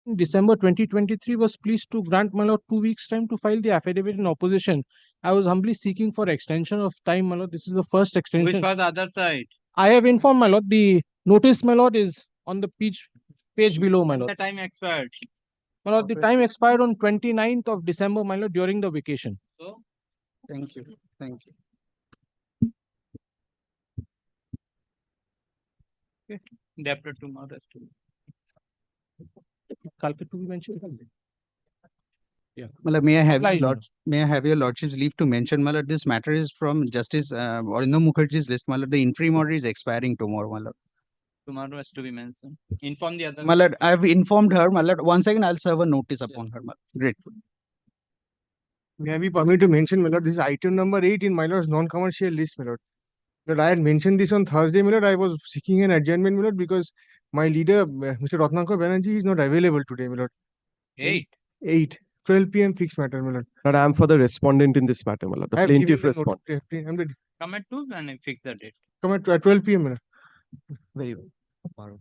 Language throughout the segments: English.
in December 2023 was pleased to grant my lord 2 weeks time to file the affidavit in opposition. I was humbly seeking for extension of time, my lord. This is the first Which extension. was the other side? I have informed, my lord. The notice, my lord, is on the page below, my When lord. the time expired. My lord, the time expired on 29th of December, my lord, during the vacation. So, Thank you. Thank you. day after tomorrow has to be. कल पे to be mentioned. Malad, may I have Obliged, your may I have your lordship's leave to mention, Malad, this matter is from Justice Arindam Mukherjee's list, Malad. The interim order is expiring tomorrow, Malad. Tomorrow has to be mentioned. Inform the other. Malad, I have informed her, Malad. Once again, I'll serve a notice upon her, Malad. Grateful. May I be permitted to mention, my lord, this is item number 8 in my lord's non-commercial list, my lord. But I had mentioned this on Thursday, my lord. I was seeking an adjournment, my lord, because my leader, Mr. Ratnakar Banerjee, is not available today, my lord. 8. 12 p.m. fixed matter, my lord. But I am for the respondent in this matter, Malad. The I have given plaintiff the respond. notice. I'm ready. Come at 2 and fix the date. Come at 12 p.m., my lord. Very well.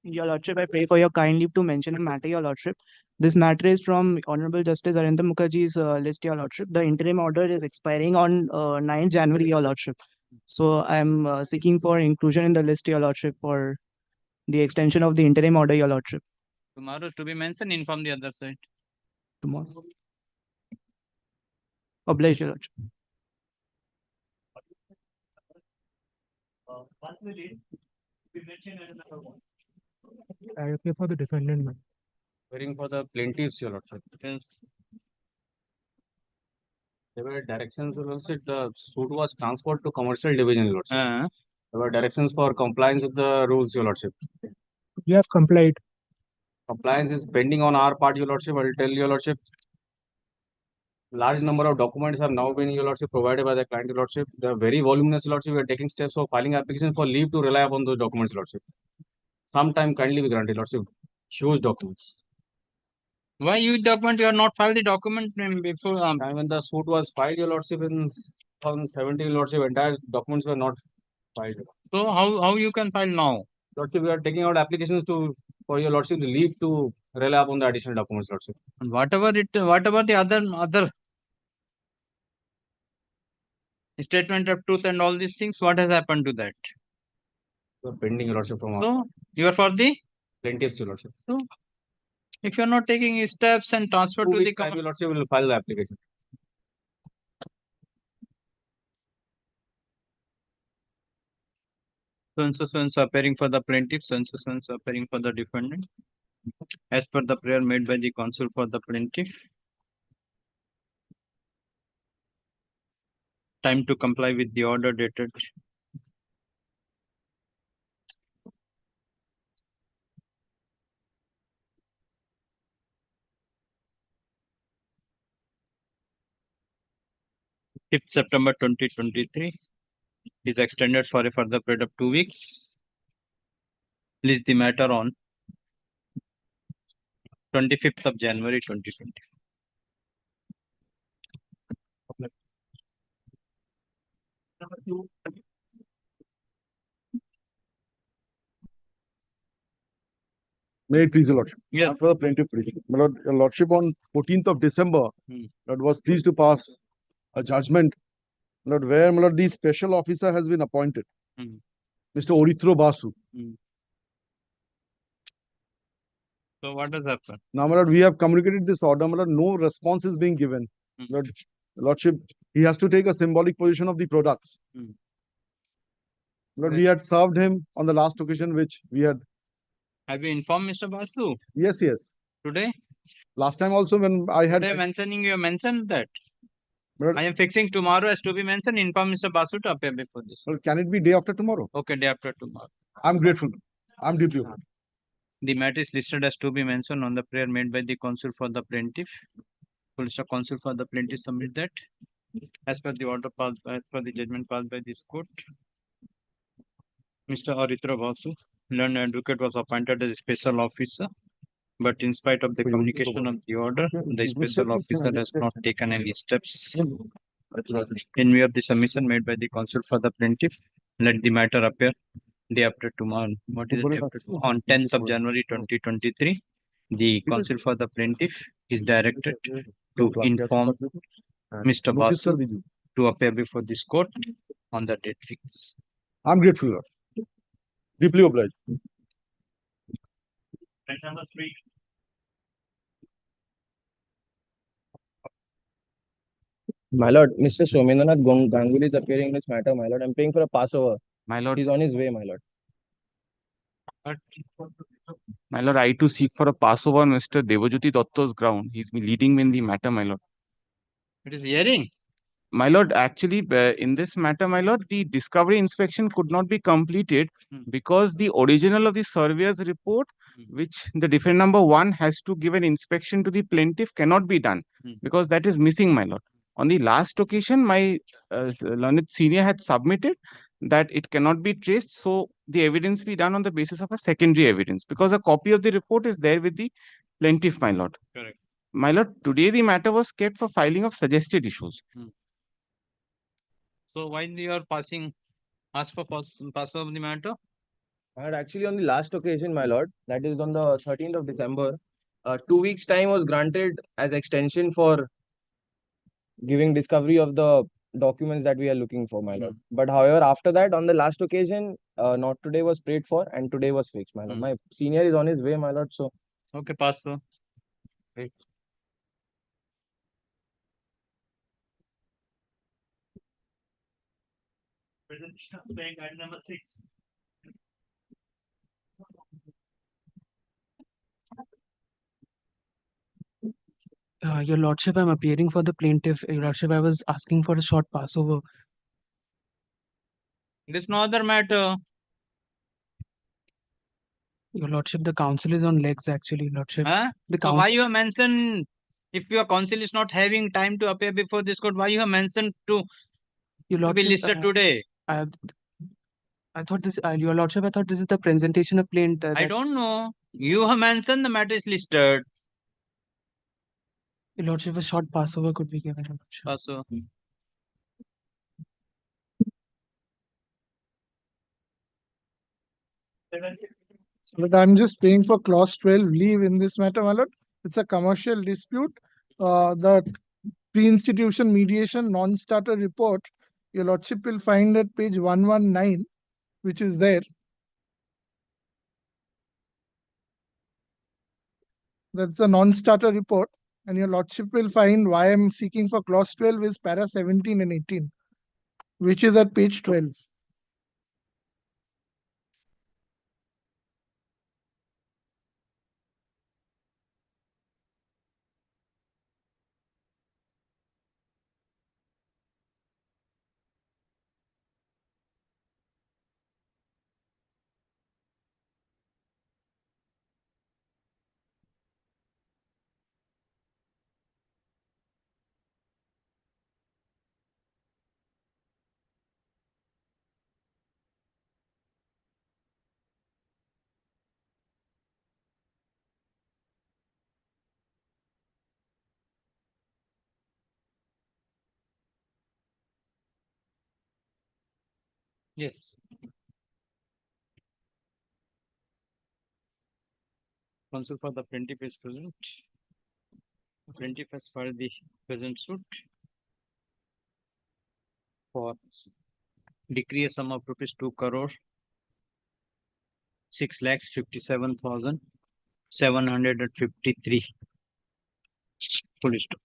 Your Lordship, I pray for your kind leave to mention a matter, Your Lordship. This matter is from Honorable Justice Arindam Mukherjee's list, Your Lordship. The interim order is expiring on 9th January, Your Lordship. So I'm seeking for inclusion in the list, Your Lordship, for the extension of the interim order, Your Lordship. Tomorrow to be mentioned. Inform the other side. Tomorrow. Obliged, Your Lordship. I appear for the defendant, my lord. Hearing for the plaintiffs, your lordship. Yes. There were directions, your lordship. The suit was transferred to commercial division, your lordship. There were directions for compliance with the rules, your lordship. You have complied. Compliance is pending on our part, your lordship. I will tell your lordship. Large number of documents have now been, your lordship, provided by the client, your lordship. They are very voluminous, your lordship. We are taking steps for filing application for leave to rely upon those documents, your lordship. Sometime kindly be granted, lordship. Huge documents. Why you document? You are not filed the document before. Time when the suit was filed, your lordship, in 2017, your lordship, entire documents were not filed. So how you can file now? Lordship, we are taking out applications for your lordship to leave to rely upon the additional documents, lordship. And whatever the other statement of truth and all these things, what has happened to that? We are pending, your lordship, from our So you are for the. plaintiffs, your lordship. So if you are not taking steps and transfer 2 to the weeks time, your lordship, will file the application. so and so appearing for the plaintiff, so and so appearing for the defendant, as per the prayer made by the counsel for the plaintiff. Time to comply with the order dated. September 2023 is extended for a further period of 2 weeks. List the matter on 25th of January 2020. May it please your lordship. Yeah. For the plaintiff petition. My lord, your lordship, on 14th of December, Lord was pleased to pass a judgment, Lord, where, my lord, the special officer has been appointed, Mr. Orithro Basu. So what has happened? Now, my lord, we have communicated this order, my lord, no response is being given. Lord, lordship, he has to take a symbolic position of the products. Lord, we had served him on the last occasion, which we had. Have you informed Mr. Basu? Yes, yes. Today? Last time also when I had. Today mentioning, you mentioned that. Lord, I am fixing tomorrow as to be mentioned. Inform Mr. Basu to appear before this. Lord, can it be day after tomorrow? Okay, day after tomorrow. I'm grateful. I'm deeply honored. The matter is listed as to be mentioned on the prayer made by the counsel for the plaintiff. List of counsel for the plaintiff submit that as per the order passed by, as per the judgment passed by this court. Mr. Orithro Basu, learned advocate, was appointed as a special officer, but in spite of the communication of the order, the special officer has not taken any steps. In view of the submission made by the counsel for the plaintiff, let the matter appear day after tomorrow. What is it? On 10th of January 2023, The counsel for the plaintiff is directed to inform Mr. Basu to appear before this court on the date fixed. I'm grateful, Lord. Deeply obliged. Number 3. My lord, Mr. Somendranath Ganguly is appearing in this matter, my lord. I'm paying for a passover. My lord, He's on his way, my lord. my lord, I too seek for a passover on Mr. Devajyoti Datta's ground. He's been leading me in the matter, my lord. It is hearing. My lord, actually, in this matter, my lord, the discovery inspection could not be completed because the original of the surveyor's report, which the defendant number 1 has to give an inspection to the plaintiff, cannot be done because that is missing, my lord. On the last occasion, my learned senior had submitted that it cannot be traced, so the evidence be done on the basis of a secondary evidence because a copy of the report is there with the plaintiff, my lord. Correct. My lord, today the matter was kept for filing of suggested issues. So why you are ask for passover of the matter? And actually, on the last occasion, my lord, that is on the 13th of December, 2 weeks' time was granted as extension for giving discovery of the documents that we are looking for, my lord. But however, after that, on the last occasion, not today was prayed for and today was fixed, my lord. My senior is on his way, my lord. So, Okay, pastor. Right. Item number 6. Your Lordship, I'm appearing for the plaintiff. Your Lordship, I was asking for a short passover. There's no other matter. Your Lordship, the counsel is on legs, actually, Lordship. Huh? The So why counsel, you have mentioned if your counsel is not having time to appear before this court, why you have mentioned Your to be Lordship, listed today? I thought this, Your Lordship, I thought this is the presentation of plaint. I don't know. You have mentioned the matter is listed. Your Lordship, a short passover could be given, Your Lordship. Also, But I'm just paying for clause 12 leave in this matter, my lord. It's a commercial dispute. The pre-institution mediation non-starter report, your lordship will find at page 119, which is there. That's the non-starter report. And your lordship will find why I'm seeking for clause 12 is para 17 and 18, which is at page 12. yes. Counsel for the plaintiff is present. Plaintiff has filed the present suit for decree a sum of rupees 2 crore 6,57,753. Full stop.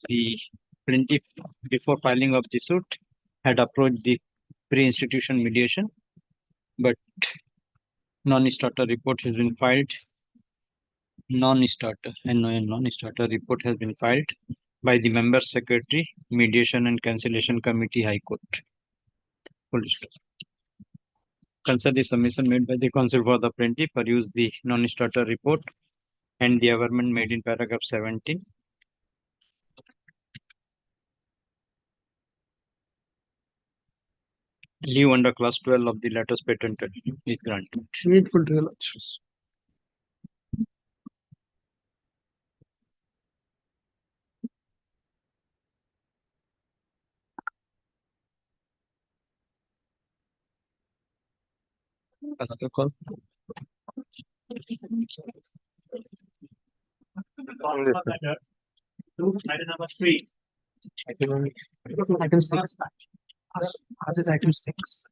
The plaintiff, before filing of the suit, had approached the pre-institution mediation, but non-starter report has been filed. Non-starter report has been filed by the member secretary, mediation and cancellation committee, High Court. Full stop. Consider the submission made by the counsel for the plaintiff, peruse the non-starter report and the averment made in paragraph 17. Leave under clause 12 of the letters patented is granted. Grateful to your lordships. Ask a call. Item number 3. Item 6. As is item 6.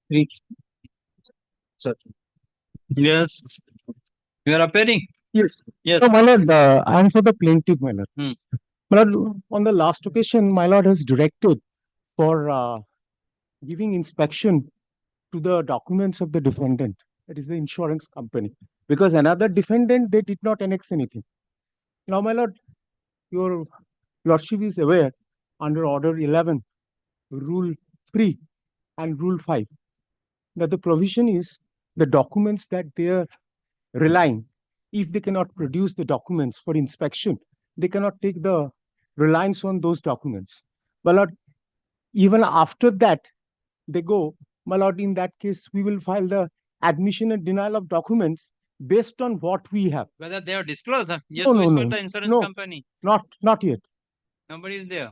Three. Sir. Yes. You are appearing? Yes. Yes. So, my lord, I am for the plaintiff, my lord. Hmm. My lord, on the last occasion, my lord has directed for giving inspection to the documents of the defendant, that is the insurance company, because another defendant, they did not annex anything. Now, my lord, your lordship is aware under Order 11, Rule 3 and Rule 5, that the provision is the documents that they are relying, if they cannot produce the documents for inspection, they cannot take the reliance on those documents. My lord, even after that, they go, my lord, in that case, we will file the admission and denial of documents based on what we have. Whether they have disclosed? Yes, No, no, who is no, for the insurance no. company? Not yet. Nobody is there.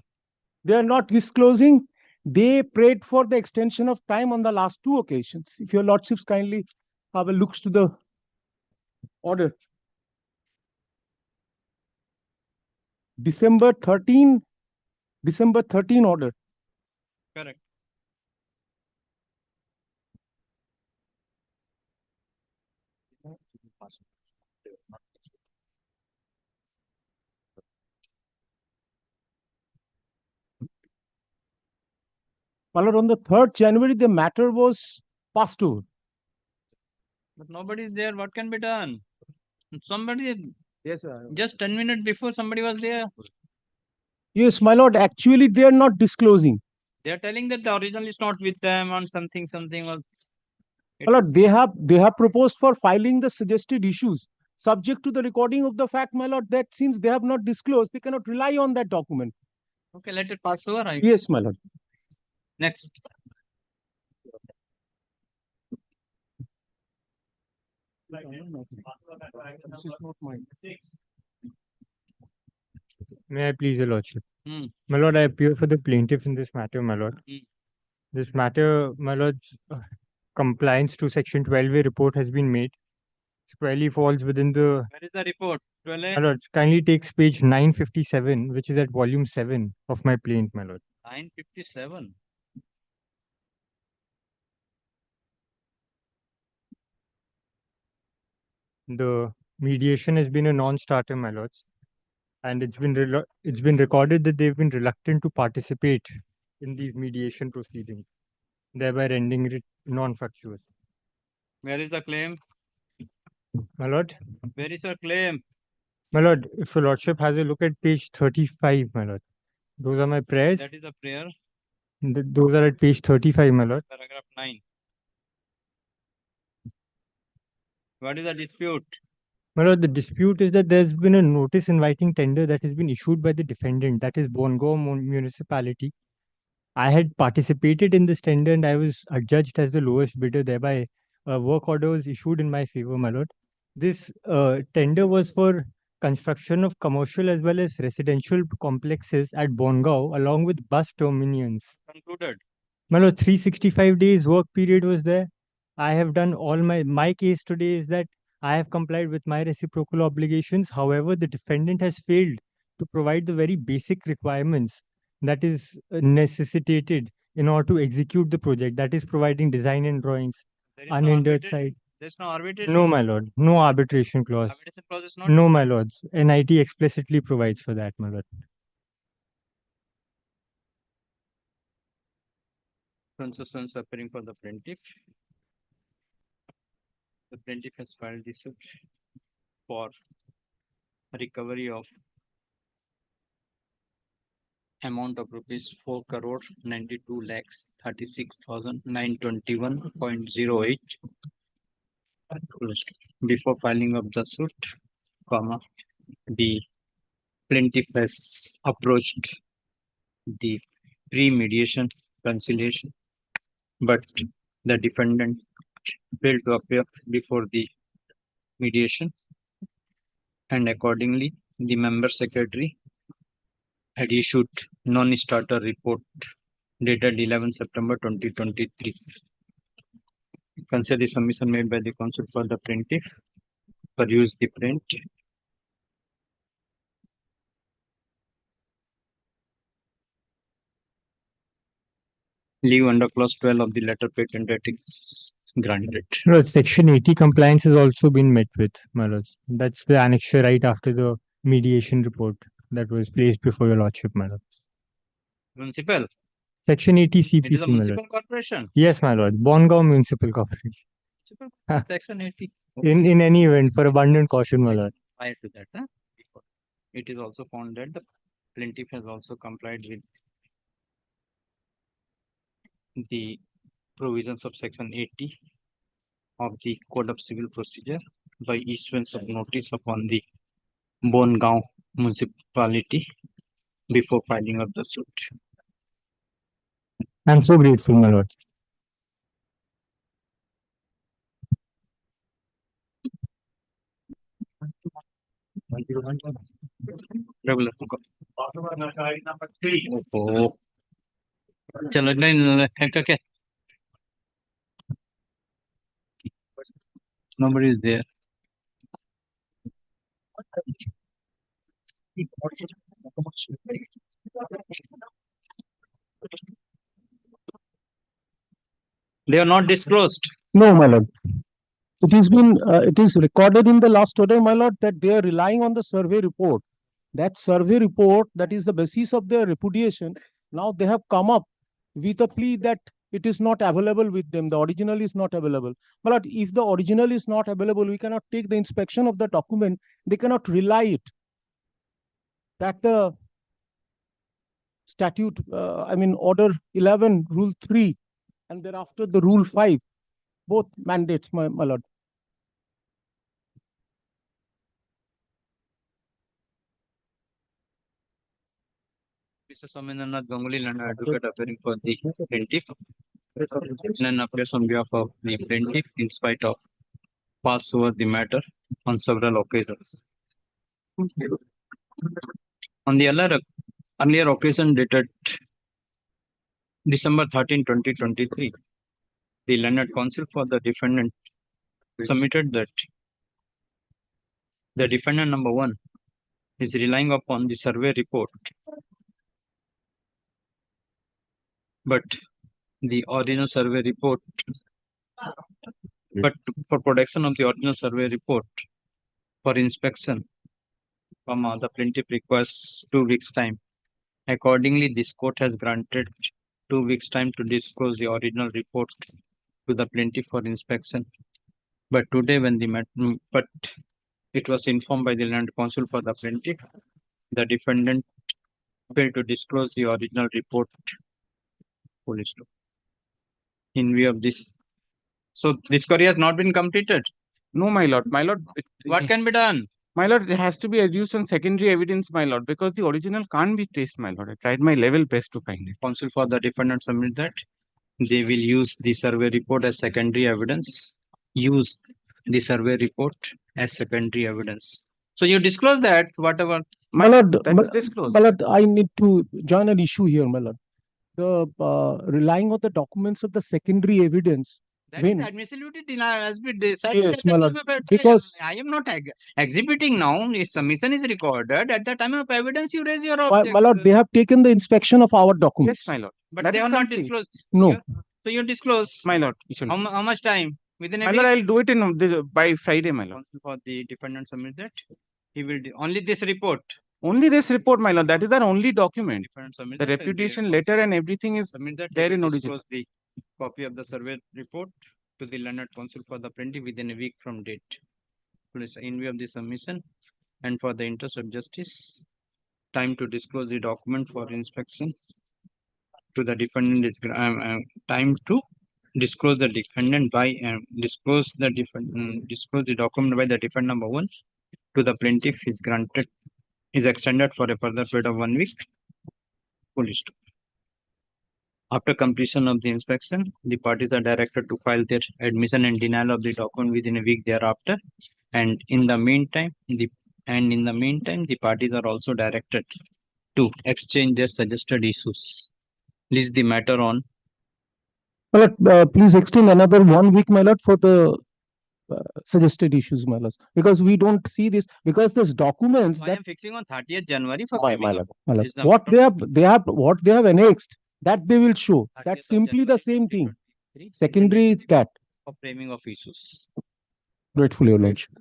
They are not disclosing. They prayed for the extension of time on the last two occasions. If your lordships kindly have a look to the order. December 13 order. Correct. My lord, on the 3rd January, the matter was passed over. But nobody is there. What can be done? Somebody, Yes, sir. just 10 minutes before somebody was there. Yes, my lord, actually, they are not disclosing. They are telling that the original is not with them on something else. My lord, they have proposed for filing the suggested issues, subject to the recording of the fact, my lord, that since they have not disclosed, they cannot rely on that document. Okay, let it pass over. Right? Yes, my lord. Next. This is not mine. May I please, your lordship? Hmm. My lord, I appear for the plaintiff in this matter, my lord. Hmm. This matter, my lord, compliance to Section 12A report has been made. Squarely falls within the. Where is the report? My lord, kindly takes page 957, which is at volume 7 of my plaint, my lord. 957. The mediation has been a non-starter, my lords, and it's been recorded that they've been reluctant to participate in these mediation proceedings, thereby rendering it non-factuous. Where is the claim? My lord, Where is your claim? my lord, if your lordship has a look at page 35, my lord, those are my prayers. That is the prayer. Those are at page 35, my lord. Paragraph 9. What is the dispute? My lord, the dispute is that there's been a notice inviting tender that has been issued by the defendant, that is Bongo municipality. I had participated in this tender and I was adjudged as the lowest bidder. Thereby, a work order was issued in my favor, my lord. This tender was for construction of commercial as well as residential complexes at Bongao, along with bus terminals. Concluded. My lord, 365 days work period was there. I have done all my case today is that I have complied with my reciprocal obligations. However, the defendant has failed to provide the very basic requirements that is necessitated in order to execute the project, that is providing design and drawings, There is no unhindered arbitration. site. There's no arbitration. No, my lord, no arbitration clause. Arbitration clause is not. No, my lords, NIT explicitly provides for that, my lord. Consistence appearing for the plaintiff. The plaintiff has filed the suit for recovery of amount of rupees 4 crore 92 lakhs 36,921.08. Before filing of the suit, the plaintiff has approached the pre-mediation conciliation, but the defendant failed to appear before the mediation, and accordingly, the member secretary had issued non-starter report dated 11 September 2023. Consider the submission made by the counsel for the plaintiff. Peruse the print. Leave under clause 12 of the letter patent that is granted. No, section 80 compliance has also been met with, my lords. That's the annexure right after the mediation report that was placed before your lordship, my lords. Municipal. Section 80 It is CPC, a my lord. municipal corporation. Yes, my lord. Bongaon Municipal Corporation. Section 80. In any event, for abundant caution, my lord. Prior to that, before. It is also found that the plaintiff has also complied with the provisions of section 80 of the Code of Civil Procedure by issuance of notice upon the Bongaon municipality before filing of the suit. I'm so grateful, my lord. Regular. Oh. चलो नहीं क्या nobody is there. They are not disclosed. No, my lord. It is recorded in the last order, my lord, that they are relying on the survey report. That survey report, that is the basis of their repudiation. Now they have come up with a plea that it is not available with them. The original is not available. My lord, if the original is not available, we cannot take the inspection of the document. They cannot rely it. That the statute, order 11, rule 3, and thereafter the rule 5, both mandates, my lord. Mr. Somendranath Ganguly, learned advocate appearing for the plaintiff. None appears on behalf of the plaintiff in spite of pass over the matter on several occasions. On the earlier occasion dated December 13, 2023, the learned counsel for the defendant submitted that the defendant number 1 is relying upon the survey report, but the original survey report, but for production of the original survey report for inspection, the plaintiff requires 2 weeks time. Accordingly, this court has granted 2 weeks time to disclose the original report to the plaintiff for inspection. But today, when but it was informed by the land counsel for the plaintiff, the defendant failed to disclose the original report. Police. In view of this, so discovery has not been completed. No, my lord. My lord, What can be done? my lord, it has to be adduced on secondary evidence, my lord, because the original can't be traced, my lord. I tried my level best to find it. Counsel for the defendant submit that they will use the survey report as secondary evidence. Use the survey report as secondary evidence. So you disclose that whatever. My lord, That is disclosed. my lord, I need to join an issue here, my lord. The relying on the documents of the secondary evidence. That When? is admissibility denial has been decided. Yes, at the my lord, time of trial. because- I am not exhibiting now. If submission is recorded at the time of evidence, you raise your My objection. lord, they have taken the inspection of our documents. Yes, my lord. But That they is are not complete. disclosed. No. So you disclose. My lord, you should. How much time? Within a My week? lord, I'll do it in by Friday, my lord. Counsel for the defendant submit that he will only this report. Only this report, my lord. That is our only document. Defendant submit The that and reputation report. letter and everything is Submit that he there will in original. disclose the copy of the survey report to the learned counsel for the plaintiff within a week from date. Please, in view of the submission and for the interest of justice, time to disclose the document for inspection to the defendant is time to disclose the defendant by disclose the document by the defendant number 1 to the plaintiff is extended for a further period of 1 week. Police. After completion of the inspection, the parties are directed to file their admission and denial of the document within a week thereafter. And in the meantime, the parties are also directed to exchange their suggested issues list the matter on. My lord, please extend another 1 week, my lord, for the suggested issues, my lord, because we don't see this, because there's documents I that am fixing on 30th January for my framing lord, up. my lord, Is the what matter what they have annexed, that they will show. 30th That's of simply the January same thing. 2023 Secondary is that. for framing of issues. Grateful, your lordship.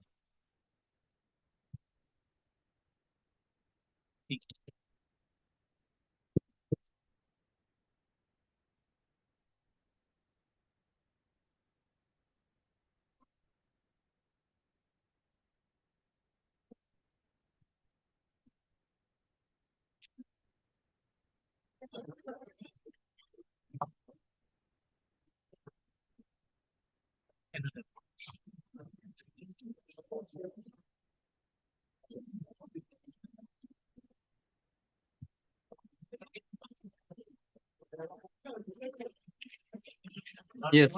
Yes.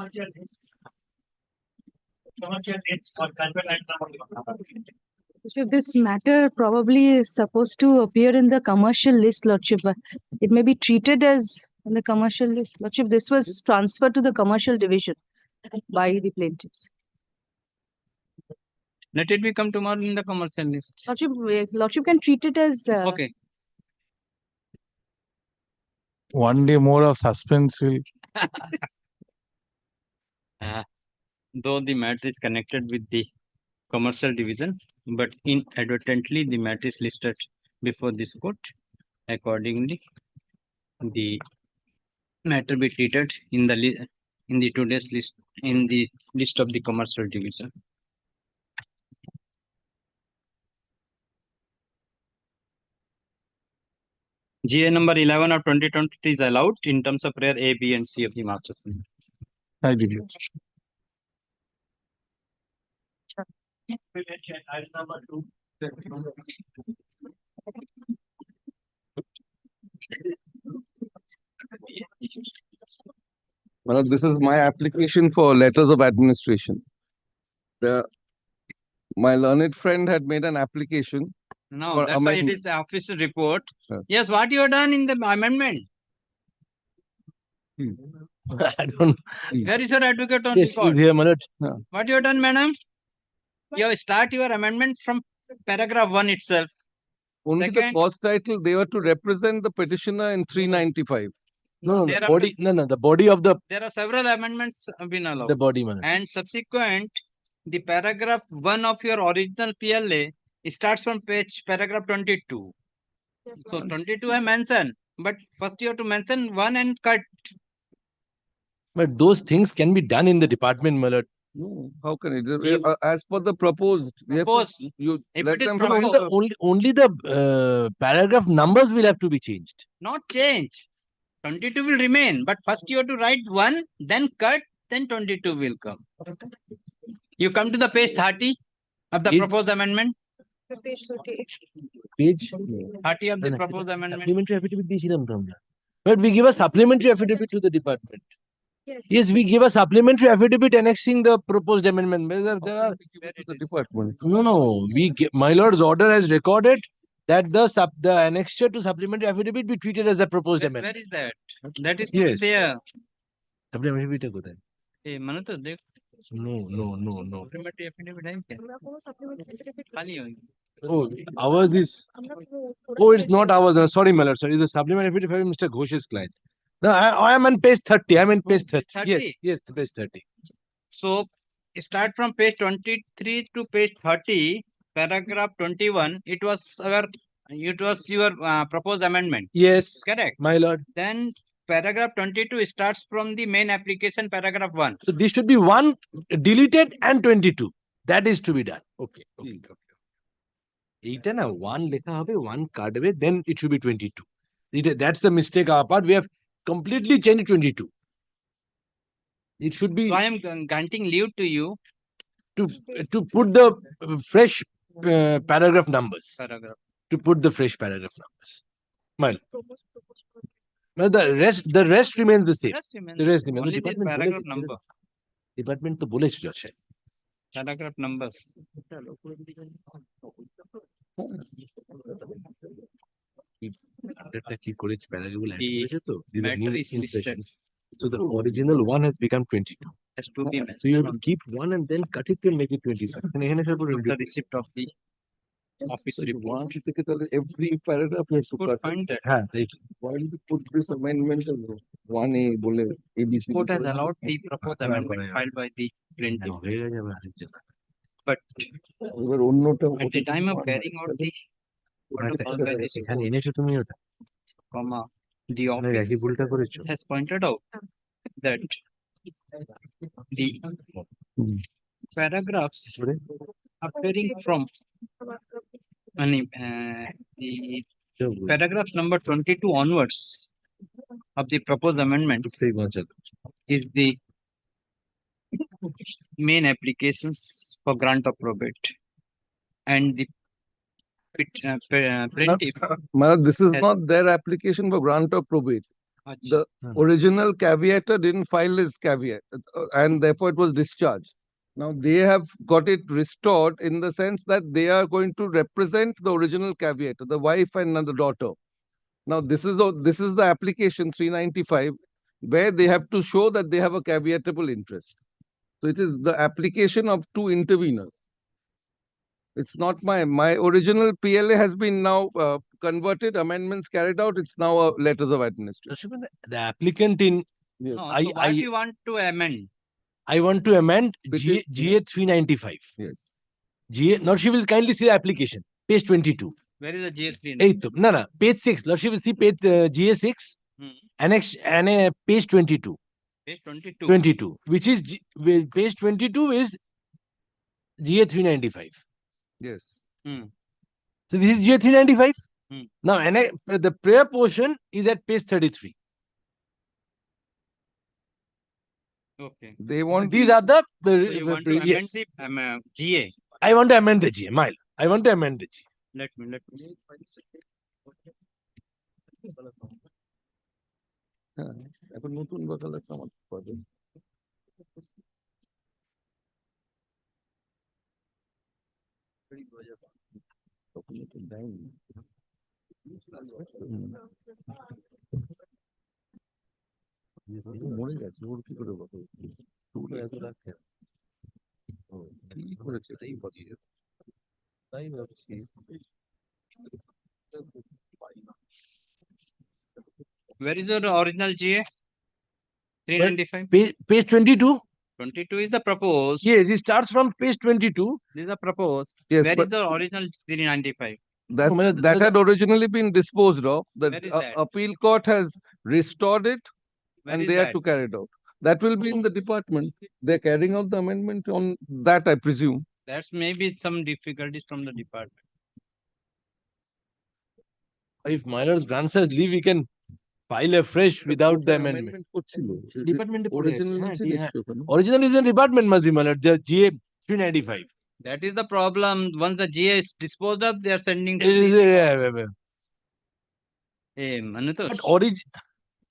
Lordship, this matter probably is supposed to appear in the commercial list, Lordship. It may be treated as in the commercial list. Lordship, this was transferred to the commercial division by the plaintiffs. Let it be come tomorrow in the commercial list. Lordship can treat it as Okay. 1 day more of suspense will. Though the matter is connected with the commercial division, but inadvertently the matter is listed before this court. Accordingly, the matter be treated in the today's list, in the list of the commercial division. GA number 11 of 2020 is allowed in terms of prayer A, B, and C of the master sin. I believe. Well, this is my application for letters of administration. My learned friend had made an application. No, for that's why it amendment. is the official report. Yes. Yes, what you have done in the amendment? I don't. Where is your advocate on Yes, record? here, my lord. What you have done, madam? You start your amendment from paragraph 1 itself. Only the Second, cause title, they were to represent the petitioner in 395. No, there the are- body. No, the body of the there are several amendments have been allowed. body, my lord. And subsequent, the paragraph 1 of your original PLA starts from paragraph 22. So 22 I mentioned, but first you have to mention 1 and cut. But those things can be done in the department, my lord. No, how can it? You- As per the proposed, we have to- Proposed. you If let it is them proposed- find Only the paragraph numbers will have to be changed. Not change. 22 will remain, but first you have to write 1, then cut, then 22 will come. You come to the page 30 of the Page- proposed amendment. Page 30 of the proposed amendment. supplementary affidavit দিয়েছিলাম তো আমরা. But we give a supplementary affidavit to the department. Yes, we give a supplementary affidavit annexing the proposed amendment. There are the department. no. My lord's order has recorded that the annexure to supplementary affidavit be treated as a proposed amendment. Where is that? That is Yes. there. Supplementary affidavit কোথায়? Hey, manu to dekh. No. Supplementary affidavit hai kya? Khali hogi. Oh, ours is. Oh, it's not ours. Sorry, my lord. Sorry, it's the supplementary affidavit of Mr. Ghosh's client. No, I am on page 30. I'm on page 30. 30? Yes, page 30. So start from page 23 to page 30, paragraph 21. It was your proposed amendment. Yes, Correct. my lord. Then paragraph 22 starts from the main application, paragraph 1. So this should be 1 deleted and 22. That is to be done. Okay. এইটা না 1 লেখা হবে 1 কাটবে, then it should be 22. That's the mistake our part. We have completely changed 22. It should be So I am granting leave to you. to put the fresh paragraph numbers. Paragraph. To put the fresh paragraph numbers. Well, the rest remains the same. The rest remains. Only the paragraph number. Department তো বলেছে জজ সাহেব। Paragraph numbers. The matter is listed. So the original one has become 22. Has to be So you mentioned have on to keep one and then cut it and make it 26. the receipt of the office report. Every paragraph has to Could cut. find that Why did you put this amendment as 1A, bole, ABC? court has allowed the proposed amendment filed by the plaintiff. But এবার অন্যটা at the time of carrying out the order filed by this এখানে court, এনেছো তুমি ওটা comma, the একই office ভুলটা করেছো has pointed out that the paragraphs appearing from the paragraph number 22 onwards of the proposed amendment is the main applications for grant of probate, and the plaintiff Maharaj, this is has- not their application for grant of probate. The original caveator didn't file his caveat, and therefore it was discharged. Now they have got it restored in the sense that they are going to represent the original caveator, the wife and the daughter. Now this is the application 395, where they have to show that they have a caveatable interest. So it is the application of two interveners. It's not my original PLA has been now converted, amendments carried out. It's now a letters of administration. The applicant in Yes. no, I- so what I- you want to amend? I want to amend Petition- GA 395. Yes. GA, Lordship will kindly see the application, page 22. Where is the GS3? No, page 6. Lordship will see page GA 6, annex, page 22. Page 22. 22, which is page 22 is GA 395. Yes. So this is GA 395. Hmm. Now, the prayer portion is at page 33. Okay. They want These are the So you want to amend yes. the GA? I want to amend the GA. Mile. I want to amend the GA. Let me. হ্যাঁ, এখন নতুন বদলে আমার পদে তখন তো দেয়নি। মরে গেছে ওর কি করে বলবো ওরা এত রাখে কি করেছে তাই বলি তাই ভাবছি Where is your original GA? 395. Page 22. 22 is the proposed. Yes, it starts from page 22. This is the proposed. Yes, Where but is the original 395? that had originally been disposed of. The Where is that? appeal court has restored it Where and is they that? have to carry it out. That will be in the department. They're carrying out the amendment on that, I presume. That's maybe some difficulties from the department. If Myler's grants us leave, we can file afresh without the amendment. করছিল। Department Original হ্যাঁ, আছে হ্যাঁ। নিশ্চয়ই ওখানে। Original is in department must be Myler, the GA 395. That is the problem. Once the GA is disposed of, they are sending to It is, the But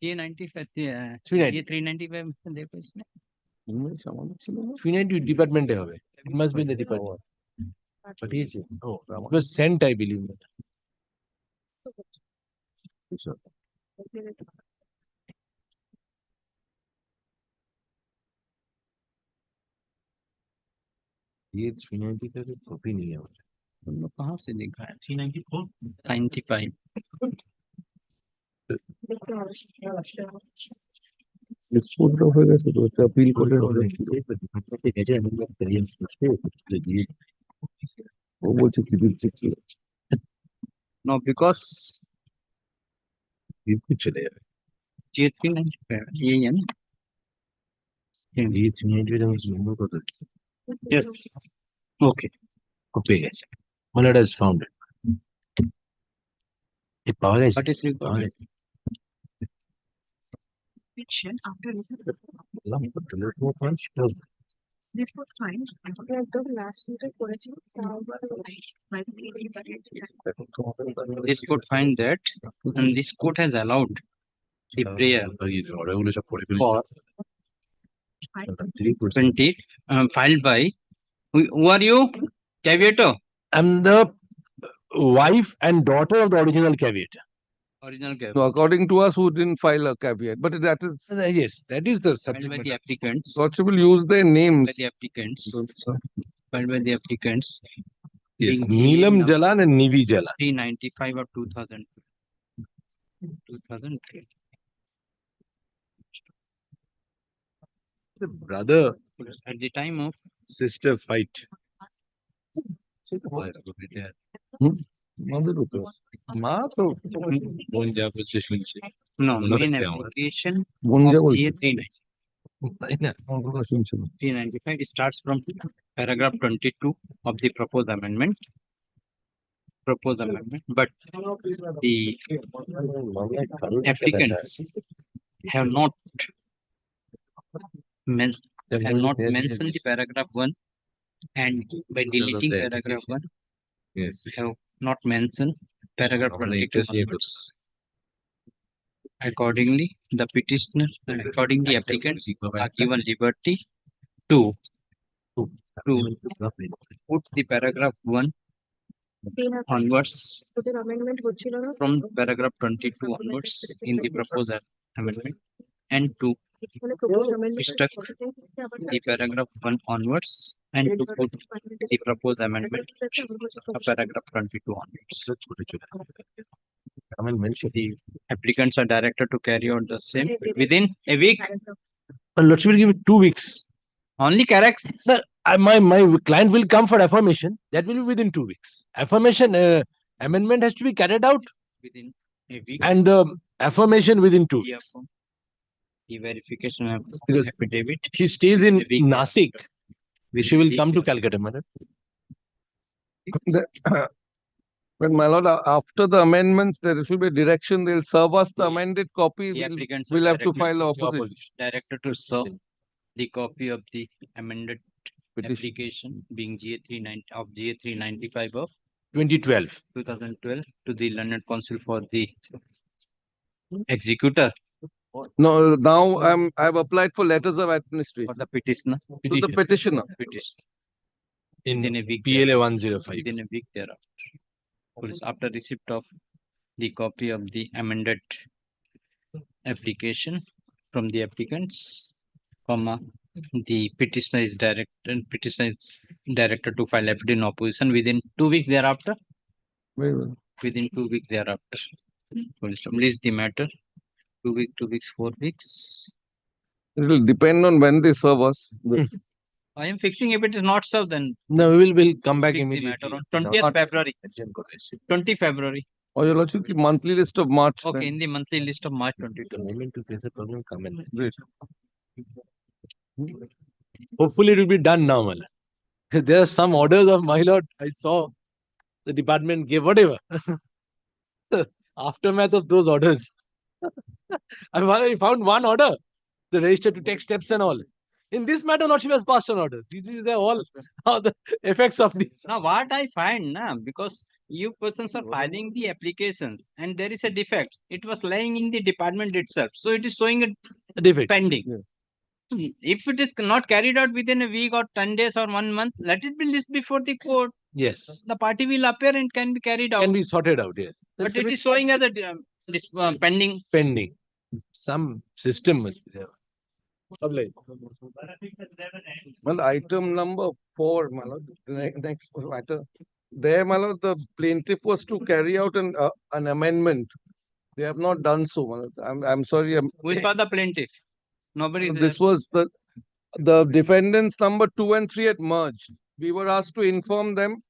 GA 95, 390. GA 395 देखो इसमें. উনিশ আমাদের ছিল না? 390 department হবে. It must be in the department. পাঠিয়েছে। Oh, it was sent, I believe. ये 395 की कॉपी नहीं है तुमने कहाँ से देखा है? 394, 95. ডিসপোজড হয়ে গেছে তো এটা appeal কোর্টের order ছিল। ও বলছে কি দিচ্ছে কি No, because বিলকুল চলে যাবে GA 395 यही है ना? ये 395 নম্বর কত Yes. Okay. পেয়ে গেছে Myler has found it. পাওয়া গেছে What is required? After Hello? this was fine. একদম last minute করেছি। This court find that, and this court has allowed the prayer অর্ডারগুলো সব পড়ে ফেলি for 20 filed by who are you? Caveator. I'm the wife and daughter of the original caveat. Original gap. No, according to us, who didn't file a caveat, but that is. Yes, that is the Filed subject by the matter. applicants. Lordship will use their By names. the applicants. Filed by the applicants. Yes, being Neelam number Jalan and Nivi Jalan. 395 of 2000. 2003. The brother At the time of sister fight. no main application of Gonja বলছে। GA 395 starts from paragraph 22 of the proposed amendment. But the applicants have not mentioned the paragraph 1, and by deleting paragraph 1 Yes. have not mentioned paragraph 22 onwards. Accordingly, the applicants are given liberty to put the paragraph 1 onwards from paragraph 22 onwards in the proposed amendment, and to struck the paragraph 1 onwards, and to put the proposed amendment of paragraph 22 onwards. The applicants are directed to carry out the same within a week. Lordship will give it 2 weeks. Only correct. No, my client will come for affirmation. That will be within 2 weeks. Affirmation amendment has to be carried out, Within a week. and the affirmation within 2 weeks. The verification of Because affidavit. She stays in A week Nasik. She will come to Calcutta, madam. But my lord, after the amendments, there should be a direction. They'll serve us the amended copy. The applicants We'll are have to directed file the opposition. Directed to serve the copy of the amended application being GA 395 of 2012. 2012 to the learned counsel for the executor No, now I've applied for letters of administration. for the petitioner. To the petitioner. Within a week. PLA 105. Within a week thereafter. Police, after receipt of the copy of the amended application from the applicants, the petitioner is directed to file affidavit in opposition within 2 weeks thereafter. Within 2 weeks thereafter. Police, release the matter. 2 weeks, 4 weeks. It will depend on when they serve us. I am fixing if it is not served, then No, we'll come back fix the immediately. matter on 20th February. 20 February. Or you'll also keep monthly list of March. Okay, then. in the monthly list of March 22. Great. Hopefully it will be done now, Mala. Because there are some orders of my lord I saw the department gave, whatever. Aftermath of those orders. I found one order, the register to take steps and all. In this matter, Lordship has passed an order. This is all the effects of this. Now, what I find, because you persons are filing the applications and there is a defect. It was lying in the department itself. So it is showing a Defect. pending. If it is not carried out within a week or 10 days or 1 month, let it be listed before the court. Yes. The party will appear and can be carried out. Can be sorted out, yes. But it is showing as a pending. Pending. Some system must be there. Well, item number 4, my lord, the next matter. There, my lord, the plaintiff was to carry out an amendment. They have not done so, my lord. I'm sorry. Who is for the plaintiff? Nobody. This was the defendants number 2 and 3 had merged. We were asked to inform them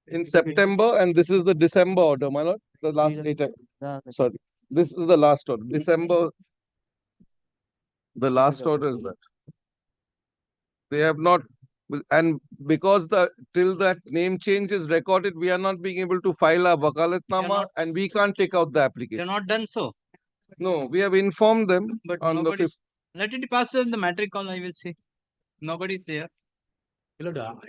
in September, and this is the December order, my lord. The last date. Sorry, this is the last order. December. The last order is that. They have not, and because till that name change is recorded, we are not being able to file a wakalatnama, and we can't take out the They are application. not done so. No, we have informed them But on the nobody. 5th. Let it pass the matric call, I will see. Nobody is there.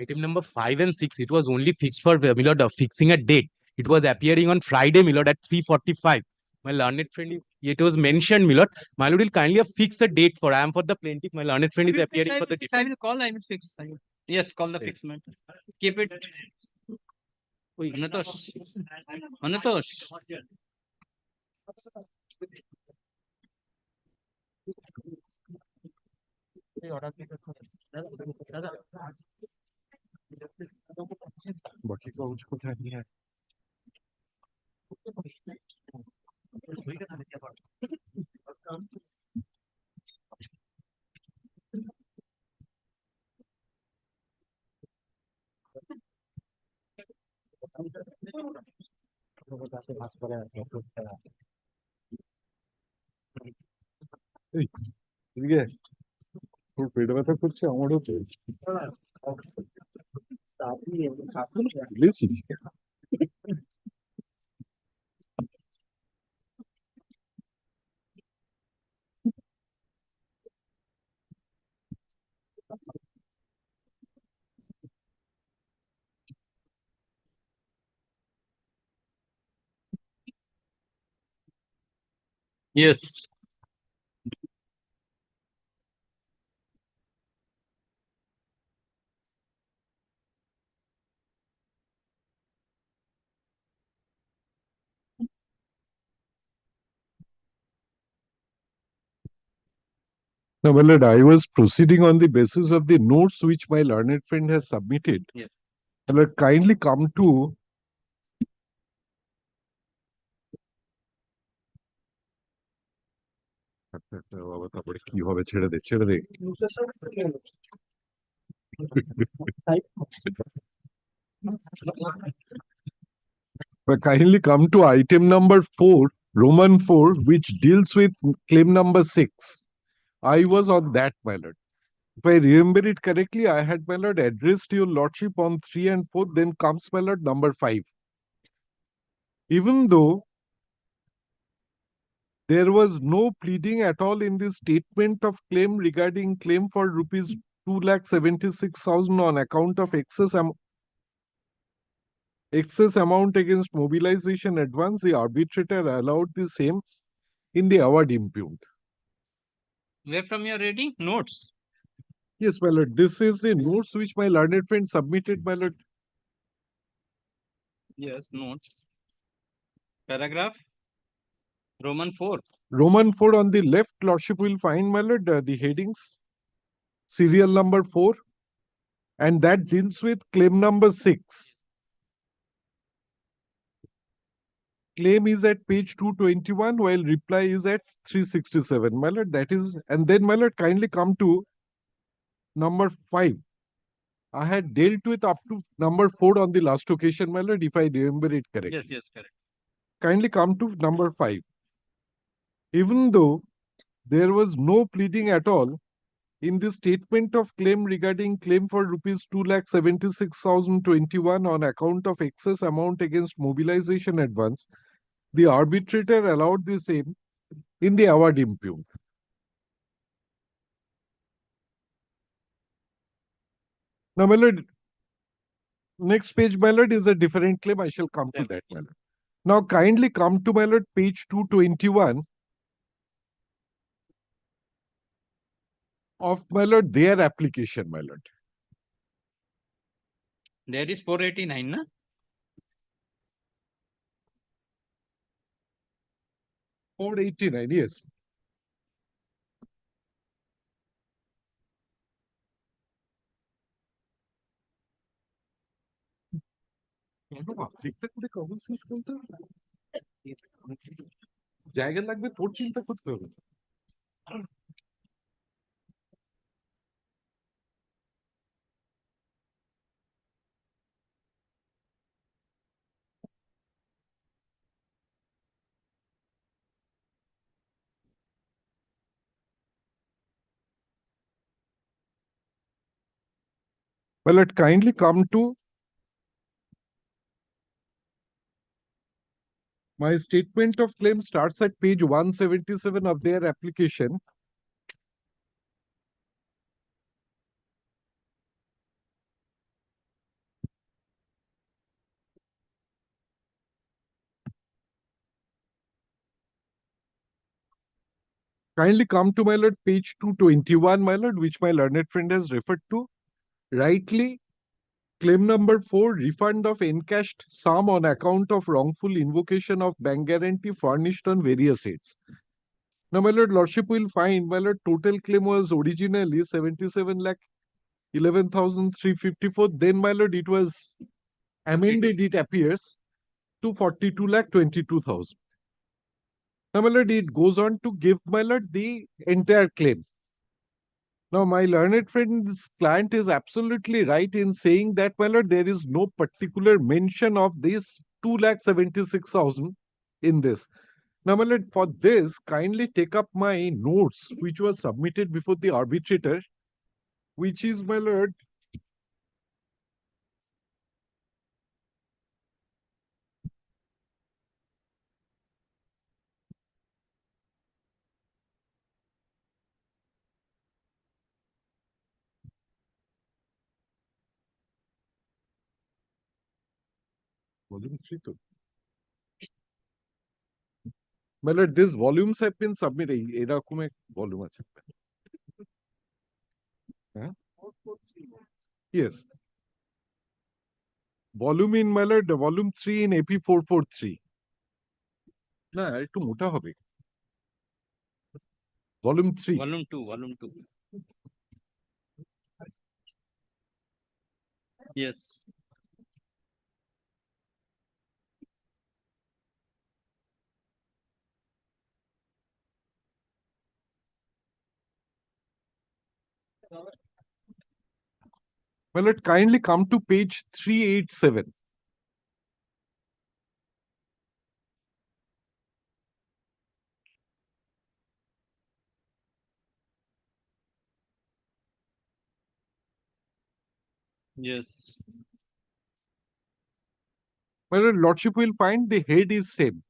Item number 5 and 6, it was only fixed for fixing a date. It was appearing on Friday, Milord, at 3:45. My learned friend, it was mentioned, Milord. My lord will kindly fix a date for. I am for the plaintiff. My learned friend is appearing for the I will call. I will fix. Yes, call the fix matter. Keep it. Anatosh. बाकी कागज कोথায় নিয়ে এই এদিকে তোর পেট ব্যথা করছে আমারও তো বুঝেছিস? Yes. No, my lord, I was proceeding on the basis of the notes which my learned friend has submitted. Yes. My lord, kindly come to বাবা তারপরে কি হবে ছেড়ে দে ছেড়ে দে But kindly come to item number 4, Roman 4, which deals with claim number 6. I was on that, my lord. If I remember it correctly, I had, my lord, addressed your lordship on 3 and 4, then comes, my lord, number 5. Even though there was no pleading at all in the statement of claim regarding claim for rupees 2,76,000 on account of excess amount against mobilization advance, the arbitrator allowed the same in the award impugned. Where from you are reading? Notes. Yes, my lord. This is the notes which my learned friend submitted, my lord. Yes, notes. Paragraph. Roman 4. Roman 4 on the left, lordship will find, my lord, the headings. Serial number 4. And that deals with claim number 6. Claim is at page 221, while reply is at 367. My lord, that is, and then, my lord, kindly come to number 5. I had dealt with up to number 4 on the last occasion, my lord, if I remember it correctly. Yes, yes, correct. Kindly come to number 5. Even though there was no pleading at all in the statement of claim regarding claim for rupees 2,76,021 on account of excess amount against mobilization advance, the arbitrator allowed the same in the award impugned. Now, my lord, next page, my lord, is a different claim. I shall come to that, my lord. Now, kindly come to, my lord, page 221 of, my lord, their application, my lord. There is 489, na? $489, yes. জায়গা লাগবে তোর চিন্তা করতে হবে Well, let kindly come to my statement of claim starts at page 177 of their application. Kindly come to, my lord, page 221, my lord, which my learned friend has referred to. Rightly, Claim number 4, refund of encashed sum on account of wrongful invocation of bank guarantee furnished on various heads. Now, my lord, lordship will find, my lord, total claim was originally 77 lakh 11,354. Then, my lord, it was amended, it appears, to 42 lakh 22,000. Now, my lord, it goes on to give, my lord, the entire claim. Now, my learned friend's client is absolutely right in saying that, my lord, there is no particular mention of this 2,76,000 in this. Now, my lord, for this, kindly take up my notes, which was submitted before the arbitrator, which is, my lord, volume 3 to. My lord, these volumes have been submitted. এরকম এক volume আছে। হ্যাঁ? Yes. Volume in, my lord, volume 3 in AP 443. না, একটু মোটা হবে। Volume 3. Volume 2, volume 2. Yes. My lord, kindly come to page 387. Yes. My lord, lordship will find the head is same.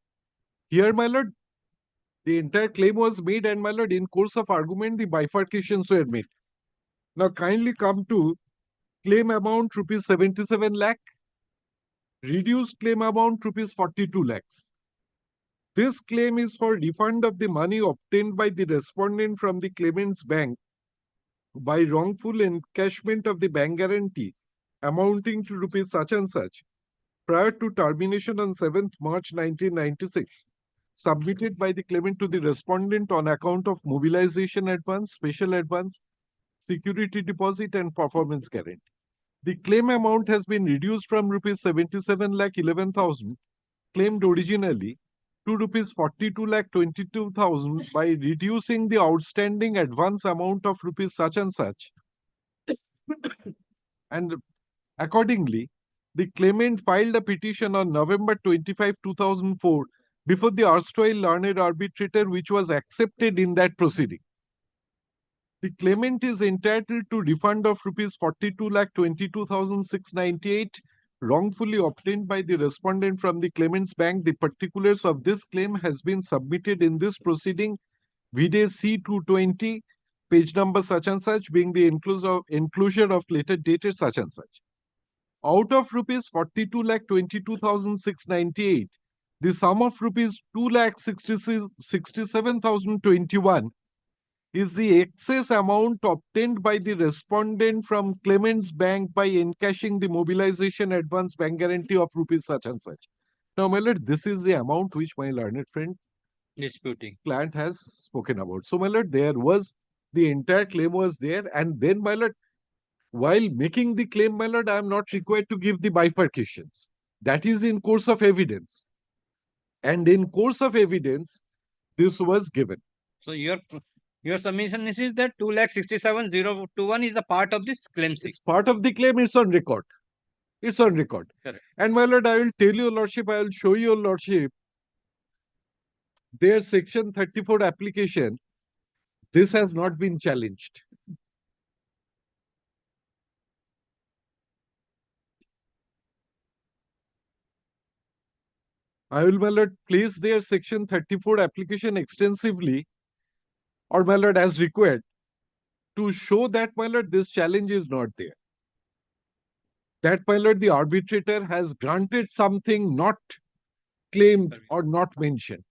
Here, my lord, the entire claim was made, and my lord, in course of argument, the bifurcations were made. Now, kindly come to claim amount rupees 77 lakh, reduced claim amount rupees 42 lakhs. This claim is for refund of the money obtained by the respondent from the claimant's bank by wrongful encashment of the bank guarantee amounting to rupees such and such prior to termination on 7th March 1996, submitted by the claimant to the respondent on account of mobilization advance, special advance, security deposit, and performance guarantee. The claim amount has been reduced from rupees 77 lakh 11,000 claimed originally to rupees 42 lakh 22,000 by reducing the outstanding advance amount of rupees such and such. And accordingly, the claimant filed a petition on November 25, 2004 before the erstwhile learned arbitrator, which was accepted in that proceeding. The claimant is entitled to refund of rupees 42,22,698 wrongfully obtained by the respondent from the claimant's bank. The particulars of this claim has been submitted in this proceeding, vide C220, page number such and such, being the enclosure of letter dated such and such. Out of rupees 42,22,698, the sum of rupees 2,67,021 is the excess amount obtained by the respondent from claimant's bank by encashing the mobilization advance bank guarantee of rupees such and such. Now, my lord, this is the amount which my learned friend Disputing. client has spoken about. So, my lord, there was the entire claim was there, and then, my lord, while making the claim, my lord, I am not required to give the bifurcations. That is in course of evidence. And in course of evidence, this was given. So your submission is that 2,67,021 is the part of this claim 6. It's part of the claim, it's on record. It's on record. Correct. And my lord, I will tell your lordship, I will show your lordship their section 34 application. This has not been challenged. I will, my lord, place their section 34 application extensively, or my lord, as required, to show that, my lord, this challenge is not there. That, my lord, the arbitrator has granted something not claimed or not mentioned.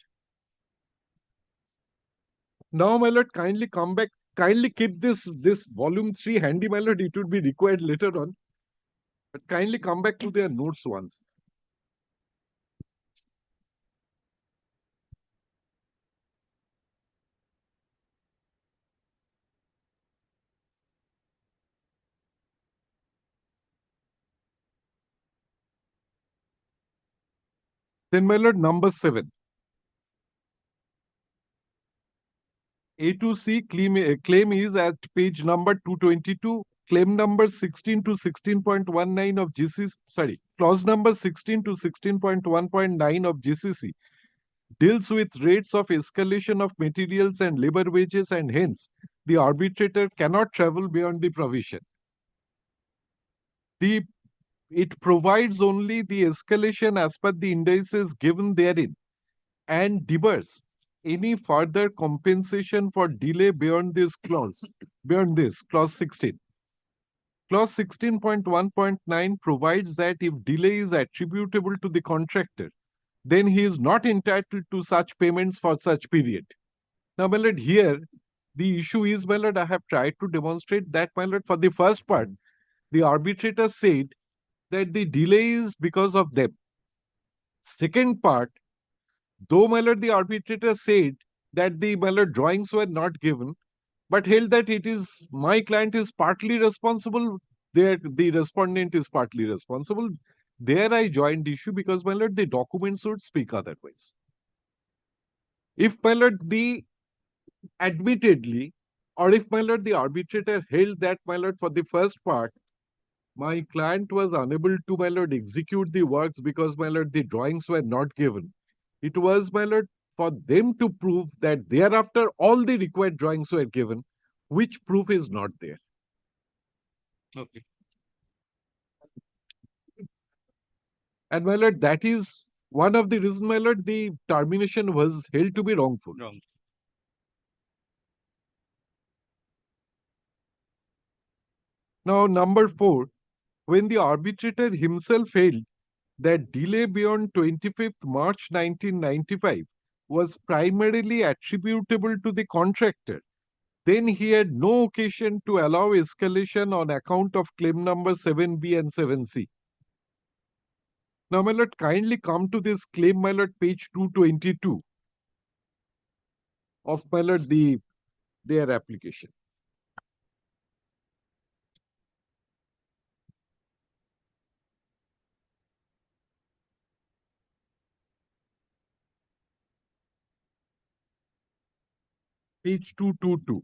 Now, my lord, kindly come back, kindly keep this volume 3 handy, my lord, it would be required later on. But kindly come back to their notes once. Then, my lord, number 7. A2C claim is at page number 222, claim number 16 to 16.19 of GCC, sorry, clause number 16 to 16.1.9 of GCC deals with rates of escalation of materials and labor wages, and hence the arbitrator cannot travel beyond the provision. It provides only the escalation as per the indices given therein and divers any further compensation for delay beyond this clause, clause 16. Clause 16.1.9 provides that if delay is attributable to the contractor, then he is not entitled to such payments for such period. Now, my lord, here the issue is, my lord, I have tried to demonstrate that, my lord, for the first part, the arbitrator said that the delay is because of them. Second part, though, my lord, the arbitrator said that the, my lord, drawings were not given, but held that it is my client is partly responsible, there the respondent is partly responsible. There I joined issue because, my lord, the documents would speak otherwise. If, my lord, the admittedly, or if, my lord, the arbitrator held that, my lord, for the first part, my client was unable to, my lord, execute the works because, my lord, the drawings were not given. It was, my lord, for them to prove that thereafter all the required drawings were given, which proof is not there. Okay. And, my lord, that is one of the reasons, my lord, the termination was held to be wrongful. Wrong. Now, number 4, when the arbitrator himself held that delay beyond 25th March 1995 was primarily attributable to the contractor, then he had no occasion to allow escalation on account of claim number 7B and 7C. Now, my lord, kindly come to this claim, my lord, page 222 of, my lord, their application. Page 222.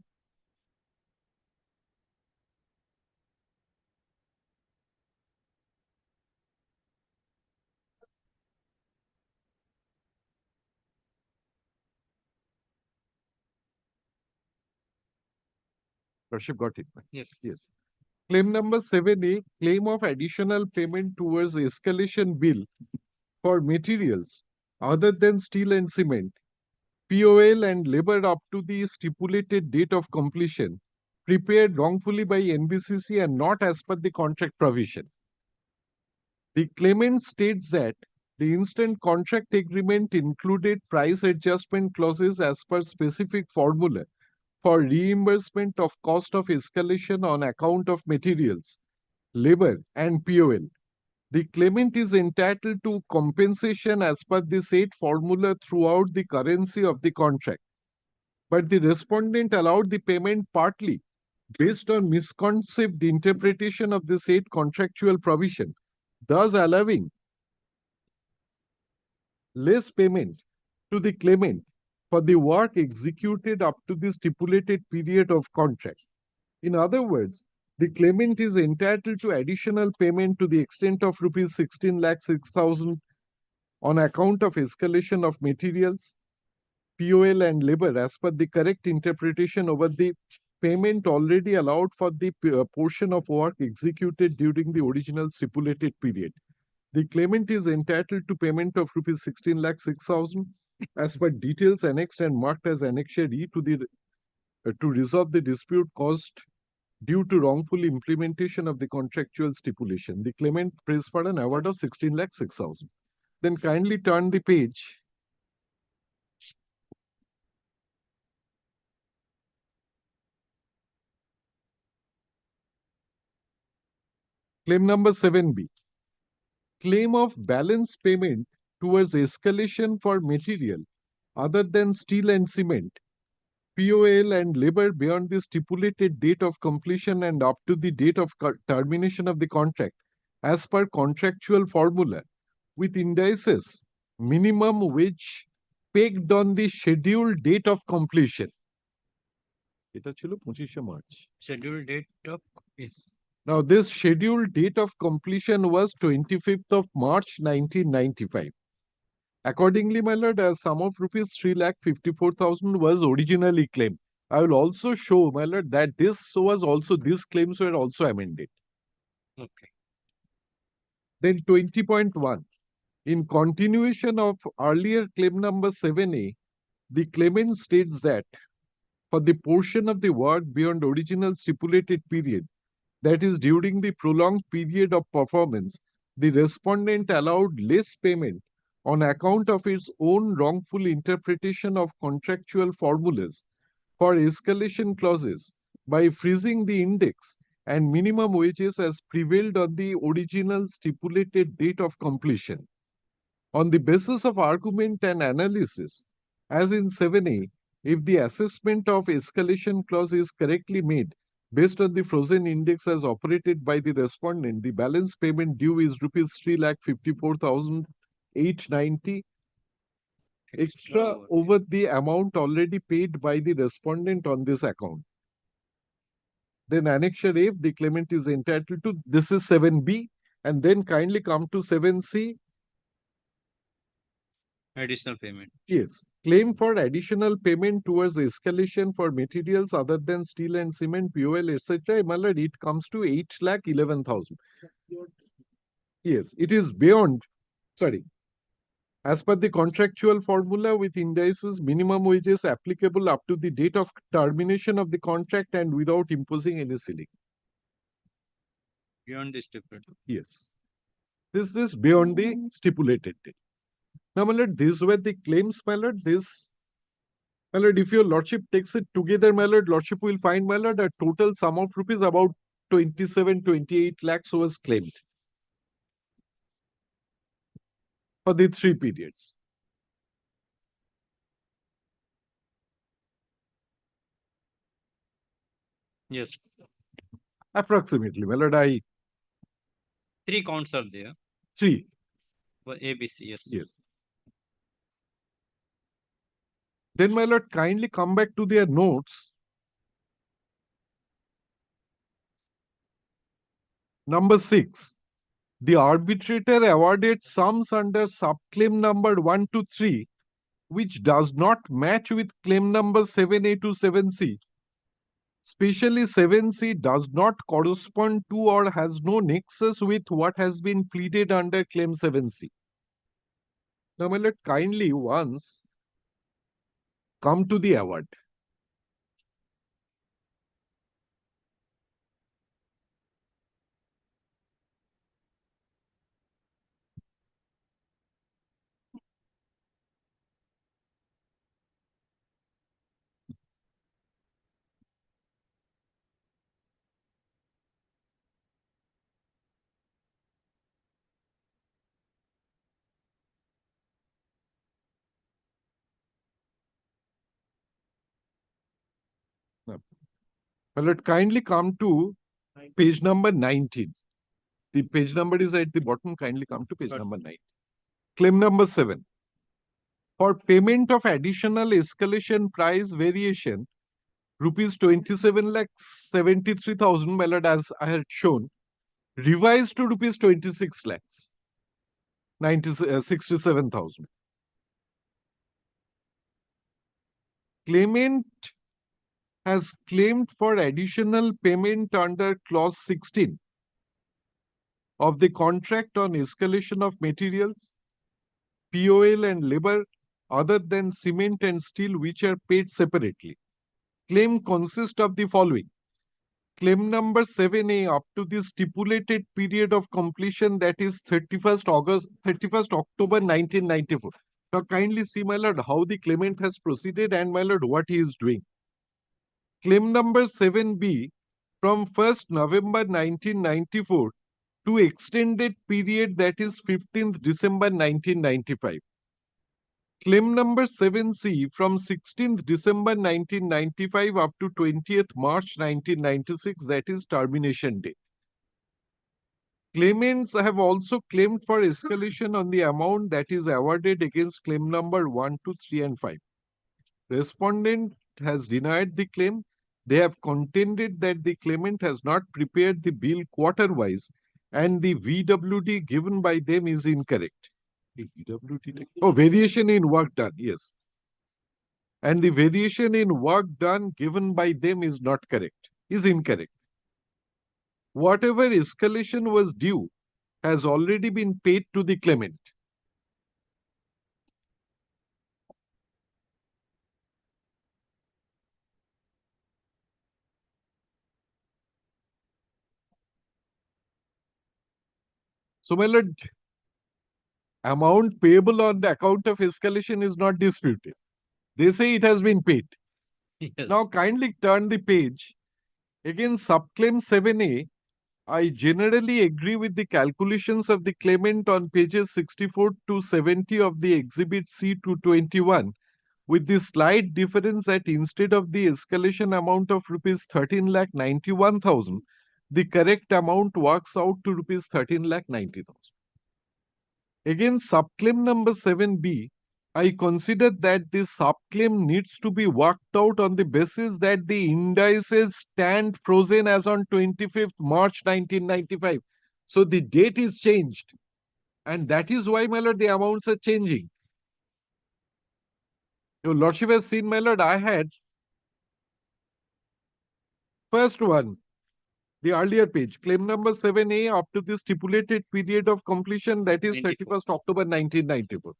Worship got it. Yes. Yes. Claim number 7A, claim of additional payment towards escalation bill for materials other than steel and cement, POL and labor up to the stipulated date of completion, prepared wrongfully by NBCC and not as per the contract provision. The claimant states that the instant contract agreement included price adjustment clauses as per specific formula for reimbursement of cost of escalation on account of materials, labor, and POL. The claimant is entitled to compensation as per the said formula throughout the currency of the contract. But the respondent allowed the payment partly based on misconceived interpretation of the said contractual provision, thus allowing less payment to the claimant for the work executed up to the stipulated period of contract. In other words, the claimant is entitled to additional payment to the extent of rupees 16,06,000 on account of escalation of materials, POL and labor as per the correct interpretation over the payment already allowed for the portion of work executed during the original stipulated period. The claimant is entitled to payment of rupees 16,06,000 as per details annexed and marked as Annexure E to resolve the dispute caused due to wrongful implementation of the contractual stipulation. The claimant prays for an award of 16,06,000. Then kindly turn the page. Claim number 7B. Claim of balance payment towards escalation for material other than steel and cement, POL and labor beyond the stipulated date of completion and up to the date of termination of the contract as per contractual formula with indices minimum wage pegged on the scheduled date of completion. এটা ছিল 25শে March. Scheduled date of is Now, this scheduled date of completion was 25th of March 1995. Accordingly, my lord, a sum of rupees 3,54,000 was originally claimed. I will also show, my lord, that these claims were also amended. okay. Then 20.1. In continuation of earlier claim number 7A, the claimant states that for the portion of the work beyond original stipulated period, that is during the prolonged period of performance, the respondent allowed less payment on account of its own wrongful interpretation of contractual formulas for escalation clauses by freezing the index and minimum wages as prevailed on the original stipulated date of completion. On the basis of argument and analysis, as in 7A, if the assessment of escalation clause is correctly made based on the frozen index as operated by the respondent, the balance payment due is rupees 3,54,890 extra over the amount already paid by the respondent on this account. Then Annexure A, the claimant is entitled to, this is 7B, and then kindly come to 7C. Additional payment. Yes. Claim for additional payment towards escalation for materials other than steel and cement, POL, etc. My lord, it comes to 8,11,000. Yes, it is beyond, sorry. As per the contractual formula with indices minimum wages applicable up to the date of termination of the contract and without imposing any ceiling. Beyond the stipulated. Yes. This is beyond the stipulated date. Now, my lord, these were the claims, my lord. My lord, if your lordship takes it together, my lord, lordship will find, my lord, a total sum of rupees about 28 lakhs was claimed for the 3 periods. Yes. Approximately, my lord, 3 counts are there. 3. For ABC, yes. Yes. Then, my lord, kindly come back to their notes. Number 6. The arbitrator awarded sums under subclaim number 1 to 3, which does not match with claim number 7A to 7C. Especially 7C does not correspond to or has no nexus with what has been pleaded under claim 7C. Now, my lord, kindly once come to the award. Well, let kindly come to page number 19. The page number is at the bottom. Kindly come to page number 9. Claim number 7. For payment of additional escalation price variation, rupees 27,73,000, my lord, as I had shown, revised to rupees 26 lakhs, 67,000. Claimant has claimed for additional payment under clause 16 of the contract on escalation of materials, POL and labor other than cement and steel, which are paid separately. Claim consists of the following. Claim number 7A up to the stipulated period of completion, that is 31st October 1994. Now kindly see, my lord, how the claimant has proceeded and, my lord, what he is doing. Claim number 7B from 1st November 1994 to extended period, that is 15th December 1995. Claim number 7C from 16th December 1995 up to 20th March 1996, that is termination date. Claimants have also claimed for escalation on the amount that is awarded against claim number 1, 2, 3, and 5. Respondent has denied the claim. They have contended that the claimant has not prepared the bill quarter-wise and the VWD given by them is incorrect. Oh, variation in work done, yes. And the variation in work done given by them is not correct, is incorrect. Whatever escalation was due has already been paid to the claimant. So, my lord, amount payable on the account of escalation is not disputed. They say it has been paid. Yes. Now, kindly turn the page. Again, subclaim 7A, I generally agree with the calculations of the claimant on pages 64 to 70 of the Exhibit C to 21, with the slight difference that instead of the escalation amount of rupees 13,91,000, the correct amount works out to rupees 13,90,000. Again, subclaim number 7B, I consider that this subclaim needs to be worked out on the basis that the indices stand frozen as on 25th March 1995. So the date is changed. And that is why, my lord, the amounts are changing. Your lordship has seen, my lord, I had first one, the earlier page, claim number 7A up to the stipulated period of completion, that is 31st October 1994.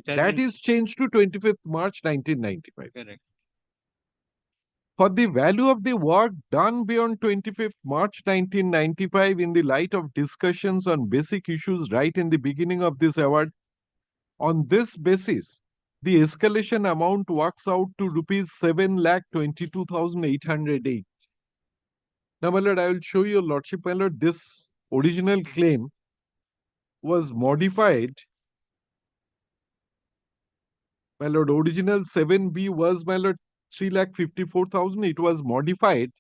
That is changed to 25th March 1995. Correct. For the value of the work done beyond 25th March 1995 in the light of discussions on basic issues right in the beginning of this award, on this basis, the escalation amount works out to rupees 7,22,808. Now, my lord, I will show you, lordship, my lord, this original claim was modified. My lord, original 7B was, my lord, 3,54,000. It was modified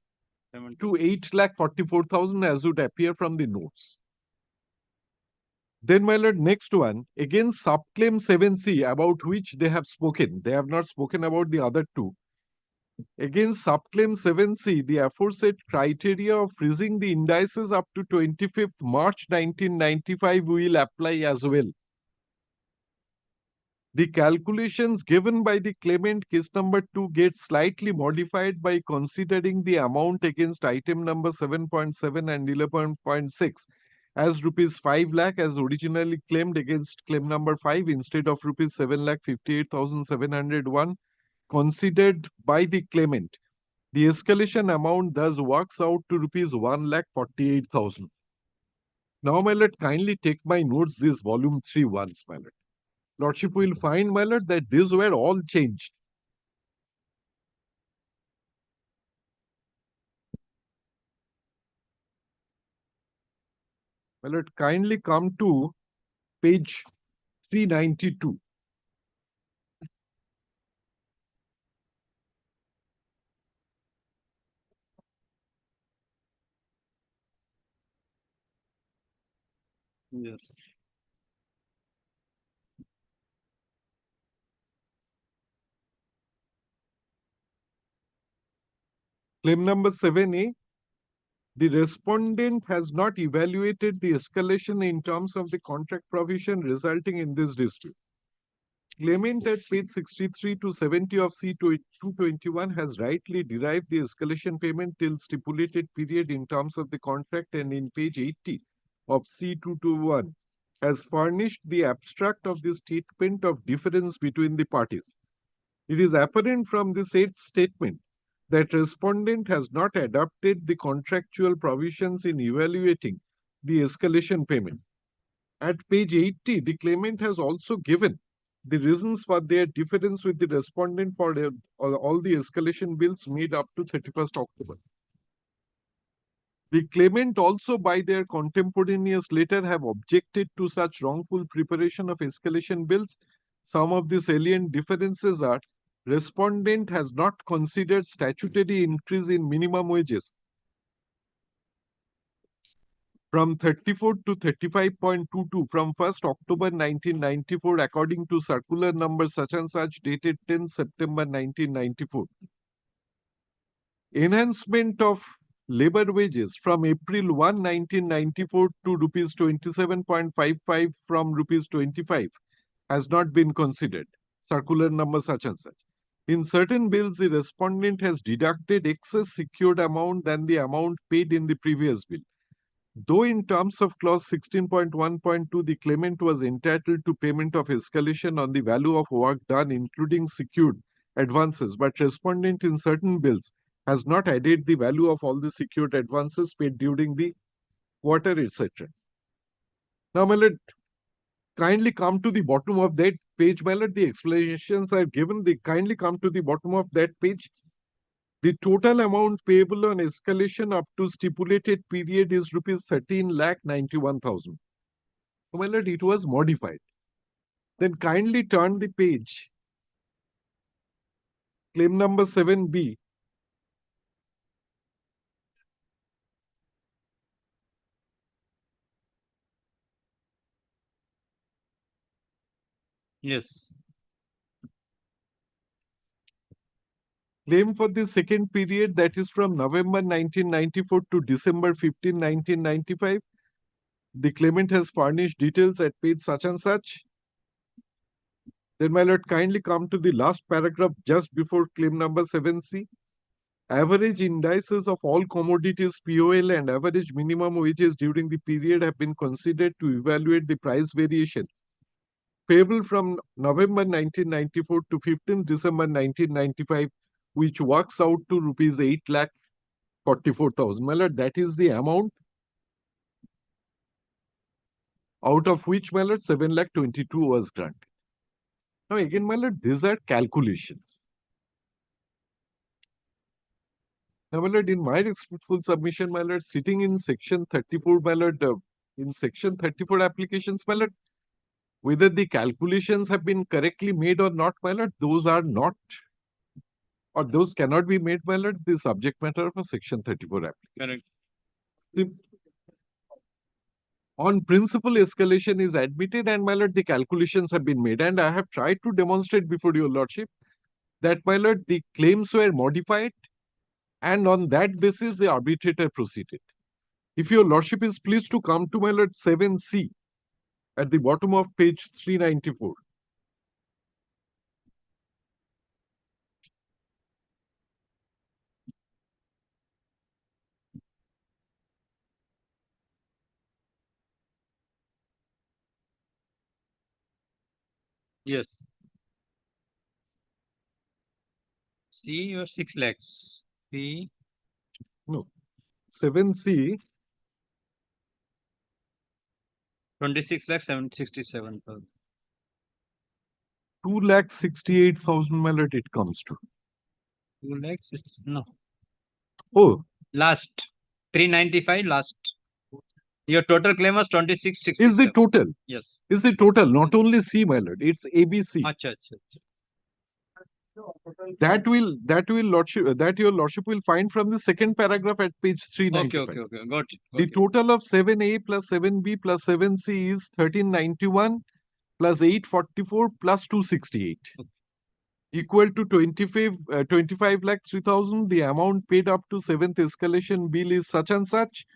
to 8,44,000 as would appear from the notes. Then, my lord, next one, again subclaim 7C, about which they have spoken. They have not spoken about the other two. Again, subclaim 7C, the aforesaid criteria of freezing the indices up to 25th March 1995 will apply as well. The calculations given by the claimant, case number 2, get slightly modified by considering the amount against item number 7.7 and 11.6 as rupees 5 lakh as originally claimed against claim number 5 instead of rupees 7,58,701 considered by the claimant. The escalation amount thus works out to rupees 1,48,000. Now, my lord, kindly take my notes this volume 3 once, my lord. Lordship will find, my lord, that these were all changed. My lord, kindly come to page 392. Yes. Claim number 7A. The respondent has not evaluated the escalation in terms of the contract provision resulting in this dispute. Claimant at page 63 to 70 of C221 has rightly derived the escalation payment till stipulated period in terms of the contract, and in page 80 of C221 has furnished the abstract of the statement of difference between the parties. It is apparent from the said statement that respondent has not adopted the contractual provisions in evaluating the escalation payment. At page 80, the claimant has also given the reasons for their difference with the respondent for all the escalation bills made up to 31st October. The claimant also by their contemporaneous letter have objected to such wrongful preparation of escalation bills. Some of the salient differences are respondent has not considered statutory increase in minimum wages from 34 to 35.22 from 1st October 1994 according to circular number such and such dated 10 September 1994. Enhancement of labor wages from April 1, 1994 to rupees 27.55 from rupees 25 has not been considered. Circular number such and such. In certain bills, the respondent has deducted excess secured amount than the amount paid in the previous bill. Though in terms of clause 16.1.2, the claimant was entitled to payment of escalation on the value of work done, including secured advances, but respondent in certain bills has not added the value of all the secured advances paid during the quarter, etc. Now, my lord, kindly come to the bottom of that page, my lord. The explanations are given. They kindly come to the bottom of that page. The total amount payable on escalation up to stipulated period is rupees 13,91,000. So, my lord, it was modified. Then kindly turn the page. Claim number 7B. Yes. Claim for the second period, that is from November 1994 to December 15, 1995. The claimant has furnished details at page such and such. Then, my lord, kindly come to the last paragraph just before claim number 7C. Average indices of all commodities, POL, and average minimum wages during the period have been considered to evaluate the price variation payable from November 1994 to 15 December 1995, which works out to rupees 8,44,000. My lord, that is the amount out of which, my lord, 7,22,000 was granted. Now, again, my lord, these are calculations. Now, my lord, in my respectful submission, my lord, sitting in section 34, my lord, in section 34 applications, my lord, whether the calculations have been correctly made or not, my lord, those are not, or those cannot be made, my lord, the subject matter of a section 34 application. Correct. On principle, escalation is admitted, and my lord, the calculations have been made, and I have tried to demonstrate before your lordship that, my lord, the claims were modified, and on that basis, the arbitrator proceeded. If your lordship is pleased to come to, my lord, 7C at the bottom of page 394. Yes. C or 6 lakhs. C. No. 7C. 26 lakhs 767,000. 2,68,000, my lord, it comes to. 2 lakhs? No. Oh. Last. 395 last. Your total claim was 2667. Is the total? Yes. Is the total, not only C, my lord, it's ABC. Acha, acha. That your lordship will find from the second paragraph at page 395. Okay. Got it. The total of 7A plus 7B plus 7C is 1391 plus 844 plus 268. Equal to 25 lakh 3,000. The amount paid up to seventh escalation bill is such and such.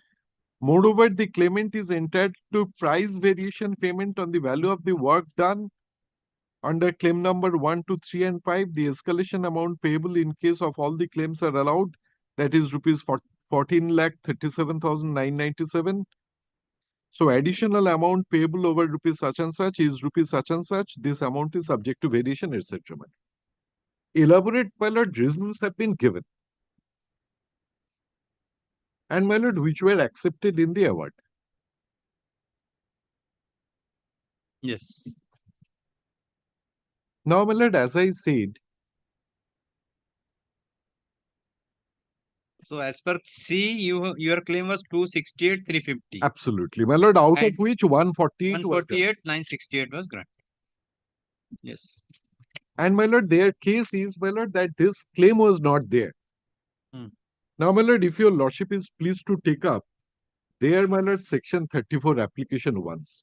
Moreover, the claimant is entitled to price variation payment on the value of the work done. Under claim number 1, 2, 3, and 5, the escalation amount payable in case of all the claims are allowed, that is rupees 14,37,997. So additional amount payable over rupees such and such is rupees such and such. This amount is subject to variation, etc. Elaborate, my lord, reasons have been given. And, my lord, which were accepted in the award. Yes. Now, my lord, as I said, So as per C, your claim was 268, 350. Absolutely, my lord, out of And which 148 was granted. 148, 968 was granted. Yes. And my lord, their case is, my lord, that this claim was not there. Hmm. Now, my lord, if your lordship is pleased to take up there, my lord, section 34 application once.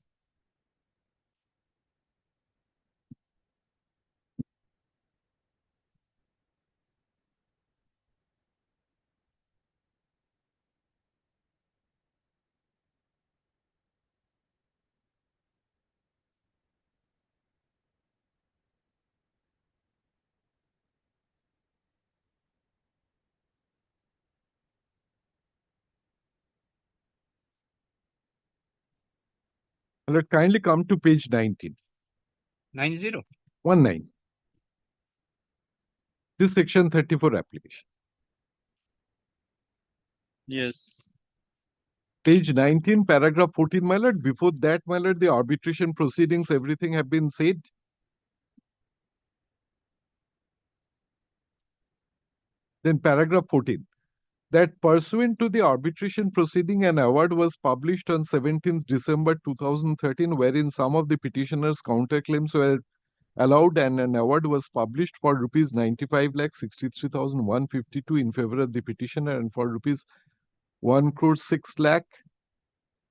My lord, kindly come to page 19. 90. 19. This section 34 application. Yes. Page 19, paragraph 14, my lord. Before that, my lord, the arbitration proceedings, everything have been said. Then paragraph 14, that pursuant to the arbitration proceeding, an award was published on 17th December 2013, wherein some of the petitioners' counterclaims were allowed and an award was published for rupees 95,63,152 in favor of the petitioner and for rupees 1 crore 6 lakh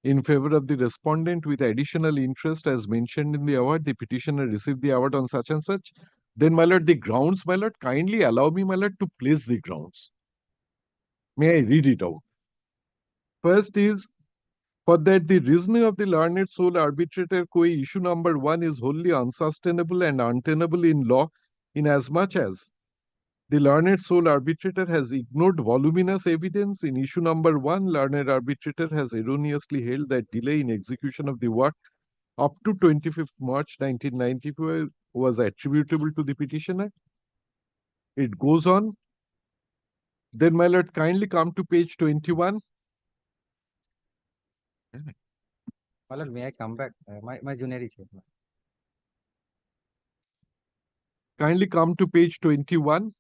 in favor of the respondent with additional interest as mentioned in the award. The petitioner received the award on such and such. Then, my lord, the grounds, my lord, kindly allow me, my lord, to place the grounds. May I read it out? First is, for that the reasoning of the learned sole arbitrator coi issue number 1 is wholly unsustainable and untenable in law, inasmuch as the learned sole arbitrator has ignored voluminous evidence. In issue number 1, learned arbitrator has erroneously held that delay in execution of the work up to 25th March 1994 was attributable to the petitioner. It goes on. Then, my lord, kindly come to page 21. My lord, may I come back? My junior is here. Kindly come to page 21.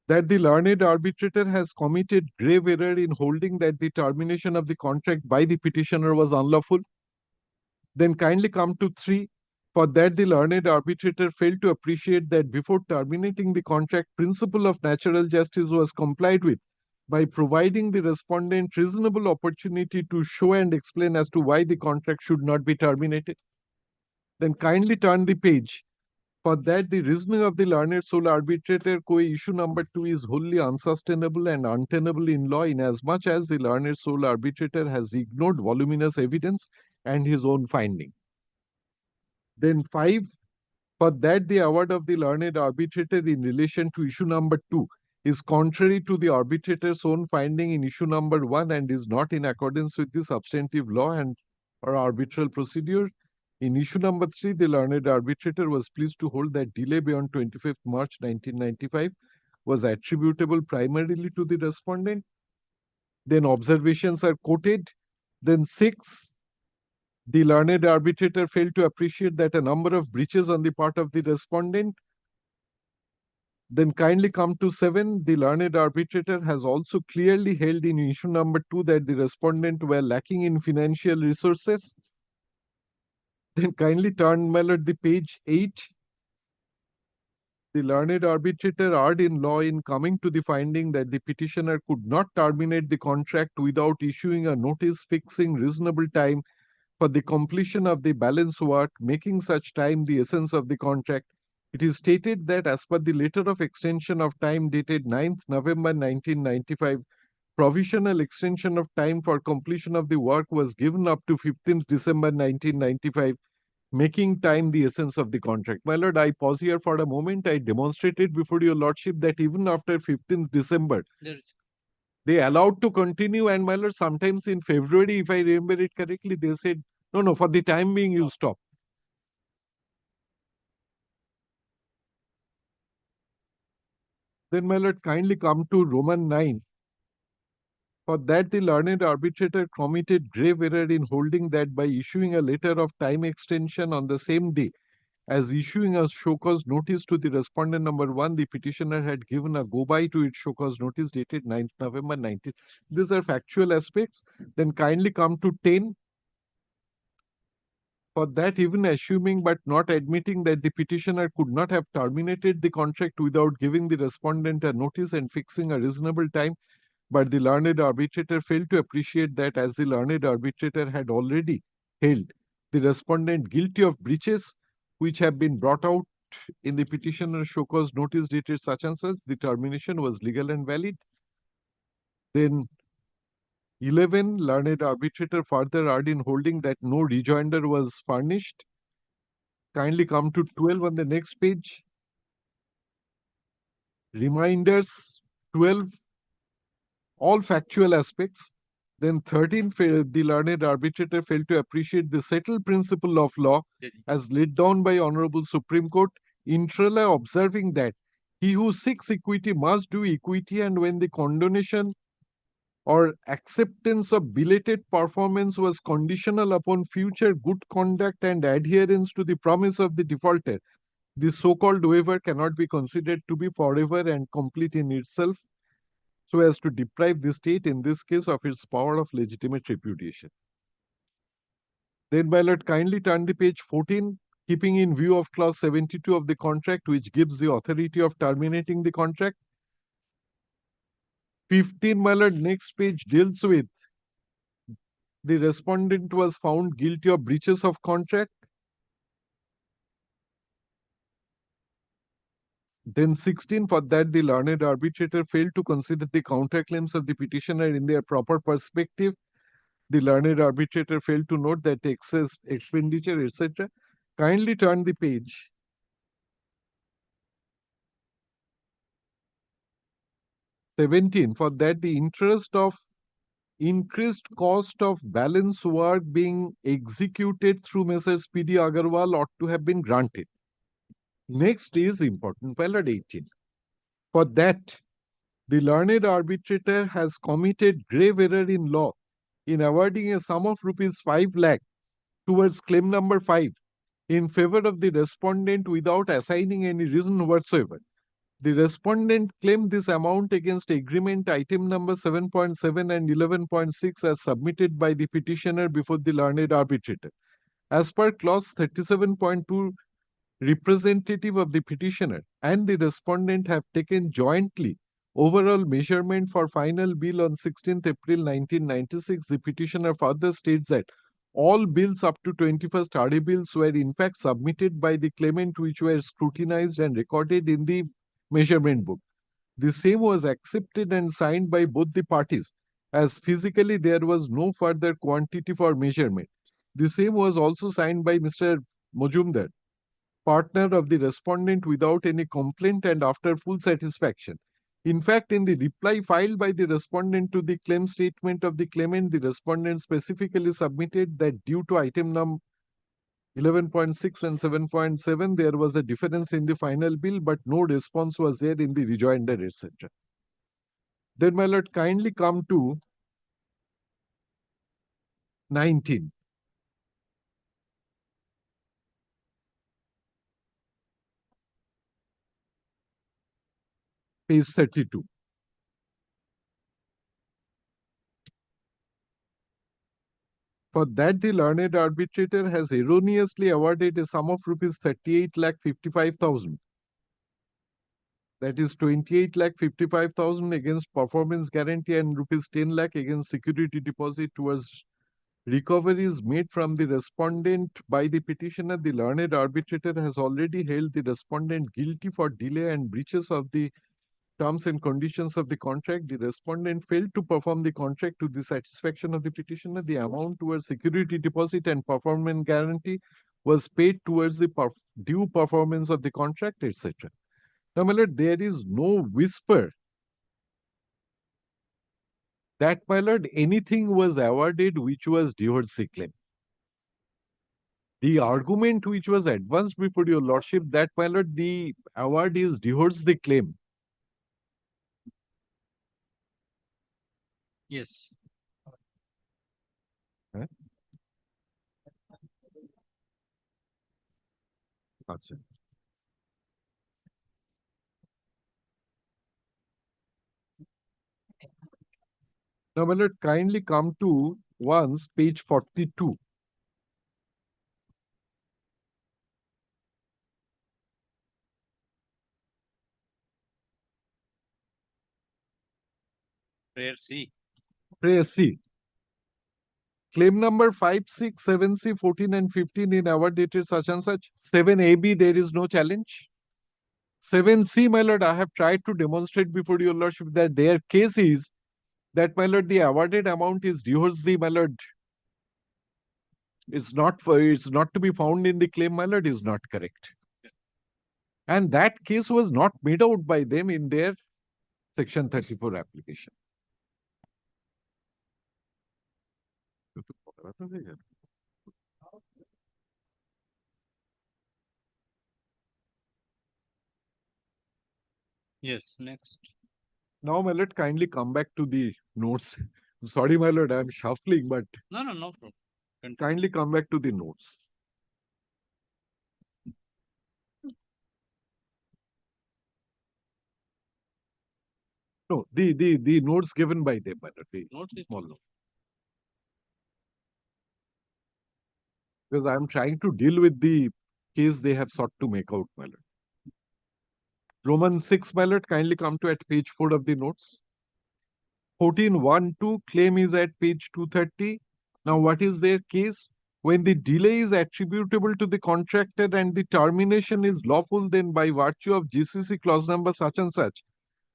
That the learned arbitrator has committed grave error in holding that the termination of the contract by the petitioner was unlawful. Then kindly come to 3. For that the learned arbitrator failed to appreciate that before terminating the contract, principle of natural justice was complied with by providing the respondent reasonable opportunity to show and explain as to why the contract should not be terminated. Then kindly turn the page. For that, the reasoning of the learned sole arbitrator coi issue number 2 is wholly unsustainable and untenable in law, inasmuch as the learned sole arbitrator has ignored voluminous evidence and his own finding. Then 5, for that the award of the learned arbitrator in relation to issue number 2 is contrary to the arbitrator's own finding in issue number 1 and is not in accordance with the substantive law and or arbitral procedure. In issue number 3, the learned arbitrator was pleased to hold that delay beyond 25th March 1995 was attributable primarily to the respondent. Then observations are quoted. Then 6, the learned arbitrator failed to appreciate that a number of breaches on the part of the respondent. Then kindly come to 7, the learned arbitrator has also clearly held in issue number 2 that the respondent were lacking in financial resources. Then kindly turn, my lord, the page 8. The learned arbitrator erred in law in coming to the finding that the petitioner could not terminate the contract without issuing a notice fixing reasonable time for the completion of the balance work, making such time the essence of the contract. It is stated that as per the letter of extension of time dated 9th November 1995, provisional extension of time for completion of the work was given up to 15th December 1995, making time the essence of the contract. My lord, I pause here for a moment. I demonstrated before your lordship that even after 15th December, they allowed to continue. And my lord, sometimes in February, if I remember it correctly, they said, no, for the time being, you stop. Then, my lord, kindly come to Roman 9. For that, the learned arbitrator committed grave error in holding that by issuing a letter of time extension on the same day, as issuing a show cause notice to the respondent number 1, the petitioner had given a go-by to its show cause notice dated 9th November 19. These are factual aspects. Then kindly come to 10. For that, even assuming but not admitting that the petitioner could not have terminated the contract without giving the respondent a notice and fixing a reasonable time, but the learned arbitrator failed to appreciate that as the learned arbitrator had already held the respondent guilty of breaches which have been brought out in the petitioner show cause notice dated such and such, the termination was legal and valid. Then 11, learned arbitrator further erred in holding that no rejoinder was furnished. Kindly come to 12 on the next page. Reminders, 12, all factual aspects. Then 13, the learned arbitrator failed to appreciate the settled principle of law as laid down by Honorable Supreme Court, intra observing that he who seeks equity must do equity, and when the condonation or acceptance of belated performance was conditional upon future good conduct and adherence to the promise of the defaulter, the so-called waiver cannot be considered to be forever and complete in itself, so as to deprive the state in this case of its power of legitimate repudiation. Then, my lord, kindly turn the page 14, keeping in view of clause 72 of the contract, which gives the authority of terminating the contract. 15, my lord, next page deals with the respondent was found guilty of breaches of contract. Then 16, for that the learned arbitrator failed to consider the counterclaims of the petitioner in their proper perspective. The learned arbitrator failed to note that the excess expenditure, etc. Kindly turn the page. (17) For that the interest of increased cost of balance work being executed through Messrs. P.D. Agarwal ought to have been granted. Next is important, Pilot 18. For that, the learned arbitrator has committed grave error in law in awarding a sum of rupees 5 lakh towards claim number 5 in favor of the respondent without assigning any reason whatsoever. The respondent claimed this amount against agreement item number 7.7 and 11.6 as submitted by the petitioner before the learned arbitrator. As per clause 37.2, representative of the petitioner and the respondent have taken jointly overall measurement for final bill on 16th April 1996. The petitioner further states that all bills up to 21st RA bills were in fact submitted by the claimant, which were scrutinized and recorded in the measurement book. The same was accepted and signed by both the parties, as physically there was no further quantity for measurement. The same was also signed by Mr. Mojumdar, partner of the respondent, without any complaint and after full satisfaction. In fact, in the reply filed by the respondent to the claim statement of the claimant, the respondent specifically submitted that due to item number 11.6 and 7.7, there was a difference in the final bill, but no response was there in the rejoinder, etc. Then, my lord, kindly come to 19. Page 32. For that, the learned arbitrator has erroneously awarded a sum of rupees 38,55,000. That is 28,55,000 against performance guarantee and rupees 10 lakh against security deposit towards recoveries made from the respondent by the petitioner. The learned arbitrator has already held the respondent guilty for delay and breaches of the terms and conditions of the contract. The respondent failed to perform the contract to the satisfaction of the petitioner. The amount towards security deposit and performance guarantee was paid towards the due performance of the contract, etc. Now, my lord, there is no whisper that, my lord, anything was awarded which was divorce claim. The argument which was advanced before your lordship that, my lord, the award is divorce the claim. Yes. Huh? Acha. Now, my lord, kindly come to once page 42. Prayer C. Prayer C. Claim number 5, 6, 7C, 14 and 15 in award dated such and such. 7AB, there is no challenge. 7C, my lord, I have tried to demonstrate before your lordship that their case is that, my lord, the awarded amount is the my lord. It's not to be found in the claim, my lord, is not correct. And that case was not made out by them in their Section 34 application. Yes, next. Now, my lord, kindly come back to the notes. I'm sorry, my lord, I'm shuffling, but No problem. Continue. kindly come back to the notes. No, the notes given by them, my lord. The Notes is small note. Because I'm trying to deal with the case they have sought to make out, my lord. Roman 6, my lord, kindly come to at page 4 of the notes. 14.1.2 claim is at page 230. Now, what is their case? When the delay is attributable to the contractor and the termination is lawful, then by virtue of GCC clause number such and such,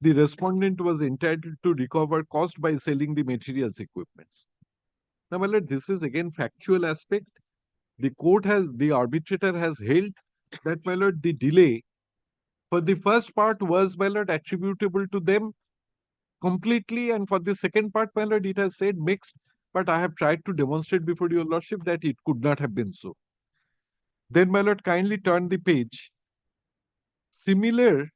the respondent was entitled to recover cost by selling the materials equipments. Now, my lord, this is again factual aspect. The arbitrator has held that, my lord, the delay for the first part was, my lord, attributable to them completely, and for the second part, my lord, it has said mixed, but I have tried to demonstrate before your lordship that it could not have been so. Then, my lord, kindly turn the page. Similar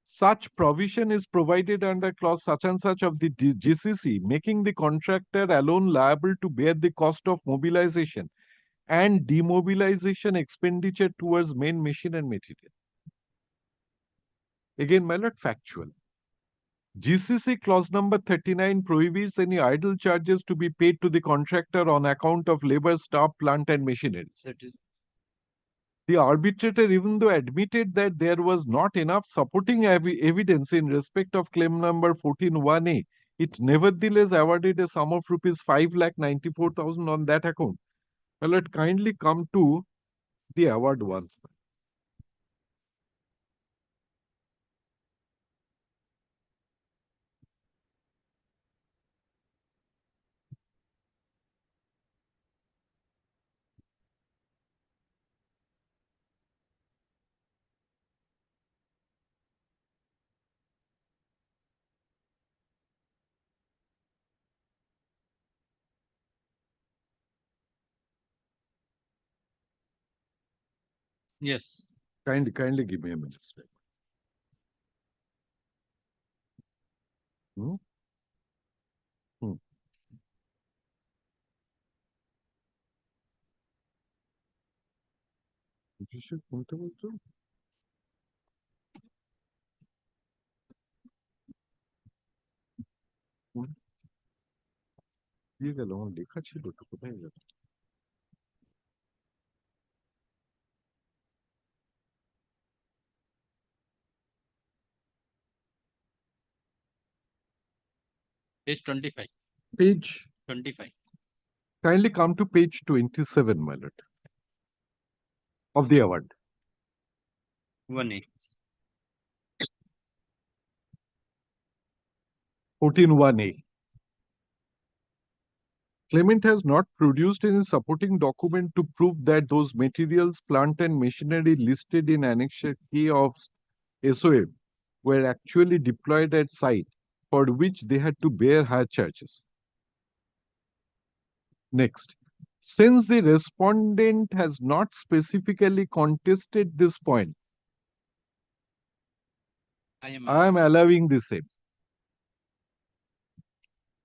such provision is provided under clause such and such of the GCC, making the contractor alone liable to bear the cost of mobilization and demobilization expenditure towards main machine and material. Again, my lord, factual. GCC clause number 39 prohibits any idle charges to be paid to the contractor on account of labor, staff, plant and machineries. The arbitrator, even though admitted that there was not enough supporting evidence in respect of claim number 14.1a, it nevertheless awarded a sum of rupees 5,94,000 on that account. Well, let kindly come to the award once. Yes. Kindly give me a minute. Hmm? Hmm. কোনটা বলছো? দিয়ে গেল, আমার লেখা ছিল তো, কোথায় গেল? Page 25. Page 25. Kindly come to page 27, my lord, of the award. 1A. 14.1a. Claimant has not produced any supporting document to prove that those materials, plant and machinery listed in Annexure K of SOM were actually deployed at site, for which they had to bear higher charges. Next, since the respondent has not specifically contested this point, I am allowing the same.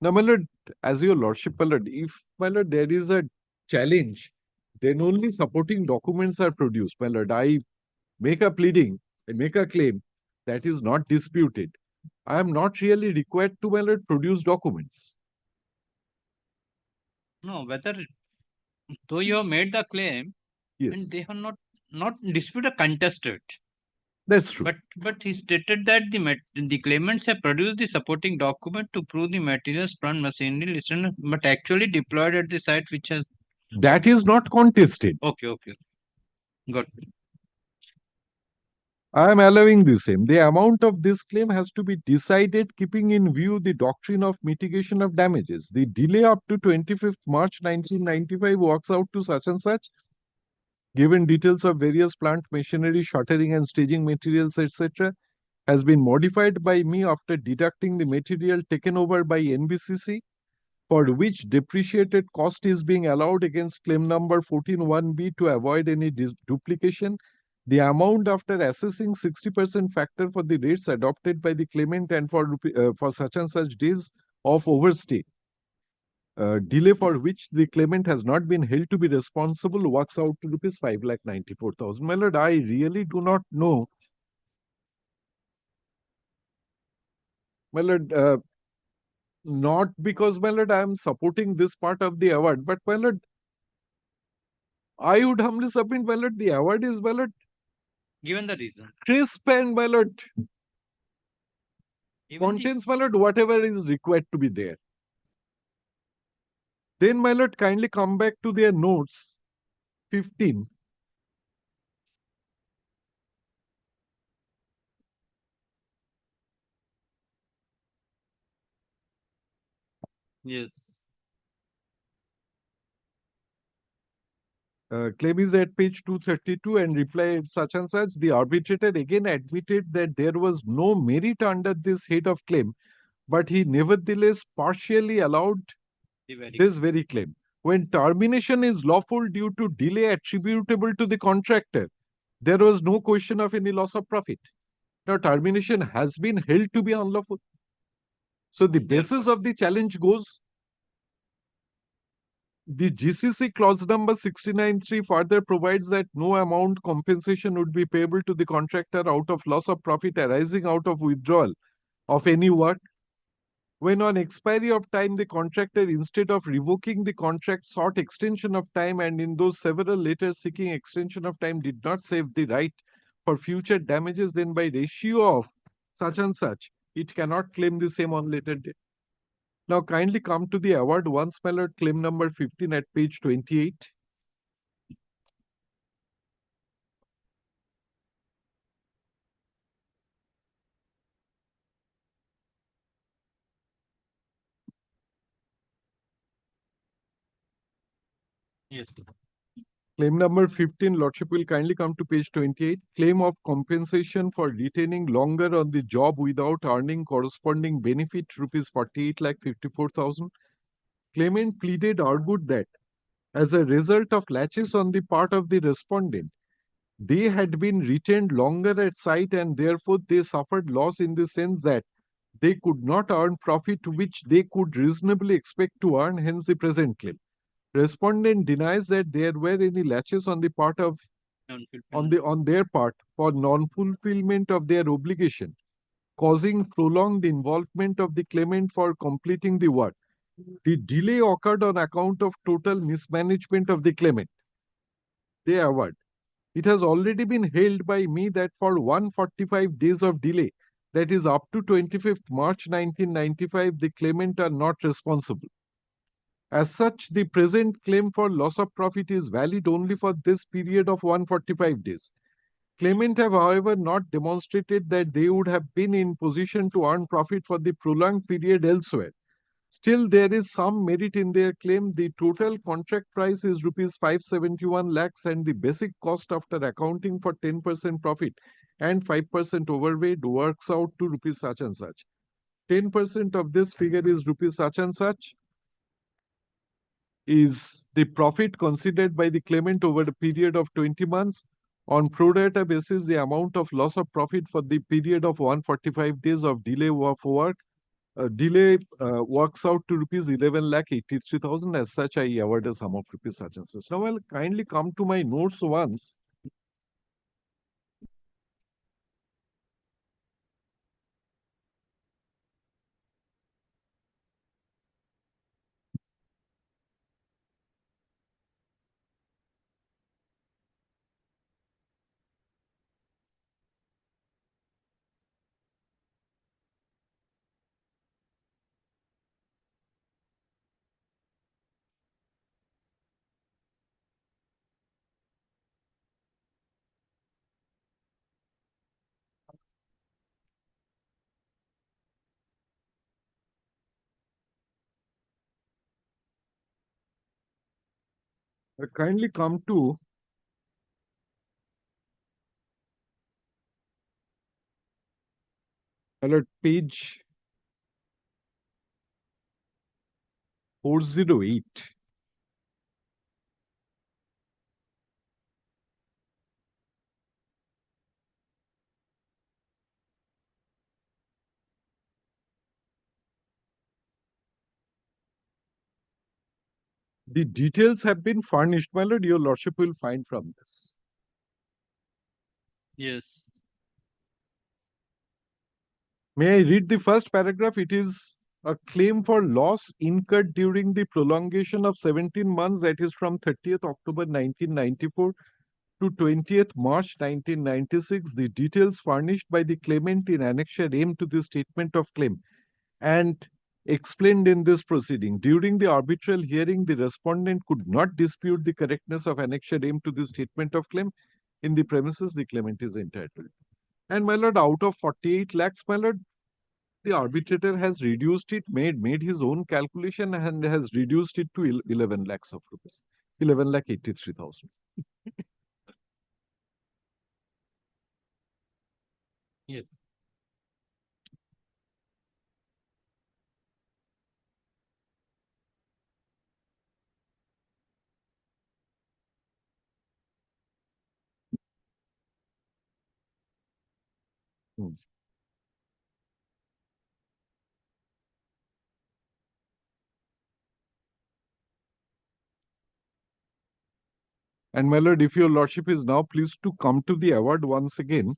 Now, my lord, as your lordship, my lord, if, my lord, there is a challenge, then only supporting documents are produced, my lord. I make a pleading, make a claim that is not disputed, I am not really required to, my lord, produce documents. No, whether though you have made the claim Yes, and they have not disputed or contested. that's true. But he stated that the claimants have produced the supporting document to prove the materials, plant, machinery listed, but actually deployed at the site which has. That is not contested. Okay. Good. I am allowing the same. The amount of this claim has to be decided keeping in view the doctrine of mitigation of damages. The delay up to 25th March 1995 works out to such and such, given details of various plant machinery, shuttering and staging materials, etc., has been modified by me after deducting the material taken over by NBCC, for which depreciated cost is being allowed against claim number 14(1)(b) to avoid any duplication. The amount after assessing 60% factor for the rates adopted by the claimant and for such and such days of overstay, delay for which the claimant has not been held to be responsible, works out to rupees 5,94,000. My lord, I really do not know. My lord, not because, my lord, I am supporting this part of the award, but, my lord, I would humbly submit, my lord, the award is, my lord, Given the reason. crisp and, my lord, Even contains, my lord, whatever is required to be there. Then, my lord, kindly come back to their notes 15. Yes. Claim is at page 232 and reply such and such. The arbitrator again admitted that there was no merit under this head of claim, but he nevertheless partially allowed this very claim. When termination is lawful due to delay attributable to the contractor, there was no question of any loss of profit. Now, termination has been held to be unlawful. So, the basis of the challenge goes, the GCC clause number 69(3) further provides that no amount compensation would be payable to the contractor out of loss of profit arising out of withdrawal of any work. When on expiry of time, the contractor, instead of revoking the contract, sought extension of time, and in those several letters seeking extension of time did not save the right for future damages, then by ratio of such and such, it cannot claim the same on later date. Now, kindly come to the award once, my lord, claim number 15 at page 28. Yes. Claim number 15, Lordship will kindly come to page 28. Claim of compensation for retaining longer on the job without earning corresponding benefit, rupees 48,54,000. Claimant pleaded, argued that as a result of laches on the part of the respondent, they had been retained longer at site and therefore they suffered loss in the sense that they could not earn profit which they could reasonably expect to earn, hence the present claim. Respondent denies that there were any laches on the part of on their part for non-fulfillment of their obligation, causing prolonged involvement of the claimant for completing the work. The delay occurred on account of total mismanagement of the claimant. They award. It has already been held by me that for 145 days of delay, that is up to 25th March 1995, the claimant are not responsible. As such, the present claim for loss of profit is valid only for this period of 145 days. Claimant have, however, not demonstrated that they would have been in position to earn profit for the prolonged period elsewhere. Still, there is some merit in their claim. The total contract price is rupees 571 lakhs and the basic cost after accounting for 10% profit and 5% overweight works out to rupees such and such. 10% of this figure is rupees such and such is the profit considered by the claimant over a period of 20 months. On pro rata basis, the amount of loss of profit for the period of 145 days of delay of work works out to rupees 11,83,000. As such, I award a sum of rupees such and such. Now, I'll kindly come to my notes once. Kindly come to page 408. The details have been furnished, my lord. Your lordship will find from this. Yes. May I read the first paragraph? It is a claim for loss incurred during the prolongation of 17 months, that is from 30th October 1994 to 20th March 1996. The details furnished by the claimant in Annexure M to the statement of claim and explained in this proceeding. During the arbitral hearing, the respondent could not dispute the correctness of Annexure M to the statement of claim in the premises the claimant is entitled. And my lord, out of 48 lakhs, my lord, the arbitrator has reduced it, made his own calculation and has reduced it to 11 lakhs of rupees, 11,83,000. Yes. And my lord, if your lordship is now pleased to come to the award once again.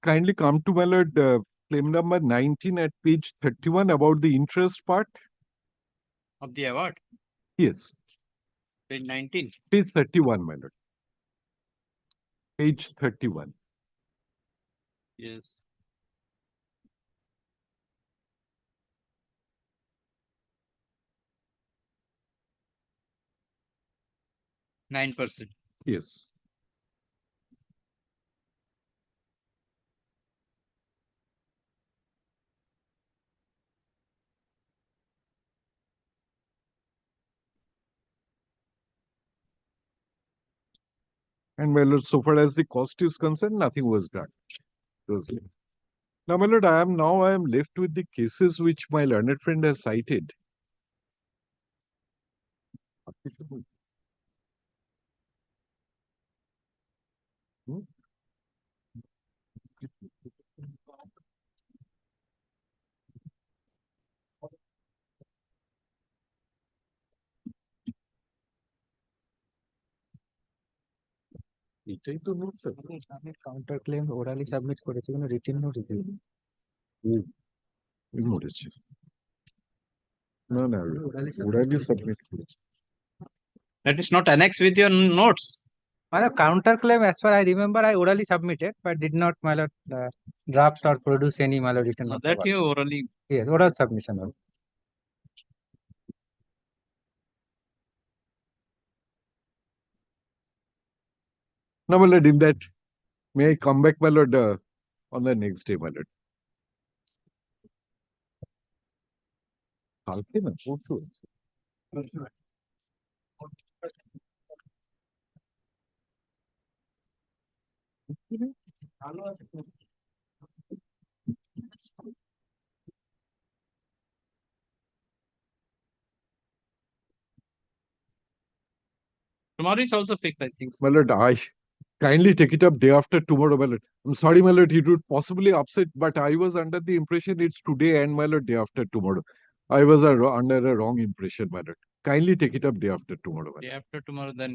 Kindly come to my lord, claim number 19 at page 31 about the interest part. Of the award, Yes, page 19. page 31, my lord. Page 31. Yes. %9. Yes. And my lord, so far as the cost is concerned, nothing was done. Now, my lord, I am left with the cases which my learned friend has cited. এটাই তো note sir. আমি counter claim orally submit করেছি, কোনো written notice দিইনি। মরেছে না না orally submit করেছে। That is not annexed with your notes. My lord, counter claim, as far I remember, I orally submitted, but did not, my lord, draft or produce any, my lord, written. That you orally. Yes, oral submission. Now, my lord, in that, may I come back, my lord, on the next day, my lord? কালকে না পরশু Tomorrow is also fixed, I think. My lord, I kindly take it up day after tomorrow, my lord. I'm sorry, my lord, it would possibly upset, but I was under the impression it's today and my lord, day after tomorrow. I was under a wrong impression, my lord. Kindly take it up day after tomorrow, my lord. Day after tomorrow, then.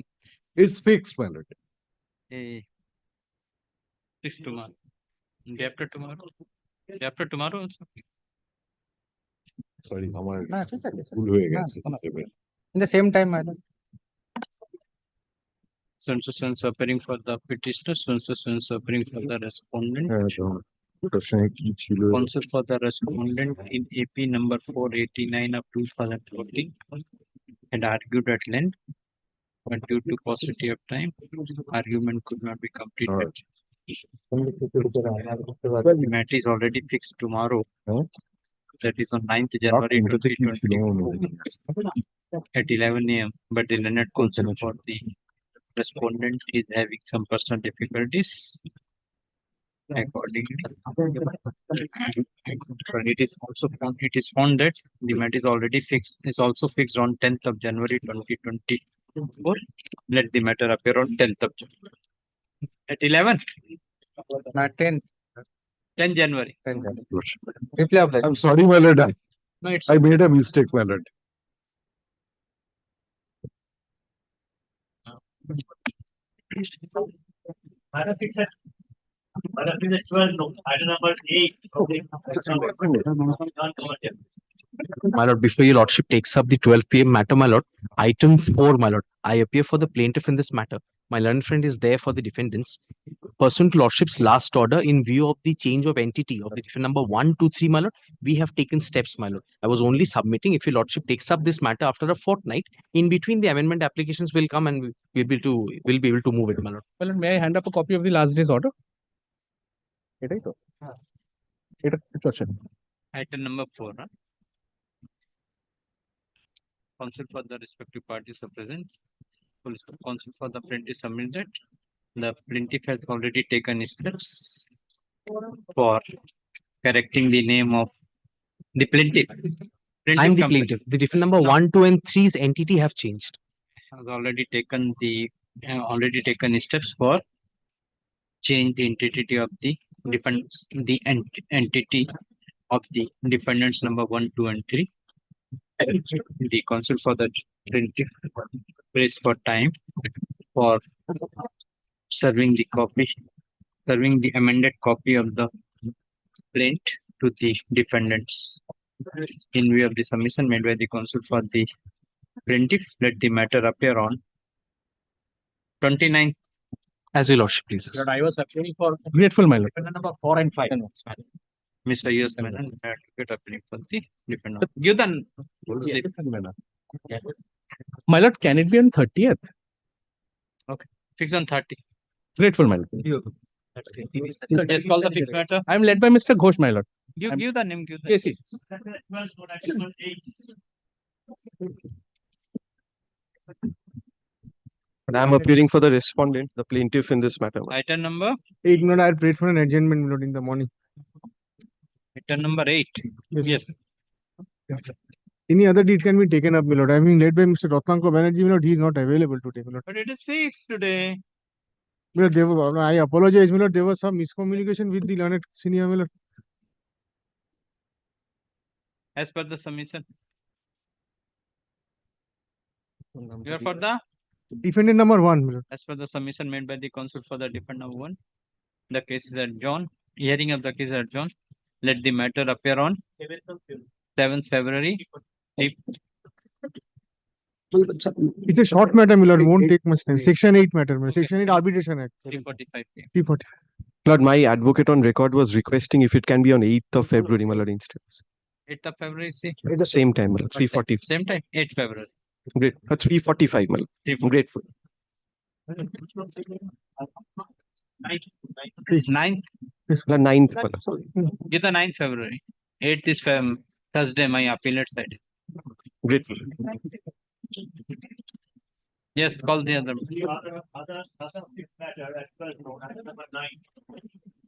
It's fixed, my lord. Fixed tomorrow. Day after tomorrow. Day after tomorrow also. Sorry, আমার না ঠিক আছে ভুল হয়ে গেছে। In the same time, my lord. Sense appearing for the petitioner, sense appearing for the respondent. Counsel for the respondent in AP number 489 of 2014 had argued at length, but due to paucity of time, argument could not be completed. The matter is already fixed tomorrow. That is on 9th January 2024 at 11 a.m. But the learned counsel for the respondent is having some personal difficulties. Accordingly, it is found that the matter is already fixed. Is also fixed on 10th of January 2024. Let the matter appear on 10th of January. At 11. Not 10. 10 January. 10 January. I'm sorry, my lord. No, it's I made a mistake, my lord. My lord, before your lordship takes up the 12 p.m. matter, my lord, item 4, my lord, I appear for the plaintiff in this matter. My learned friend is there for the defendants. Pursuant to lordship's last order, in view of the change of entity of the defendant number 1, 2, 3, my lord, we have taken steps, my lord. I was only submitting if your lordship takes up this matter after a fortnight. In between, the amendment applications will come and we'll be able to move it, my lord. Well, may I hand up a copy of the last day's order? item number 4. Counsel for the respective parties are present. Counsel for the plaintiff submitted. The plaintiff has already taken steps for correcting the name of the plaintiff. I'm the company plaintiff. The defendant number 1, 2, and 3's entity have changed. has already taken steps for change the entity of the entity of the defendants number 1, 2, and 3. The counsel for the plaintiff prays for time for serving the amended copy of the plaint to the defendants. In view of the submission made by the counsel for the plaintiff, let the matter appear on 29th. As your lordship pleases. Lord, I was appealing for Grateful, my lord. defendant number 4 and 5. Mr. U.S. Menon, advocate appealing for the defendant. Give the My lord, can it be on 30th? Okay, fix on 30. Grateful, my lord. Let's call the fixed matter. I'm led by Mr. Ghosh, my lord. Give the name. Give the Yes, yes. I'm appearing for the respondent, the plaintiff in this matter. Item number 8, my lord, I had prayed for an adjournment, my lord, in the morning. item number 8. Yes. Any other deed can be taken up, my lord. I'm being led by Mr. Ratnanko Banerjee, my lord. He is not available today, my lord. But it is fixed today. My lord, I apologize, my lord. There was some miscommunication with the learned senior, my lord. As per the submission. You are for the Defendant number 1, my lord. as per the submission made by the counsel for the defendant number 1. The case is adjourned. Hearing of the case is adjourned. Let the matter appear on 7th February. It's a short matter, my lord. Won't take much time. Section 8 matter, my lord. Section 8 Arbitration Act. 3:45 p.m. 3:40. Lord, my advocate on record was requesting if it can be on 8th of February, my lord, instead. 8th of February. See. At the same time, my lord, 3:40. Same time. 8th February. Great. 3:45, my lord. I'm grateful. 9th. Lord, 9th, my lord. Give the 9th February. 8th is Thursday. My appellate side. Grateful. Yes, call the other.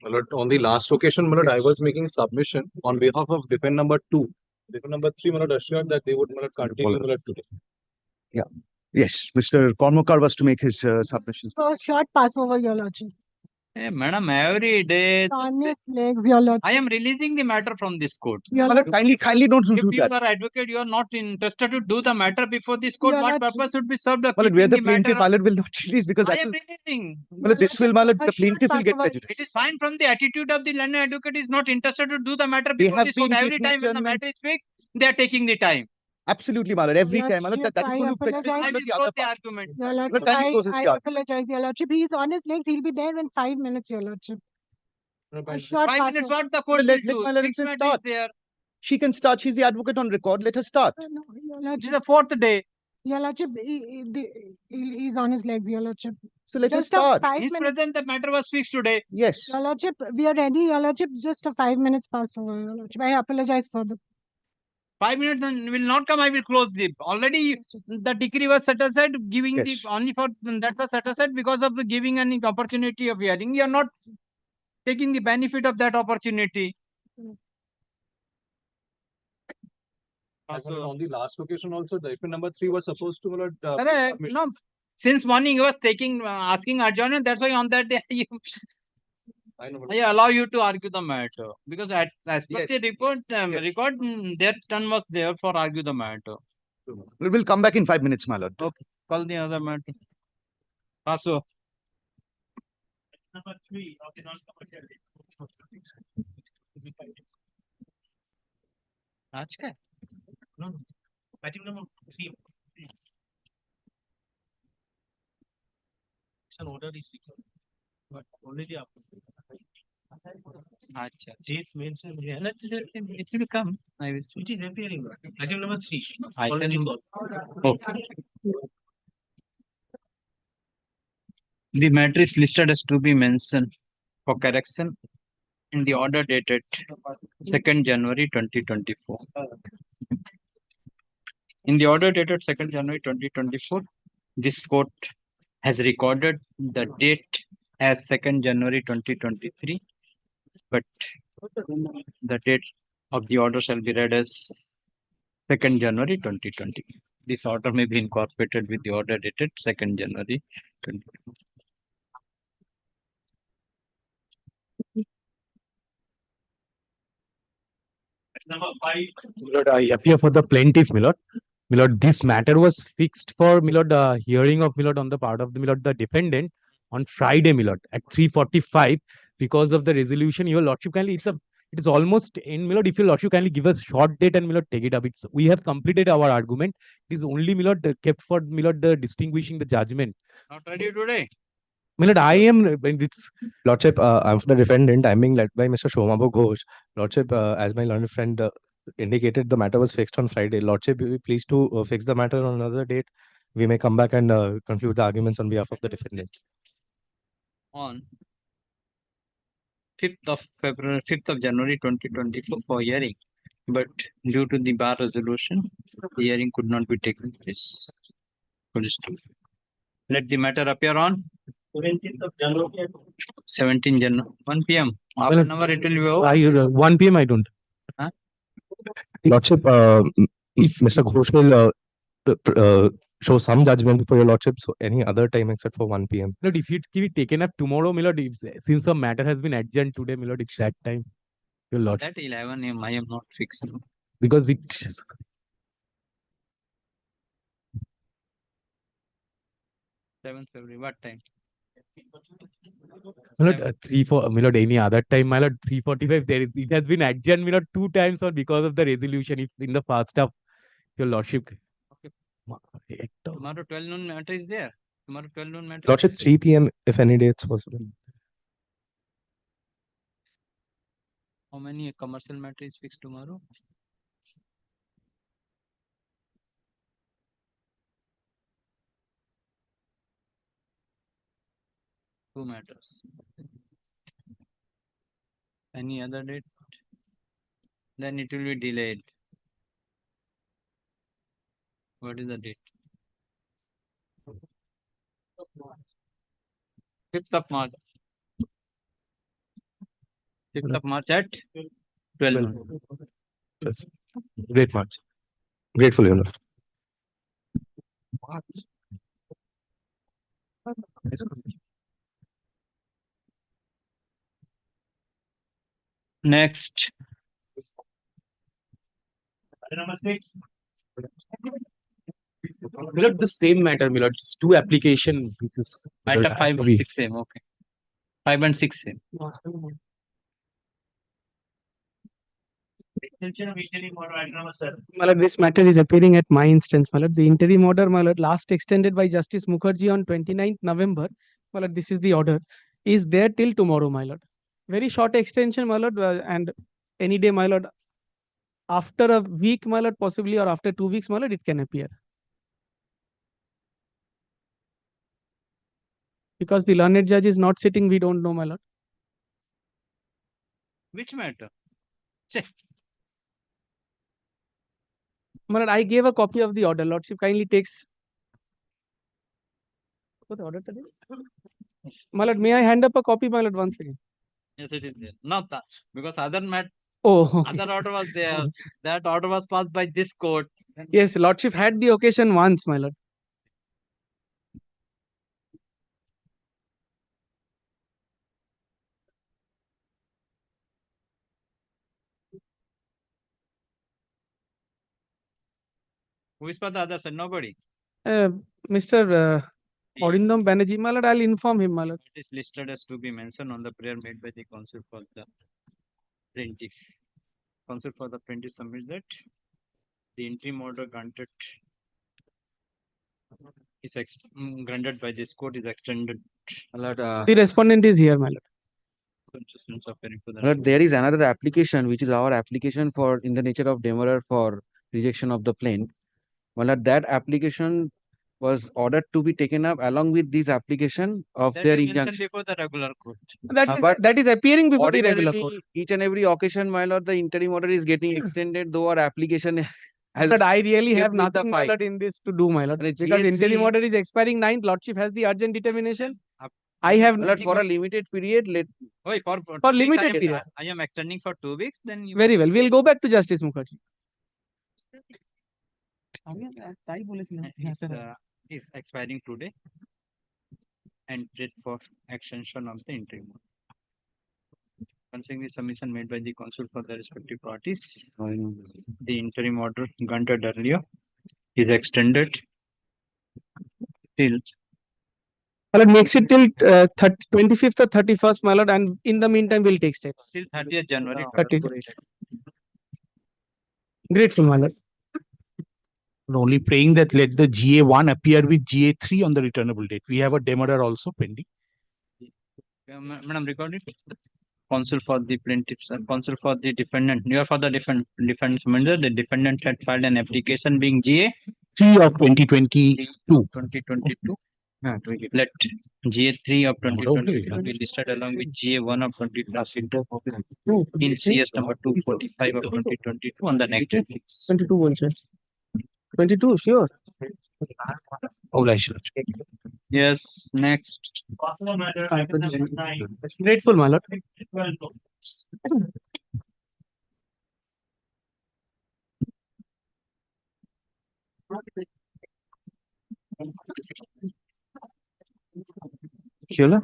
My lord, on the last occasion, my lord, I was making submission on behalf of defendant number 2. Defendant number 3, my lord, assured that they would, my lord, continue, my lord, today. Yeah. Yes, Mr. Kormokar was to make his submissions. So short Passover, your lordship. Hey, madam, every day. On its legs, your lordship. I am releasing the matter from this court. Your Kindly don't If do you that. are advocate, you are not interested to do the matter before this court. Your What lordship. purpose would be served? Of Well, where keeping the the plaintiff, matter? my lord, will not release because I that am will, releasing. well, this will, my lord, the plaintiff will get Passover. prejudice. It is fine from the attitude of the learned advocate is not interested to do the matter They before have this court. been Every taking time when the adjournment. matter is fixed, they are taking the time. Absolutely, my lord. Every time, my lord, Lordship, that is I going to prejudice apologize. my lord, the Close other the parties. argument. Your Well, lordship, kindly closes the I argument. apologize, your lordship. He is on his legs. He'll be there in 5 minutes, your lordship. Short 5 minutes, passover. what the court Let will do? my lordship Fixed matter is start. there. She can start. She's the advocate on record. Let her start. No, Your This is Lordship, the fourth day. Your Lordship, he's on his legs, Your Lordship. So let her Just a start. 5 He's minutes. present, the matter was fixed today. Yes. Your Lordship, we are ready, Your Lordship. Just a 5 minutes passed over, Your Lordship. I apologize for the 5 minutes then will not come, I will close the, already the decree was set aside, giving the, Yes. only for, that was set aside because of the giving an opportunity of hearing. You are not taking the benefit of that opportunity. On the last occasion also, the document number 3 was supposed to, Correct. No, since morning he was taking, asking adjournment, that's why on that day, I allow you to argue the matter. Because as per the report, record, their turn was there for argue the matter. We'll come back in 5 minutes, my lord. Okay, call the other matter. Also. Number 3 of the non-commercial. आज का? No, item number 3. It's an order is but already up. अच्छा. Date mentioned here. It will come. I will see. It is appearing. Item number 3. Item- Already called. Okay. The matter is listed as to be mentioned for correction in the order dated 2nd January 2024. In the order dated 2nd January 2024, this court has recorded the date as 2nd January 2023, but the date of the order shall be read as 2nd January 2020. This order may be incorporated with the order dated 2nd January 2024. Number 5. Milord, I appear for the plaintiff, Milord. Milord, this matter was fixed for Milord hearing of Milord on the part of the Milord the defendant on Friday, Milord, at 3:45 because of the resolution. Your Lordship kindly, it is almost in, Milord. If your Lordship kindly give us short date and Milord take it up. We have completed our argument. It is only Milord kept for Milord the distinguishing the judgment. Not ready today. Milord, I am. It's Lordship, I'm for the defendant. I'm being led by Mr. Shomabo Ghosh. Lordship, as my learned friend indicated, the matter was fixed on Friday. Lordship, be pleased to fix the matter on another date. We may come back and conclude the arguments on behalf of the defendant. On 5th of February, 5th of January 2024 for hearing, but due to the bar resolution, the hearing could not be taken place. Let the matter appear on 17th of January. 17 January, 1 p.m. Half an hour it will be over. 1 p.m. I don't. Huh? Lordship, if Mr. Ghosh will show some judgment for your Lordship, so any other time except for 1 p.m. Milord, if it can be taken up tomorrow, Milord, since the matter has been adjourned today, Milord, it's that time. Your Lordship. That 11 a.m. I am not fixed. Because it 7th February, what time? Milord, 3-4, Milord, any other time, Milord, 3:45. It has been adjourned, Milord, 2 times or because of the resolution. If in the first half, your Lordship. Tomorrow 12 noon matter is there. Tomorrow 12 noon matter. Lordship, 3 p.m. if any day it's possible. How many commercial matter is fixed tomorrow? Two matters. Any other date? Then it will be delayed. What is the date? 5th of March. 5th of March at 12. Great much. Grateful, Your Lord. Next. Number 6. Milord, the same matter, Milord. It's 2 application. Matter 5 and 6 same. Okay. 5 and 6 same. Extension of interim order item number 7. Malad, this matter is appearing at my instance, Malad. The interim order, Malad, last extended by Justice Mukherjee on 29th November. Malad, this is the order. Is there till tomorrow, my lord. Very short extension, my lord, and any day, my lord. After a week, my lord, possibly, or after 2 weeks, my lord, it can appear. Because the learned judge is not sitting, we don't know, my lord. Which matter? Check. My lord, I gave a copy of the order. Lordship kindly takes. What the order today? My lord, may I hand up a copy, my lord, once again? Yes, it is there. Not that, because Oh, okay. other order was there. That order was passed by this court. Yes, Lordship had the occasion once, my lord. Who is for the other side? Nobody. Mr. Arindam Banerjee, my lord, I'll inform him, my lord. It is listed as to be mentioned on the prayer made by the counsel for the plaintiff. Counsel for the plaintiff submits that the interim order granted is granted by this court is extended. The respondent is here, my lord. Consciousness of appearing to the But there is another application, which is our application for in the nature of demurrer for rejection of the plaint. Well, that application was ordered to be taken up along with this application of that their you mentioned injunction. before the regular court. That is appearing before the regular Ordinarily, court. each and every occasion, my lord, the interim order is getting extended, though our application has But I really kept have with the nothing, my file. lord, in this to do, my lord. And Because interim GA3 order is expiring 9th. Lordship has the urgent determination. I have Lord, nothing for a but- limited period, let Wait, for For 2 weeks, limited period. I am extending for 2 weeks. Then you Very well. We'll go back to Justice Mukherjee. Is expiring today and treat for extension of the interim order. Considering the submission made by the counsel for the respective parties, the interim order granted earlier is extended till My lord, makes it till 25th or 31st, my lord, and in the meantime, we'll take steps. till 30th January. 30th. Grateful, my lord. Only praying that let the GA1 appear with GA3 on the returnable date. We have a demurrer also pending. Madam, record it. Counsel for the plaintiffs and counsel for the defendant. You are for the defendant. The defendant had filed an application being GA 3 of 2022. 2022. Let GA3 of 2022 be listed along with GA1 of 2022 in CS number 245 of 2022 on the next date. 22 also. 22, sure. Oh, I should. Yes, next. Grateful, my lord. Killer?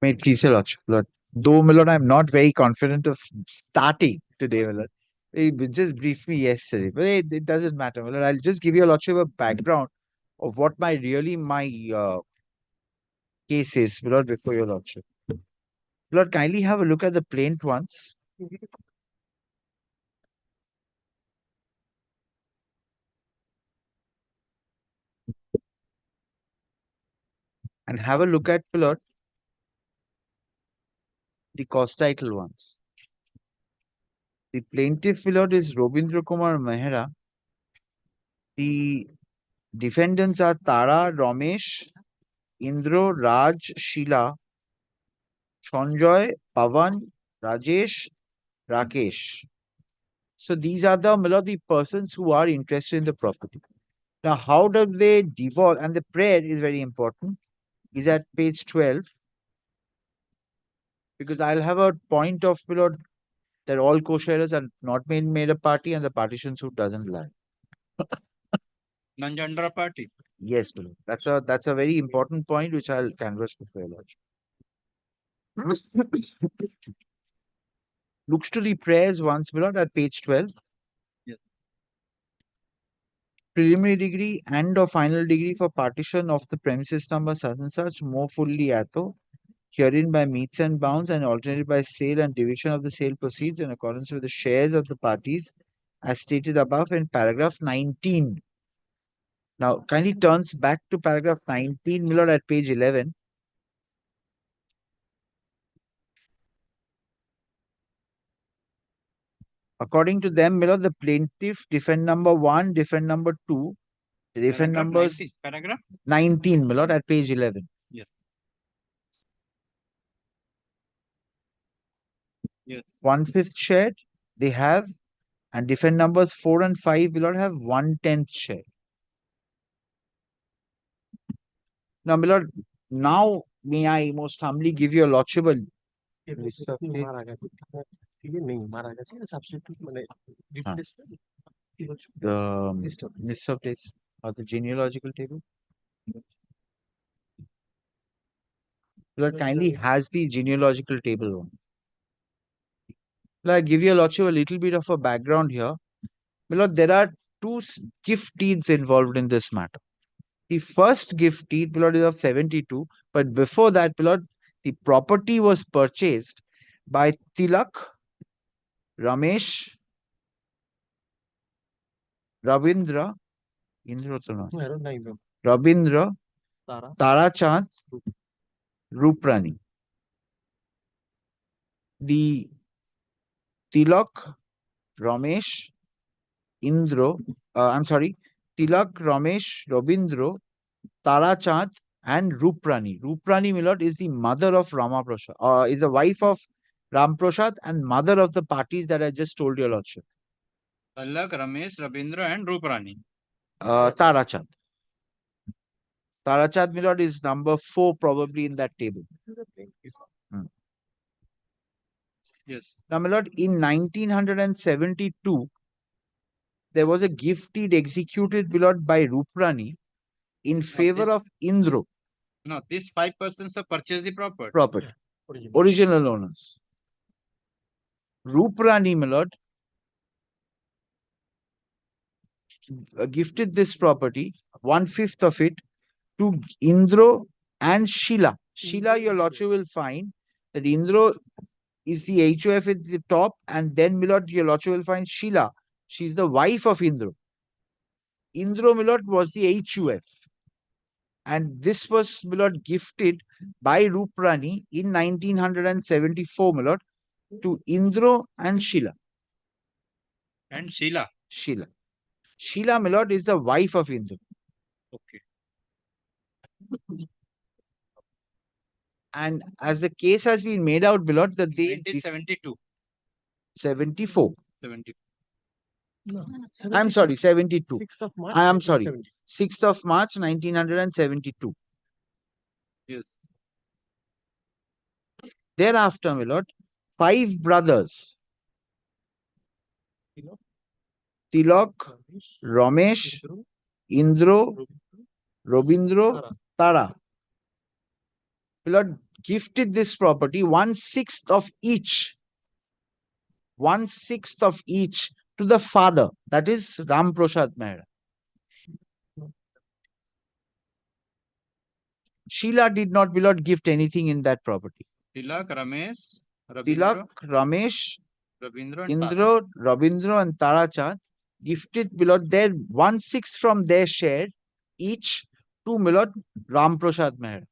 Made please a lot, Lord. Though, my lord, I'm not very confident of starting today, my lord. He just briefed me yesterday, but it doesn't matter, my lord. I'll just give you a lot of a background of what my case is, my lord, before your lordship. Lord, kindly have a look at the plaint once. And have a look at, my lord, the cause title ones. The plaintiff, my lord, is Robindra Kumar Mehra. The defendants are Tara, Ramesh, Indro, Raj, Sheila, Sanjoy, Pavan, Rajesh, Rakesh. So these are the persons who are interested in the property. Now, how do they devolve? And the prayer is very important. Is at page 12. Because I'll have a point of, my lord, that all co-sharers are not made a party and the partition suit doesn't lie. Non-gender party. Yes, my lord. That's a very important point which I'll canvass before your lordship. Looks to the prayers once, my lord, at page 12. Yes. Preliminary degree and or final degree for partition of the premises number such and such more fully atho, herein by meets and bounds and alternated by sale and division of the sale proceeds in accordance with the shares of the parties as stated above in paragraph 19. Now, kindly turns back to paragraph 19, my lord, at page 11. According to them, my lord, the plaintiff, defend number 1, defend number 2, defend Paragraph numbers 19, paragraph 19, my lord, at page 11. Yes. Yes. 1/5 share they have, and defend numbers 4 and 5 will not have 1/10 share. Now, my lord, now may I most humbly give you a lordship a list of the list of dates or the genealogical table. My lord kindly has the genealogical table one. I'll give you a lordship a little bit of a background here. My lord, there are two gift deeds involved in this matter. The first gift deed, my lord, is of 72, but before that, my lord, the property was purchased by Tilak, Ramesh, Ravindra, Ravindra, Tarachand, Ruprani. The Tilak, Ramesh, Indro, Tilak, Ramesh, Ravindra, Tarachand, and Ruprani. Ruprani, my lord, is the mother of Ramaprasad, is the wife of Ramprasad and mother of the parties that I just told your lordship. Talak, Ramesh, Rabindra, and Ruprani. Tarachand. Tarachand, my lord, is number 4 probably in that table. Yes. Now, my lord, in 1972, there was a gift deed executed, my lord, by Ruprani in favor of Indro. No, these 5 persons have purchased the property. Property. Original owners. Ruprani, my lord, gifted this property, 1/5 of it, to Indro and Sheila. Sheila, your lordship will find that Indro is the HOF at the top, and then, my lord, your lordship will find Sheila. She's the wife of Indro. Indro, my lord, was the HUF. And this was, my lord, gifted by Ruprani in 1974, my lord, to Indro and Sheila. And Sheila. Sheila. Sheila, my lord, is the wife of Indro. Okay. And as the case has been made out, my lord, that they 1972. 74. 70. I'm sorry, 72. 6th of March. I am sorry. 6th of March, 1972. Yes. Thereafter, my lord, 5 brothers, Tilak, Ramesh, Indro, Robindro, Tara, my lord, gifted this property 1/6 of each. 1/6 of each to the father, that is Ramprasad Mehra. Sheila did not, my lord, gift anything in that property. Tilak, Ramesh, Tilak, Ramesh, Rabindra, and Indro, Rabindra, and Tarachand gifted, my lord, their 1/6 from their share each to, my lord, Ramprasad Mehra.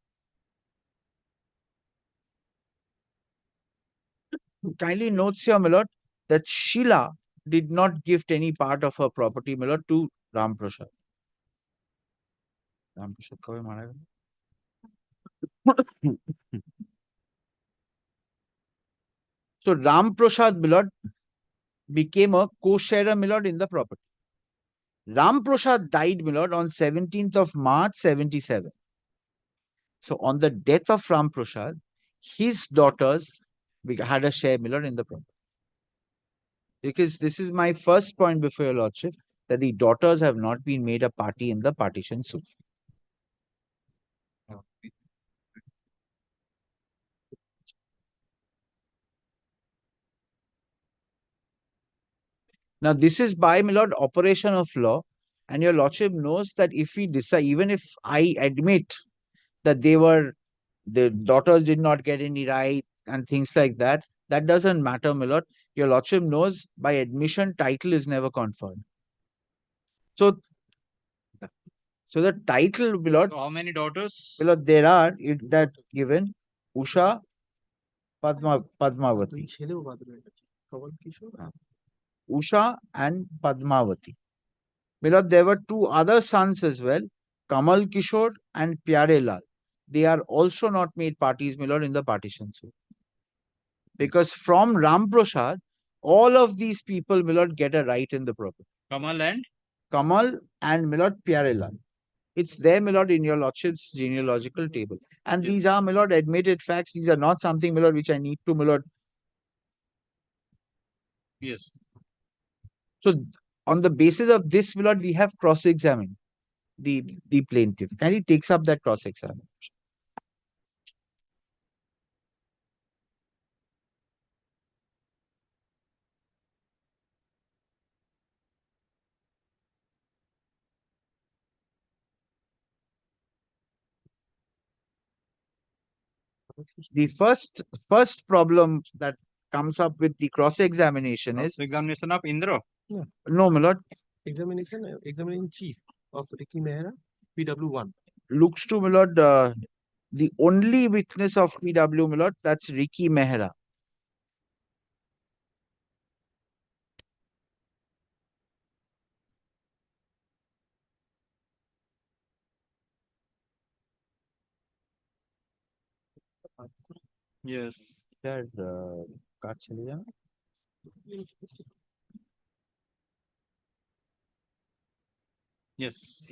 Kindly notes here, my lord, that Sheila did not gift any part of her property, my lord, to Ramprasad. Ramprasad kabe mara gaya? So Ramprasad, my lord, became a co-sharer, my lord, in the property. Ramprasad died, my lord, on 17th of March, 77. So on the death of Ramprasad, his daughters had a share, my lord, in the property. Because this is my first point before your lordship, that the daughters have not been made a party in the partition suit. Now, this is by, my lord, operation of law, and your lordship knows that if we decide, even if I admit that the daughters did not get any right and things like that, that doesn't matter, my lord. Your lordship knows by admission, title is never conferred. So, So the title, my lord, So how many daughters? my lord, there are that given Usha, Padmavati. Usha and Padmavati. My lord, there were two other sons as well, Kamal Kishore and Pyare Lal. They are also not made parties, my lord, in the partition suit. Because from Ram Prasad, all of these people, my lord, get a right in the property. Kamal and? Kamal and my lord Pyare Lal. It's there, my lord, in your lordship's genealogical table. And these are, my lord, admitted facts. These are not something, my lord, which I need to, my lord. Yes. So on the basis of this, my lord, we have cross-examined the plaintiff. Can he takes up that cross-examination? The first problem that comes up with the cross-examination is Examination of Indra? no, my lord. Examining chief of Ricky Mehra, PW1. Looks to, my lord, the only witness of PW, my lord, that's Ricky Mehra. Yes. That card chale jana. Yes.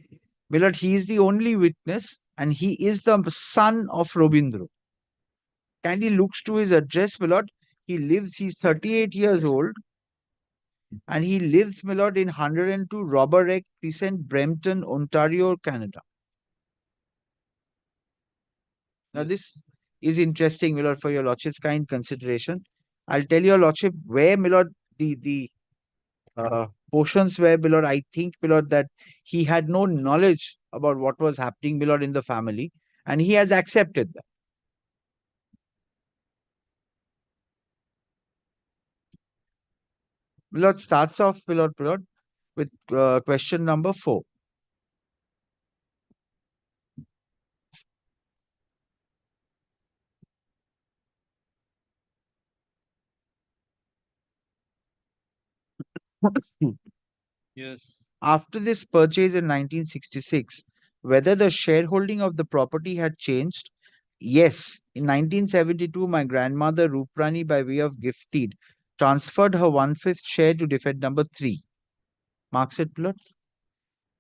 My lord, he is the only witness and he is the son of Robindro. Candy looks to his address, my lord. He's 38 years old and he lives, my lord, in 102 Robert Egg Crescent, Brampton, Ontario, Canada. Now, this is interesting, my lord, for your lordship's kind consideration. I'll tell your lordship where, my lord, the portions where, my lord, I think, my lord, that he had no knowledge about what was happening, my lord, in the family, and he has accepted that. My lord starts off, my lord, with question number 4. Yes. After this purchase in 1966, whether the shareholding of the property had changed? Yes. In 1972, my grandmother Ruprani, by way of gift deed, transferred her 1/5 share to defend number 3. Marks it, plot.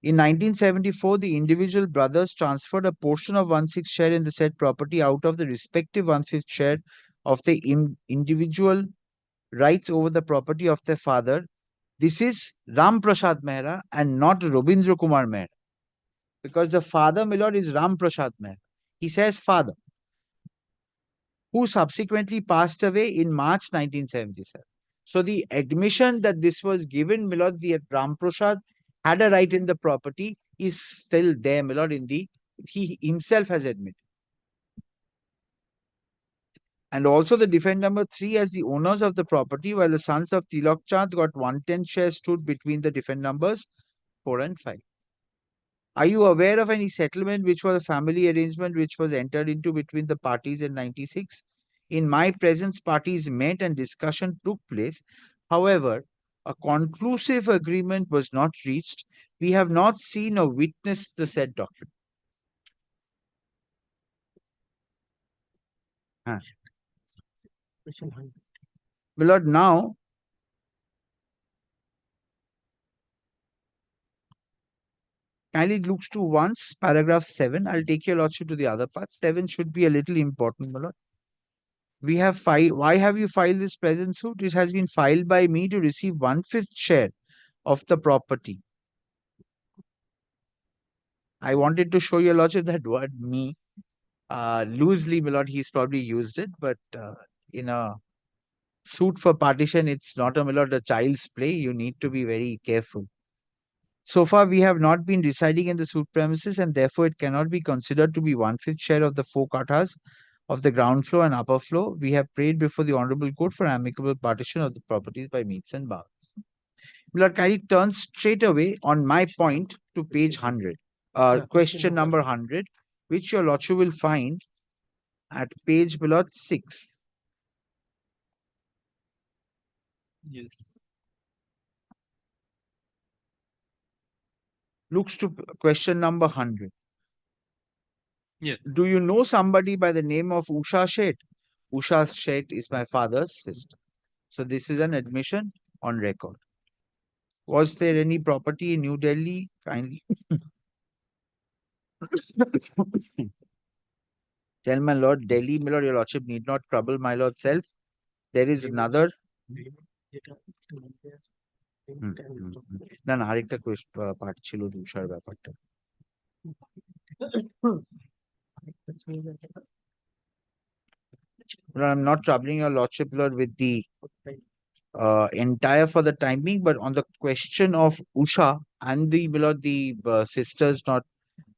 In 1974, the individual brothers transferred a portion of 1/6 share in the said property out of the respective 1/5 share of the individual rights over the property of their father. This is Ram Prasad Mehra and not Robindra Kumar Mehra. Because the father, my lord, is Ram Prasad Mehra. He says father, who subsequently passed away in March 1977. So the admission that this was given, my lord, the Ram Prasad had a right in the property is still there, my lord, he himself has admitted. And also the defendant number 3 as the owners of the property, while the sons of Tilak Chand got 1/10 shares stood between the defendant numbers 4 and 5. Are you aware of any settlement which was a family arrangement which was entered into between the parties in 96? In my presence, parties met and discussion took place. However, a conclusive agreement was not reached. We have not seen or witnessed the said document. My lord, now kindly looks to once paragraph 7. I'll take your lordship to the other part. 7 should be a little important, my lord. We have filed. Why have you filed this present suit? It has been filed by me to receive 1/5 share of the property. I wanted to show your lordship that word me. Loosely, my lord, he's probably used it, but in a suit for partition, it's not a, my lord, a child's play. You need to be very careful. So far, we have not been residing in the suit premises and therefore it cannot be considered to be 1/5 share of the 4 kathas of the ground floor and upper floor. We have prayed before the Honorable Court for amicable partition of the properties by meets and bounds. My lord, kindly turn straight away on my point to page 100. question number 100, which your lordship will find at page below 6. Yes. Looks to question number 100. Yes. Do you know somebody by the name of Usha Sheth? Usha Sheth is my father's sister. So this is an admission on record. Was there any property in New Delhi? Kindly. Tell my lord, Delhi, my lord, your lordship need not trouble my lord self. There is another. না না আরেকটা part ছিল তুষার ব্যাপারটা I'm not troubling your lordship lord with the entire for the time being, but on the question of Usha and the lord, the sisters not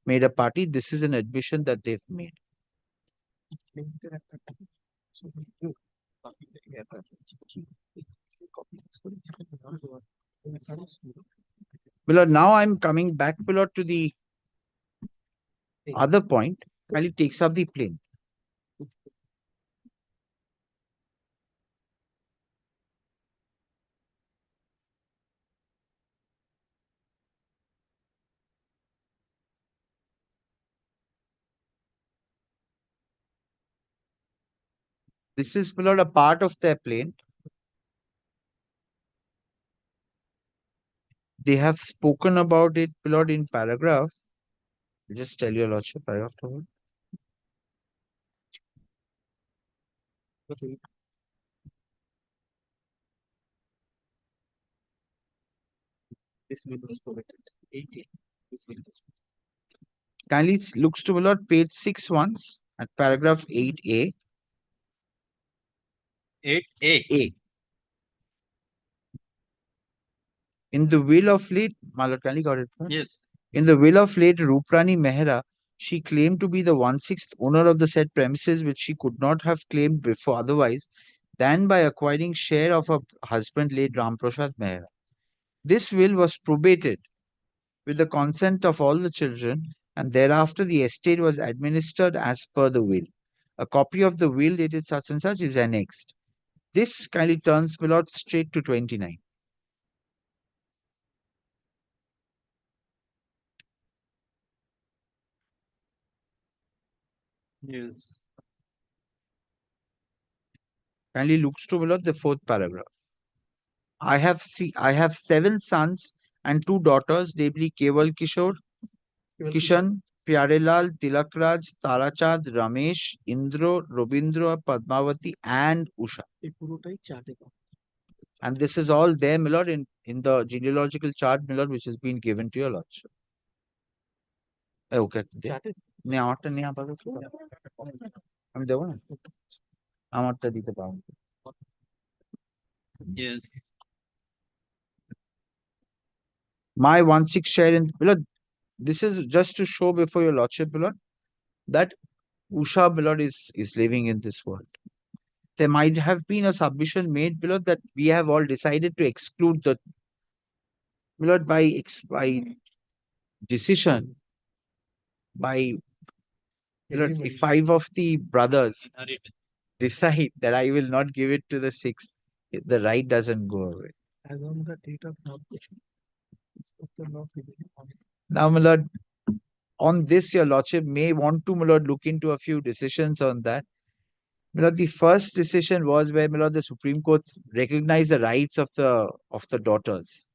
made a party, this is an admission that they've made. Well, now I'm coming back, Lord, to the other point. While it takes up the plane. This is, Lord, a part of their plane. They have spoken about it, Lord, in paragraph. I'll just tell your lordship, paragraph to This will was provided. 18. This will was. Kindly looks to Lord page 6 once at paragraph 8A. 8A. A. In the will of late, Malad, kindly got it? Huh? Yes. In the will of late Ruprani Mehra, she claimed to be the 1/6 owner of the said premises, which she could not have claimed before otherwise than by acquiring share of her husband, late Ramprasad Mehra. This will was probated with the consent of all the children, and thereafter the estate was administered as per the will. A copy of the will dated such and such is annexed. This kindly turns Milord straight to 29. Yes. Kindly looks to Milord the 4th paragraph. I have 7 sons and 2 daughters, namely Keval Kishore, Kishan, Pyarelal, Tilakraj, Tarachand, Ramesh, Indro, Robindra, Padmavati, and Usha. And this is all there, Milord, in the genealogical chart, Milord, which has been given to your lordship. Okay. আমি দেবো না আমারটা দিতে পারবো Yes. My 1/6 share in Milord, this is just to show before your lordship, Milord, that Usha, Milord, is living in this world. There might have been a submission made, Milord, that we have all decided to exclude the Milord by decision by Milord, if 5 of the brothers decide that I will not give it to the 6th, the right doesn't go away. As on the date of publication. Now, my lord, on this, your lordship may want to, my lord, look into a few decisions on that. My lord, the first decision was where, my lord, the Supreme Court recognized the rights of the daughters.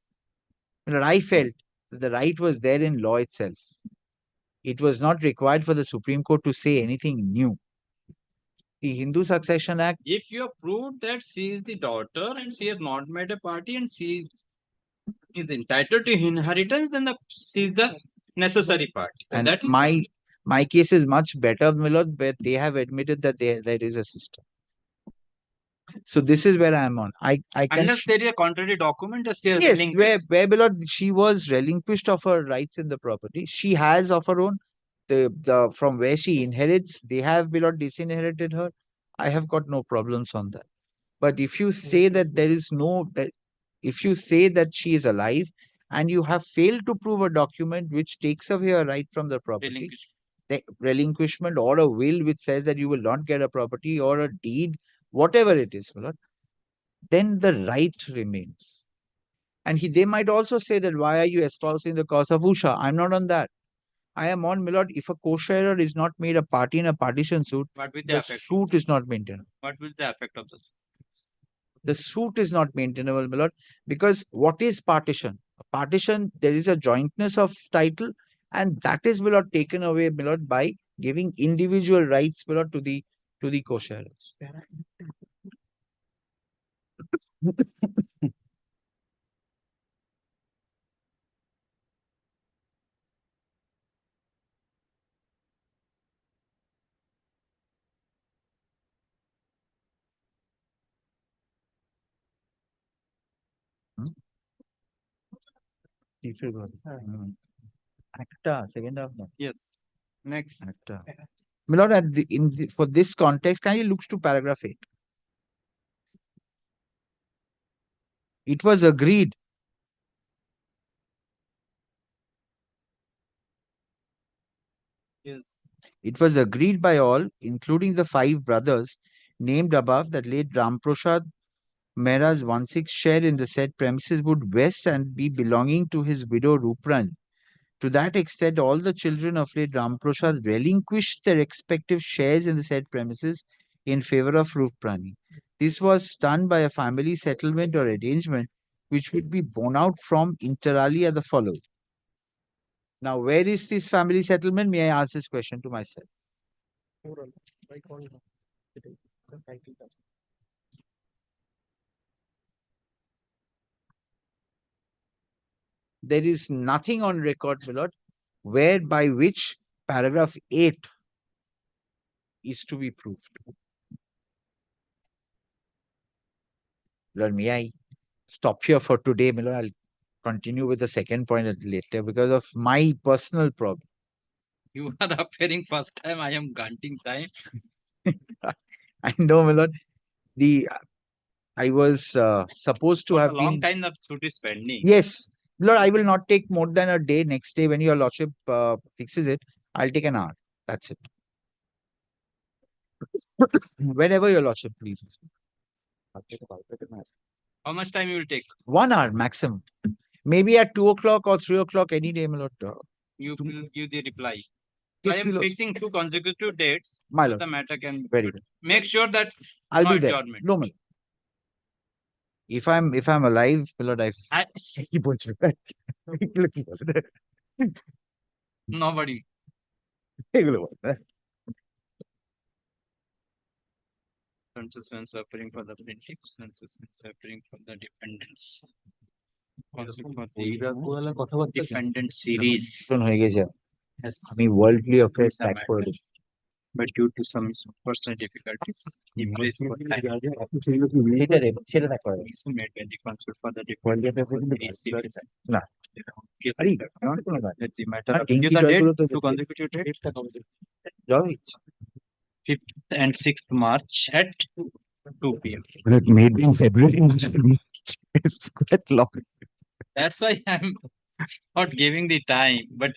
My lord, I felt that the right was there in law itself. It was not required for the Supreme Court to say anything new. The Hindu Succession Act. If you have proved that she is the daughter and she has not made a party and she is entitled to inheritance, then she is the necessary party. And that is my case is much better, my lord, where they have admitted that there is a system. So this is where I am on. I can unless there is a contrary document that she has yes, relinquished. where my lord, she was relinquished of her rights in the property. She has of her own. The from where she inherits, they have, my lord, disinherited her. I have got no problems on that. But if you say that there is no that if you say that she is alive and you have failed to prove a document which takes away a right from the property, the relinquishment or a will which says that you will not get a property or a deed, whatever it is, my lord, then the right remains. And they might also say that why are you espousing the cause of Usha? I'm not on that. I am on, my lord, if a co-sharer is not made a party in a partition suit, What will the suit is not maintainable. What will the effect of this? The suit is not maintainable, my lord, because what is partition? A partition, there is a jointness of title, and that is, my lord, taken away, my lord, by giving individual rights, my lord, to the co-sharers. Acta, second half. No. Yes. Next. Acta. My lord, for this context, kindly looks to paragraph 8. It was agreed. Yes. It was agreed by all, including the 5 brothers named above, that late Ramprasad Mehra's 1/6 share in the said premises would vest and be belonging to his widow Ruprani. To that extent, all the children of late Ramprasad relinquished their respective shares in the said premises in favor of Ruprani. This was done by a family settlement or arrangement which would be borne out from inter alia the following. Now, where is this family settlement? May I ask this question to myself? There is nothing on record, my lord, whereby which paragraph 8 is to be proved. Lord, may I stop here for today, my lord? I'll continue with the second point later because of my personal problem. You are appearing first time. I am granting time. I know, my lord. I was supposed to have a long been. time the suit is pending. Yes, Lord, I will not take more than a day. Next day, when your lordship fixes it, I'll take an hour. That's it. Whenever your lordship pleases. How much time you will take? 1 hour maximum. Maybe at 2 o'clock or 3 o'clock, any day, my lord. You will give the reply. Yes, I am my lord. fixing 2 consecutive dates. My so lord. the matter can Very good. make sure that I'll no be there. adjournment. No, my lord. If I'm alive, my lord, Nobody. Senses when suffering for the plaintiffs, senses when suffering for the defendants. Also for the defendant series. Yes. worldly affairs The matter. But due to some personal difficulties, he prays for time. Is made by the counsel for the defendant series. No. Let the matter give the date to consecutive dates. 5th and 6th March at 2 p.m. But maybe in February, it's quite long. That's why I'm not giving the time. But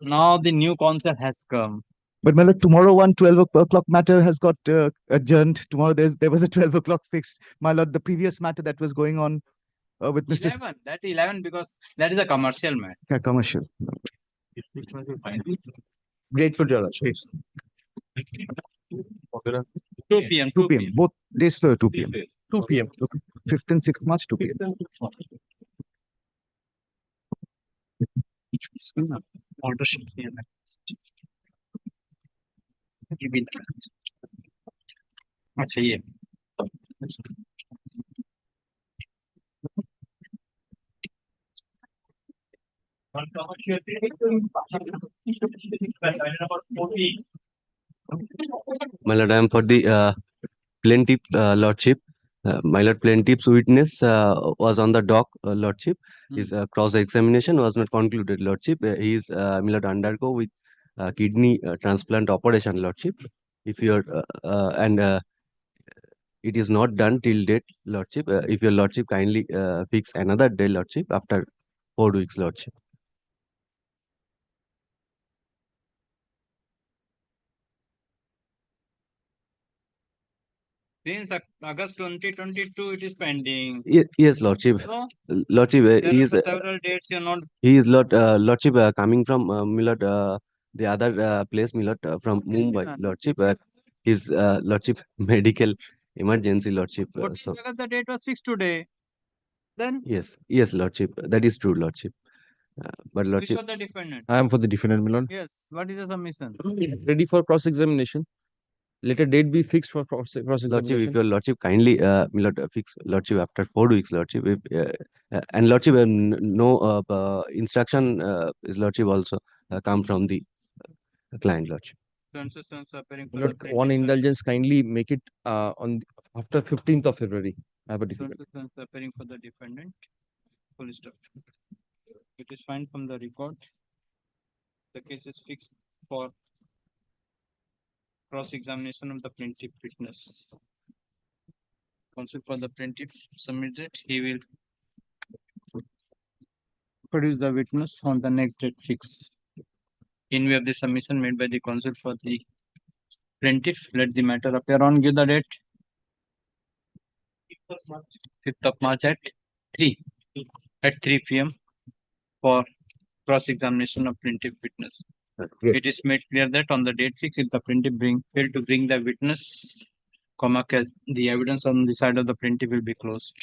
now the new council has come. But my lord, tomorrow 12 o'clock matter has got adjourned. Tomorrow there was a 12 o'clock fixed. My lord, the previous matter that was going on with Mr. 11. That 11 because that is a commercial man. Yeah, commercial. Grateful to your lordship. 2 p.m. 2 p.m. Both days for 2 p.m. 2 p.m. 5th and 6th March, 2 p.m. Order should be अच्छा ये My lord, I am for the plaintiff lordship. My lord, plaintiff's witness was on the dock, lordship. His cross-examination was not concluded, lordship. He is, my lord, undergo with kidney transplant operation, lordship. If you are, and it is not done till date, lordship. If your lordship kindly fix another day, lordship, after 4 weeks, Lordship. Since August 2022, it is pending. Yes, Lordship. So, Lordship, there he are is several dates you're not. Lordship coming from Milord, the other place, Milord, from Mumbai, Lordship. His Lordship medical emergency, Lordship. So Because the date was fixed today. Then yes, Lordship. That is true, Lordship. But which Lordship, was the defendant? I am for the defendant, my lord. Yes. What is the submission? Ready for cross-examination. Let a date be fixed for Lordship, cross-examination. if your Lordship kindly, Milord, fix Lordship after 4 weeks, Lordship. And Lordship, no instruction, is Lordship also come from the client, Lordship. Appearing for Lord, the one indulgence, kindly make it after 15th of February. I have a difficulty. appearing for the defendant. Full stop. It is fine from the record. The case is fixed for cross-examination of the plaintiff witness. Counsel for the plaintiff submitted. He will produce the witness on the next date fixed. In view of the submission made by the counsel for the plaintiff, let the matter appear on. Give the date. 5th of March at 3 p.m. for cross-examination of plaintiff witness. It is made clear that on the date fixed, if the plaintiff failed to bring the witness, the evidence on the side of the plaintiff will be closed.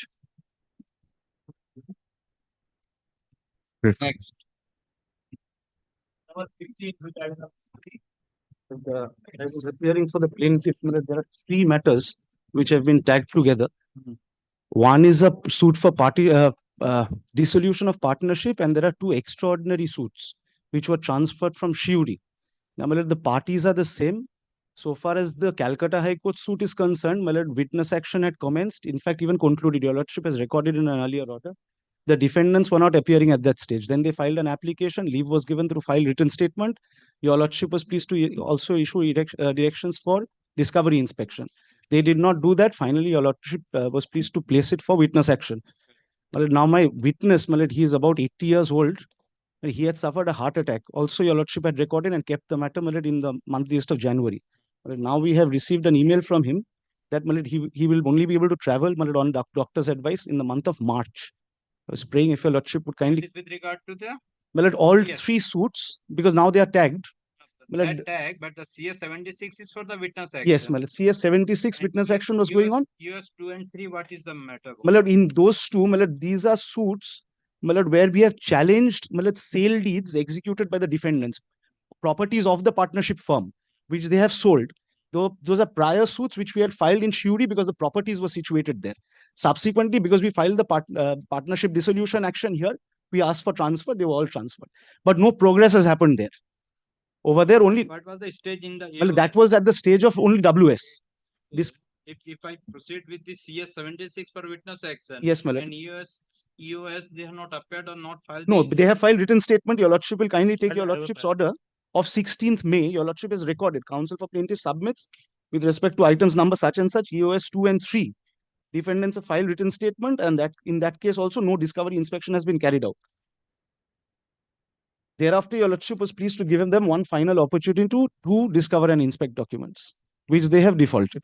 Next. Number 15, which I have I was appearing for the plaintiff. There are three matters which have been tagged together. One is a suit for dissolution of partnership, and there are two extraordinary suits which were transferred from Shiuri. Now, the parties are the same. So far as the Calcutta High Court suit is concerned, witness action had commenced. In fact, even concluded. Your Lordship has recorded in an earlier order. The defendants were not appearing at that stage. Then they filed an application. Leave was given to file written statement. Your Lordship was pleased to also issue directions for discovery inspection. They did not do that. Finally, Your Lordship was pleased to place it for witness action. Now my witness, he is about 80 years old. He had suffered a heart attack. Also, Your Lordship had recorded and kept the matter in the monthliest of January. Now we have received an email from him that he will only be able to travel on doctor's advice in the month of March. I was praying if Your Lordship would kindly. With regard to the All three suits, because now they are tagged. that tag, but the CS 76 is for the witness action. Yes, CS 76 witness action was going on. US 2 and 3, what is the matter? In those two, these are suits where we have challenged sale deeds executed by the defendants, properties of the partnership firm, which they have sold. Those are prior suits which we had filed in Shiuri because the properties were situated there. Subsequently, because we filed the partnership dissolution action here, we asked for transfer, they were all transferred. But no progress has happened there. Over there only. What was the stage in the that was at the stage of only WS. This. If I proceed with the CS 76 for witness action, yes, my lord. And EOS, they have not appeared or not filed. No, they have filed written statement. Your Lordship will kindly take Your Lordship's order of 16th May. Your Lordship is recorded. Counsel for plaintiff submits with respect to items number such and such, EOS 2 and 3. Defendants have filed written statement, and that in that case also no discovery inspection has been carried out. Thereafter, Your Lordship was pleased to give them one final opportunity to discover and inspect documents, which they have defaulted.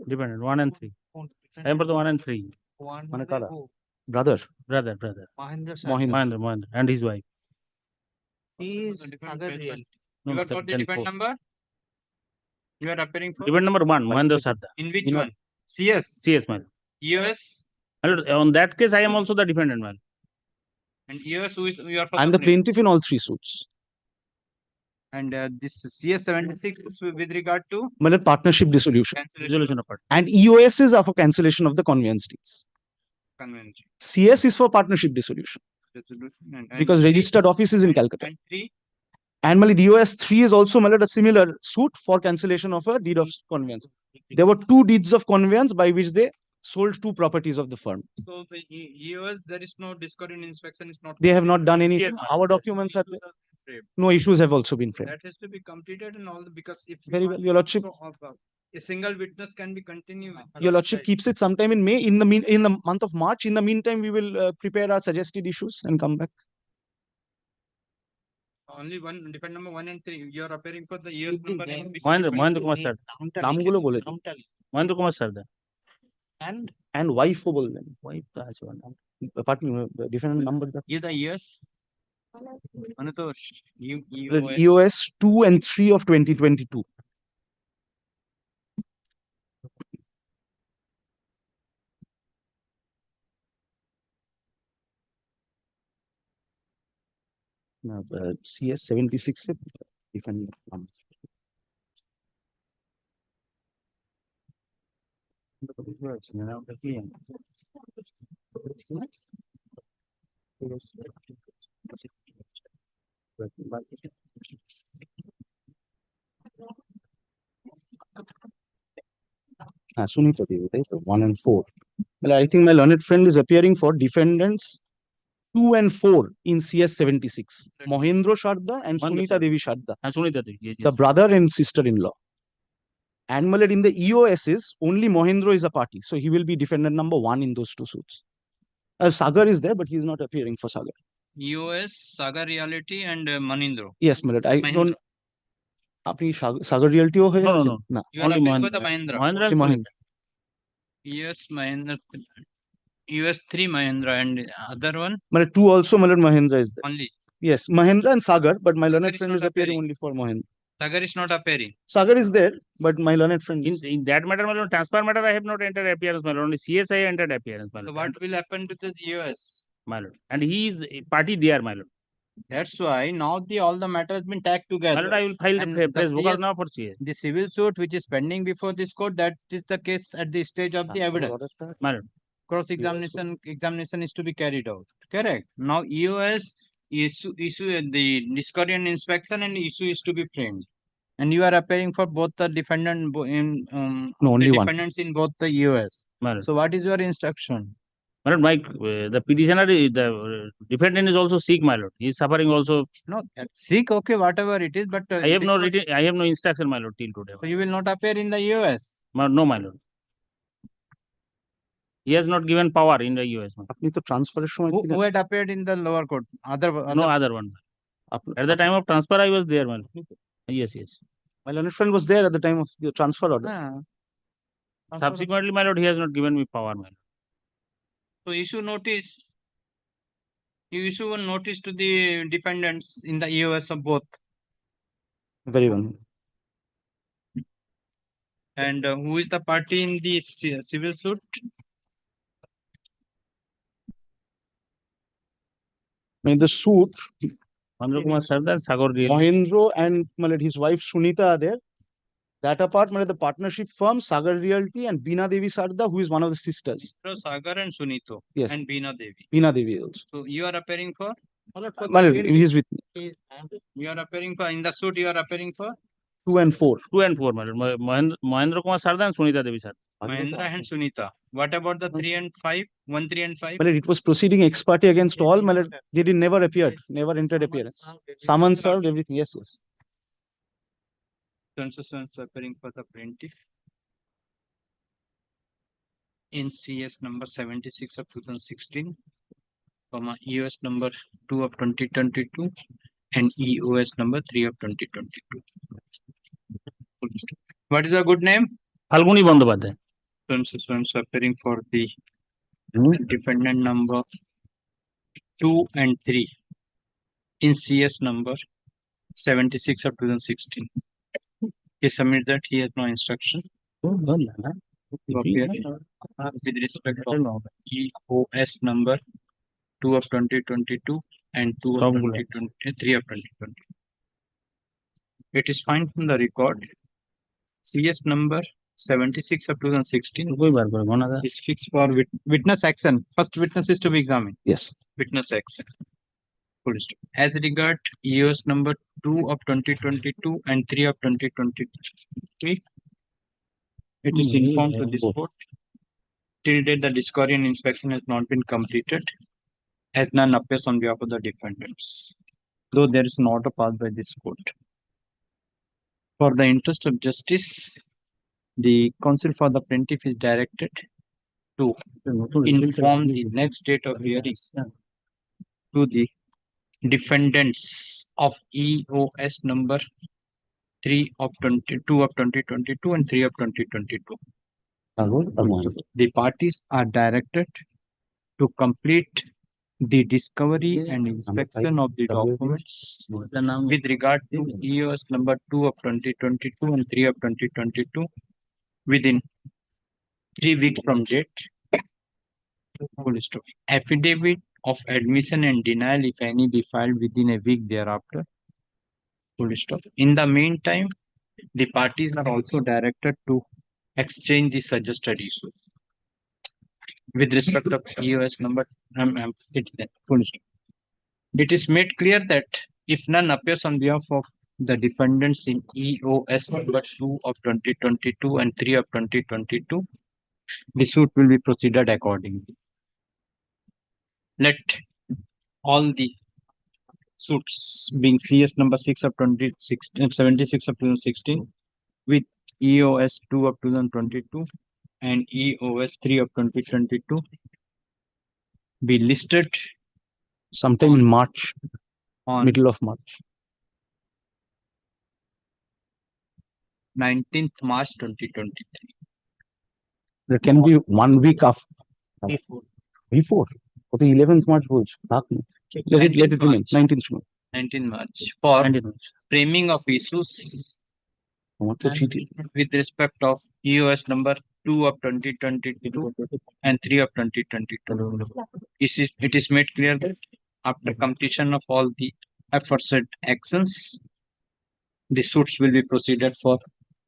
Dependent 1 and 3. I am for the 1 and 3. Brother. Mahendra, and his wife. He is No, you are for the depend number? You are appearing for? Depend number 1, Mahendra Sarda. In which one? CS? CS, man. EOS? On that case, I am also the defendant, man. And EOS, who is you are for? I am the plaintiff in all three suits. And this CS 76 is with regard to? Partnership dissolution. Dissolution of partnership. And EOSs are for cancellation of the conveyance deeds. Conveyance. CS is for partnership dissolution. Because registered office is in Calcutta. And 3? And EOS 3 is also a similar suit for cancellation of a deed of conveyance. There were two deeds of conveyance by which they sold two properties of the firm. So the EOS, there is no discovery inspection. Is not. They have not done anything. Our documents are there. No issues have also been framed. That has to be completed and all because if very well, Your Lordship. A single witness can be continued. Your Lordship keeps it sometime in May. In the month of March. In the meantime, we will prepare our suggested issues and come back. Only one defendant number 1 and 3. You are appearing for the years number. Mahendra Kumar sir নামগুলো বলে দিন। Mahendra Kumar sir দা and wife ও বলবেন। Wife তো আছে ওর নাম। Different number Give the years. মানে তো EOS 2 and 3 of 2022. CS 76 से different number. Sunita Devi, right? 1 and 4. Well, I think my learned friend is appearing for defendants 2 and 4 in CS 76. Mohendra Sharda and Sunita Devi Sharda. Sunita Devi. The brother and sister-in-law. And my lord, in the EOSs, only Mohendra is a party. So he will be defendant number 1 in those two suits. Sagar is there, but he is not appearing for Sagar. EOS, Sagar Reality and Manindro. Yes, my lord. I don't. Apni Sagar Realty ho hai? No. You are appearing for the Mahindra. Mahindra and Mahindra. EOS Mahindra. EOS 3 Mahindra and other one. My lord, 2 also, my lord, Mahindra is there. Only. Yes, Mahindra and Sagar, but my learned friend is not appearing only for Mahindra. Sagar is not appearing. Sagar is there, but my learned friend is. In that matter, my lord, transfer matter, I have not entered appearance, my lord. Only CS I entered appearance, my So lord. what will happen to the EOS? My lord. And he is a party there, my lord. That's why now all the matter has been tagged together. My lord, I will file And the press CS record now for CS. The civil suit which is pending before this court, that is the case at the stage of the evidence. My lord. Examination is to be carried out. Correct. Now EOS issue the discovery and inspection and issue is to be framed. And you are appearing for both the defendant in No, only one. defendants in both the EOS. My lord. So what is your instruction? My lord, the petitioner, the defendant is also sick, my lord. He is suffering also. No, sick, okay, whatever it is, but I have no instruction, my lord, till today. So you will not appear in the EOS. No, my lord. He has not given power in the US. Apni to transfer Who had appeared in the lower court? No other one. At the time of transfer, I was there, my lord. Yes. My learned friend was there at the time of the transfer order. Subsequently, my lord, he has not given me power, my lord. So issue notice. You issue one notice to the defendants in the EOS of both. Very well. And who is the party in the civil suit? In the suit, Mohendra Kumar Sardar, Sagar Realty. Mohendra and his wife Sunita are there. That apart, the partnership firm Sagar Realty and Beena Devi Sarda, who is one of the sisters. So Sagar and Sunito. Yes. And Beena Devi. Beena Devi also. So you are appearing for? He is with me. You are appearing for, in the suit you are appearing for? 2 and 4. 2 and 4, my lord. Mohendra Kumar Sardar and Sunita Devi Sardar. Mahendra and Sunita. What about the 3 and 5? 1, 3 and 5? It was proceeding ex parte against all. They did never appeared, never entered appearance. Summon served, everything. Yes. Constituents appearing for the plaintiff in CS number 76 of 2016, EOS number 2 of 2022, and EOS number 3 of 2022. What is your good name? Falguni Bandyopadhyay. Constituents appearing for the defendant number 2 and 3 in CS number 76 of 2016. He submits that he has no instruction to appear with respect of EOS number 2 of 2022 and 2 of 2023 of 2020. It is fine from the record. CS number 76 of 2016 is fixed for witness action. First witness is to be examined. Yes. Witness action. As regard EOS number 2 of 2022 and 3 of 2023, it is informed to this court. Till date, the discovery and inspection has not been completed, as none appears on behalf of the defendants, though there is an order passed by this court. For the interest of justice, The counsel for the plaintiff is directed to inform the next date of hearing to the defendants of EOS number 3 of 22 of 2022 and 3 of 2022. The parties are directed to complete the discovery and inspection of the documents with regard to EOS number 2 of 2022 and 3 of 2022 within 3 weeks from date. Full stop. Affidavit of admission and denial, if any, be filed within a week thereafter. Full stop. In the meantime, the parties are also directed to exchange the suggested issues with respect of EOS number. Full stop. It is made clear that if none appears on behalf of the defendants in EOS number 2 of 2022 and 3 of 2022, the suit will be proceeded accordingly. Let all the suits being CS number 6 of 2016, 76 of 2016 with EOS 2 of 2022 and EOS 3 of 2022 be listed sometime in March, on middle of March. 19th March 2023. There can be 1 week after. Before. Okay, 11th March was. Let it remain. 19th March. 19 March for framing of issues with respect of EOS number 2 of 2022 and 3 of 2022. It is made clear that after completion of all the aforesaid actions, the suits will be proceeded for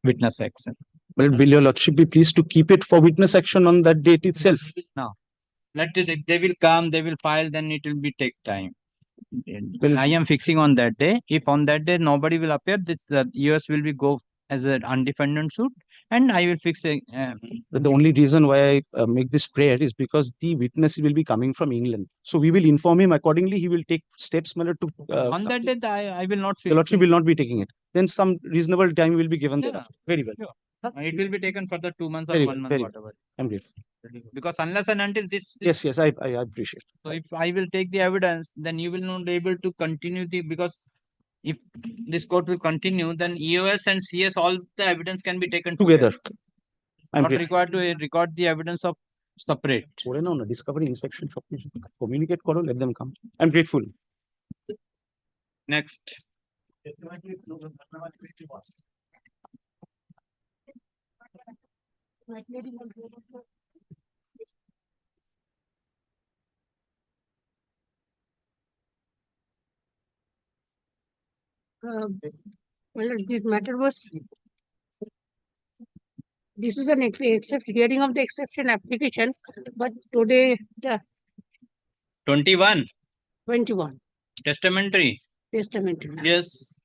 witness action. Well, will your lordship be pleased to keep it for witness action on that date itself? Now, let it, they will come, they will file, then it will be take time. I am fixing on that day. If on that day nobody will appear, this EOS will be go as an undefended suit, and I will fix a. But the only reason why I make this prayer is because the witness will be coming from England. So we will inform him accordingly. He will take steps, to. On that day, I will not fix. The lordship will not be taking it. Then some reasonable time will be given thereafter. Very well. It will be taken for the 2 months or Very 1 well, month, very whatever. I'm grateful. Because unless and until this. Yes, I appreciate. So if I will take the evidence, then you will not be able to continue because if this court will continue, then EOS and CS, all the evidence can be taken Together. I'm not grateful. required to record the evidence of separate. Discovery, inspection, communicate, let them come. I'm grateful. Next. Well, this matter was. This is an hearing of the exception application, but today the 21. 21 Testamentary. testamentary. Yes.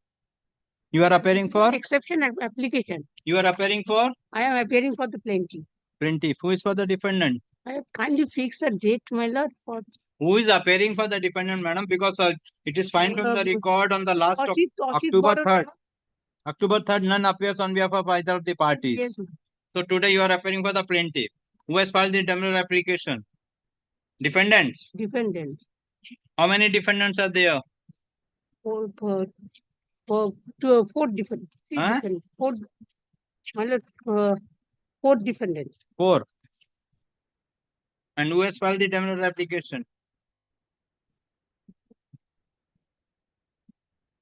You are appearing for? Exception application. You are appearing for? I am appearing for the plaintiff. Plaintiff. Who is for the defendant? I have kindly fixed a date, my lord, for. Who is appearing for the defendant, madam? Because it is fine from the record on the last of October 3rd. October 3rd, none appears on behalf of either of the parties. Yes. So today you are appearing for the plaintiff. Who has filed the demurrer application? Defendants. Defendants. How many defendants are there? Four different. Four. My lord, 4 defendants. 4. And who has filed the demurrer application?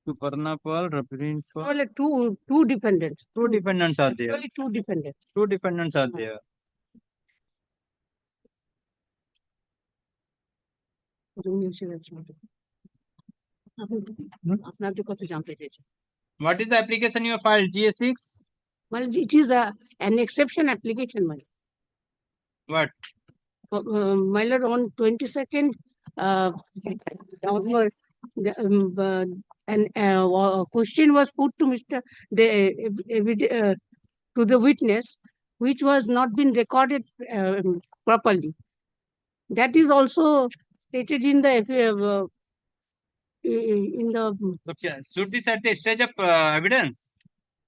To Karnapal, representing for. Well, two defendants. 2 defendants are there. Only 2 defendants. 2 defendants are there. What is the application you have filed? GA6? Well, it is an exception application, my What? My lord, on 22nd November, a question was put to to the witness, which was not been recorded properly. That is also stated in the Okay. Suit is at the stage of evidence.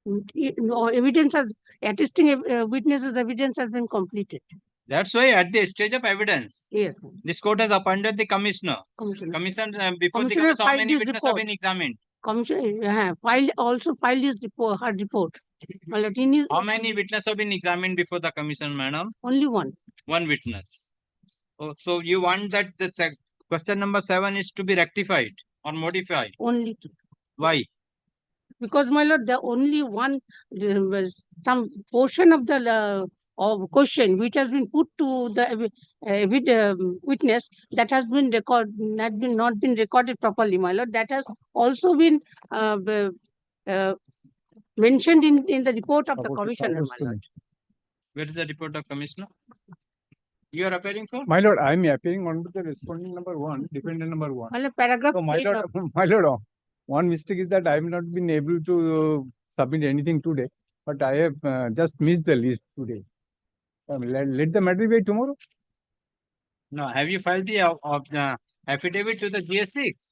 No, evidence attesting witnesses' evidence has been completed. That's why at the stage of evidence, Yes. this court has appointed the commissioner. Commissioner. Commission before the Commissioner commission, how filed many his witnesses report. have been examined? Commissioner filed his report, her report. My lord, How many witnesses have been examined before the commission, madam? only one. One witness. Oh, so you want that the question number 7 is to be rectified or modified? Only two. Why? Because, my lord, the only one, there was some portion of the of question which has been put to the witness that has been not been recorded properly, my lord. That has also been mentioned in the report of the commissioner, my lord. Where is the report of commissioner? You are appearing for? My lord, I am appearing on the respondent number 1, defendant number 1. My lord, paragraph So, my 8 lord, my lord, one mistake is that I have not been able to submit anything today, but I have just missed the list today. Let the matter be tomorrow. No, have you filed the affidavit to the GS6?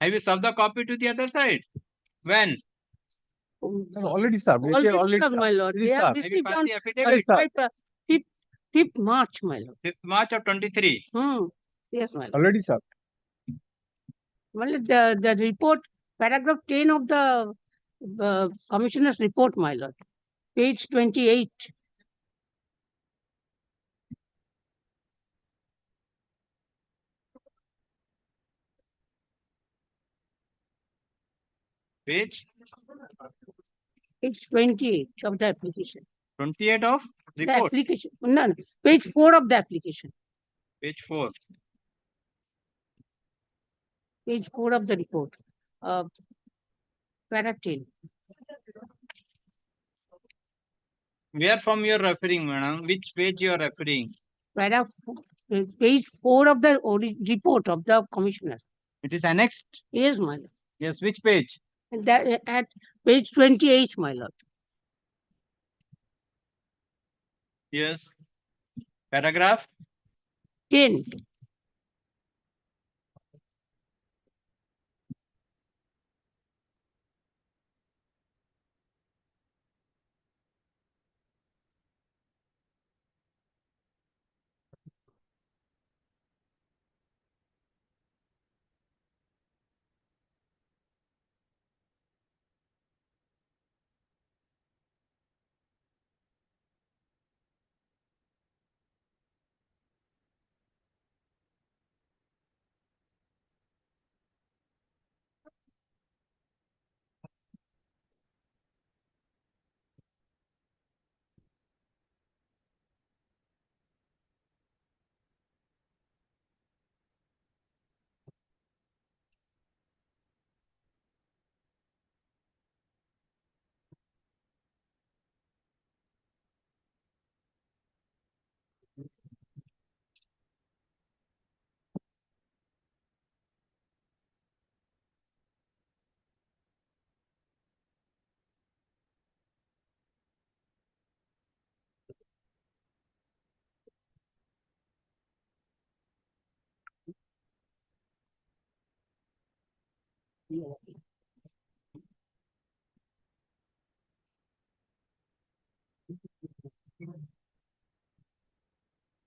Have you served the copy to the other side? When? Already served. Already served, my lord. They have Have you received filed on the affidavit? 5th March, my lord. 5th March of 23. Yes, my lord. Already served. Well, the report, paragraph 10 of the commissioner's report, my lord, page 28. Page? Page 28 of the application. 28 of The report? application. No, page 4 of the application. Page 4. Page 4 of the report. Para 10. Where from you are referring, madam? Which page you are referring? Page 4 of the report of the commissioner. It is annexed? Yes, my lord. Yes, which page? And that, at page 28, my lord. Yes. Paragraph? 10.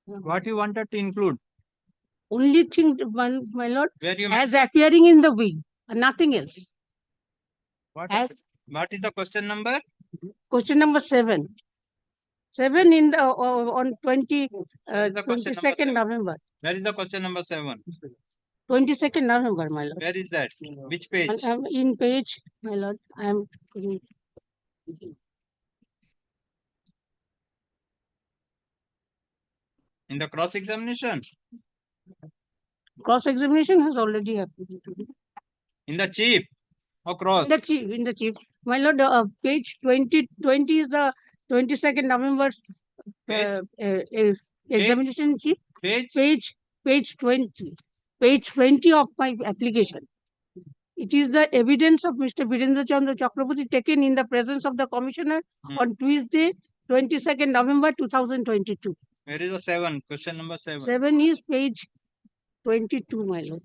What you wanted to include? Only thing, my lord, Where you as appearing in the will, nothing else. What is the question number? Question number 7. 7 in the on 22nd November. Where is the question number 7? 22nd November, my lord. Where is that? Which page? And in page, my lord, I am. In the cross examination? Cross examination has already happened. In the chief or cross? In the chief. My lord, page 20 is the 22nd November's examination chief. Page 20. Page 20 of my application. It is the evidence of Mr. Virendra Chandra Chakraborty taken in the presence of the commissioner on Tuesday, 22nd November 2022. Where is the 7? Question number 7. 7 is page 22, my lord.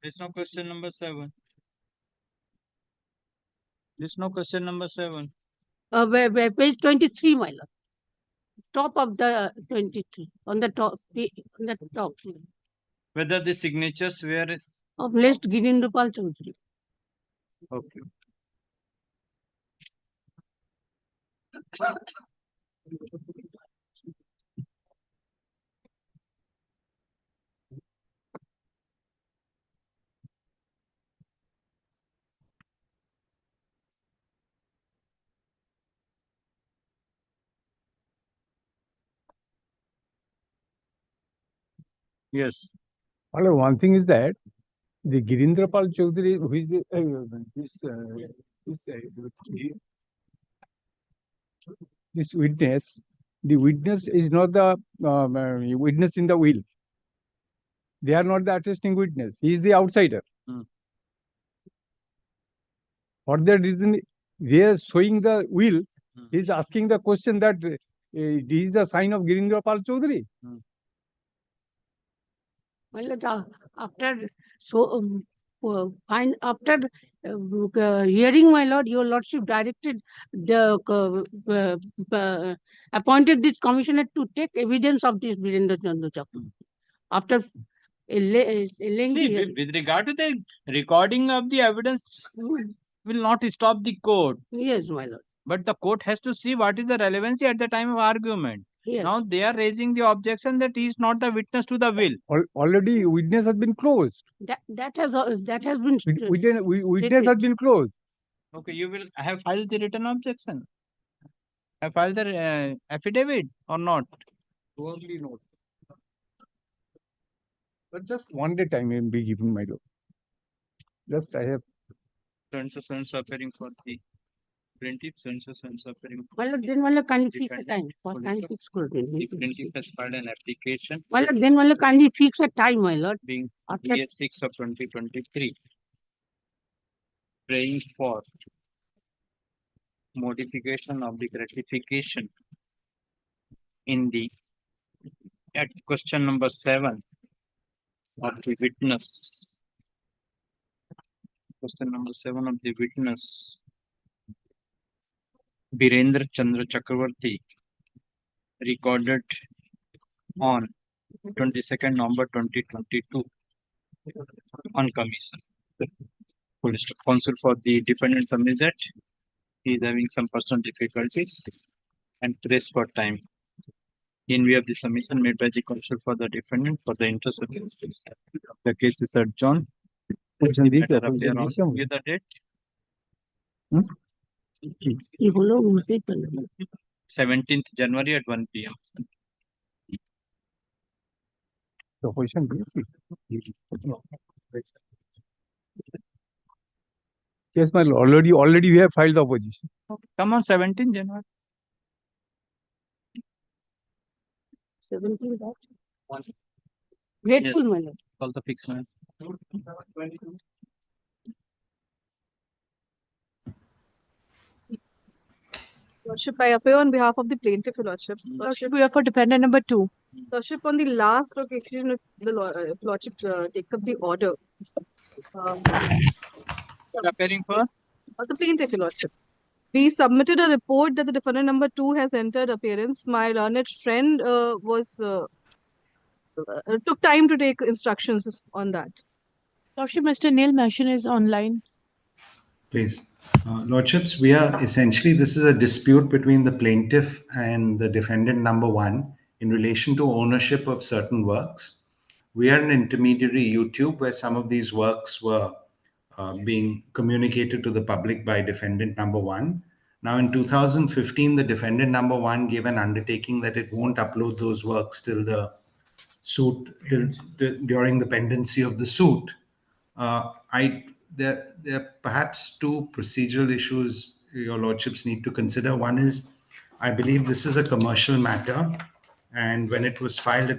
There is no question number 7. There is no question number 7. Page 23, my lord. Top of the 23, on the top, on the top. Whether the signatures were Of list Girindra Chaudhary. okay. Yes. Well, one thing is that the Girindra Pal Chaudhary, who is the, this witness, the witness is not the witness in the will. They are not the attesting witness. He is the outsider. For that reason, they are showing the will. He is asking the question that this is the sign of Girindra Pal Chaudhary. Well, after after hearing my lord, your lordship directed the appointed this commissioner to take evidence of this Virendra Chandra Chakraborty. After a lengthy See, with regard to the recording of the evidence, will not stop the court. Yes, my lord. But the court has to see what is the relevancy at the time of argument. Yes. Now they are raising the objection that he is not the witness to the will. Already witness has been closed. That has been Witness has been closed. Okay, you will have filed the written objection. Have filed the affidavit or not? Surely not. But just one day time will be given, my lord. Just I have. Sense appearing for the plaintiff, sense appearing. Well, then one can fix a time for time fix. The plaintiff has filed an application. Well, then one can fix a time, my lord. Being 6 of 2023. Praying for modification of the gratification in the at question number 7 of the witness. Question number 7 of the witness. Virendra Chandra Chakraborty, recorded on 22nd November 2022 on commission. Police counsel for the defendant submits that he is having some personal difficulties and press for time. In view of the submission made by the counsel for the defendant for the interest of the case is adjourned. Matter appear on with the date. 17th January at 1 p.m. The position. Yes, my lord. Already we have filed the opposition. Come on, 17th January. 17 that. Grateful, my lord. Call the fixed man. Lordship, I appear on behalf of the plaintiff, Lordship. Lordship, we are for defendant number 2. Lordship, on the last occasion, the Lordship takes up the order. Appearing for? The plaintiff, Lordship. We submitted a report that the defendant number 2 has entered appearance. My learned friend took time to take instructions on that. Lordship, Mr. Neil Mashin is online. Please. Lordships, we are essentially, this is a dispute between the plaintiff and the defendant number 1 in relation to ownership of certain works. We are an intermediary YouTube where some of these works were being communicated to the public by defendant number 1. Now in 2015, the defendant number 1 gave an undertaking that it won't upload those works till the suit, during the pendency of the suit. There are perhaps 2 procedural issues your lordships need to consider. One is, I believe this is a commercial matter, and when it was filed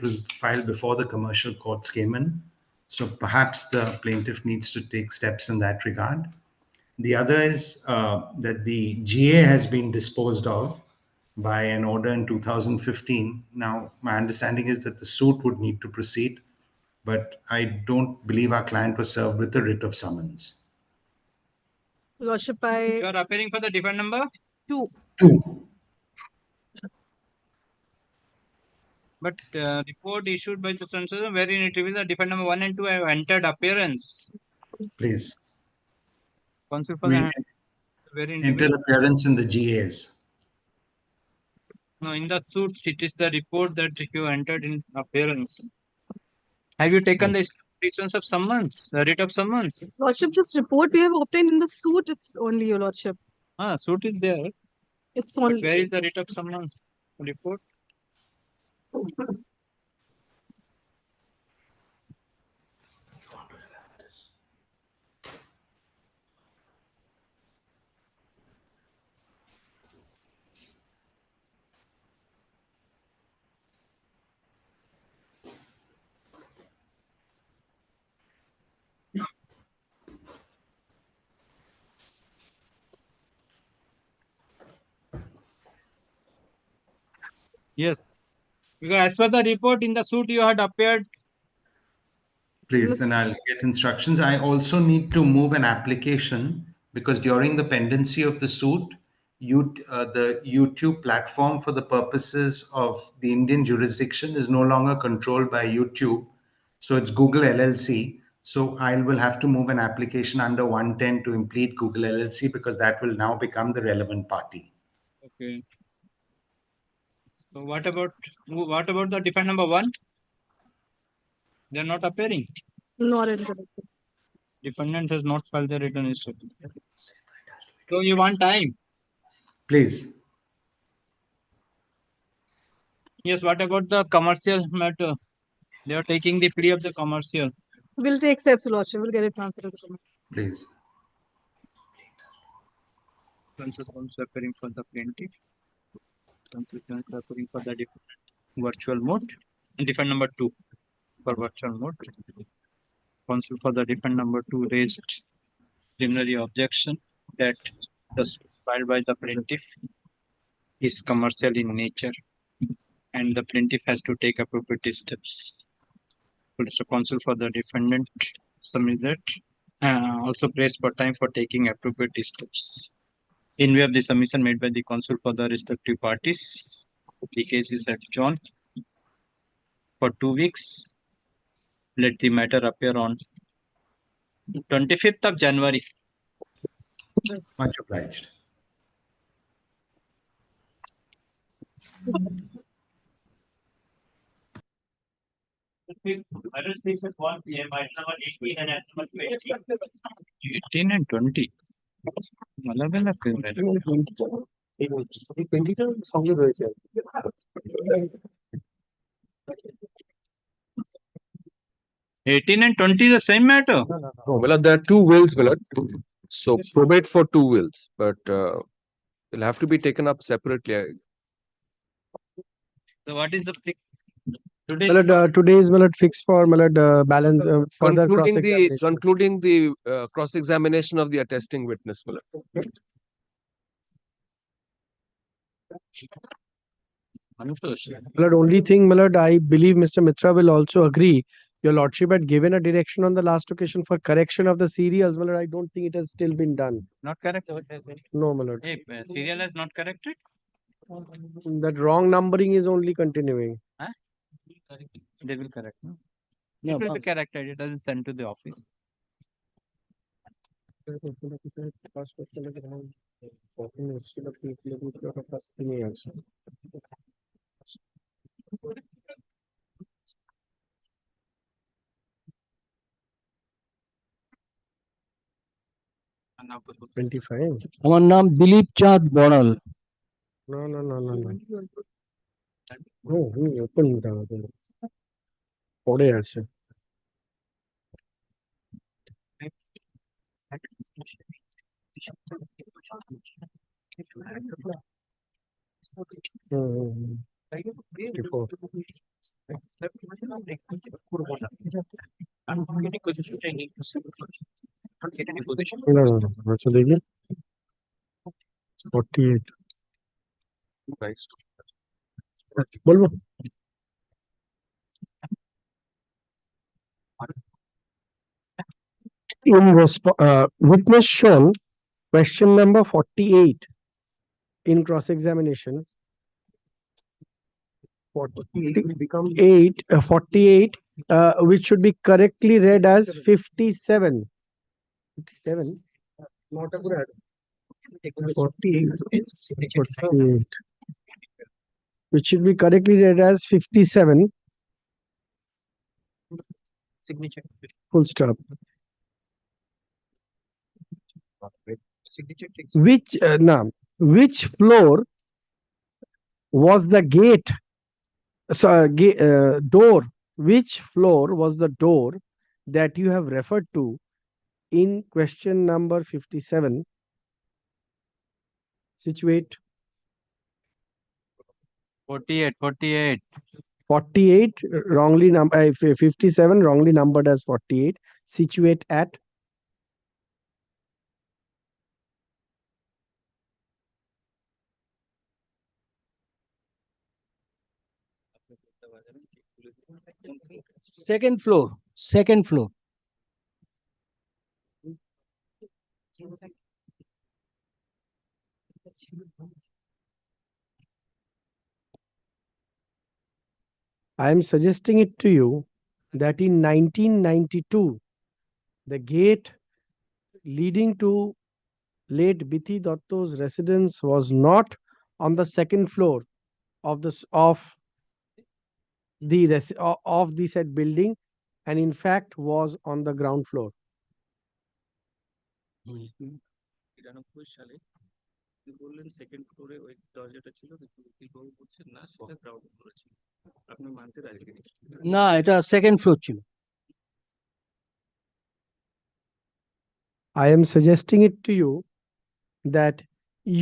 before the commercial courts came in. So perhaps the plaintiff needs to take steps in that regard. The other is that the GA has been disposed of by an order in 2015. Now, my understanding is that the suit would need to proceed, but I don't believe our client was served with a writ of summons. Lordship, You are appearing for the defendant number 2. 2. But report issued by the censor wherein it reveals that defendant number 1 and 2 have entered appearance. Please. Counsel for We the wherein entered reveals. appearance in the GAs. No, in the suit, it is the report that you entered in appearance. Have you taken the issuance of summons, the writ of summons? Lordship, this report we have obtained in the suit, it's only your Lordship. Ah, suit is there. It's But only. where is the writ of summons report? Yes. Because as per the report in the suit, you had appeared. Please, then I'll get instructions. I also need to move an application because during the pendency of the suit, the YouTube platform for the purposes of the Indian jurisdiction is no longer controlled by YouTube. So it's Google LLC. So I will have to move an application under 110 to implead Google LLC because that will now become the relevant party. Okay. So what about the defendant number 1? They are not appearing. Not entered. Defendant has not filed the written instruction. So you want time? Please. Yes. What about the commercial matter? They are taking the plea of the commercial. We'll take steps, Lordship. We'll get it transferred to the committee. Please. Consistent appearing for the plaintiff. Consistent appearing for the defendant. Virtual mode. And defendant number 2 for virtual mode. Counsel for the defendant number 2 raised preliminary objection that the suit filed by the plaintiff is commercial in nature and the plaintiff has to take appropriate steps. Solicitor counsel for the defendant submit that also prays for time for taking appropriate steps. In view of the submission made by the counsel for the respective parties, the case is adjourned for 2 weeks. Let the matter appear on 25th of January. Much obliged. Matter speaks at 1 p.m. Item number 18 and item number 20. 18 and 20. अलग अलग क्यों है? 18 and 20 the same matter? No, well, there are 2 wills, well, so probate for 2 wills, but they'll have to be taken up separately. So what is the today? Today is fixed for balance further Concluding the cross-examination of the attesting witness. Only thing, I believe Mr. Mitra will also agree. Your Lordship had given a direction on the last occasion for correction of the serials. I don't think it has still been done. Not correct. No, my lord. Hey, serial is not corrected. That wrong numbering is only continuing. Huh? They will correct. No? It will be corrected. It doesn't send to the office. আমার নাম দিলীপ চাঁদ Boral. No. Oh, open পড়ে আছে। No. আচ্ছা দেখি 48 বলবো in witness shown question number 48 in cross-examination. 48, 48, which should be correctly read as 57. 57. 48. 48. Which should be correctly read as 57. Signature. Full stop. Which floor was the gate? Door. Which floor was the door that you have referred to in question number 57? Situate. 48, 48. 48 wrongly number 57 wrongly numbered as 48. Situate at second floor. Second floor. I am suggesting it to you that in 1992 the gate leading to late Bithi Datto's residence was not on the second floor of the said building, and in fact was on the ground floor. 93 সালে তিনি বললেন second ফ্লোরে ওই দরজাটা ছিল, কিন্তু উকিলবাবু বলছেন না, সেটা গ্রাউন্ড ফ্লোরে ছিল। আপনি মানতে রাজি কিনা? না, এটা সেকেন্ড ফ্লোর ছিল। I am suggesting it to you that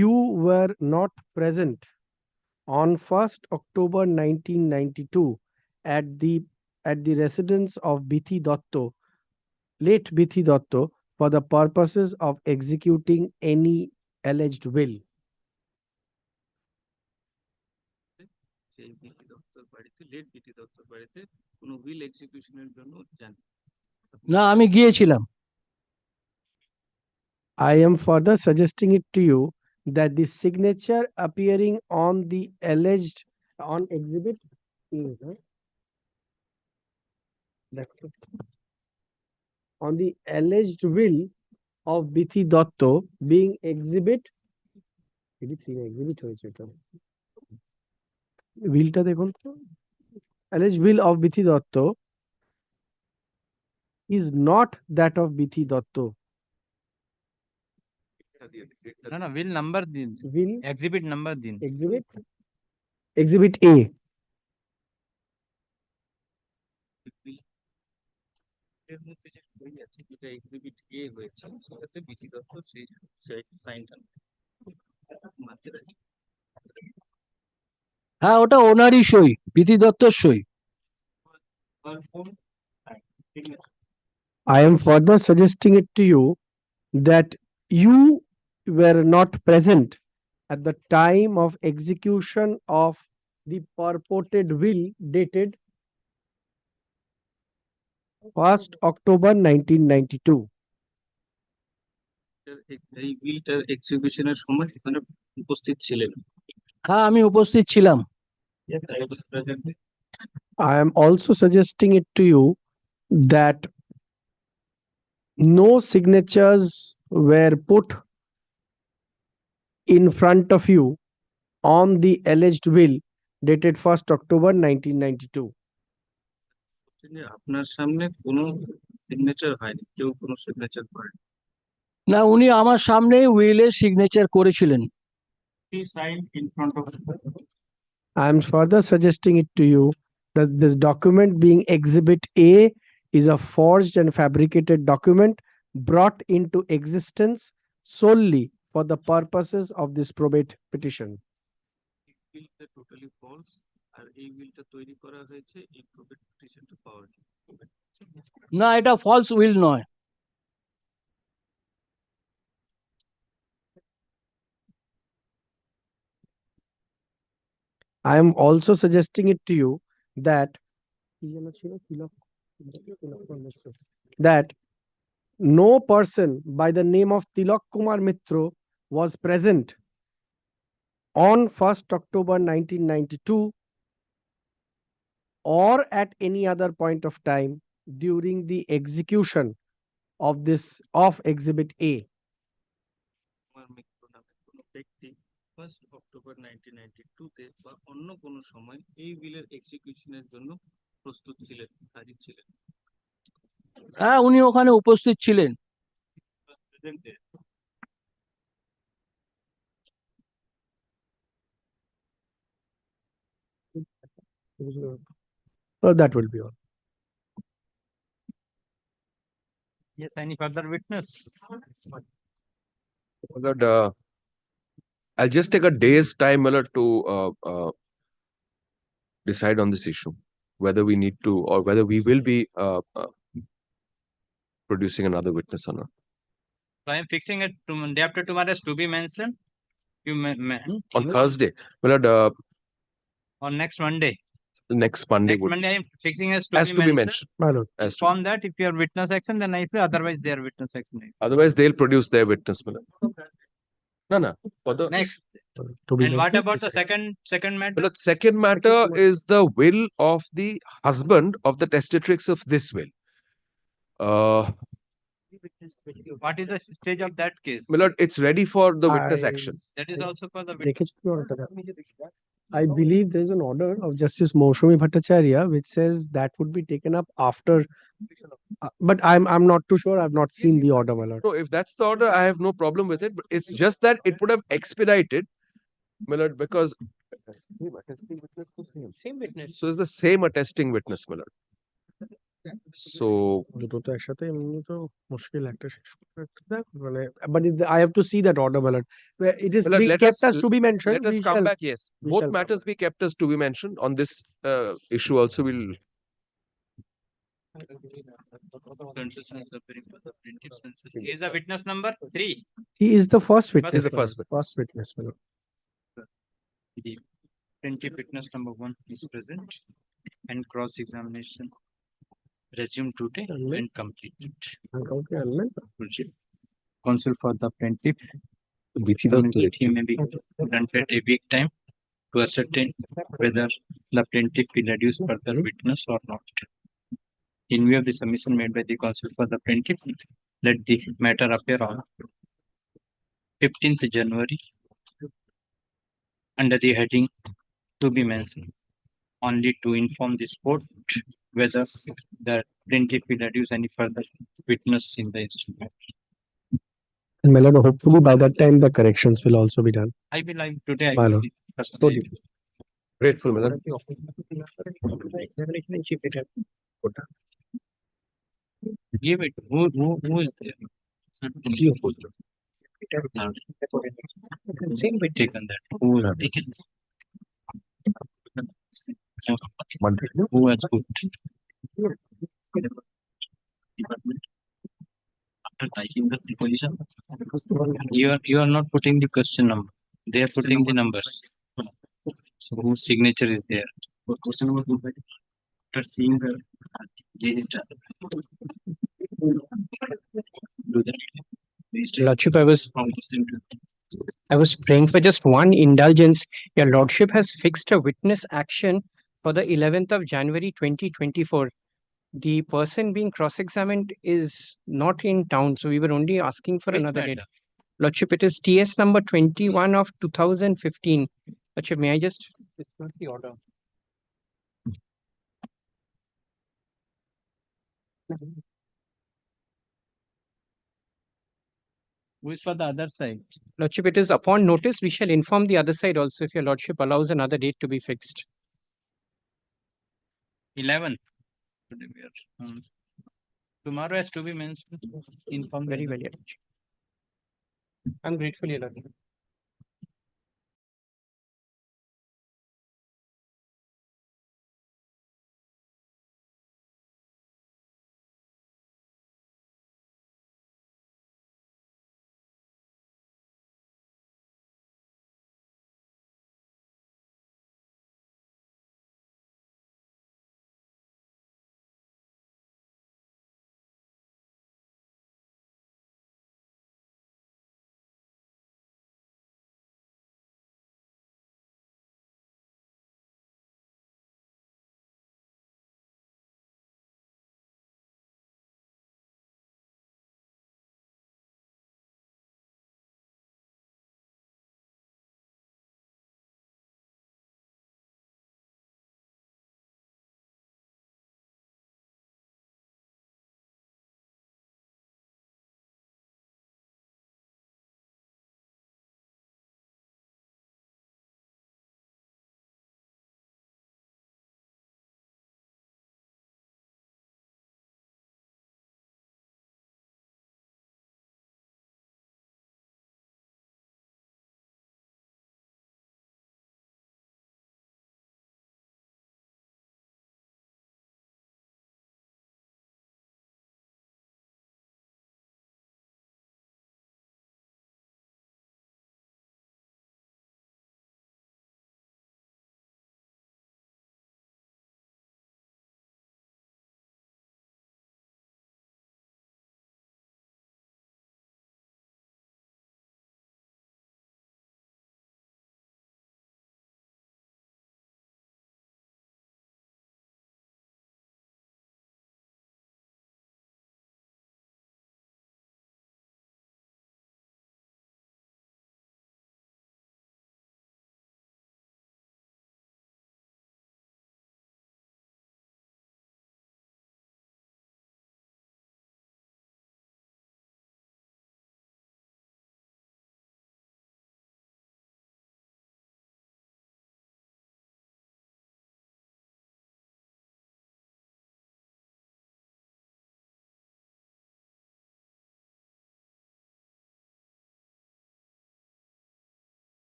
you were not present on 1st October 1992 at the residence of Bithi Datto, late Bithi Datto, for the purposes of executing any alleged will. সেই বিটি দত্তর বাড়িতে, late বিটি দত্তর বাড়িতে কোনো will এক্সিকিউশনের জন্য যান? না, আমি গিয়েছিলাম। I am further suggesting it to you that the signature appearing on the alleged on exhibit on the alleged will of Bithi Datto being exhibit willটা দেখুন তো, alleged will of Bithi Datto is not that of Bithi Datto. না না, will number দিন, will exhibit number দিন। exhibit A. এর মধ্যে যে সই আছে, যেটা এক্সিবিট এ হয়েছে, সেটাতে বিটি দত্ত সেই সাইনটা মানতে রাজি? হ্যাঁ, ওটা ওনারই সই, বিধি দত্তর সই। I am further suggesting it to you that you were not present at the time of execution of the purported will dated 1st October 1992. এই বিলটার এক্সিকিউশনের সময় এখানে উপস্থিত ছিলেন? হ্যাঁ, আমি উপস্থিত ছিলাম। I am also suggesting it to you that no signatures were put in front of you on the alleged will dated 1st October 1992. আপনার সামনে কোনো সিগনেচার হয়নি, কেউ কোনো সিগনেচার করেনি? না, উনি আমার সামনে উইলের সিগনেচার করেছিলেন। He signed in front of you. I am further suggesting it to you that this document being Exhibit A is a forged and fabricated document brought into existence solely for the purposes of this probate petition. বিলটা totally false, আর এই বিলটা তৈরি করা হয়েছে এই probate পিটিশনটা পাওয়ার জন্য। না, এটা ফলস উইল নয়। I am also suggesting it to you that no person by the name of Tilak Kumar Mitro was present on 1st October 1992 or at any other point of time during the execution of Exhibit A. আমার মৃত্যু নামে কোনো ব্যক্তি 1st October 1992 তে বা অন্য কোনো সময় এই বিলের এক্সিকিউশনের জন্য প্রস্তুত ছিলেন, হাজির ছিলেন। হ্যাঁ, উনি ওখানে উপস্থিত ছিলেন। Presented. So that will be all. Yes, any further witness? Lord, I'll just take a day's time, my lord, to decide on this issue, whether we need to or whether we will be producing another witness or not. So I am fixing it to day after tomorrow is to be mentioned. On Thursday, my lord, on next Monday. Next Monday Next would Monday I am fixing as has to be mentioned. mentioned. My lord. Has to. Inform that if you are witness action, then I say otherwise they are witness action. Otherwise, they'll produce their witness, my lord. No. For the Next. To be And what mentioned, about the second matter? my lord, second matter is the will of the husband of the testatrix of this will. What is the stage of that case? My lord, it's ready for the witness action. That is also for the Dekhe witness. I believe there's an order of Justice Moushumi Bhattacharya which says that would be taken up after. But I'm not too sure. I've not seen the order, my lord. No, if that's the order, I have no problem with it. But it's just that it would have expedited, my lord, because Same witness. so it's the same attesting witness, my lord. So দুটো তো একসাথে এমনি তো মুশকিল একটা শেষ করতে একটা দেখ মানে but I have to see that order, my lord. Where it is my lord, being let kept us as to be mentioned. let us we come shall- back. Yes, we both shall matters be kept as to be mentioned. On this issue also, we'll Is the witness number 3? He is the first witness. He is the my first lord. First witness, my lord. The plaintiff witness number 1 is present and cross-examination resumed today and completed. Counsel for the plaintiff. He may be granted a week time to ascertain whether the plaintiff will adduce further witness or not. In view of the submission made by the counsel for the plaintiff, let the matter appear on 15th January under the heading to be mentioned, only to inform this court whether the plaintiff will adduce any further witness in the instrument. And my lord, hopefully by that time the corrections will also be done. I will today. My I lord. will personally. grateful, my lord. Give it. Who is there? Same way taken that. Who has taken? Who has put? Department. After typing the position, you are not putting the question number. They are putting the numbers. So whose signature is there? Question number 2. After seeing the register. Do that. Lordship, I was praying for just one indulgence. Your Lordship has fixed a witness action for the 11th of January 2024. The person being cross-examined is not in town, so we were only asking for Which another matter? date. Lordship, it is TS number 21 of 2015. Lordship, may I just? It's not the order. Who is for the other side? Lordship, it is upon notice, we shall inform the other side also if your Lordship allows another date to be fixed. 11th. Today we are, tomorrow has to be mentioned. Inform Very well, Your Lordship. I'm grateful, Your Lordship.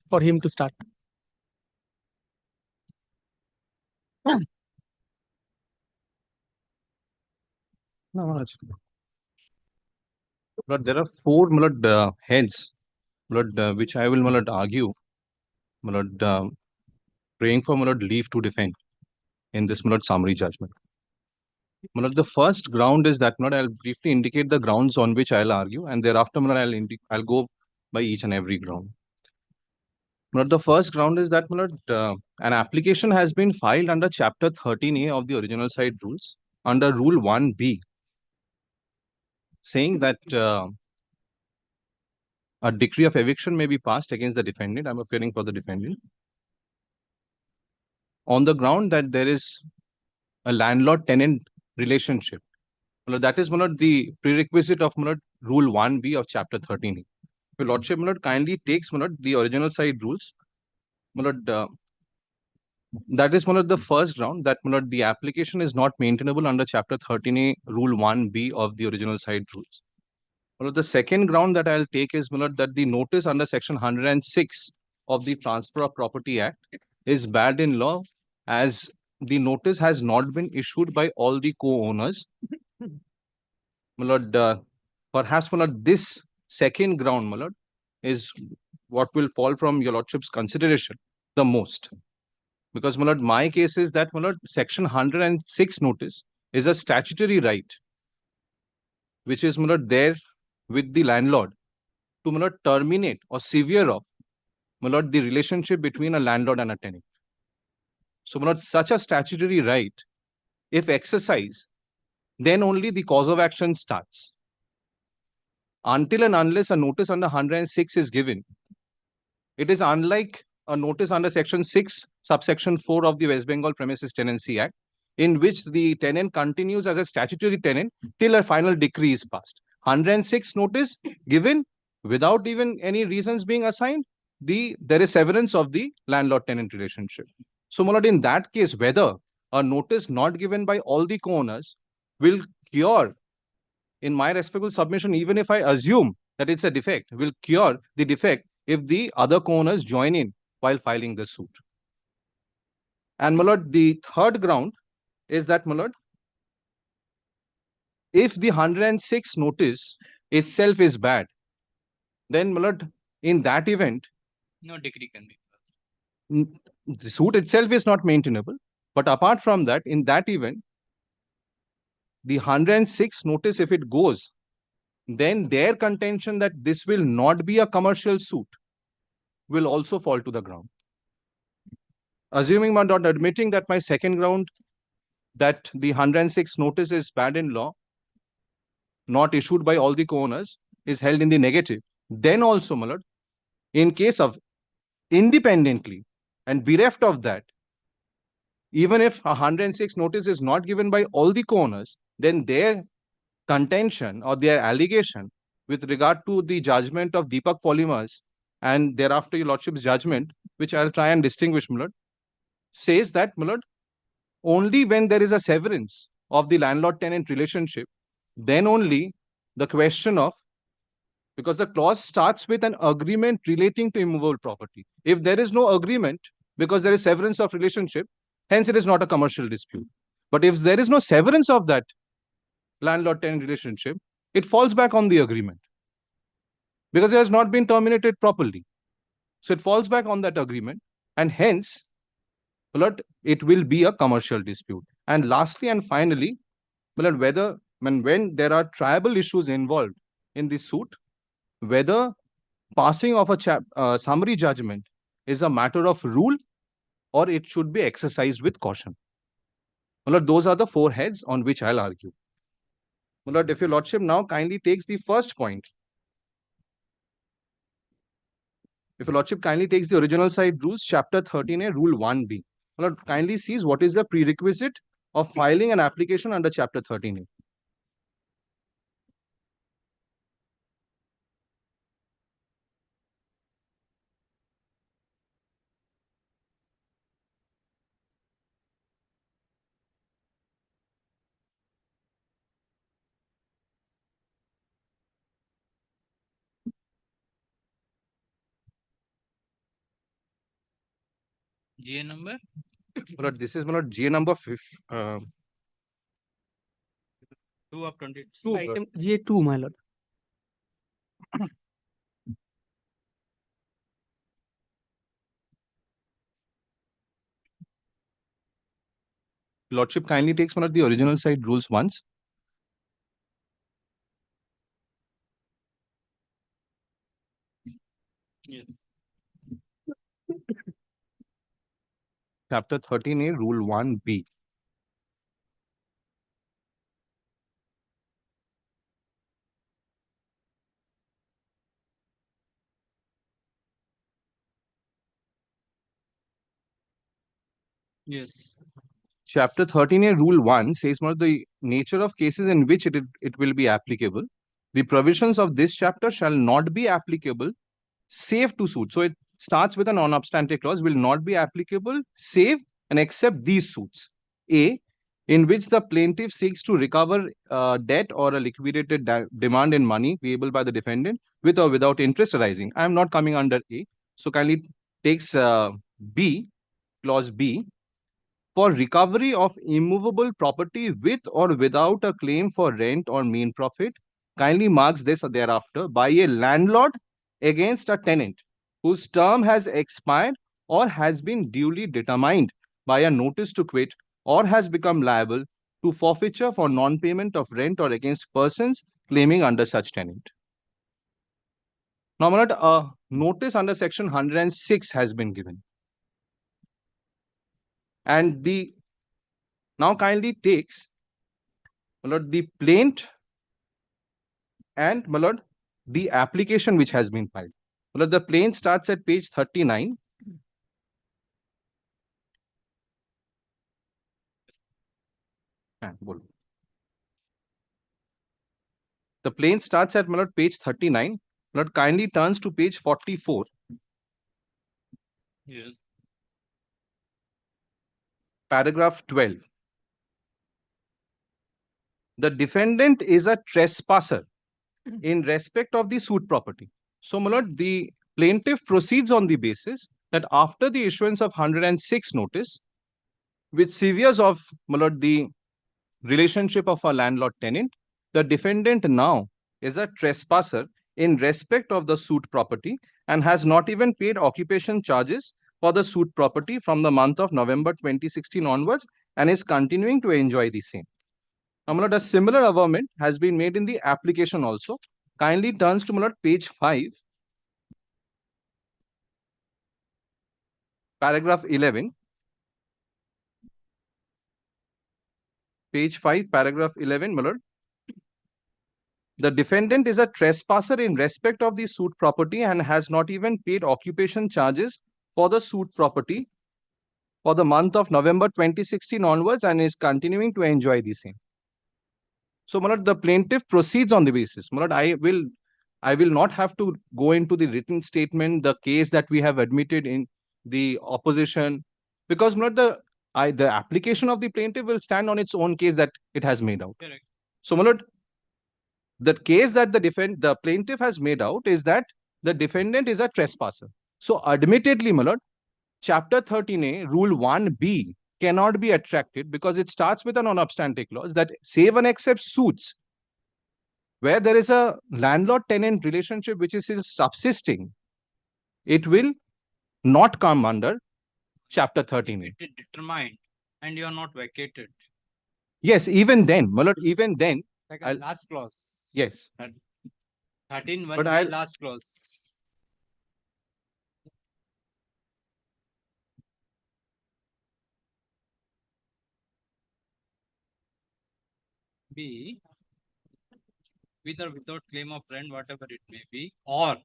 for him to start. But there are four heads which I will argue praying for leave to defend in this summary judgment. The first ground is that I'll briefly indicate the grounds on which I'll argue, and thereafter I'll go by each and every ground. The first ground is that an application has been filed under Chapter 13A of the original side rules under Rule 1B, saying that a decree of eviction may be passed against the defendant. I'm appearing for the defendant on the ground that there is a landlord-tenant relationship. That is the prerequisite of Rule 1B of Chapter 13A. Your Lordship kindly takes the original side rules. That is the first ground that the application is not maintainable under Chapter 13A, Rule 1B of the original side rules. The second ground that I'll take is that the notice under Section 106 of the Transfer of Property Act is bad in law, as the notice has not been issued by all the co-owners. Perhaps this second ground is what will fall from your Lordship's consideration the most. Because my case is that Section 106 notice is a statutory right which is there with the landlord to terminate or sever off the relationship between a landlord and a tenant. So such a statutory right, if exercised, then only the cause of action starts. Until and unless a notice under 106 is given, it is unlike a notice under Section 6, subsection 4 of the West Bengal Premises Tenancy Act, in which the tenant continues as a statutory tenant till a final decree is passed. 106 notice given without even any reasons being assigned, there is severance of the landlord-tenant relationship. So, in that case, whether a notice not given by all the co-owners will cure, in my respectful submission, even if I assume that it's a defect, will cure the defect if the other co-owners join in while filing the suit. And the third ground is that if the 106 notice itself is bad, then in that event, No decree can be. the suit itself is not maintainable. But apart from that, in that event, the 106 notice, if it goes, then their contention that this will not be a commercial suit will also fall to the ground. Assuming not admitting that my second ground, that the 106 notice is bad in law, not issued by all the co-owners, is held in the negative, then also, in case of independently and bereft of that, even if a 106 notice is not given by all the co-owners, then their contention or their allegation with regard to the judgment of Deepak Polymers and thereafter your Lordship's judgment, which I'll try and distinguish, says that, only when there is a severance of the landlord-tenant relationship, then only the question of, because the clause starts with an agreement relating to immovable property. If there is no agreement, because there is severance of relationship, hence it is not a commercial dispute. But if there is no severance of that landlord-tenant relationship, it falls back on the agreement because it has not been terminated properly. So it falls back on that agreement, and hence, it will be a commercial dispute. And lastly and finally, whether when there are tribal issues involved in the suit, whether passing of a summary judgment is a matter of rule or it should be exercised with caution. Those are the four heads on which I'll argue. If your Lordship now kindly takes the first point, if your Lordship kindly takes the original side rules, Chapter 13A, Rule 1B, kindly sees what is the prerequisite of filing an application under Chapter 13A. GA number? My lord, this is my lord GA number 2 of 22. Item GA2, my lord. Lordship kindly takes one of the original side rules once. Yes. Chapter 13A, Rule 1B. Yes. Chapter 13A, Rule 1 says more the nature of cases in which it will be applicable. The provisions of this chapter shall not be applicable save to suit. So it starts with a non-obstante clause, will not be applicable save and except these suits. A, in which the plaintiff seeks to recover debt or a liquidated demand in money payable by the defendant with or without interest arising. I am not coming under A. So kindly takes B, clause B, for recovery of immovable property with or without a claim for rent or mean profit, kindly marks this thereafter by a landlord against a tenant whose term has expired or has been duly determined by a notice to quit or has become liable to forfeiture for non-payment of rent or against persons claiming under such tenant. Now, my lord, a notice under section 106 has been given. And the now kindly takes, my lord, the plaint and, my lord, the application which has been filed. My lord, the plaint starts at page 39. The plaint starts at, my lord, page 39. My lord, kindly turns to page 44. Yes. Paragraph 12. The defendant is a trespasser in respect of the suit property. So, my lord, the plaintiff proceeds on the basis that after the issuance of 106 notice, which severes of, my lord, the relationship of a landlord-tenant, the defendant now is a trespasser in respect of the suit property and has not even paid occupation charges for the suit property from the month of November 2016 onwards and is continuing to enjoy the same. Now, my lord, a similar averment has been made in the application also. Kindly turns to, my lord, page 5, paragraph 11. Page 5, paragraph 11, my lord. The defendant is a trespasser in respect of the suit property and has not even paid occupation charges for the suit property for the month of November 2016 onwards and is continuing to enjoy the same. So, my lord, the plaintiff proceeds on the basis. My lord, I will not have to go into the written statement, the case that we have admitted in the opposition, because, my lord, the application of the plaintiff will stand on its own case that it has made out. Correct. So, my lord, the case that the plaintiff has made out is that the defendant is a trespasser. So, admittedly, my lord, chapter 13A, rule 1B cannot be attracted because it starts with a non-obstante clause that save and except suits where there is a landlord-tenant relationship which is still subsisting, it will not come under chapter 13A. It is determined and you are not vacated. Yes, even then, my lord, even then. Like a last clause. Yes. 13 But 1 last clause. B, with or without claim of rent, whatever it may be, or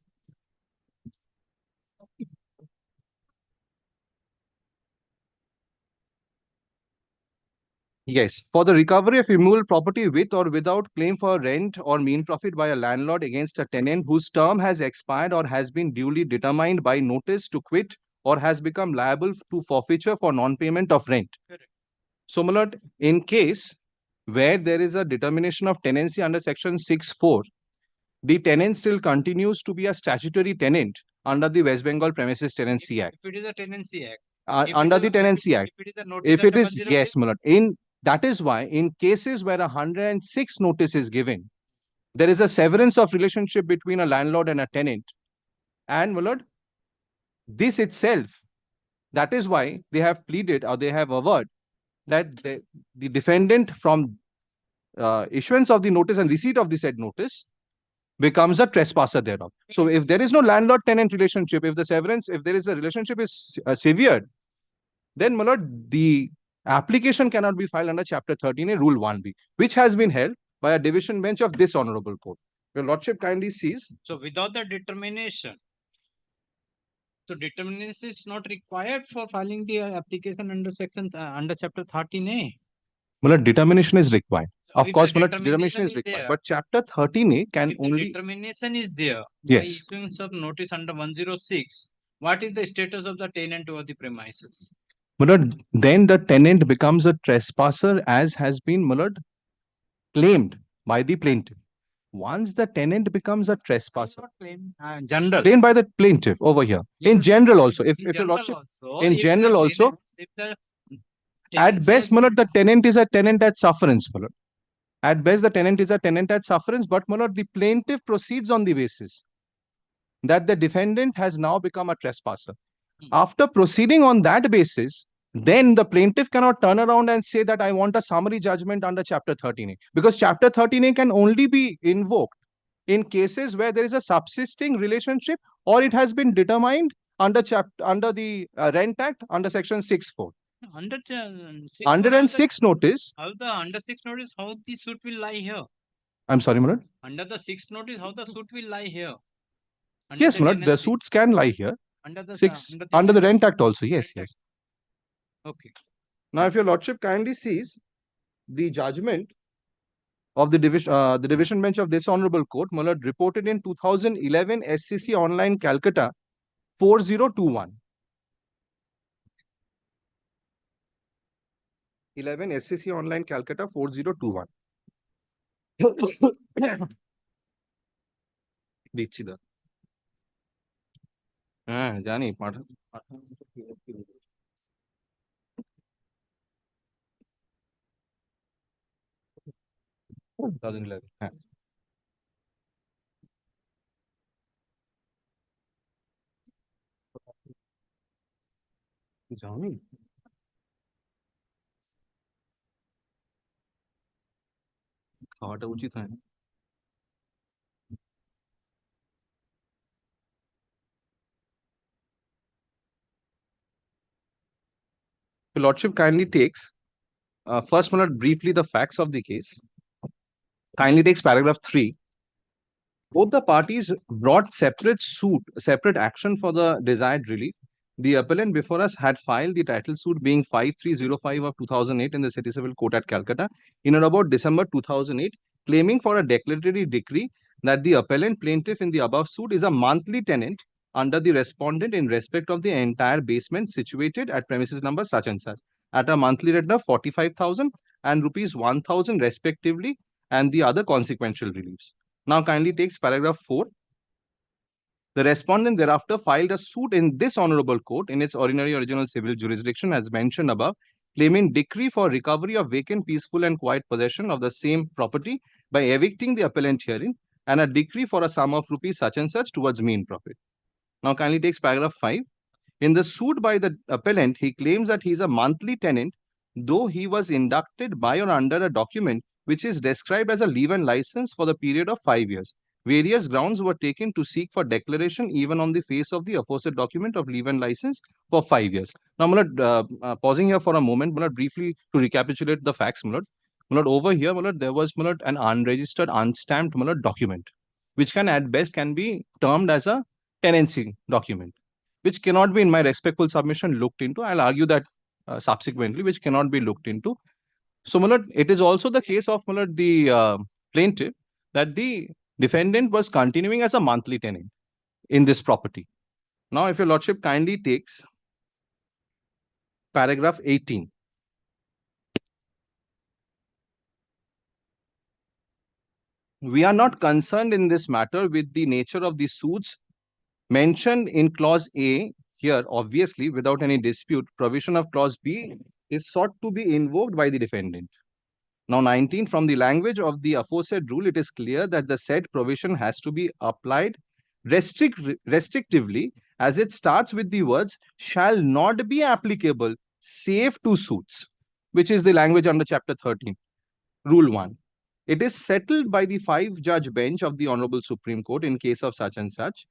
Yes, for the recovery of immovable property with or without claim for rent or mean profit by a landlord against a tenant whose term has expired or has been duly determined by notice to quit or has become liable to forfeiture for non-payment of rent. Correct. So, my lord, in case where there is a determination of tenancy under section 6(4), the tenant still continues to be a statutory tenant under the West Bengal Premises Tenancy Act. if it is a tenancy act, under the Tenancy Act. If it is a notice If it under is, 106, yes, my lord. In that is why in cases where 106 notice is given, there is a severance of relationship between a landlord and a tenant. And my lord, this itself, that is why they have pleaded or they have averred that the defendant from issuance of the notice and receipt of the said notice becomes a trespasser thereof. So if there is no landlord-tenant relationship, if the severance, if there is a relationship is severed, then, my lord, the application cannot be filed under Chapter 13A, Rule 1B, which has been held by a division bench of this honorable court. Your lordship kindly sees. so without the determination, so determination is not required for filing the application under under Chapter 13A. My lord, determination is required. So Of if course, the my lord, determination is required. there, But Chapter 13A can if the only. determination is there by Yes. issuance of notice under 106, what is the status of the tenant over the premises? My lord, then the tenant becomes a trespasser as has been, my lord, claimed by the plaintiff. Once the tenant becomes a trespasser, General. claimed by the plaintiff over here. In general also, if your general lordship, also, in if the general also, tenant- if the at tenancy best, has my lord, the tenant is a tenant at sufferance, my lord. At best, the tenant is a tenant at sufferance, but my lord, the plaintiff proceeds on the basis that the defendant has now become a trespasser. After proceeding on that basis, then the plaintiff cannot turn around and say that I want a summary judgment under Chapter 13A, because Chapter 13A can only be invoked in cases where there is a subsisting relationship or it has been determined under the Rent Act under Section 6(4). under 106 notice. How the under 6 notice, how the suit will lie here? I'm sorry, my lord. Under the 6 notice, how the suit will lie here? Yes, my lord, the suits can lie here. Under the Under the Rent Act also. Yes, yes. Okay. Now, if your lordship kindly sees the judgment of the division bench of this honorable court, my lord, reported in 2011 SCC Online Calcutta 4021. 11 SCC Online Calcutta 4021. দিচ্ছি দা হ্যাঁ জানি পাঠান 2011 হ্যাঁ জানি খাওয়াটা উচিত হয় না Your lordship kindly takes first, my lord, briefly the facts of the case. Kindly takes paragraph 3. Both the parties brought separate action for the desired relief. The appellant before us had filed the title suit being 5305 of 2008 in the City Civil Court at Calcutta in and about December 2008, claiming for a declaratory decree that the appellant plaintiff in the above suit is a monthly tenant under the respondent in respect of the entire basement situated at premises number such and such at a monthly rent of 45,000 and rupees 1,000 respectively, and the other consequential reliefs. Now kindly takes paragraph 4. The respondent thereafter filed a suit in this honorable court in its ordinary original civil jurisdiction as mentioned above, claiming decree for recovery of vacant, peaceful and quiet possession of the same property by evicting the appellant herein, and a decree for a sum of rupees such and such towards mean profit. Now kindly takes paragraph 5. In the suit by the appellant, he claims that he is a monthly tenant, though he was inducted by or under a document which is described as a leave-in license for the period of 5 years. Various grounds were taken to seek for declaration even on the face of the aforesaid document of leave-in license for 5 years. Now, my lord, pausing here for a moment, my lord, briefly to recapitulate the facts, my lord. My lord, over here, my lord, there was, my lord, an unregistered, unstamped, my lord, document, which can at best can be termed as a tenancy document, which cannot be, in my respectful submission, looked into. I'll argue that subsequently, which cannot be looked into. So, my lord, it is also the case of, my lord, the plaintiff that the defendant was continuing as a monthly tenant in this property. Now, if your lordship kindly takes paragraph 18. We are not concerned in this matter with the nature of the suits mentioned in clause A here, obviously, without any dispute, provision of clause B is sought to be invoked by the defendant. Now, 19, from the language of the aforesaid rule, it is clear that the said provision has to be applied restrictively, as it starts with the words shall not be applicable save to suits, which is the language under chapter 13, rule 1. It is settled by the 5-judge bench of the Honorable Supreme Court in case of such and such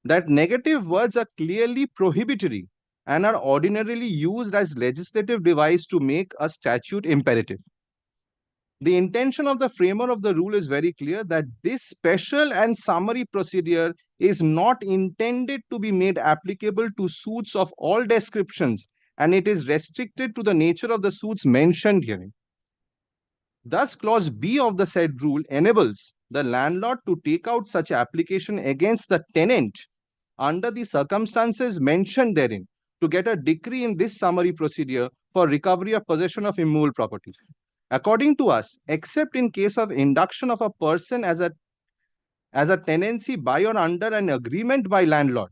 that negative words are clearly prohibitory and are ordinarily used as legislative device to make a statute imperative. The intention of the framer of the rule is very clear that this special and summary procedure is not intended to be made applicable to suits of all descriptions, and it is restricted to the nature of the suits mentioned herein. Thus, clause B of the said rule enables the landlord to take out such application against the tenant under the circumstances mentioned therein to get a decree in this summary procedure for recovery of possession of immovable property. According to us, except in case of induction of a person as a tenancy by or under an agreement by landlord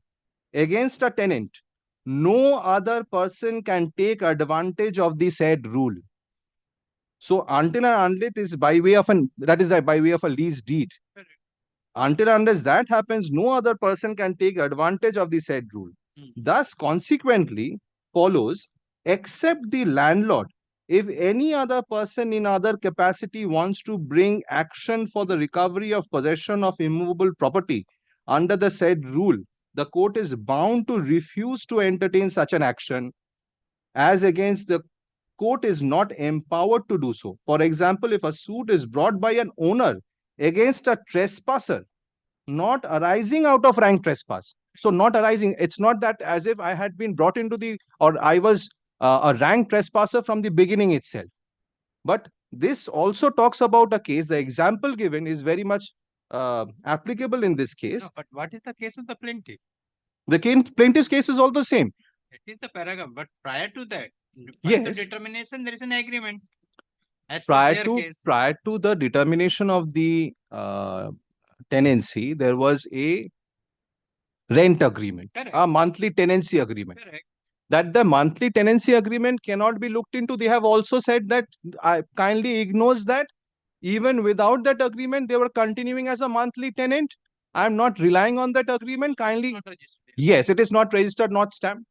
against a tenant, no other person can take advantage of the said rule. So until and unless it is by way of by way of a lease deed, until and unless that happens, no other person can take advantage of the said rule. Thus, consequently, follows, except the landlord, if any other person in other capacity wants to bring action for the recovery of possession of immovable property under the said rule, the court is bound to refuse to entertain such an action, as against the court is not empowered to do so. For example, if a suit is brought by an owner against a trespasser, not arising out of rank trespass. So not arising, it's not that as if I had been brought into the, or I was a rank trespasser from the beginning itself. But this also talks about a case, the example given is very much applicable in this case. No, but what is the case of the plaintiff? The plaintiff's case is all the same. It is the paragraph, but prior to that, Yes. the determination, there is an agreement. As per Prior their to case. the determination of the tenancy, there was a rent agreement, a monthly tenancy agreement. Correct. That the monthly tenancy agreement cannot be looked into. They have also said that I kindly ignores that even without that agreement, they were continuing as a monthly tenant. I'm not relying on that agreement. Kindly, yes, it is not registered, not stamped.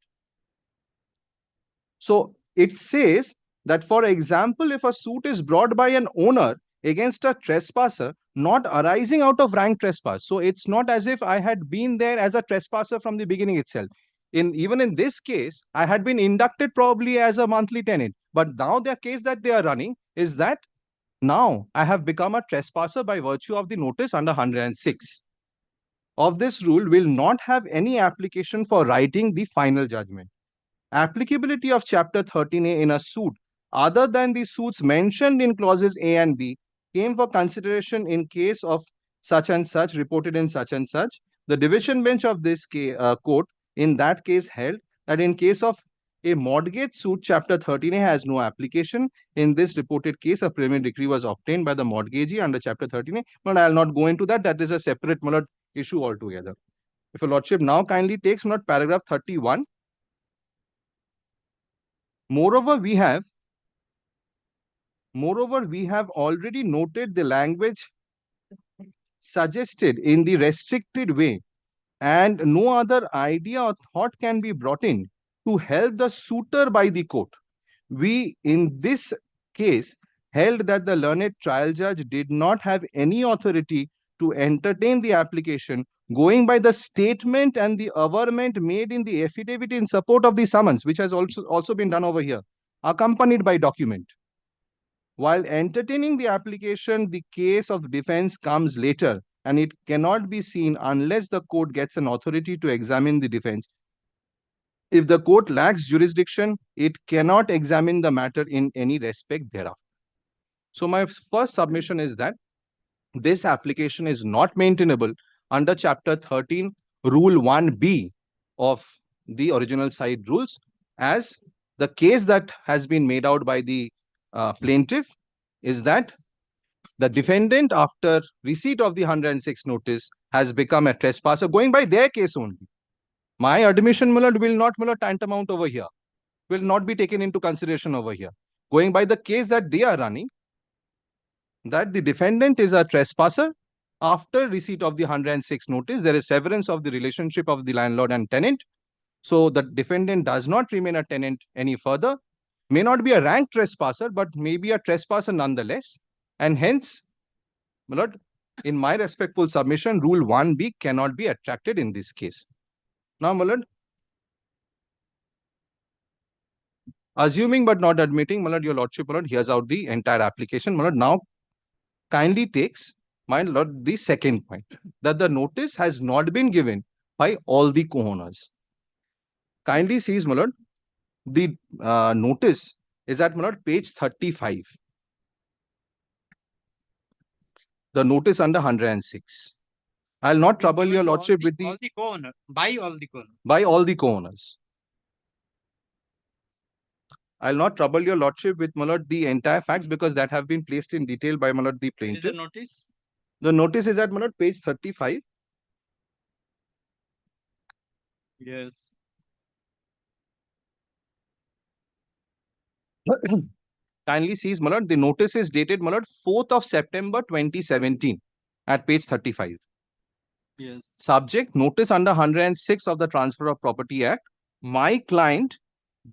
So it says that, for example, if a suit is brought by an owner against a trespasser, not arising out of rank trespass. So it's not as if I had been there as a trespasser from the beginning itself. Even in this case, I had been inducted probably as a monthly tenant. But now the case that they are running is that now I have become a trespasser by virtue of the notice under 106. Of this rule will not have any application for writing the final judgment. Applicability of chapter 13A in a suit other than the suits mentioned in clauses A and B came for consideration in case of such and such reported in such and such. The division bench of this court in that case held that in case of a mortgage suit, chapter 13A has no application. In this reported case, a preliminary decree was obtained by the mortgagee under chapter 13A, but I will not go into that. That is a separate issue altogether. If your lordship now kindly takes paragraph 31. Moreover, we have already noted the language suggested in the restricted way, and no other idea or thought can be brought in to help the suitor by the court. We, in this case, held that the learned trial judge did not have any authority to entertain the application going by the statement and the averment made in the affidavit in support of the summons, which has also been done over here, accompanied by document. While entertaining the application, the case of defense comes later, and it cannot be seen unless the court gets an authority to examine the defense. If the court lacks jurisdiction, it cannot examine the matter in any respect thereof. So my first submission is that this application is not maintainable under chapter 13, rule 1B of the original side rules, as the case that has been made out by the plaintiff is that the defendant, after receipt of the 106 notice, has become a trespasser, going by their case only. My admission, my lord, will not, my lord, tantamount over here, will not be taken into consideration over here. Going by the case that they are running, that the defendant is a trespasser. After receipt of the 106 notice, there is severance of the relationship of the landlord and tenant. So the defendant does not remain a tenant any further, may not be a rank trespasser, but may be a trespasser nonetheless. And hence, my lord, in my respectful submission, rule 1B cannot be attracted in this case. Now, my lord, assuming but not admitting, my lord, your lordship, my lord, hears out the entire application. My lord, now kindly takes, my lord, the second point, that the notice has not been given by all the co-owners. Kindly sees, my lord, the notice is at, my lord, page 35. The notice under 106. I'll not trouble your lordship with all the co-owner, by all the co-owner. by all the co-owners. I'll not trouble your lordship with, my lord, the entire facts, because that have been placed in detail by, my lord, the Where is plaintiff. the notice? The notice is at, my lord, page 35. Yes. Kindly sees, my lord, the notice is dated, my lord, 4th of September 2017 at page 35. Yes. Subject, notice under 106 of the Transfer of Property Act. My client,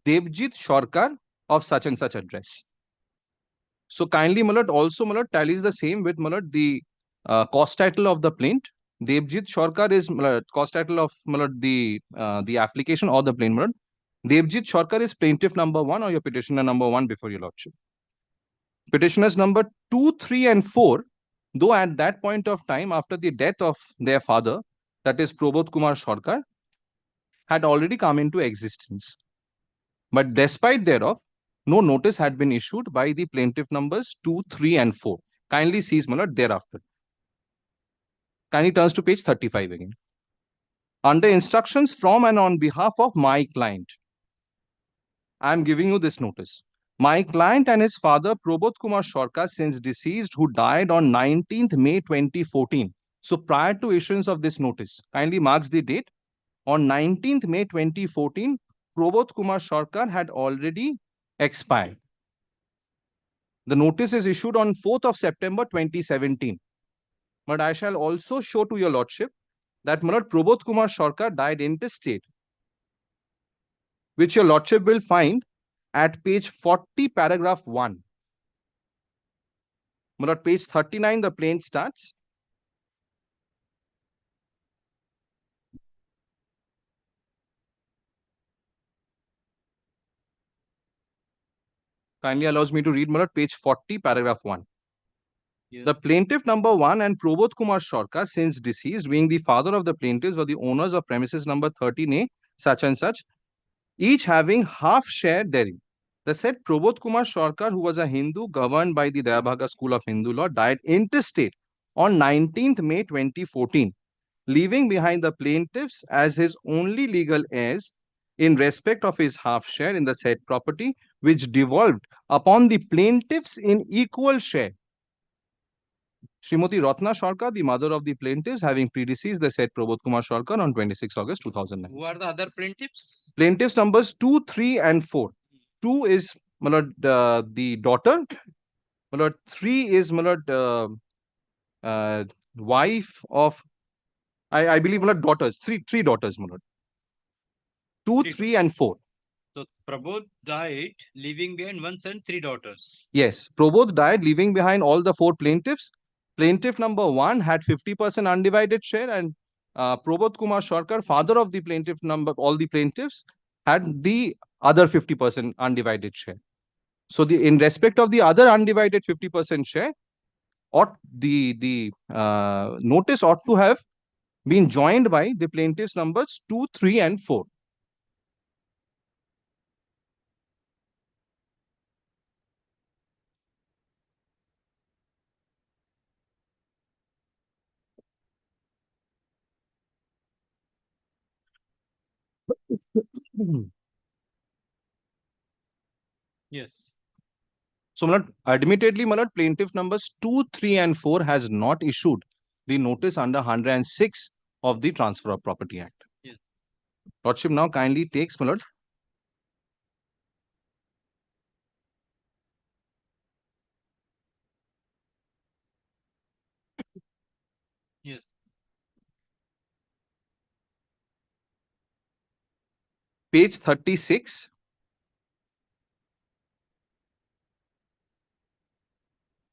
Devjit Shorkar of such and such address. So kindly, my lord, also, my lord, tallies the same with, my lord, the cost title of the plaint. Devjit Shorkar is, my lord, cost title of, my lord, the application or the plaint, my lord. Devjit Shorkar is plaintiff number 1 or your petitioner number 1 before your lordship. Petitioners number 2, 3, and 4, though at that point of time, after the death of their father, that is Prabodh Kumar Shorkar, had already come into existence. But despite thereof, no notice had been issued by the plaintiff numbers 2, 3, and 4. Kindly sees, my lord, thereafter. Kindly turns to page 35 again. Under instructions from and on behalf of my client, I am giving you this notice. My client and his father, Prabodh Kumar Shorkar, since deceased, who died on 19th May 2014. So prior to issuance of this notice, kindly marks the date. On 19th May 2014, Prabodh Kumar Shorkar had already expired. The notice is issued on 4th of September 2017. But I shall also show to your lordship that my lord Prabodh Kumar Shorkar died intestate, which your lordship will find at page 40, paragraph 1. My lord, page 39, the plaint starts. Kindly allows me to read, my lord, page 40, paragraph 1. Yes. The plaintiff number 1 and Prabodh Kumar Shorkar, since deceased, being the father of the plaintiffs, were the owners of premises number 13A, such and such, each having half share therein. The said Prabodh Kumar Shorkar, who was a Hindu governed by the Dayabhaga School of Hindu Law, died intestate on 19th May 2014, leaving behind the plaintiffs as his only legal heirs in respect of his half share in the said property, which devolved upon the plaintiffs in equal share. Srimati Ratna Shorkar, the mother of the plaintiffs, having predeceased the said Prabodh Kumar Shorkar on 26 August 2009. Who are the other plaintiffs? Plaintiffs numbers 2, 3, and 4. 2 is, my lord, the daughter. My lord, 3 is, my lord, wife of, I believe, my lord, daughters. Three daughters, my lord. 2, 3, and 4. So Prabodh died, leaving behind one son, 3 daughters. Yes, Prabodh died, leaving behind all the 4 plaintiffs. Plaintiff number 1 had 50% undivided share, and Prabodh Kumar Shorkar, father of the plaintiff number, all the plaintiffs, had the other 50% undivided share. So in respect of the other undivided 50% share, ought the notice ought to have been joined by the plaintiffs numbers 2, 3, and 4. Yes. So, my lord, admittedly, my lord, plaintiff numbers 2, 3, and 4 has not issued the notice under 106 of the Transfer of Property Act. Yes. Lordship now kindly takes, my lord, Yes. page 36.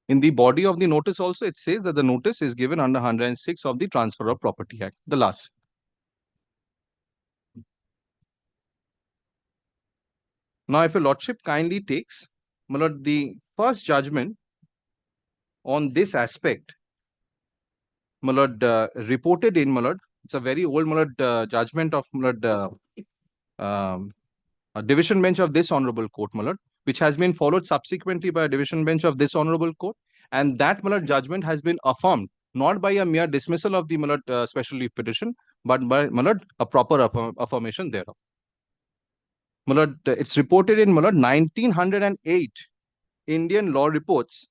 In the body of the notice also, it says that the notice is given under 106 of the Transfer of Property Act, the last. Now, if your lordship kindly takes, my lord, the first judgment on this aspect, my lord, reported in, my lord, it's a very old, my lord, judgment of, my lord, a division bench of this honorable court, my lord, which has been followed subsequently by a division bench of this honorable court. And that, my lord, judgment has been affirmed, not by a mere dismissal of the, my lord, special leave petition, but by, my lord, a proper affirmation thereof. My lord, it's reported in, my lord, 1908 Indian Law Reports,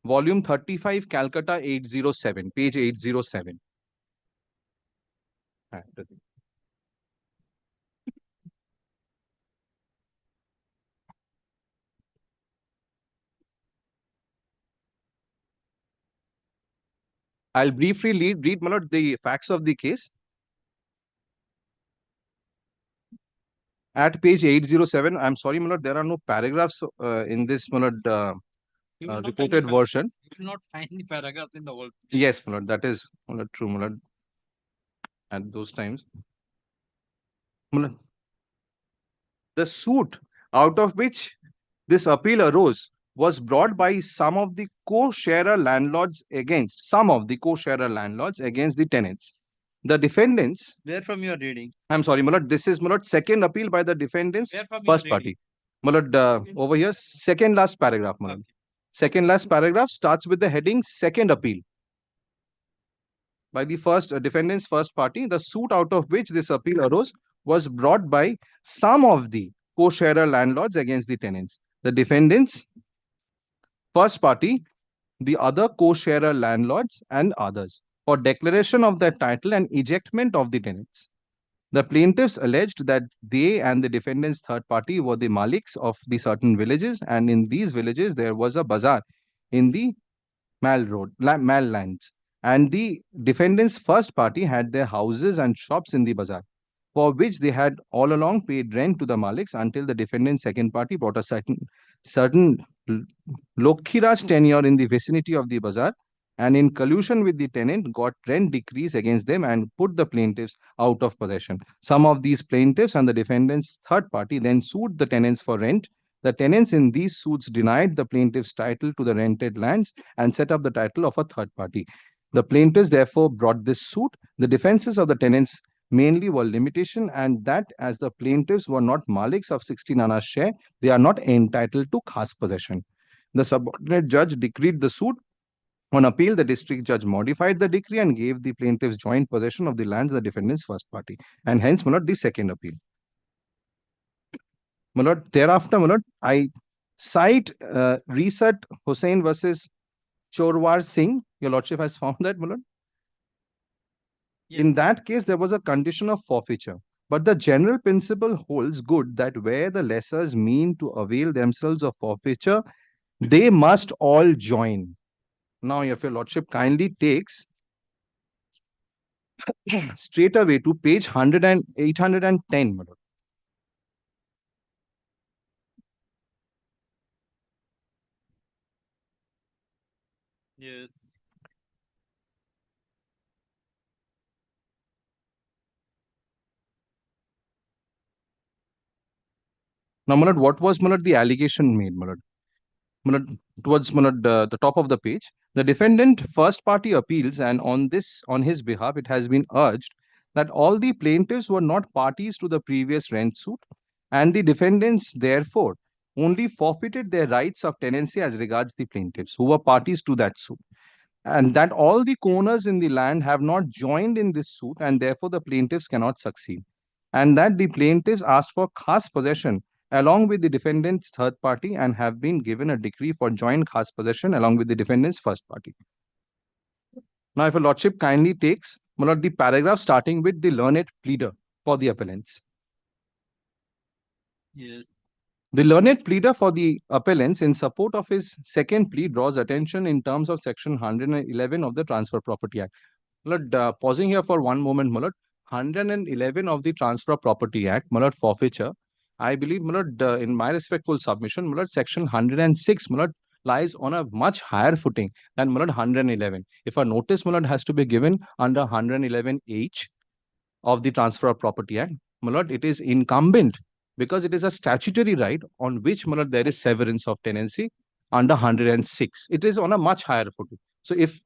volume 35, Calcutta 807, page 807. I'll briefly read, my lord, the facts of the case. At page 807, I'm sorry, my lord, there are no paragraphs in this, my lord, reported version. You will not find the paragraphs in the whole. Yes, my lord, that is, my lord, true, my lord, at those times. My lord, the suit out of which this appeal arose was brought by some of the co-sharer landlords against the tenants. The defendants. Where from you are reading? I'm sorry, my lord, this is, my lord, second appeal by the defendants, Where from you are first reading? party. My lord, over here, second last paragraph, my lord. Second last paragraph starts with the heading second appeal. By the first defendant's first party, the suit out of which this appeal arose was brought by some of the co-sharer landlords against the tenants. The defendants, first party, the other co-sharer landlords and others, for declaration of their title and ejectment of the tenants. The plaintiffs alleged that they and the defendant's third party were the maliks of the certain villages, and in these villages there was a bazaar in the Mal lands, and the defendant's first party had their houses and shops in the bazaar, for which they had all along paid rent to the maliks until the defendant's second party bought a certain Lokhiraj tenure in the vicinity of the bazaar, and in collusion with the tenant got rent decrease against them and put the plaintiffs out of possession. Some of these plaintiffs and the defendant's third party then sued the tenants for rent. The tenants in these suits denied the plaintiff's title to the rented lands and set up the title of a third party. The plaintiffs therefore brought this suit. The defenses of the tenants mainly were limitation, and that as the plaintiffs were not maliks of 16 annas share, they are not entitled to khas possession. The subordinate judge decreed the suit. On appeal, the district judge modified the decree and gave the plaintiffs joint possession of the lands of the defendant's first party, and hence, my lord, the second appeal. My lord, thereafter, my lord, I cite Reset Hussain versus Chorwar Singh. Your lordship has found that, my lord. In that case, there was a condition of forfeiture. But the general principle holds good that where the lessers mean to avail themselves of forfeiture, they must all join. Now, if your lordship kindly takes straight away to page 810, my lord. Yes. Now, my lord, what was, my lord, the allegation made, my lord? My lord, towards, my lord, the top of the page, the defendant first party appeals, and on his behalf, it has been urged that all the plaintiffs were not parties to the previous rent suit, and the defendants therefore only forfeited their rights of tenancy as regards the plaintiffs who were parties to that suit, and that all the co-owners in the land have not joined in this suit, and therefore the plaintiffs cannot succeed, and that the plaintiffs asked for khas possession along with the defendant's third party and have been given a decree for joint khas possession along with the defendant's first party. Now, if a lordship kindly takes, my lord, the paragraph starting with the learned pleader for the appellants. Yes. The learned pleader for the appellants in support of his second plea draws attention in terms of section 111 of the Transfer Property Act. Pausing here for one moment, 111 of the Transfer Property Act, forfeiture. I believe, in my respectful submission, section 106, lies on a much higher footing than 111. If a notice, has to be given under 111H of the Transfer of Property Act, it is incumbent because it is a statutory right on which there is severance of tenancy under 106. It is on a much higher footing. So if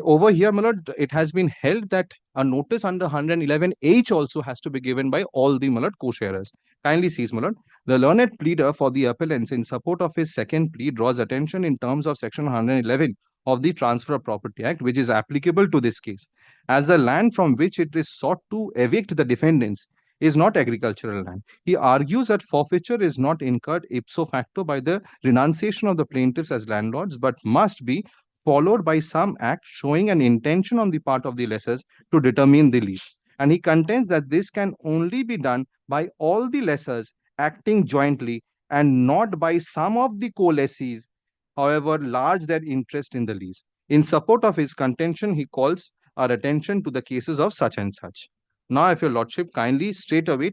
over here, it has been held that a notice under 111H also has to be given by all the co-sharers. Kindly cease, the learned pleader for the appellants in support of his second plea draws attention in terms of section 111 of the Transfer of Property Act, which is applicable to this case, as the land from which it is sought to evict the defendants is not agricultural land. He argues that forfeiture is not incurred ipso facto by the renunciation of the plaintiffs as landlords, but must be followed by some act showing an intention on the part of the lessors to determine the lease. And he contends that this can only be done by all the lessors acting jointly and not by some of the co-lessees, however large their interest in the lease. In support of his contention, he calls our attention to the cases of such and such. Now, if your lordship kindly straight away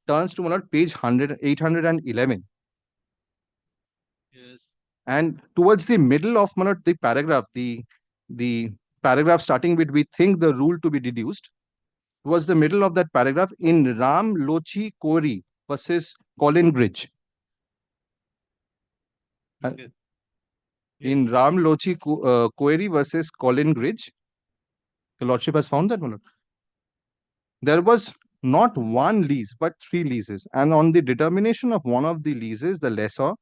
turns to page 811. Yes. And towards the middle of the paragraph, the paragraph starting with "we think the rule to be deduced," towards the middle of that paragraph, in Ram Lochi Kori versus Colin Gridge. In Ram Lochi Query versus Colin Gridge, the lordship has found that there was not one lease but 3 leases, and on the determination of one of the leases, the lessor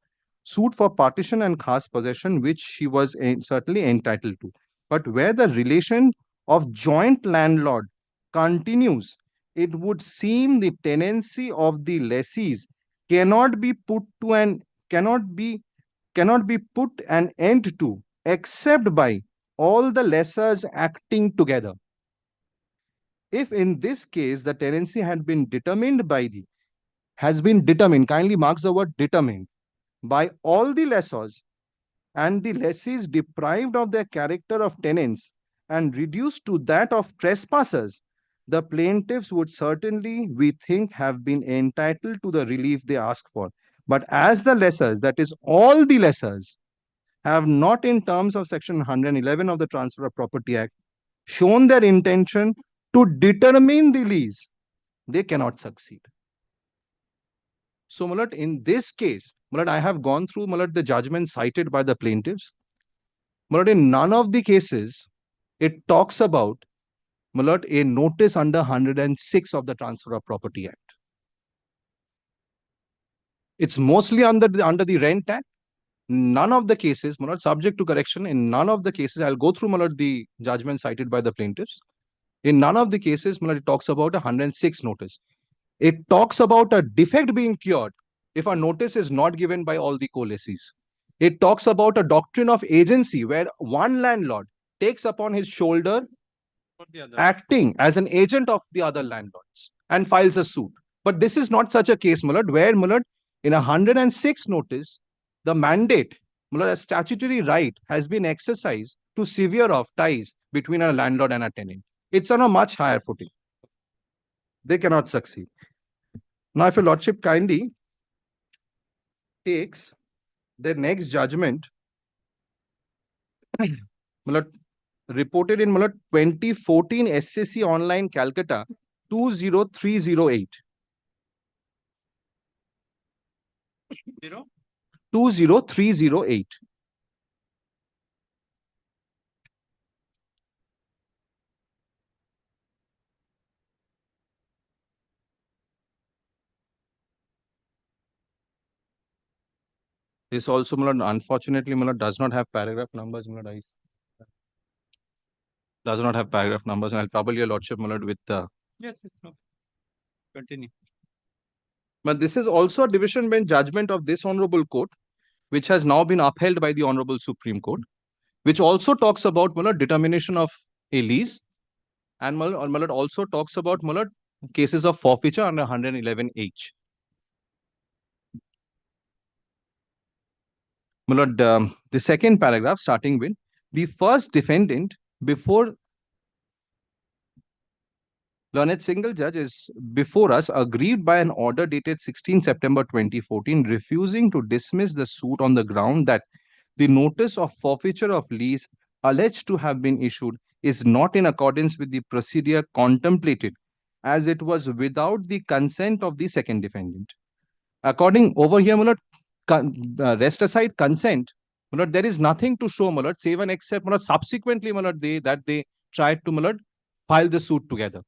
sued for partition and khas possession, which she was certainly entitled to. But where the relation of joint landlord continues, it would seem the tenancy of the lessees cannot be put an end to except by all the lessors acting together. If in this case the tenancy had been determined kindly marks the word determined, by all the lessors, and the lessees deprived of their character of tenants and reduced to that of trespassers, the plaintiffs would certainly, we think, have been entitled to the relief they ask for. But as the lessors, that is all the lessors, have not in terms of section 111 of the Transfer of Property Act shown their intention to determine the lease, they cannot succeed. So, in this case, I have gone through the judgment cited by the plaintiffs. In none of the cases, it talks about a notice under 106 of the Transfer of Property Act. It's mostly under the Rent Act. None of the cases, subject to correction, in none of the cases, I'll go through the judgment cited by the plaintiffs. In none of the cases, it talks about a 106 notice. It talks about a defect being cured if a notice is not given by all the co-lessees. It talks about a doctrine of agency where one landlord takes upon his shoulder acting as an agent of the other landlords and files a suit. But this is not such a case, where in a 106 notice, the mandate, a statutory right, has been exercised to sever off ties between a landlord and a tenant. It's on a much higher footing. They cannot succeed. Now, if your lordship kindly takes the next judgment, reported in 2014 SCC Online Calcutta 20308. 20308. This also, unfortunately, does not have paragraph numbers. Does not have paragraph numbers, and I'll trouble your lordship, with the. Yes, no. Continue. But this is also a division bench judgment of this honorable court, which has now been upheld by the Honorable Supreme Court, which also talks about determination of a lease, and also talks about cases of forfeiture under 111H. My lord, the second paragraph starting with the first defendant before learned single judge is before us aggrieved by an order dated 16 September 2014 refusing to dismiss the suit on the ground that the notice of forfeiture of lease alleged to have been issued is not in accordance with the procedure contemplated as it was without the consent of the second defendant. According over here, my lord, rest aside consent, my lord, there is nothing to show, my lord, save and except, my lord, subsequently, my lord, they tried to, my lord, file the suit together.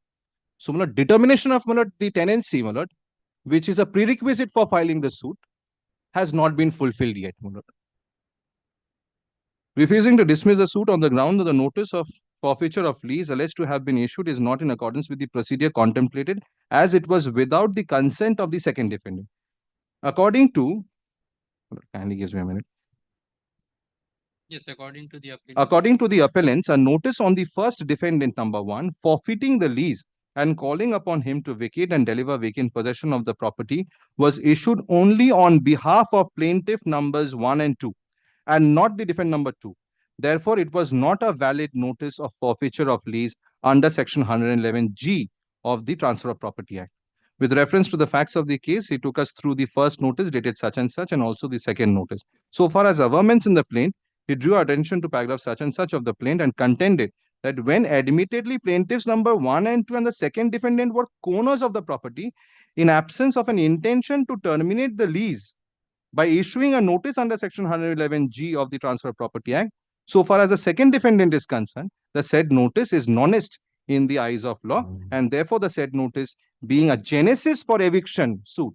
So, my lord, determination of, my lord, the tenancy, my lord, which is a prerequisite for filing the suit, has not been fulfilled yet, my lord. Refusing to dismiss the suit on the ground that the notice of forfeiture of lease alleged to have been issued is not in accordance with the procedure contemplated as it was without the consent of the second defendant. According to, kindly gives me a minute. Yes, according to the According to the appellants, a notice on the first defendant number 1 forfeiting the lease and calling upon him to vacate and deliver vacant possession of the property was issued only on behalf of plaintiff numbers 1 and 2 and not the defendant number 2. Therefore, it was not a valid notice of forfeiture of lease under section 111G of the Transfer of Property Act. With reference to the facts of the case, he took us through the first notice dated such and such and also the second notice. So far as averments in the plaint, he drew attention to paragraph such and such of the plaint and contended that when admittedly plaintiffs number 1 and 2 and the second defendant were co-owners of the property, in absence of an intention to terminate the lease by issuing a notice under section 111G of the Transfer of Property Act, so far as the second defendant is concerned, the said notice is non-est in the eyes of law, and therefore the said notice being a genesis for eviction suit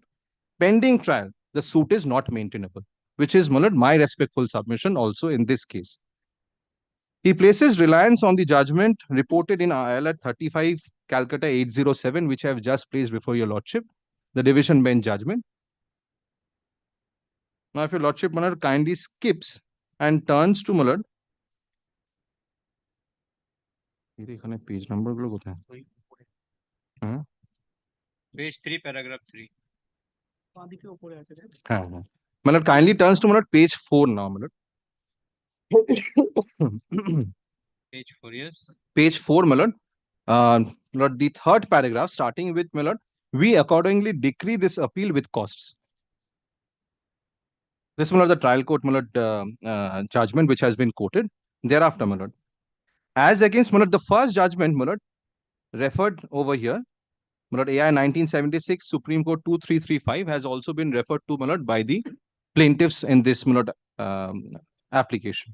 pending trial, the suit is not maintainable, which is, my lord, my respectful submission also in this case. He places reliance on the judgment reported in ILR 35 Calcutta 807, which I have just placed before your lordship, the division bench judgment. Now, if your lordship, my lord, kindly skips and turns to, my lord, page number page 3, paragraph 3. My lord, kindly turns to, my lord, page 4 now, my lord. Page 4, yes. Page 4, my lord. Lord, the third paragraph starting with, my lord, we accordingly decree this appeal with costs. This, my lord, the trial court, my lord, judgment which has been quoted. Thereafter, my lord, as against, my lord, the first judgment, my lord, referred over here, my lord, AI 1976 Supreme Court 2335 has also been referred to, my lord, by the plaintiffs in this, my lord, application.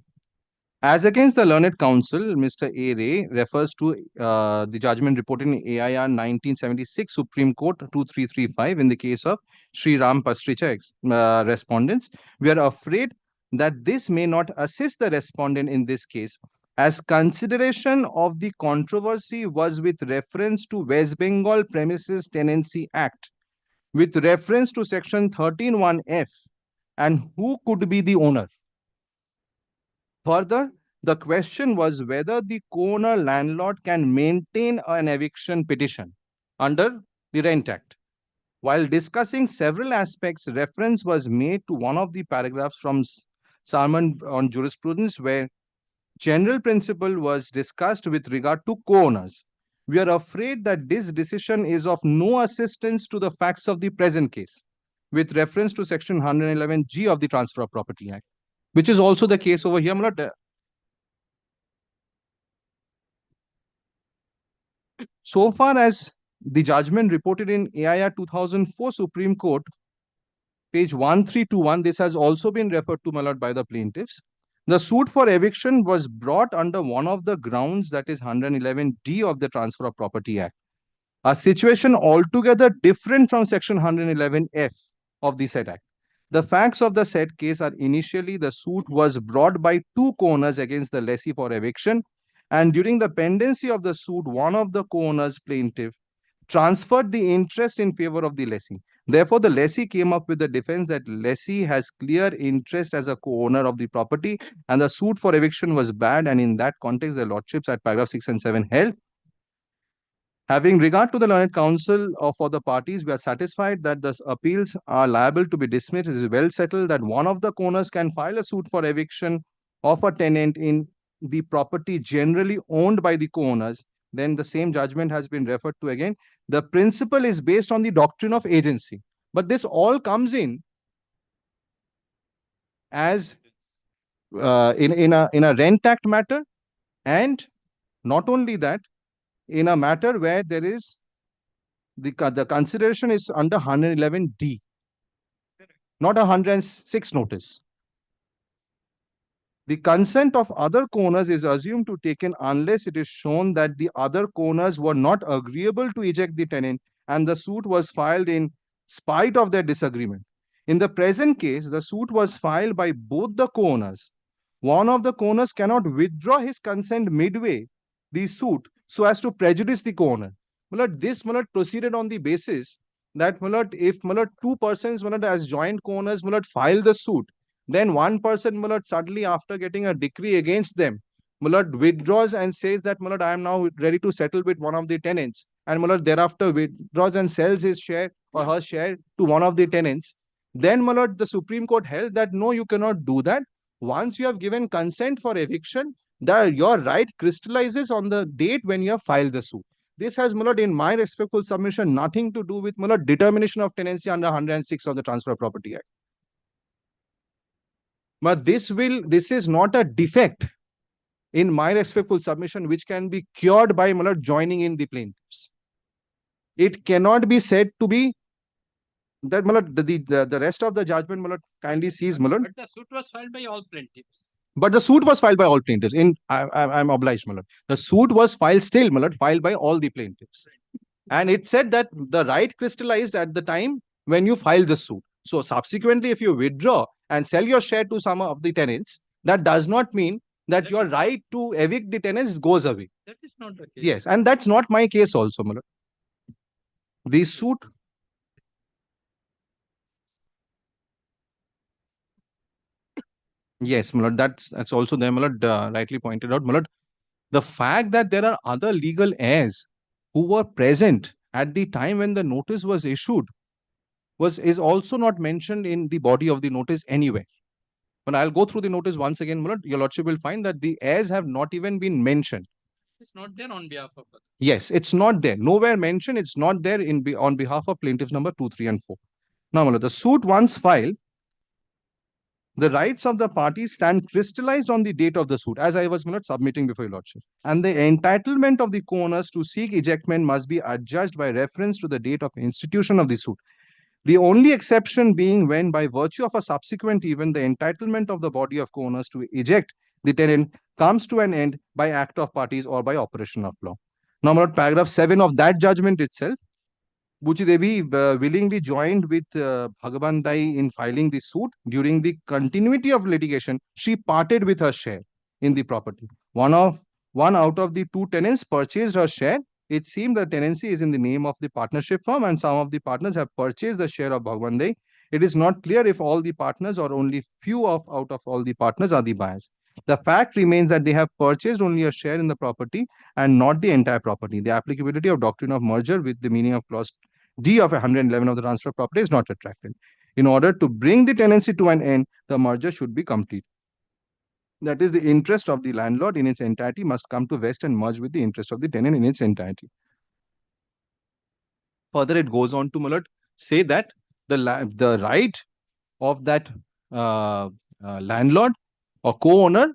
As against the learned counsel, Mr. A. Ray refers to the judgment reported in AIR 1976 Supreme Court 2335 in the case of Sri Ram Pastricha respondents. We are afraid that this may not assist the respondent in this case, as consideration of the controversy was with reference to West Bengal Premises Tenancy Act, with reference to section 13(1)(f) and who could be the owner. Further, the question was whether the co-owner landlord can maintain an eviction petition under the Rent Act. While discussing several aspects, reference was made to one of the paragraphs from Sermon on Jurisprudence where general principle was discussed with regard to co-owners. We are afraid that this decision is of no assistance to the facts of the present case with reference to section 111G of the Transfer of Property Act, which is also the case over here. So far as the judgment reported in AIR 2004 Supreme Court, page 1321, this has also been referred to, my lord, by the plaintiffs. The suit for eviction was brought under one of the grounds, that is 111D of the Transfer of Property Act, a situation altogether different from section 111F of the said act. The facts of the said case are initially the suit was brought by two co-owners against the lessee for eviction, and during the pendency of the suit, one of the co-owners, plaintiff, transferred the interest in favor of the lessee. Therefore, the lessee came up with the defense that lessee has clear interest as a co-owner of the property and the suit for eviction was bad, and in that context, the lordships at paragraph 6 and 7 held Having regard to the learned counsel for the parties, we are satisfied that the appeals are liable to be dismissed. It is well settled that one of the owners can file a suit for eviction of a tenant in the property generally owned by the co-owners. Then the same judgment has been referred to again. The principle is based on the doctrine of agency. But this all comes in as in a rent act matter, and not only that, in a matter where there is the consideration is under 111D, not 106 notice. The consent of other co-owners is assumed to taken unless it is shown that the other co-owners were not agreeable to eject the tenant and the suit was filed in spite of their disagreement. In the present case, the suit was filed by both the co-owners. One of the co-owners cannot withdraw his consent midway the suit so as to prejudice the co-owner. This proceeded on the basis that if two persons as joint co-owners file the suit, then one person suddenly, after getting a decree against them, withdraws and says that I am now ready to settle with one of the tenants, and thereafter withdraws and sells his share or her share to one of the tenants. Then the Supreme Court held that no, you cannot do that. Once you have given consent for eviction, your right crystallizes on the date when you have filed the suit. This has, in my respectful submission, nothing to do with determination of tenancy under 106 of the Transfer of Property Act. But this is not a defect, in my respectful submission, which can be cured by joining in the plaintiffs. It cannot be said to be that the rest of the judgment kindly sees. But the suit was filed by all plaintiffs. But the suit was filed by all plaintiffs. I'm obliged, the suit was filed filed by all the plaintiffs. And it said that the right crystallized at the time when you filed the suit. So subsequently, if you withdraw and sell your share to some of the tenants, that does not mean that your right to evict the tenants goes away. That is not the case. Yes, and that's not my case also, The suit. Yes, that's also there, rightly pointed out. The fact that there are other legal heirs who were present at the time when the notice was issued is also not mentioned in the body of the notice anywhere. But I'll go through the notice once again, your lordship will find that the heirs have not even been mentioned. It's not there on behalf of others. Yes, it's not there. Nowhere mentioned. It's not there on behalf of plaintiffs number 2, 3, and 4. Now, the suit once filed, the rights of the parties stand crystallized on the date of the suit, as I was submitting before your lordship. And the entitlement of the co-owners to seek ejectment must be adjudged by reference to the date of institution of the suit. The only exception being when, by virtue of a subsequent event, the entitlement of the body of co-owners to eject the tenant comes to an end by act of parties or by operation of law. Now, paragraph 7 of that judgment itself, Buchi Devi willingly joined with Bhagavan Dai in filing the suit. During the continuity of litigation, she parted with her share in the property. One out of the two tenants purchased her share. It seemed the tenancy is in the name of the partnership firm, and some of the partners have purchased the share of Bhagavan Dai. It is not clear if all the partners or only few out of all the partners are the buyers. The fact remains that they have purchased only a share in the property and not the entire property. The applicability of doctrine of merger with the meaning of clause D of 111 of the transfer of property is not retracted. In order to bring the tenancy to an end, the merger should be complete. That is, the interest of the landlord in its entirety must come to vest and merge with the interest of the tenant in its entirety. Further, it goes on to say that the right of that landlord or co-owner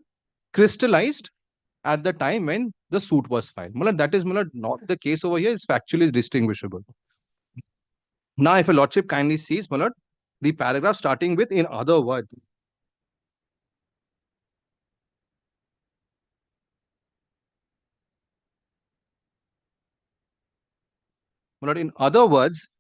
crystallized at the time when the suit was filed. That is not the case over here. It's factually distinguishable. Now, if a lordship kindly sees, the paragraph starting with "in other words." In other words,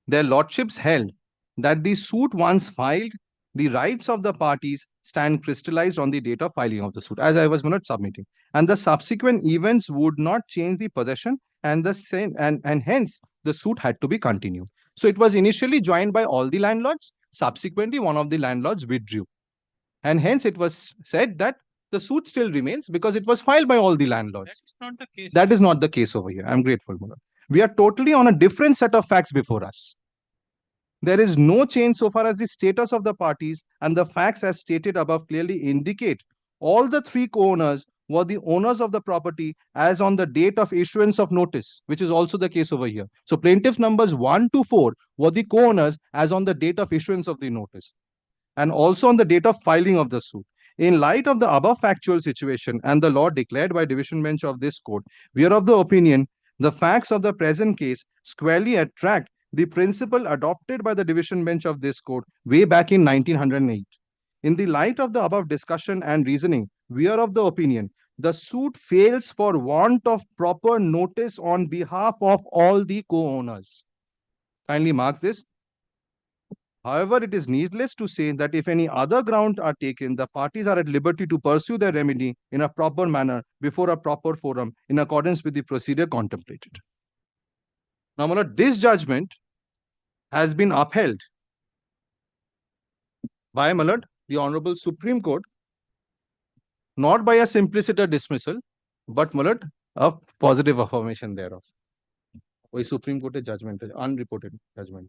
their lordships held that the suit once filed, the rights of the parties stand crystallized on the date of filing of the suit, as I was submitting, and the subsequent events would not change the possession, and hence the suit had to be continued. So it was initially joined by all the landlords. Subsequently, one of the landlords withdrew, and hence it was said that the suit still remains because it was filed by all the landlords. That is not the case. That is not the case over here. I'm grateful, We are totally on a different set of facts before us. There is no change so far as the status of the parties, and the facts as stated above clearly indicate all the three co-owners were the owners of the property as on the date of issuance of notice, which is also the case over here. So plaintiff numbers 1 to 4 were the co-owners as on the date of issuance of the notice and also on the date of filing of the suit. In light of the above factual situation and the law declared by division bench of this court, we are of the opinion the facts of the present case squarely attract the principle adopted by the division bench of this court way back in 1908. In the light of the above discussion and reasoning, we are of the opinion the suit fails for want of proper notice on behalf of all the co-owners. Kindly mark this. However, it is needless to say that if any other ground are taken, the parties are at liberty to pursue their remedy in a proper manner before a proper forum in accordance with the procedure contemplated. Now, my lord, this judgment has been upheld by, my lord, the Honorable Supreme Court, not by a simpliciter dismissal, but, my lord, a positive affirmation thereof. ওই Supreme Court judgment, unreported judgment.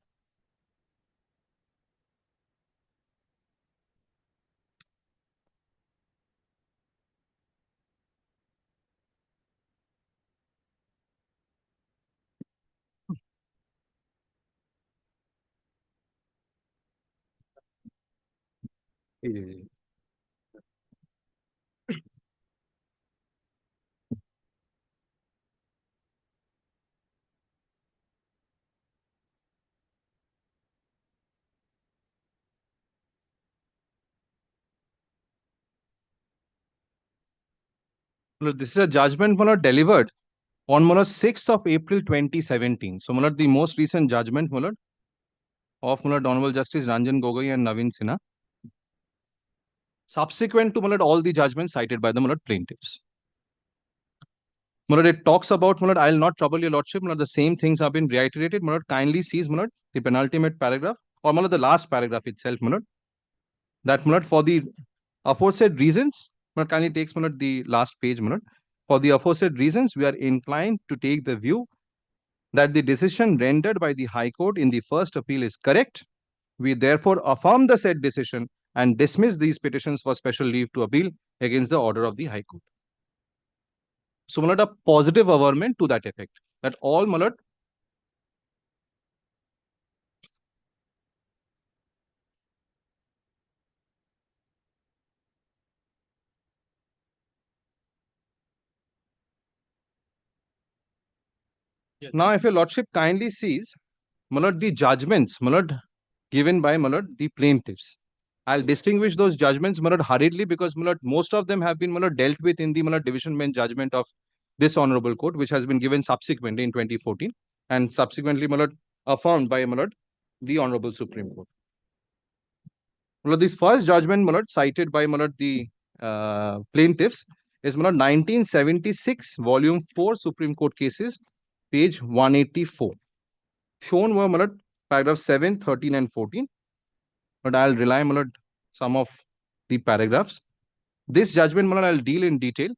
Look, this is a judgment, my lord, delivered on, my lord, 6th of April 2017. So, my lord, the most recent judgment, my lord, of, my lord, Honorable Justice Ranjan Gogoi and Navin Sinha, subsequent to, my lord, all the judgments cited by the, my lord, plaintiffs. My lord, it talks about, my lord, I will not trouble your lordship, my lord, the same things have been reiterated. My lord, kindly sees, my lord, the penultimate paragraph, or, my lord, the last paragraph itself, my lord, that, my lord, for the aforesaid reasons, my lord, kindly takes, my lord, the last page, my lord. For the aforesaid reasons, we are inclined to take the view that the decision rendered by the High Court in the first appeal is correct. We therefore affirm the said decision and dismiss these petitions for special leave to appeal against the order of the High Court. So, my lord, a positive averment to that effect, that all, my lord, now, if your lordship kindly sees, my lord, the judgments, my lord, given by, my lord, the plaintiffs. I'll distinguish those judgments, my lord, hurriedly, because, my lord, most of them have been, my lord, dealt with in the, my lord, division bench judgment of this honorable court, which has been given subsequently in 2014 and subsequently, my lord, affirmed by, my lord, the Honorable Supreme Court. My lord, this first judgment, my lord, cited by, my lord, the plaintiffs is, my lord, 1976, volume 4 Supreme Court cases, page 184. Shown were, my lord, paragraph 7, 13 and 14. But I'll rely, my lord, some of the paragraphs. This judgment, my lord, I'll deal in detail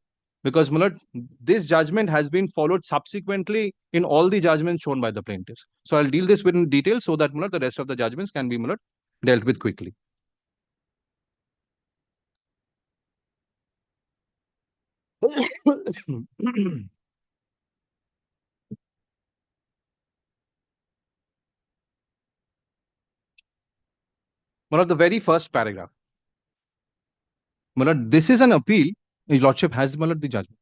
because, my lord, this judgment has been followed subsequently in all the judgments shown by the plaintiffs. So I'll deal this with in detail so that, my lord, the rest of the judgments can be, my lord, dealt with quickly. One of the very first paragraph. My lord, this is an appeal. Your lordship has, my lord, the judgment.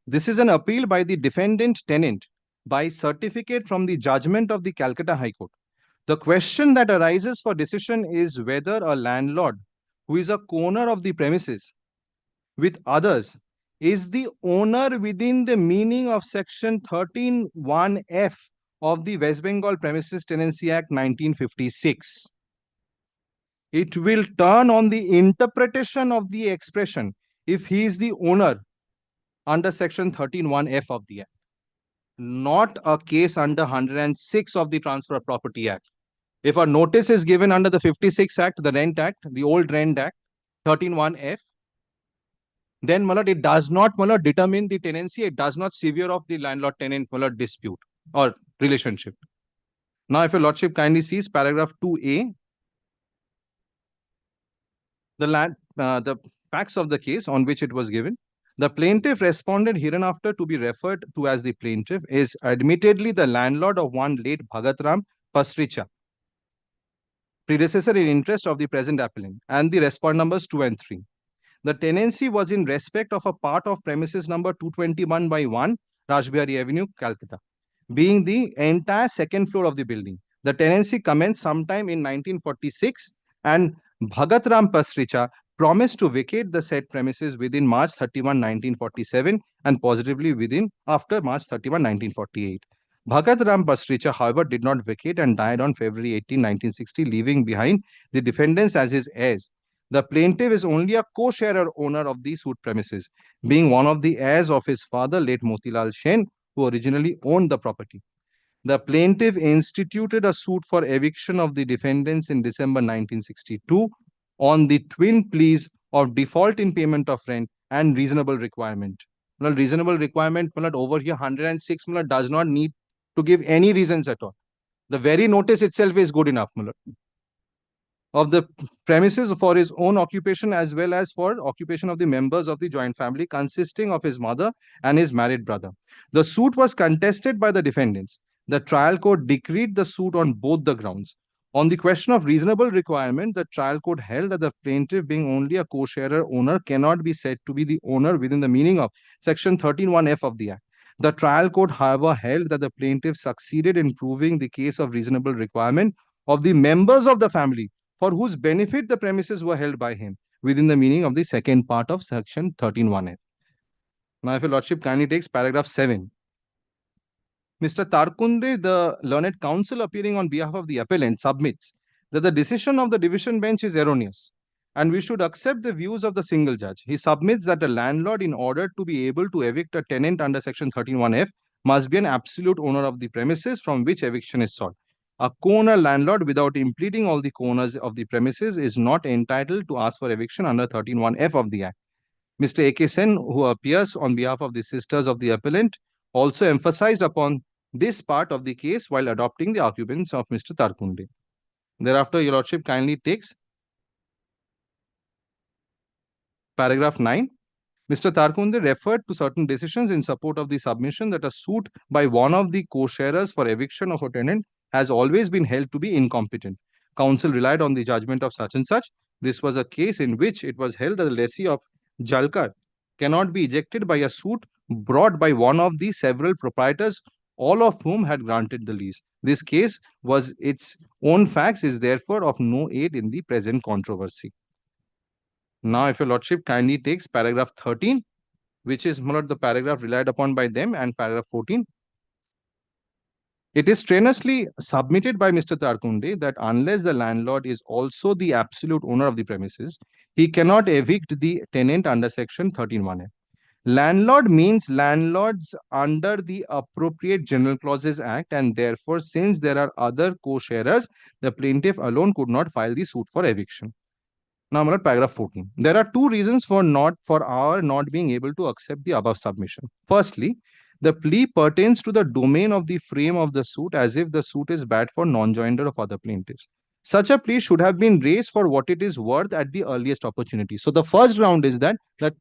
This is an appeal by the defendant tenant by certificate from the judgment of the Calcutta High Court. The question that arises for decision is whether a landlord who is a co-owner of the premises with others is the owner within the meaning of section 13(1)(f) of the West Bengal Premises Tenancy Act 1956. It will turn on the interpretation of the expression if he is the owner under section 13(1)(f) of the Act, not a case under 106 of the Transfer of Property Act. If a notice is given under the 56 Act, the Rent Act, the old Rent Act, 13(1)(f), then, my lord, it does not, my lord, determine the tenancy. It does not sever off the landlord-tenant, my lord, dispute. or relationship. Now, if your lordship kindly sees paragraph 2A, the facts of the case on which it was given. The plaintiff responded hereinafter to be referred to as the plaintiff is admittedly the landlord of one late Bhagatram Pasricha, predecessor in interest of the present appellant, and the respond numbers 2 and 3. The tenancy was in respect of a part of premises number 221 by 1, Rajbihari Avenue, Calcutta, being the entire second floor of the building. The tenancy commenced sometime in 1946, and Bhagatram Pasricha promised to vacate the said premises within March 31, 1947, and positively after March 31, 1948. Bhagatram Pasricha, however, did not vacate and died on February 18, 1960, leaving behind the defendants as his heirs. The plaintiff is only a co-sharer owner of the suit premises, being one of the heirs of his father, late Motilal Sen, who originally owned the property. The plaintiff instituted a suit for eviction of the defendants in December 1962 on the twin pleas of default in payment of rent and reasonable requirement. Well, reasonable requirement, over here 106 does not need to give any reasons at all. The very notice itself is good enough of the premises for his own occupation as well as for occupation of the members of the joint family consisting of his mother and his married brother. The suit was contested by the defendants. The trial court decreed the suit on both the grounds. On the question of reasonable requirement, the trial court held that the plaintiff, being only a co-sharer owner, cannot be said to be the owner within the meaning of section 13(1)(f) of the Act. The trial court, however, held that the plaintiff succeeded in proving the case of reasonable requirement of the members of the family for whose benefit the premises were held by him within the meaning of the second part of section 13(1)(f). Now, if your lordship kindly takes paragraph 7. Mr. Tarkunde, the learned counsel appearing on behalf of the appellant, submits that the decision of the division bench is erroneous and we should accept the views of the single judge. He submits that a landlord, in order to be able to evict a tenant under section 13(1)(f), must be an absolute owner of the premises from which eviction is sought. A co-owner landlord, without impleting all the co-owners of the premises, is not entitled to ask for eviction under 13(1)(f) of the Act. Mr. A.K. Sen, who appears on behalf of the sisters of the appellant, also emphasized upon this part of the case while adopting the arguments of Mr. Tarkunde. Thereafter, your lordship kindly takes paragraph 9. Mr. Tarkunde referred to certain decisions in support of the submission that a suit by one of the co-sharers for eviction of a tenant has always been held to be incompetent. Counsel relied on the judgment of such and such. This was a case in which it was held that the lessee of Jalkar cannot be ejected by a suit brought by one of the several proprietors, all of whom had granted the lease. This case was its own facts, is therefore of no aid in the present controversy. Now, if your lordship kindly takes paragraph 13, which is the paragraph relied upon by them, and paragraph 14. It is strenuously submitted by Mr. Tarkunde that unless the landlord is also the absolute owner of the premises, he cannot evict the tenant under section 13(1)(f). Landlord means landlords under the appropriate General Clauses Act, and therefore, since there are other co-sharers, the plaintiff alone could not file the suit for eviction. Now, paragraph 14. There are two reasons for our not being able to accept the above submission. Firstly, the plea pertains to the domain of the frame of the suit, as if the suit is bad for non-joinder of other plaintiffs. Such a plea should have been raised for what it is worth at the earliest opportunity. So the first ground is that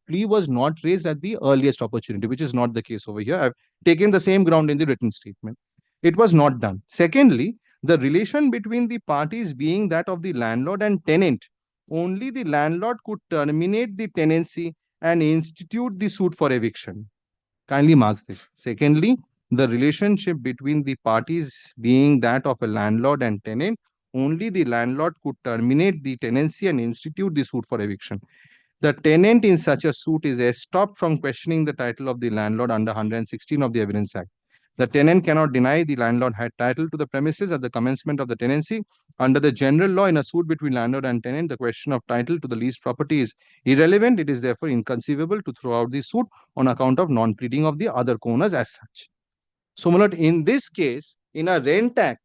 plea was not raised at the earliest opportunity, which is not the case over here. I've taken the same ground in the written statement. It was not done. Secondly, the relation between the parties being that of the landlord and tenant, only the landlord could terminate the tenancy and institute the suit for eviction. Kindly marks this. Secondly, the relationship between the parties being that of a landlord and tenant, only the landlord could terminate the tenancy and institute the suit for eviction. The tenant in such a suit is stopped from questioning the title of the landlord under 116 of the Evidence Act. The tenant cannot deny the landlord had title to the premises at the commencement of the tenancy. Under the general law, in a suit between landlord and tenant, the question of title to the leased property is irrelevant. It is therefore inconceivable to throw out the suit on account of non-pleading of the other co-owners as such. So, my lord, in this case, in a rent act,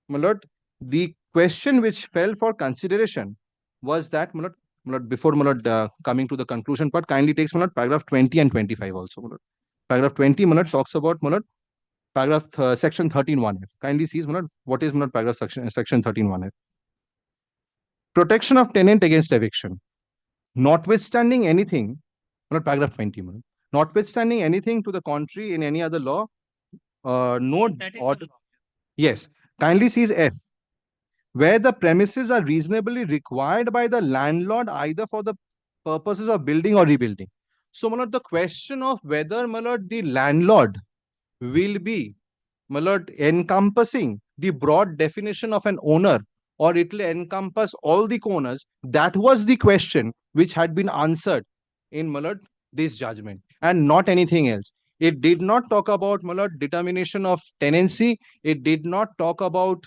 my lord, the question which fell for consideration was that, my lord, before my lord, coming to the conclusion part, kindly takes my lord, paragraph 20 and 25 also, my lord. Paragraph 20, my lord, talks about, my lord, paragraph section 13(1)(f). Kindly see, what is paragraph section 13(1)(f). Protection of tenant against eviction. Notwithstanding anything, paragraph 20. Notwithstanding anything to the contrary in any other law, no order. Yes, kindly sees F. Where the premises are reasonably required by the landlord either for the purposes of building or rebuilding. So, my lord, the question of whether, my lord, the landlord will be, my lord, encompassing the broad definition of an owner or it will encompass all the owners, that was the question which had been answered in, my lord, this judgment and not anything else. It did not talk about, my lord, determination of tenancy. It did not talk about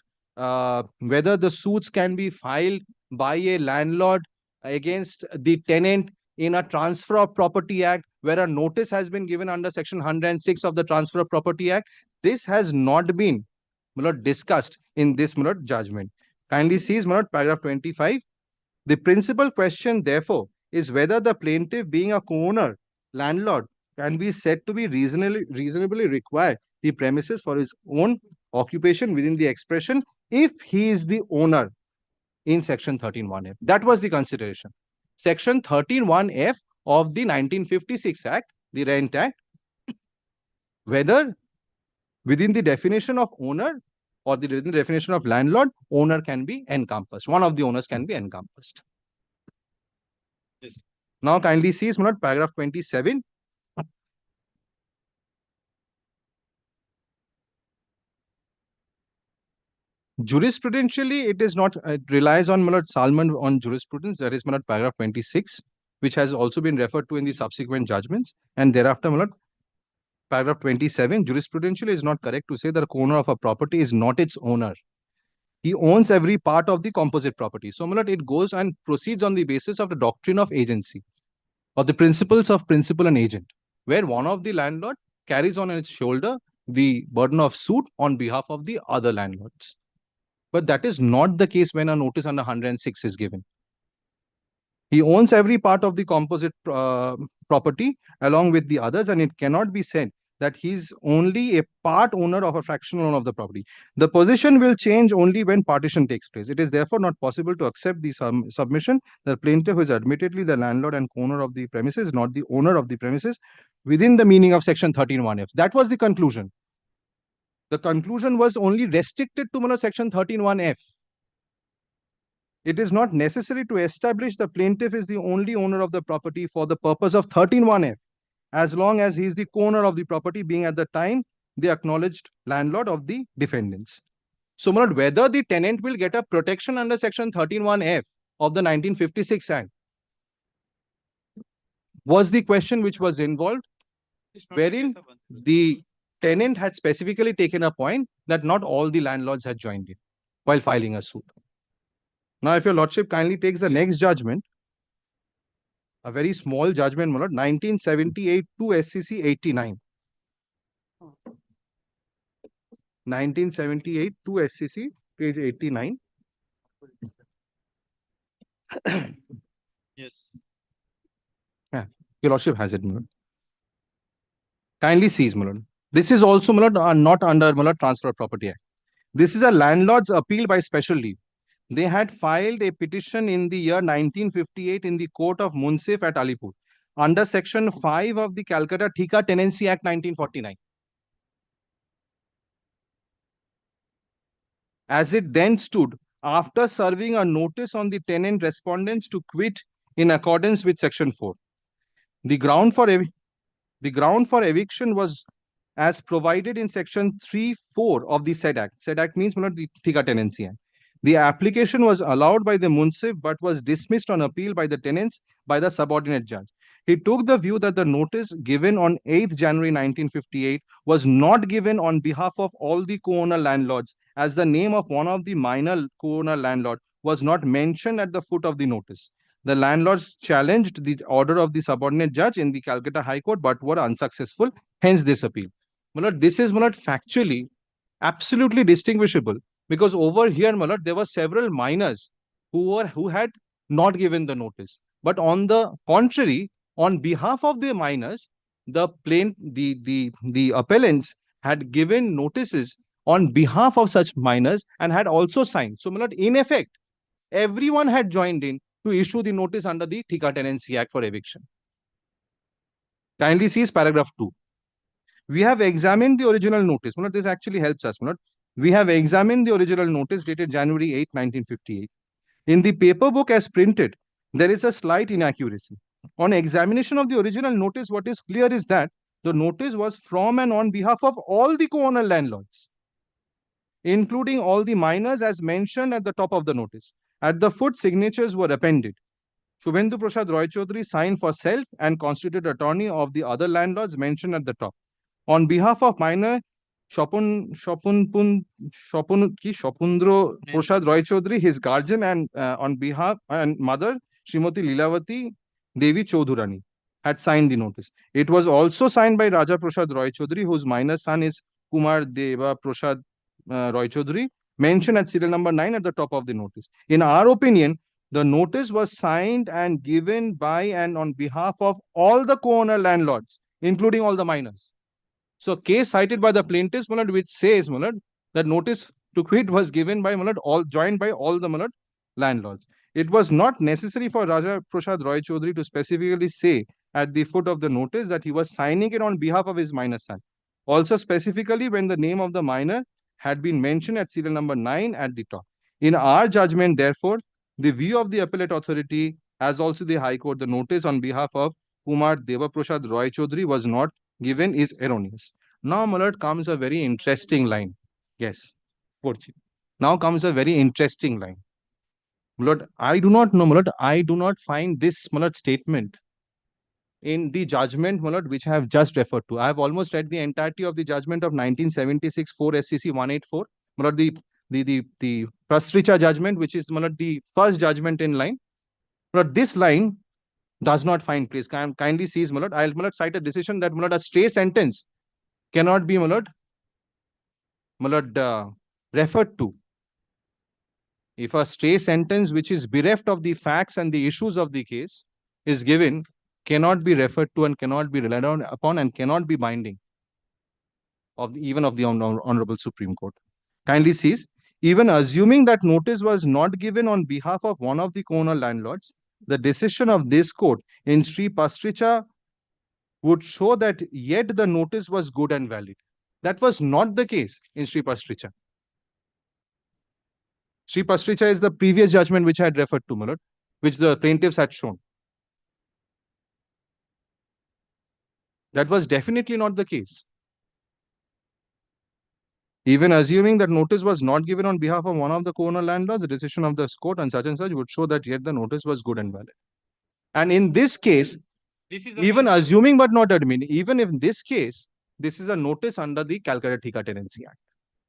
whether the suits can be filed by a landlord against the tenant in a Transfer of Property Act, where a notice has been given under Section 106 of the Transfer of Property Act. This has not been, my lord, discussed in this, my lord, judgment. Kindly see, my lord, paragraph 25. The principal question, therefore, is whether the plaintiff, being a co-owner, landlord, can be said to be reasonably require the premises for his own occupation within the expression if he is the owner in section 13(1)(f). That was the consideration. Section 13(1)(f) of the 1956 Act, the Rent Act, whether within the definition of owner or within the definition of landlord, owner can be encompassed. One of the owners can be encompassed. Yes. Now kindly see, paragraph 27. Jurisprudentially, it is not, it relies on, my lord, Salmon on jurisprudence, that is, my lord, paragraph 26, which has also been referred to in the subsequent judgments. And thereafter, my lord, paragraph 27, jurisprudentially is not correct to say that a owner of a property is not its owner. He owns every part of the composite property. So, my lord, it goes and proceeds on the basis of the doctrine of agency or the principles of principal and agent, where one of the landlord carries on its shoulder the burden of suit on behalf of the other landlords. But that is not the case when a notice under 106 is given. He owns every part of the composite property along with the others, and it cannot be said that he's only a part owner of a fractional owner of the property. The position will change only when partition takes place. It is therefore not possible to accept the submission that plaintiff, who is admittedly the landlord and owner of the premises, not the owner of the premises, within the meaning of section 13(1)(f). That was the conclusion. The conclusion was only restricted to section 13(1)(f). It is not necessary to establish the plaintiff is the only owner of the property for the purpose of 13(1)(f), as long as he is the owner of the property, being at the time the acknowledged landlord of the defendants. So, my lord, whether the tenant will get a protection under section 13(1)(f) of the 1956 Act was the question which was involved, wherein the tenant had specifically taken a point that not all the landlords had joined in while filing a suit. Now, if your lordship kindly takes the next judgment, a very small judgment, my lord, 1978 to SCC 89. 1978 to SCC, page 89. Yes. Yeah, your lordship has it, my lord. Kindly seize, my lord. This is also, my lord, not under, my lord, Transfer of Property Act. This is a landlord's appeal by special leave. They had filed a petition in the year 1958 in the court of Munsif at Alipur under section 5 of the Calcutta Thika Tenancy Act 1949. As it then stood, after serving a notice on the tenant respondents to quit in accordance with section 4. The ground for eviction was as provided in section 3(4) of the said act. Said act means, the Thika Tenancy Act. The application was allowed by the Munsif but was dismissed on appeal by the tenants by the subordinate judge. He took the view that the notice given on 8th January 1958 was not given on behalf of all the co-owner landlords, as the name of one of the minor co-owner landlord was not mentioned at the foot of the notice. The landlords challenged the order of the subordinate judge in the Calcutta High Court but were unsuccessful, hence this appeal. My lord, this is, my lord, factually absolutely distinguishable, because over here, my lord, there were several minors who had not given the notice. But on the contrary, on behalf of the minors, the appellants had given notices on behalf of such minors and had also signed. So, my lord, in effect, everyone had joined in to issue the notice under the Thika Tenancy Act for eviction. Kindly see paragraph 2. We have examined the original notice. My lord, this actually helps us. My lord. We have examined the original notice dated January 8, 1958. In the paper book as printed, there is a slight inaccuracy. On examination of the original notice, what is clear is that the notice was from and on behalf of all the co-owner landlords, including all the minors as mentioned at the top of the notice. At the foot, signatures were appended. Shubhendu Prasad Roy Chaudhary signed for self and constituted attorney of the other landlords mentioned at the top. On behalf of minor Shopundro Prasad Roy Chaudhary, his guardian, and on behalf and mother Srimati Lilavati Devi Chaudhurani had signed the notice. It was also signed by Raja Prasad Roy Chaudhary, whose minor son is Kumar Deva Prasad Roy Chaudhary, mentioned at serial number 9 at the top of the notice. In our opinion, the notice was signed and given by and on behalf of all the co-owner landlords, including all the minors. So, case cited by the plaintiffs, which says, that notice to quit was given by, all joined by all the, landlords. It was not necessary for Raja Prasad Roy Chaudhary to specifically say at the foot of the notice that he was signing it on behalf of his minor son. Also, specifically when the name of the minor had been mentioned at serial number 9 at the top. In our judgment, therefore, the view of the appellate authority, as also the High Court, the notice on behalf of Kumar Deva Prasad Roy Chaudhary was not given is erroneous. Now, my lord, comes a very interesting line. Yes. Now comes a very interesting line. My lord, I do not know, my lord, I do not find this, my lord, statement in the judgment, my lord, which I have just referred to. I have almost read the entirety of the judgment of 1976 4 SCC 184. My lord, the Prastricha judgment, which is, my lord, the first judgment in line. My lord, this line does not find place. Kindly sees, my lord. I'll, my lord, cite a decision that, my lord, a stray sentence cannot be, my lord, referred to. If a stray sentence which is bereft of the facts and the issues of the case is given, cannot be referred to and cannot be relied upon and cannot be binding of even of the Honorable Supreme Court. Kindly sees, even assuming that notice was not given on behalf of one of the co-owner landlords, the decision of this court in Sri Pastricha would show that yet the notice was good and valid. That was not the case in Sri Pastricha. Sri Pastricha is the previous judgment which I had referred to, my lord, which the plaintiffs had shown. That was definitely not the case. Even assuming that notice was not given on behalf of one of the co-owner landlords, the decision of the court and such would show that yet the notice was good and valid. And in this case, even assuming but not admitting, even if in this case, this is a notice under the Calcutta Thika Tenancy Act,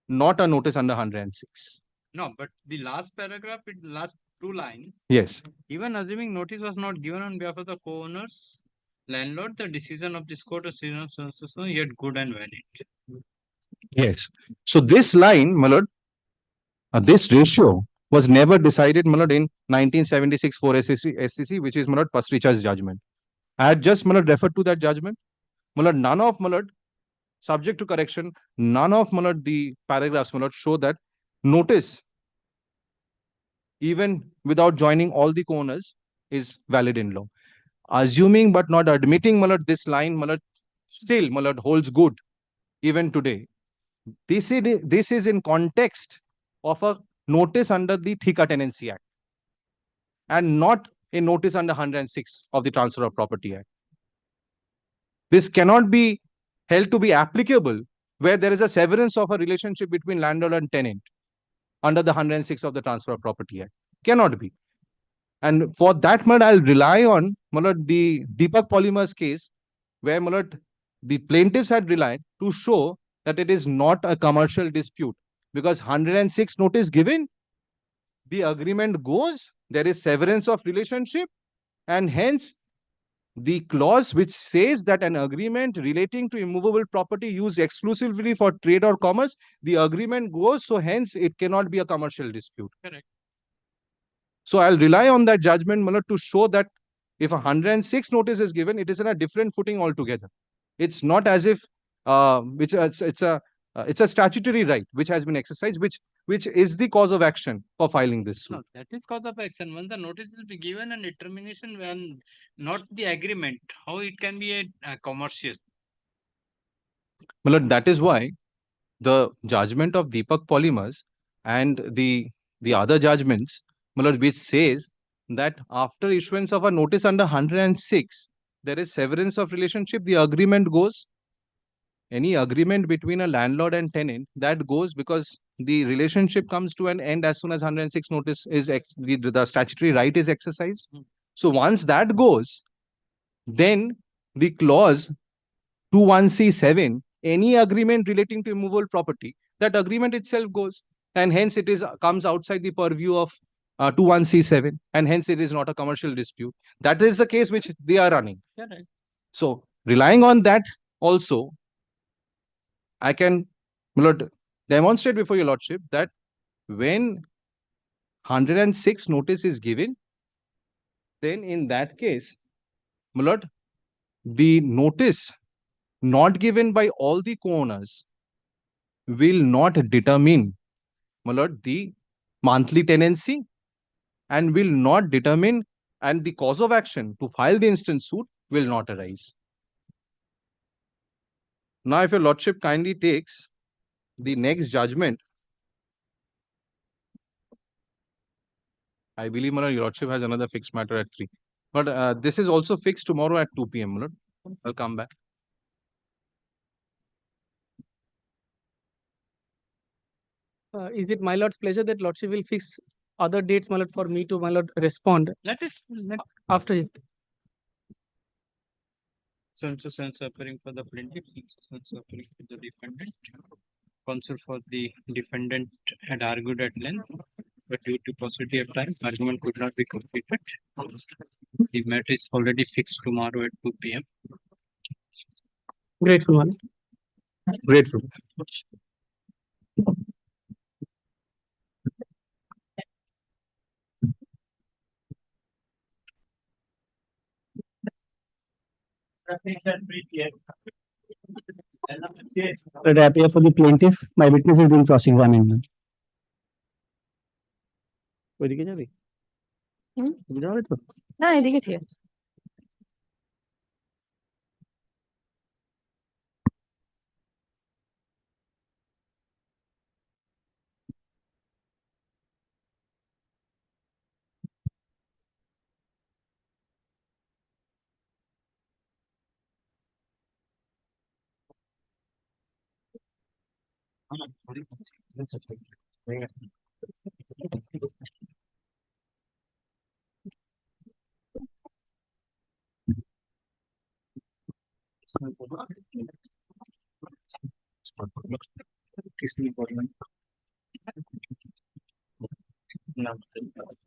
not a notice under 106. No, but the last paragraph, it last 2 lines. Yes. Even assuming notice was not given on behalf of the co-owners, landlord, the decision of this court is yet good and valid. Yes. So this line, my lord, this ratio was never decided, my lord, in 1976 4 SCC, which is, my lord, Pastricha's judgment. I had just, my lord, referred to that judgment. My lord, none of, my lord, subject to correction, none of, my lord, the paragraphs, my lord, show that notice, even without joining all the co-owners, is valid in law. Assuming but not admitting, my lord, this line, my lord, still, my lord, holds good even today. This is in context of a notice under the Thika Tenancy Act and not a notice under 106 of the Transfer of Property Act. This cannot be held to be applicable where there is a severance of a relationship between landlord and tenant under the 106 of the Transfer of Property Act. Cannot be. And for that, I'll rely on the Deepak Polymers case, where the plaintiffs had relied to show that it is not a commercial dispute, because 106 notice given, the agreement goes, there is severance of relationship, and hence the clause which says that an agreement relating to immovable property used exclusively for trade or commerce, the agreement goes, so hence it cannot be a commercial dispute. Correct. So I'll rely on that judgment, to show that if 106 notice is given, it is in a different footing altogether. It's not as if which it's a statutory right which has been exercised, which is the cause of action for filing this suit. No, that is cause of action. When the notice is be given and determination when not the agreement, how it can be a commercial? My lord, that is why the judgment of Deepak Polymers and the other judgments, my lord, which says that after issuance of a notice under 106, there is severance of relationship, the agreement goes. Any agreement between a landlord and tenant, that goes because the relationship comes to an end as soon as 106 notice is the statutory right is exercised. So once that goes, then the clause 21C7, any agreement relating to immovable property, that agreement itself goes, and hence it is comes outside the purview of 21C7, and hence it is not a commercial dispute. That is the case which they are running. Yeah, right. So relying on that also, I can, my lord, demonstrate before your lordship that when 106 notice is given, then in that case, my lord, the notice not given by all the co-owners will not determine, my lord, the monthly tenancy, and will not determine, and the cause of action to file the instant suit will not arise. Now, if your lordship kindly takes the next judgment, I believe, my lord, your lordship has another fixed matter at 3. But this is also fixed tomorrow at 2 p.m., my lord. I'll come back. Is it my lord's pleasure that lordship will fix other dates, my lord, for me to, my lord, respond after it? Sense appearing for the plaintiff, sense appearing for the defendant. Counsel for the defendant had argued at length, but due to paucity of time, argument could not be completed. The matter is already fixed tomorrow at 2 p.m. Grateful, my lord. Grateful. But I appear for the plaintiff. My witness is being cross-examined. ওইদিকে যাবি? এদিকে যাবে তো? না এদিকে ঠিক আছে।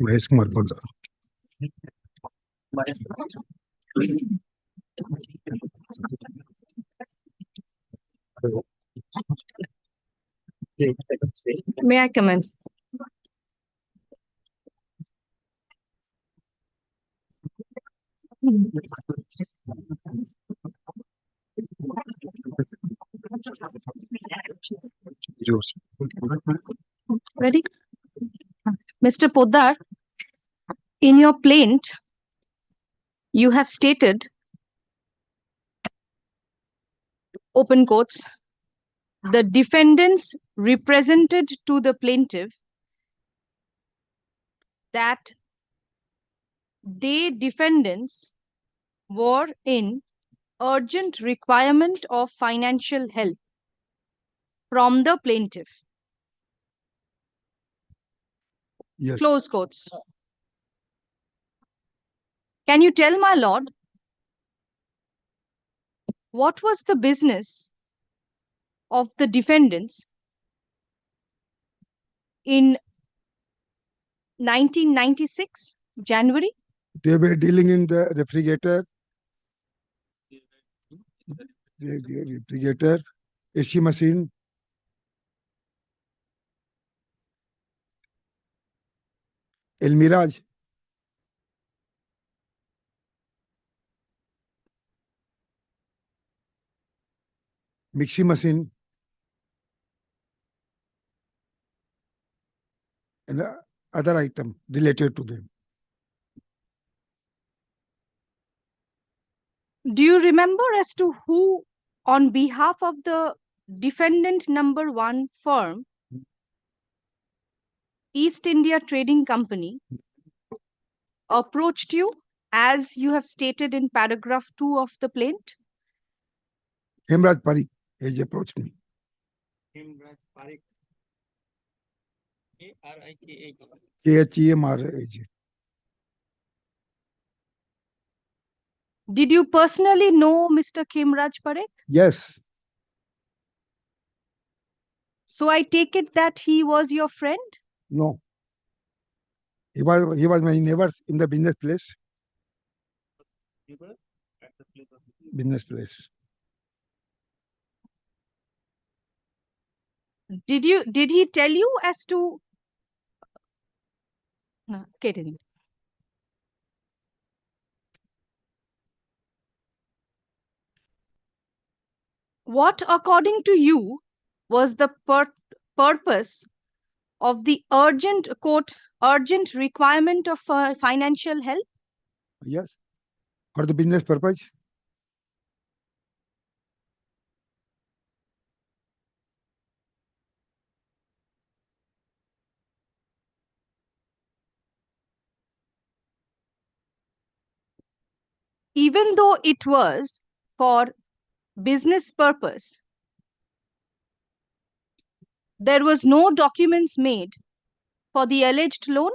महेश कुमार बोल May I comment? Ready? Mr. Poddar, in your plaint, you have stated, open quotes, the defendants represented to the plaintiff that they defendants were in urgent requirement of financial help from the plaintiff. Yes. Close quotes. Can you tell my lord what was the business of the defendants in 1996 January? They were dealing in the refrigerator, AC machine, El Mirage. mixing machine, and other item related to them. Do you remember as to who, on behalf of the defendant number one firm, East India Trading Company, approached you as you have stated in paragraph 2 of the plaint? Hemraj Parikh has approached me. Hemraj Parikh. K-R-I-K-H. KHEMRAJ. Did you personally know Mr. Khemraj Parikh? Yes. So I take it that he was your friend? No. He was my neighbor in the business place. Business place. Did he tell you as to no, catering? What, according to you, was the purpose of the urgent requirement of financial help? Yes. For the business purpose. Even though it was for business purpose, there was no documents made for the alleged loan?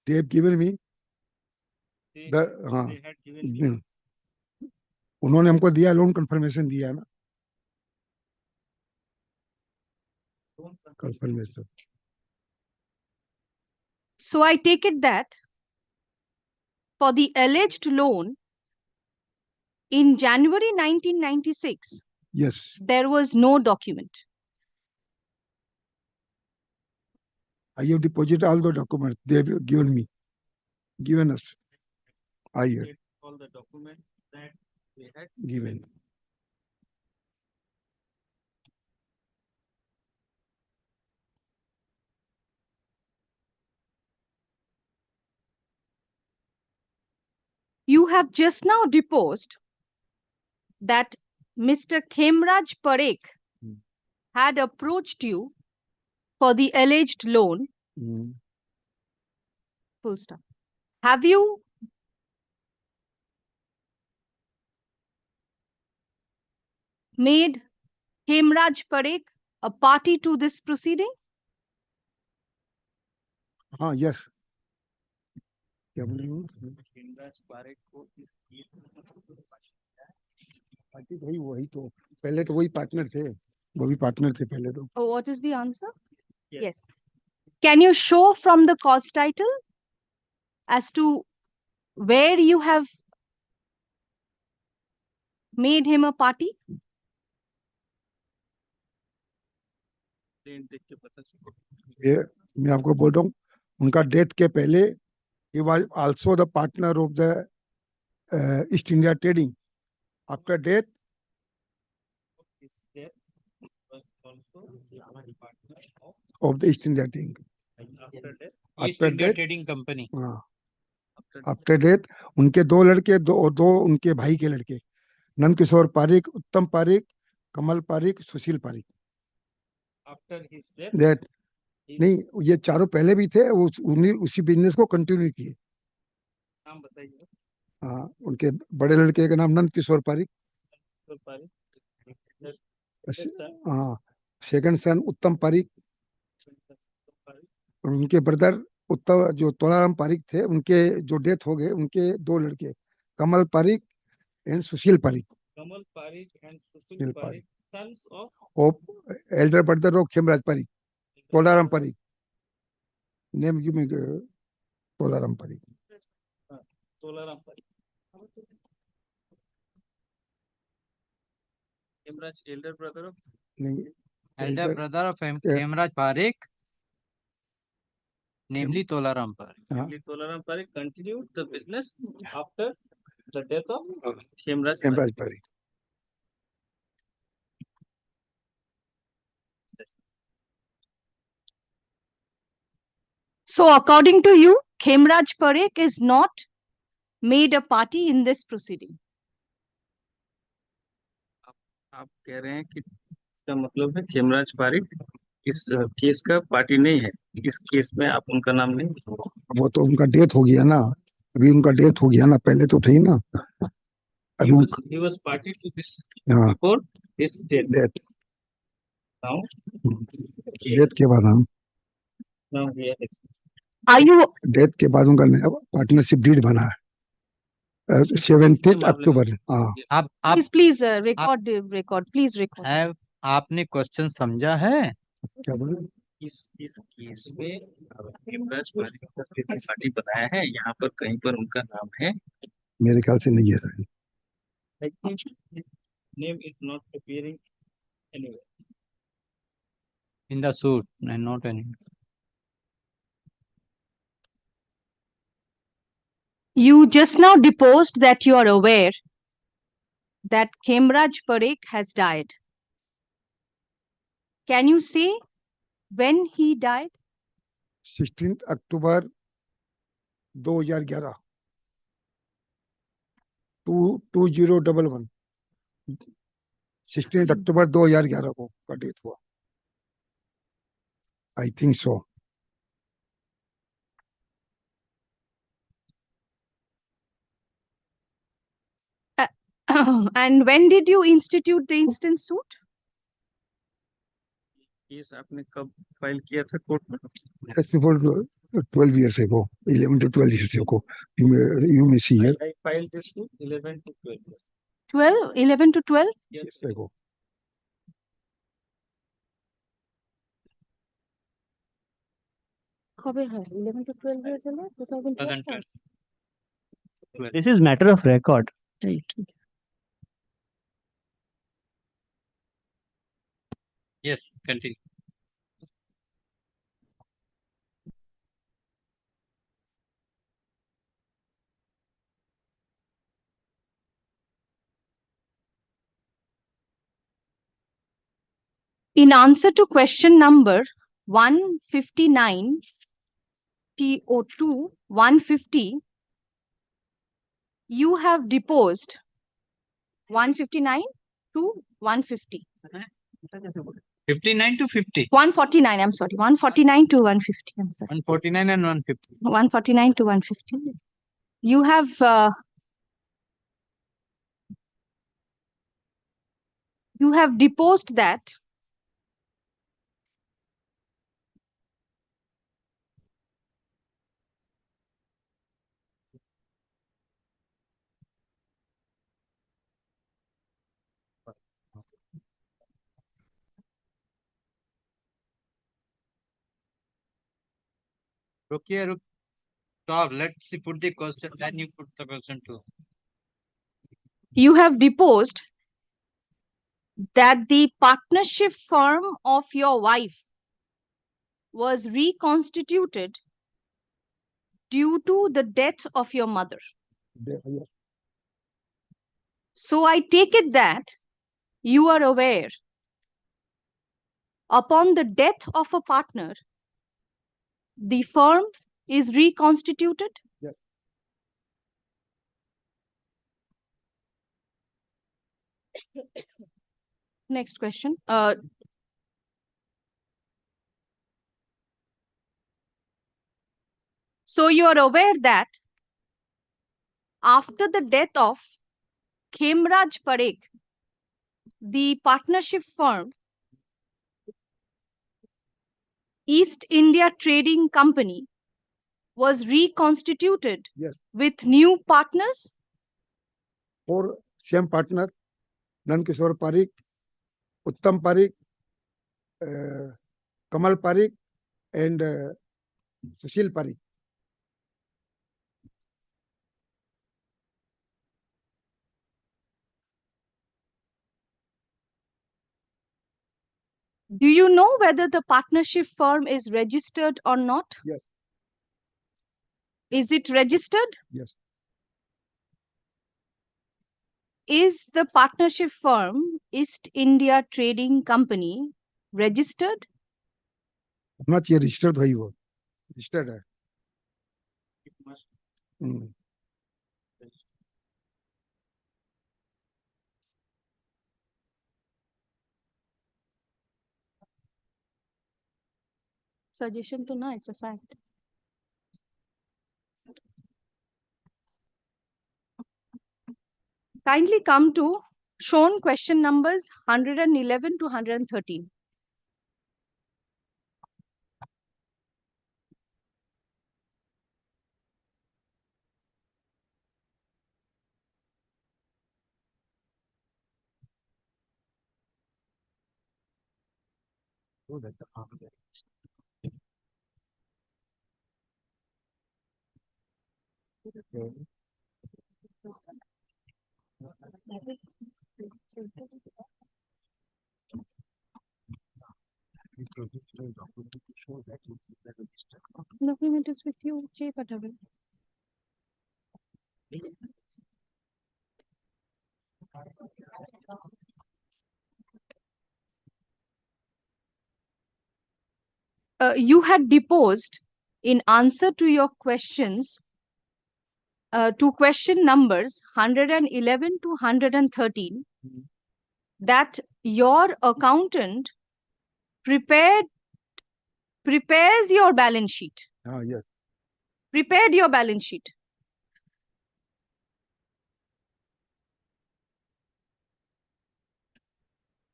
They have given me the उन्होंने हमको दिया loan confirmation दिया ना confirmation. So I take it that for the alleged loan in January 1996, yes, there was no document. I have deposited all the documents they have given us. I have all the documents that they had given. You have just now deposed that Mr. Khemraj Parikh had approached you for the alleged loan. Full stop. Have you made Khemraj Parikh a party to this proceeding? Yes. क्या party भाई वही तो पहले तो वही partner थे वो भी पार्टनर थे पहले तो. Oh, what is the answer? Yes. Can you show from the cause title as to where you have made him a party? ये मैं आपको बोल रहा हूँ उनका डेथ के पहले he was also the partner of the East India Trading. After death, of the East India Trading. East India Trading Company. After death, उनके दो लड़के दो उनके भाई के लड़के नंद किशोर पारिक, उत्तम पारिक, कमल पारिक, सुशील Pareek. After his death, That नहीं ये चारों पहले भी थे उसी बिजनेस को कंटिन्यू किए. नाम बताइए. हाँ उनके बड़े लड़के का नाम नंद किशोर पारिक. हाँ सेकंड सन उत्तम पारिक और उनके ब्रदर उत्तम जो तोलाराम पारिक थे उनके जो डेथ हो गए उनके दो लड़के Kamal Parikh and Sushil Parikh. Kamal Parikh and Sushil Parikh, sons of elder brother of Khemraj Parikh, Tolaram Parikh. Name give me the Tolaram Parikh. Tolaram Parikh. Khemraj, elder brother of elder brother of Khemraj Parikh, namely Tolaram Parikh. Namely Tolaram Parikh continued the business after the death of Khemraj Khemraj Parikh. Parikh. So according to you, Khemraj Parekh is not made a party in this proceeding. आप कह रहे हैं कि इसका मतलब है खेमराज पारिक इस case का पार्टी नहीं है, इस केस में आप उनका नाम नहीं। वो तो उनका डेथ हो गया ना, अभी उनका डेथ हो गया ना, पहले तो थी ना अभी He was party to this हाँ before his death. Death Now, death के बाद हम now he is. Are you death के बाद उनका पार्टनरशिप डीड बना है 17 अक्टूबर। हाँ please record please record. है आपने क्वेश्चन समझा है? क्या बोले? इस केस में खेमराज पारिक का पार्टी बनाया है, यहाँ पर कहीं पर उनका नाम है? मेरे ख्याल से नहीं है। I think his name is not appearing anywhere. In the suit and not any. You just now deposed that you are aware that Khemraj Parekh has died. Can you say when he died? 16 अक्टूबर 2011 2011 16 अक्टूबर 2011 को का death हुआ। I think so. And when did you institute the instance suit? Case आपने कब file किया था court में? Before 12 years ago, 11 to 12 years ago. You may see here. I filed this suit 11 to 12 years. 11 to 12? Years ago. কবে হয় 11 to 12 years হলো 2012 This is matter of record. Right. Yes, continue. In answer to question number 159 TO2 150, you have deposed 159 to 150. 59 to 50. 149, I'm sorry. 149 to 150. I'm sorry. 149 and 150. 149 to 150. You have deposed that Stop. Let's see, put the question, then you put the question too. you have deposed that the partnership firm of your wife was reconstituted due to the death of your mother. So I take it that you are aware upon the death of a partner, the firm is reconstituted? Yes. Next question. So you are aware that after the death of Khemraj Parekh, the partnership firm East India Trading Company was reconstituted with new partners? For same partner, Nankishore Parikh, Uttam Parikh, Kamal Parikh, and Sushil Parikh. Do you know whether the partnership firm is registered or not? Yes. Is it registered? Yes. Is the partnership firm East India Trading Company registered? होना चाहिए, registered भाई, वो registered है। Suggestion to no, it's a fact. Kindly come to shown question numbers 111 to 113. Document is with you, Jay Patavel. You had deposed in answer to your questions to question numbers 111 to 113 that your accountant prepares your balance sheet. Yes. Prepared your balance sheet.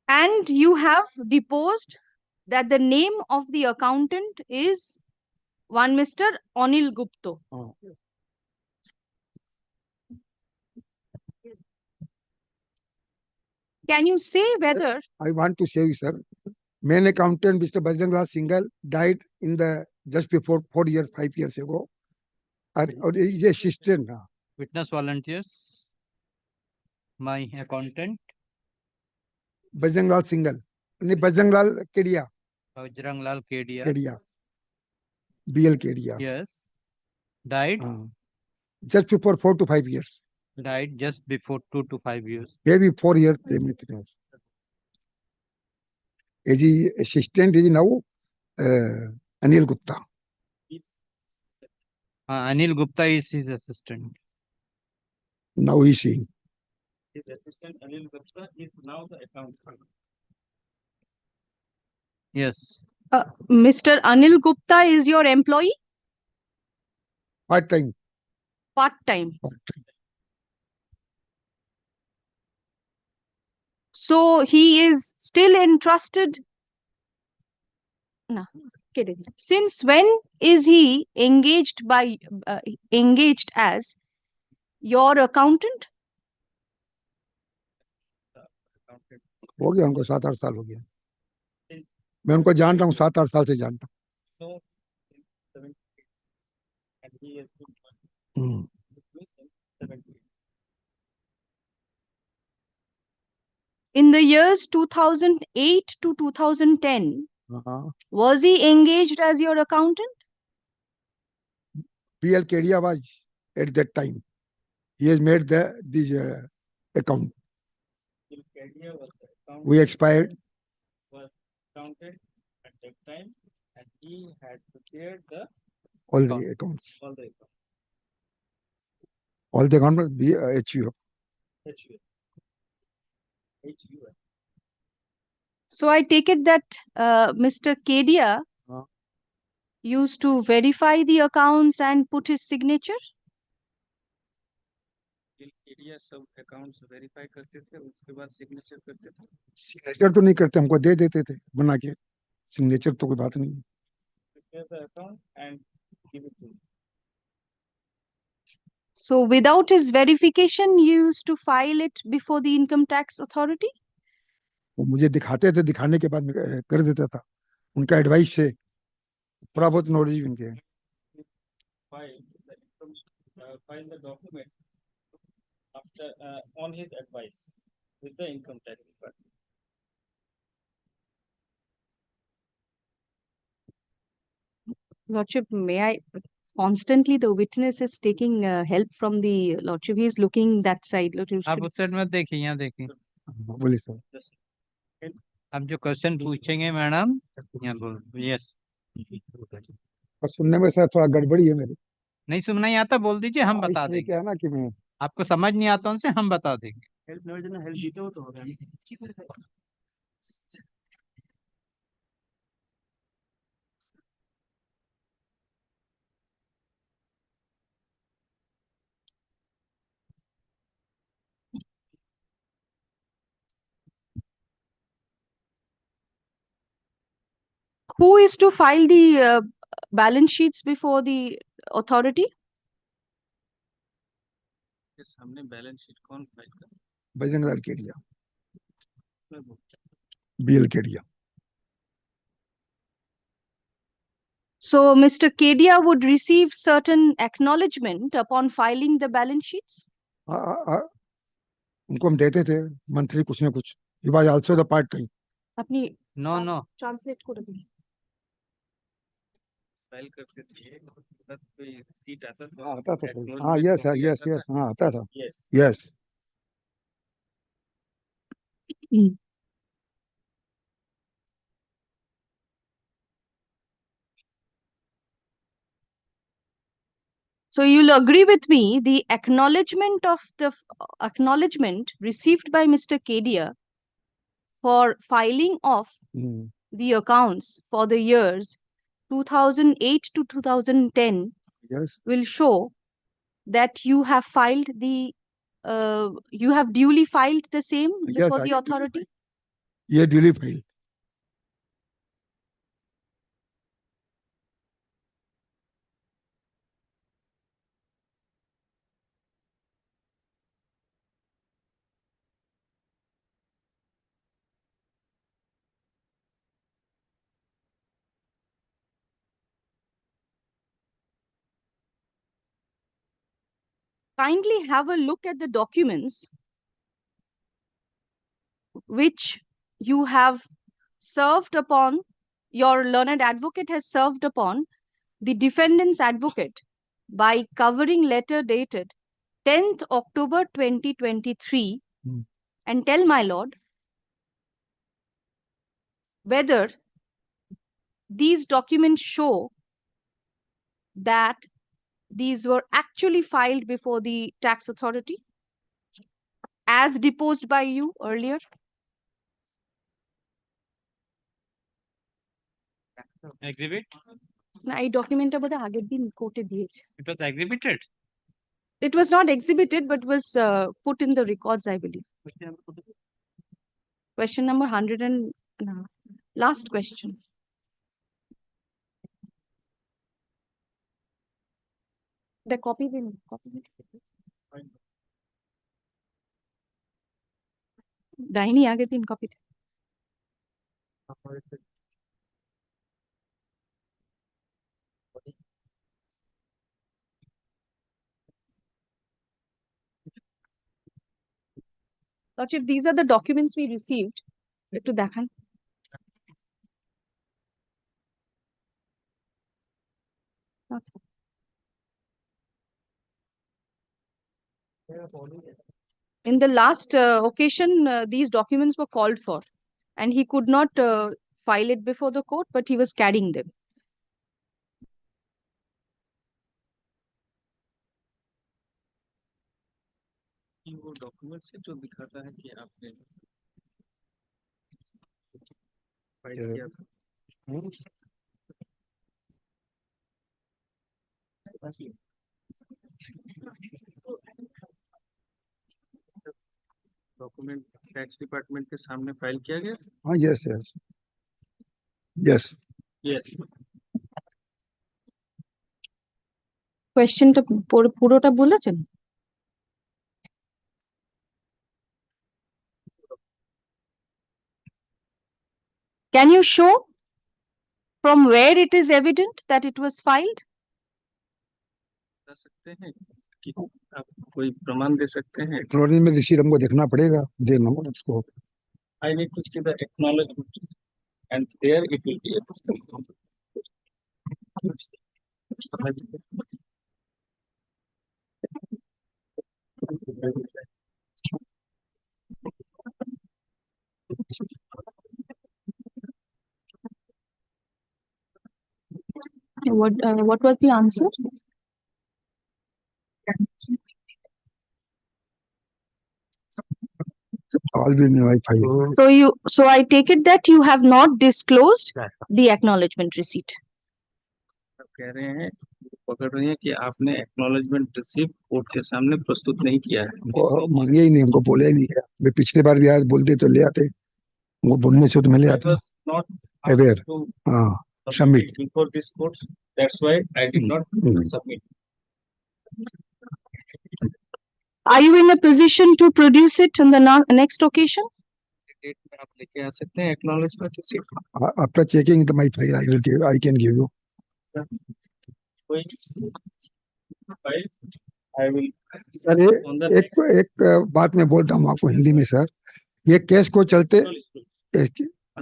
And you have deposed that the name of the accountant is one Mr. Anil Gupta. Can you say whether I want to say you, sir, main accountant Mr. Bajranglal Singhal died in the just before 4 years, 5 years ago. Or is assistant. Witness volunteers. My accountant. Bajranglal Singhal. Bajranglal Kedia. Bajranglal Kedia. Kedia. BL Kedia. Yes. Died. Just before 4 to 5 years. Died just before 2 to 5 years. Maybe 4 years. They may know. The assistant is now Anil Gupta. Anil Gupta is his assistant. Now he's seeing. His assistant Anil Gupta is now the accountant. Yes. Mr. Anil Gupta is your employee? Part-time. Part-time. So he is still entrusted. No, kidding. Since when is he engaged as your accountant? हो गया उनको 7-8 साल हो गया। मैं उनको जानता हूँ, 7-8 साल से जानता हूँ। In the years 2008 to 2010, was he engaged as your accountant? PL Kedia was at that time. He has made this account. We expired. Was counted at that time, and he had prepared the all the accounts. All the accounts. All the accounts be HUF. So I take it that Mr. Kedia used to verify the accounts and put his signature? Kedia सब accounts verify करते थे, उसके बाद signature करते थे. Signature तो नहीं करते, हमको दे देते थे बना के. Signature तो कोई बात नहीं है. Prepare the account and give it to me. So without his verification, you used to file it before the income tax authority? वो मुझे दिखाते थे, दिखाने के बाद मैं कर देता था. उनका एडवाइस से थोड़ा बहुत नॉलेज उनके है. File the document after on his advice with the income tax department. Lordship, may I? Constantly the witness is taking help from the Lordship. He is looking that side. Lordship, आप उस side में देखिए, यहाँ देखिए. बोलिए sir. अब जो question पूछेंगे मैडम यहाँ बोल यस और सुनने में शायद थोड़ा गड़बड़ी है मेरी। नहीं सुनना ही आता बोल दीजिए हम बता इसमें देंगे क्या है ना कि मैं आपको समझ नहीं आता उनसे हम बता देंगे Who is to file the balance sheets before the authority? सामने बैलेंस शीट कौन फाइल कर Bajrang Lal Kedia, BL Kedia. So Mr. Kedia would receive certain acknowledgement upon filing the balance sheets? उनको हम देते थे मंथली कुछ ना कुछ। He was also the part time. अपनी नो नो ट्रांसलेट को रखिए। फाइल करते थे तब कोई सीट आता था हाँ आता था। हाँ acknowledgement यस copy यस आता यस था हाँ आता था। Yes yes So you'll agree with me, the acknowledgement of the acknowledgement received by Mr. Kedia for filing of the accounts for the years 2008 to 2010 yes will show that you have filed the you have duly filed the same before the authority. ये duly file. Kindly have a look at the documents which you have served upon, your learned advocate has served upon the defendant's advocate by covering letter dated 10th October 2023 and tell my lord whether these documents show that these were actually filed before the tax authority as deposed by you earlier. exhibit না এই ডকুমেন্টটা বোধহয় আগের দিন কোর্টে দিয়েছে। it was exhibited It was not exhibited but was put in the records, I believe. Question number 100 and no, last question. The copy will copy. দাইনি আগের দিন copy. Lordship, these are the documents we received. একটু দেখান। In the last occasion, these documents were called for, and he could not file it before the court, but he was carrying them. वो document से जो दिखाता है कि आपने file किया था डॉक्यूमेंट टैक्स डिपार्टमेंट के सामने फाइल किया गया हाँ यस यस यस। यस কোয়েশ্চেনটা পুরোটা বলেছেন? Can you show from where it is evident that it was filed? बता सकते हैं कि आप कोई प्रमाण दे सकते हैं एक्नॉलेजमेंट में रिसीट हमको देखना पड़ेगा, देना उसको। I need to see the acknowledgement and there it will be What was the answer? all been in my file. So I take it that you have not disclosed the acknowledgement receipt. कह रहे हैं, पकड़ रही है कि आपने acknowledgement receipt court के सामने प्रस्तुत नहीं किया है। वो मांगे ही नहीं, हमको बोले ही नहीं है। मैं पिछले बार भी आया, बोलते तो ले आते, वो बोलने से तो मैं ले आता। Not अवेयर, हाँ, submit. before this court, that's why I did not submit. Are you in a position to produce it on the next occasion? Date में आप लेके आ सकते हैं acknowledgement receipt. After checking the my file I can give you. कोई file I will. Sir एक बात मैं बोलता हूँ आपको हिंदी में सर। ये केस को चलते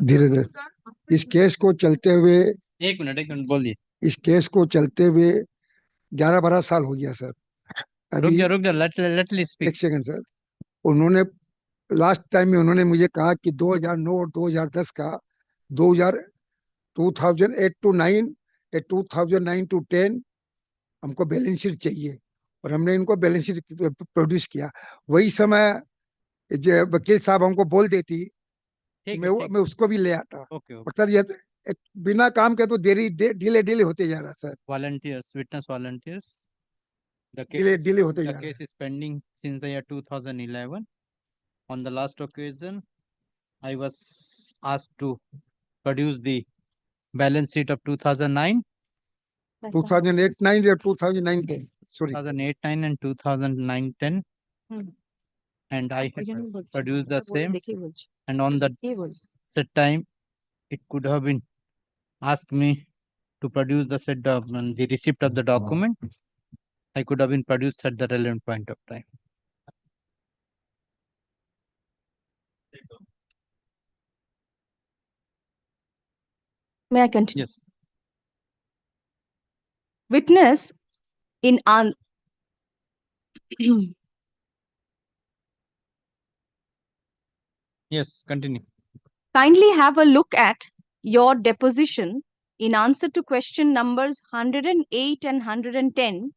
धीरे धीरे इस केस को चलते हुए एक मिनट बोलिए। इस केस को चलते हुए 11-12 साल हो गया सर। अभी रुक जा लेट मी स्पीक। एक सेकंड सर। उन्होंने लास्ट टाइम में उन्होंने मुझे कहा कि 2009 और 2010 का 2008 to 9 या 2009 to 10 हमको बैलेंस शीट चाहिए और हमने इनको बैलेंस शीट प्रोड्यूस किया। वही समय जो वकील साहब हमको बोल देती मैं उसको भी ले आता। और सर ये बिना काम के तो डिले होते जा रहा sir. Volunteers, witness volunteers. The delay होते जा the रहा case is pending since the year 2011. On the last occasion, I was asked to produce the balance sheet of 2009, 2008-9 or 2009-10 sorry 2008-9 and 2009-10, and I had produced the same. And on that time, it could have been asked me to produce the the receipt of the document. I could have been produced at the relevant point of time. May I continue? Yes. Witness in Yes, continue. kindly have a look at your deposition in answer to question numbers 108 and 110,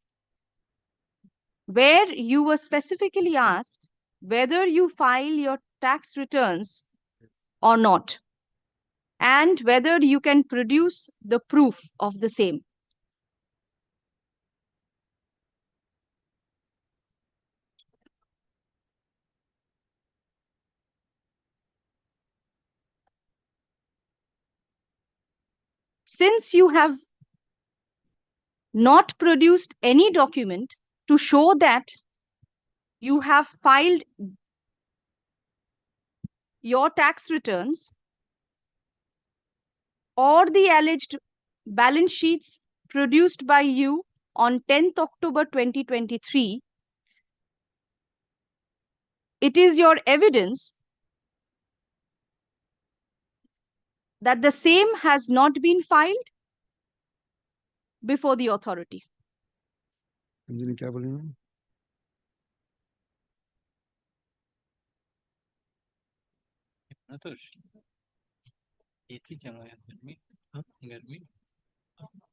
where you were specifically asked whether you file your tax returns or not, and whether you can produce the proof of the same. Since you have not produced any document to show that you have filed your tax returns or the alleged balance sheets produced by you on 10th October 2023, it is your evidence that the same has not been filed before the authority. क्या बोले ना? AC चलो यार,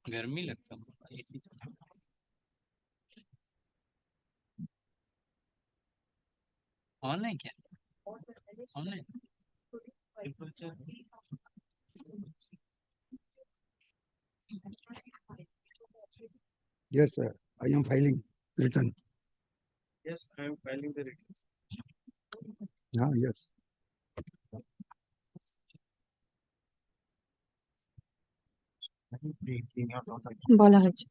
गर्मी लगता है AC चलो। Online क्या online Yes sir, I am filing return. Yes, I am filing the returns. Yes. बोला है जी।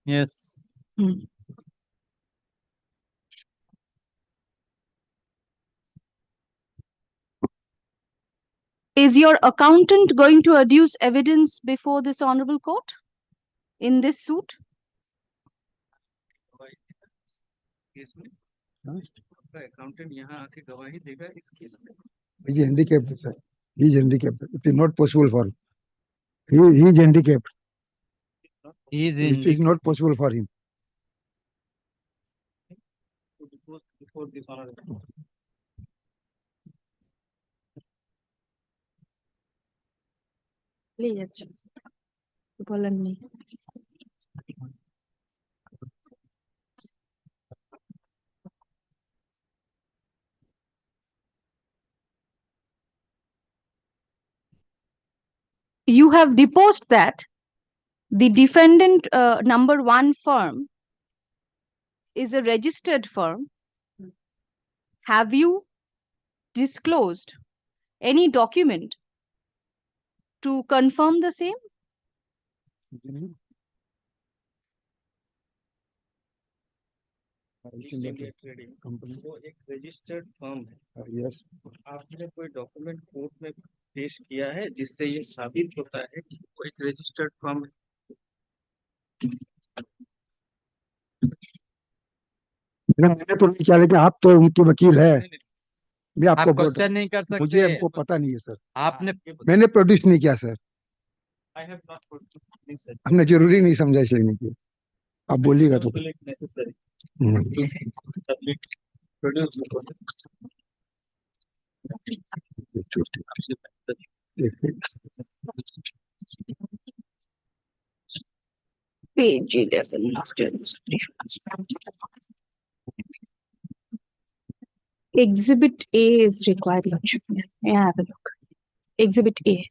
Yes. Is your accountant going to adduce evidence before this honorable court in this suit? Case में accountant यहाँ आके गवाही देगा इस case में। He is handicapped sir. He is handicapped. It is not possible for him. He is handicapped. He is It is not possible for him. before this honorable. বলেন নেই you have deposed that the defendant number one firm is a registered firm. Have you disclosed any document to confirm the same? वो एक registered firm है। Yes आपने कोई document court में पेश किया है जिससे ये साबित होता है कि वो एक रजिस्टर्ड फर्म है? मैंने तो नहीं किया, लेकिन आप तो उनके वकील है, मैं आप आपको बोल रहा क्वेश्चन नहीं कर हूँ, मुझे सकते हमको पता नहीं है सर, आपने मैंने प्रोड्यूस नहीं किया sir, I have not produced this हमने जरूरी नहीं समझा इसलिए नहीं किया, आप बोलिएगा तो necessary. Hmm. Submit, produce the process. Page 11. Exhibit A is required. May I have a look? Exhibit A.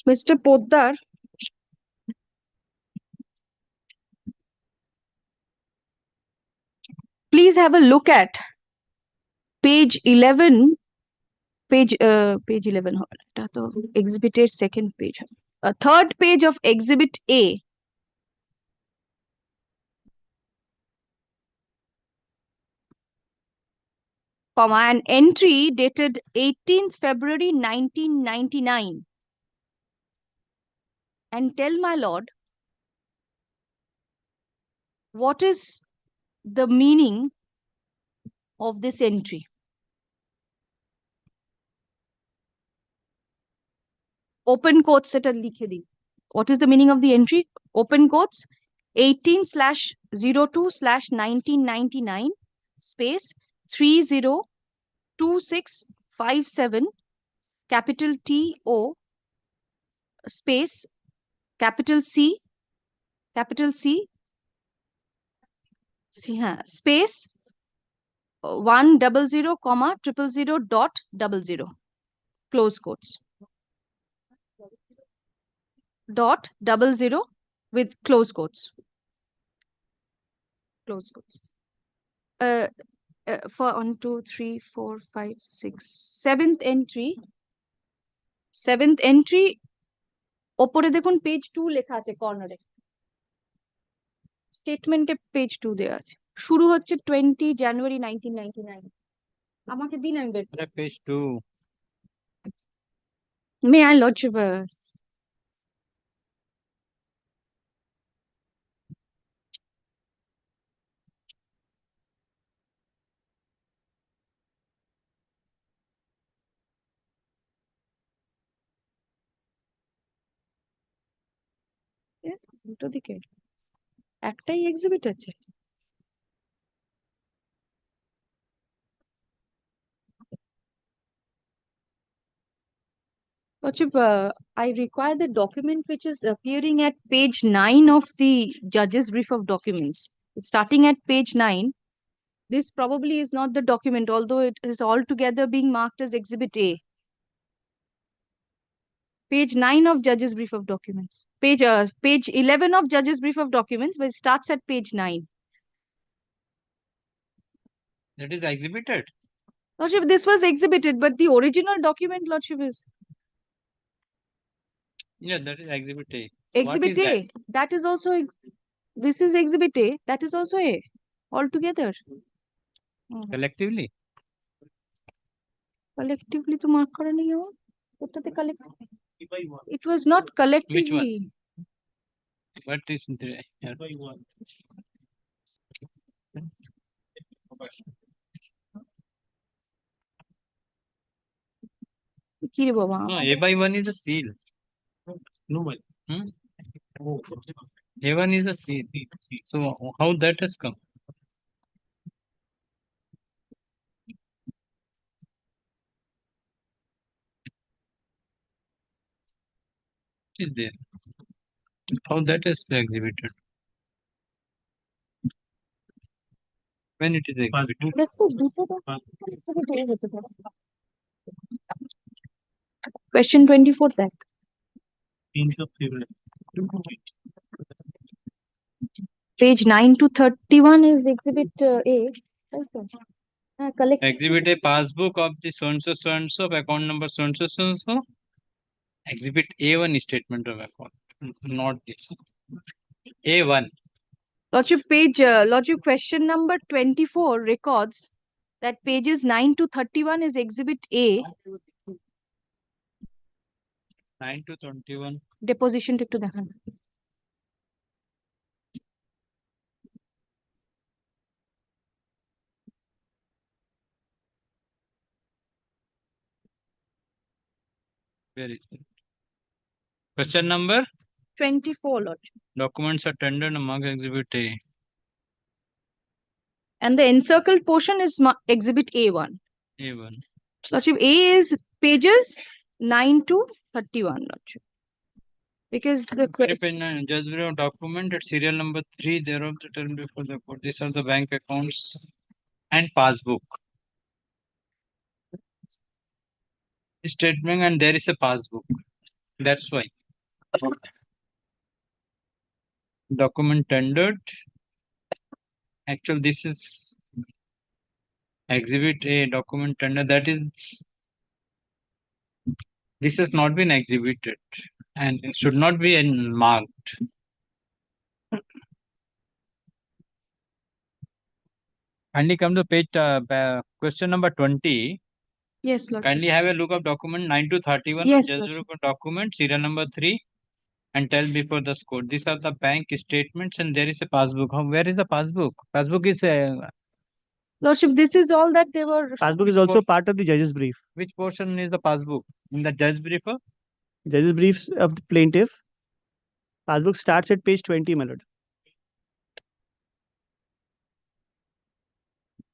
Mr. Poddar, please have a look at page 11, page 11, এটা তো exhibit এর second page, third page of exhibit A. Comma, an entry dated 18th February 1999. And tell my lord, what is the meaning of this entry? Open quotes এটা লিখে দিন. What is the meaning of the entry? Open quotes 18/02/1999 space 302657 capital TO space capital C space 100, 000.00 close quotes. .00 with close quotes. Close quotes. For 1, 2, 3, 4, 5, 6, seventh entry. Seventh entry. ওপরে দেখুন page 2 লেখা আছে কর্নারে, স্টেটমেন্টে page 2 দেওয়া আছে, শুরু হচ্ছে 20 জানুয়ারি 1999। আমাকে দিন, আমি বের করি। পেজ 2 May I lodge উল্টো দিকে একটাই এক্সিবিট আছে। I require the document which is appearing at page 9 of the judge's brief of documents. Starting at page 9, this probably is not the document, although it is altogether being marked as Exhibit A. Page 9 of judge's brief of documents. Page 11 of judge's brief of documents, but it starts at page 9. that is exhibited. Lordship, this was exhibited, but the original document, Lordship, is Yeah, that is exhibit A. Exhibit What is A. That is also, this is Exhibit A. That is also A. Altogether. Collectively? Collectively to mark করা নেই আমার। ওটাতে it was not collectively. What is the কি রে বাবা? No, A/1 is a seal. No, A1 is a seal. So how that has come? It is there. How that is exhibited? When it is exhibited? দেখো দুটো exhibit A হতে পারে। Question 24 দেখ। Page 9 to 31 is exhibit A. তাই তো? হ্যাঁ, collect Exhibit a passbook of the so and so of account number so and so. Exhibit A1 statement of account, not this. A1. Lordship, question number 24 records that pages 9 to 31 is exhibit A. 9 to 21. Deposition টা একটু দেখান। Where is it? Question number 24, Lordship. documents are tendered and marked exhibit A. And the encircled portion is exhibit A1. A1. Lordship, A is pages 9 to 31, Lordship. Because the question. Judge Bureau document at serial number 3 thereof the term before the court. These are the bank accounts and passbook. Statement and there is a passbook. That's why. Document tendered. Actually, this is exhibit A document tender. That is, this has not been exhibited and it should not be marked. Kindly come to page question number 20. Yes, Lord. Kindly have a look of document 9 to 31. Yes, Judge Lord. Bureau document serial number 3 and tell before the score. These are the bank statements and there is a passbook. Where is the passbook? Passbook is Lordship, this is all that they were. Passbook is also part of the judge's brief. which portion is the passbook? In the judge briefer? Judge's briefs of the plaintiff. Passbook starts at page 20, my lord.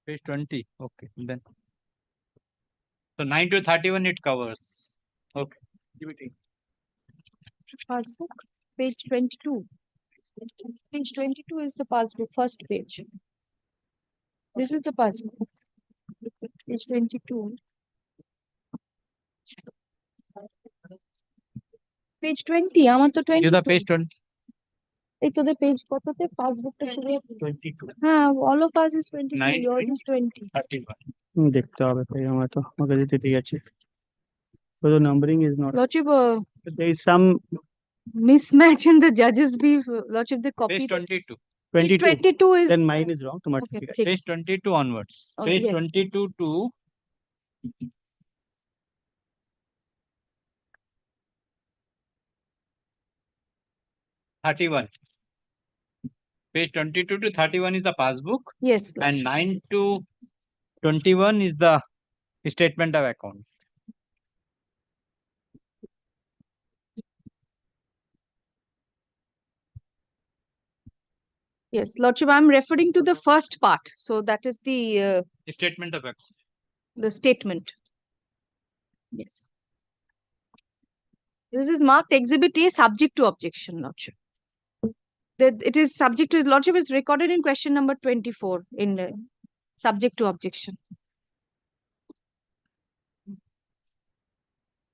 Page 20. Okay, then. So 9 to 31 it covers. Okay. Passbook, page 22. Page 22 is the passbook, first page. This is the passbook. Page 22. Page 20, আমার তো 20। You the page 20. এই তোদের page কততে পাসবুকটা পুরো 22. হ্যাঁ, all of us is 22, 9 yours is 20. 31. দেখতে হবে ভাই আমার তো আমার কাছে ঠিক আছে so the numbering is not Lordship, there is some mismatch in the judge's brief. Lordship, the copy. Page 22. 22 is. then mine is wrong তোমার Okay, ঠিক আছে ঠিক Page 22 onwards. Oh, Page yes. 22 to 31. Page 22 to 31 is the passbook Yes, and 9 to 21 is the statement of account. Yes, Lordship, I'm referring to the first part. So that is the Statement of account. the statement. Yes. This is marked Exhibit A, subject to objection, Lordship. It is subject to, Lordship is recorded in question number 24 in subject to objection.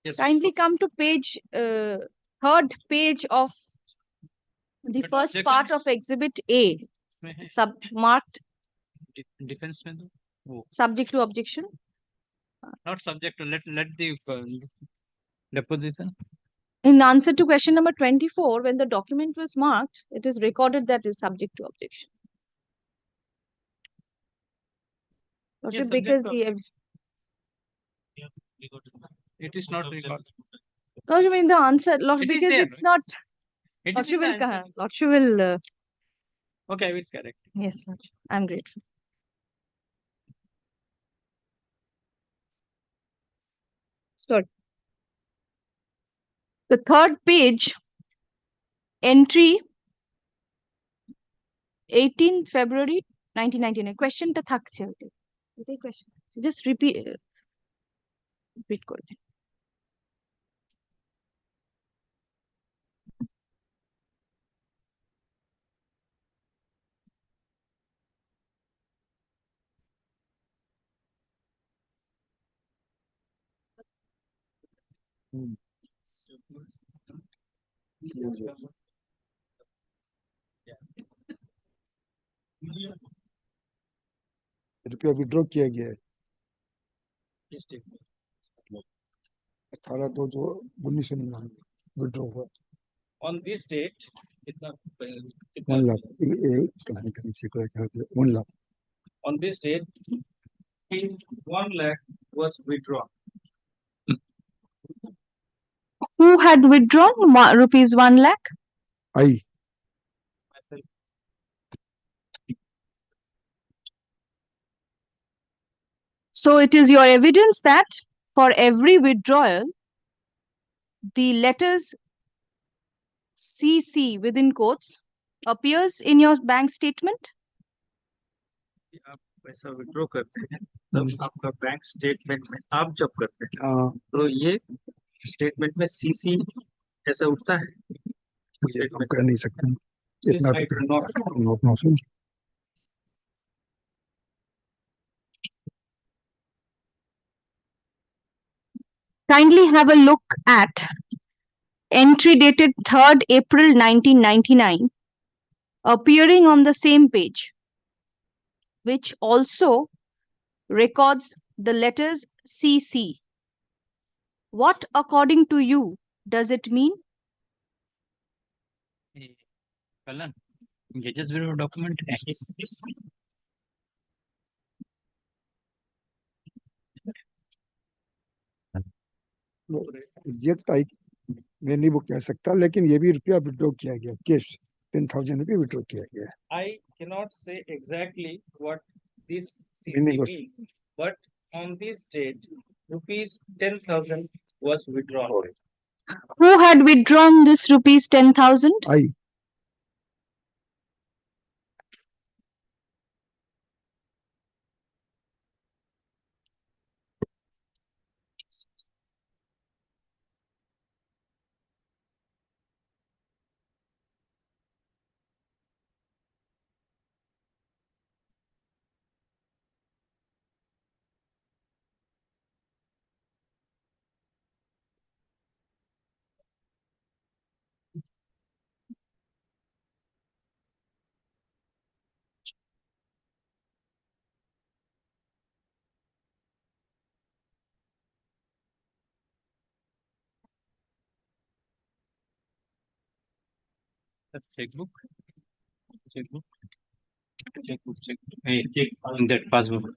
Yes. Kindly come to page, third page of the But first objection part is- of Exhibit A, marked Defense method. Oh, subject to objection. not subject to let the deposition. In answer to question number 24, when the document was marked, it is recorded that is subject to objection. Lordship, subject because to the It is not recorded. Lordship, in the answer, Lordship, It is because there, it's not. It is Lordship in the will, answer. Lordship will. Okay, I will correct. Yes, Lordship. I'm grateful. Sorry. The third page, entry 18th February 1999. Question টা থাকছে ওটাই। এটাই question। So just repeat করে দিন। रुपया withdraw किया गया है 18/2/1999 विड्रॉ हुआ On this date, कितना 1 लाख कहीं से 1 lakh on this date, 1 lakh was withdrawn. Who had withdrawn rupees 1 lakh? I So it is your evidence that for every withdrawal, the letters CC within quotes appears in your bank statement? आप पैसा withdraw करते हैं तब आपका bank statement में आप जब करते हैं तो ये स्टेटमेंट में सीसी ऐसा उठता है ये हम कह नहीं सकते इतना I do not तो Kindly have a look at entry dated 3rd April 1999 appearing on the same page, which also records the letters CC. What, according to you, does it mean? Kalan, Gauges Bureau document is this. Exact I मैं नहीं वो कह सकता लेकिन ये भी रुपया withdraw किया गया कैश 10,000 रुपये विड्रॉ किया गया I cannot say exactly what this Meaning CC was- means, but on this date, rupees 10,000 was withdrawn. Who had withdrawn this rupees 10,000? I The checkbook. Hey, in that passbook.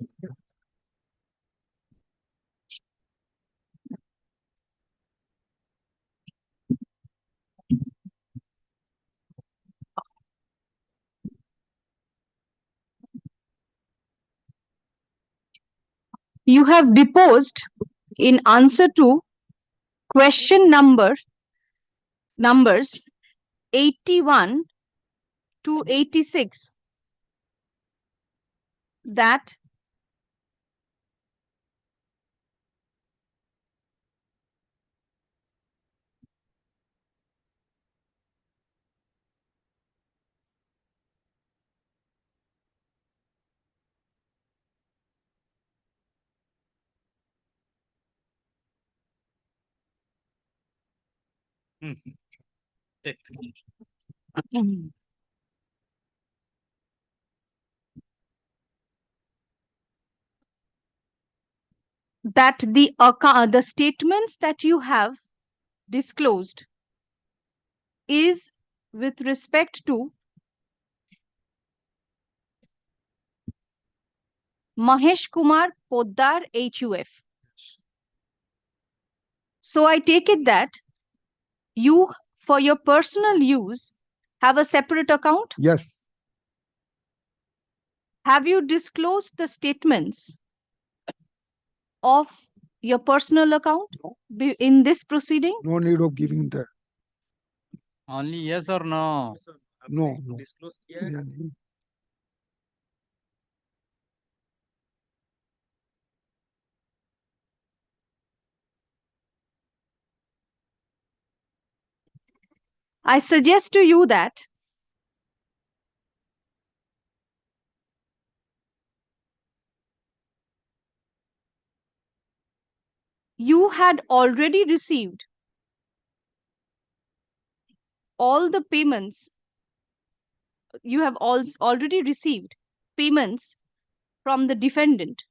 You have deposed in answer to question numbers 81 to 86 that the statements that you have disclosed is with respect to Mahesh Kumar Poddar HUF. So I take it that you, for your personal use, have a separate account? Yes. Have you disclosed the statements of your personal account in this proceeding? No need of giving the. Only yes or no? No, no. Yeah. I suggest to you that you had already received all the payments. You have already received payments from the defendant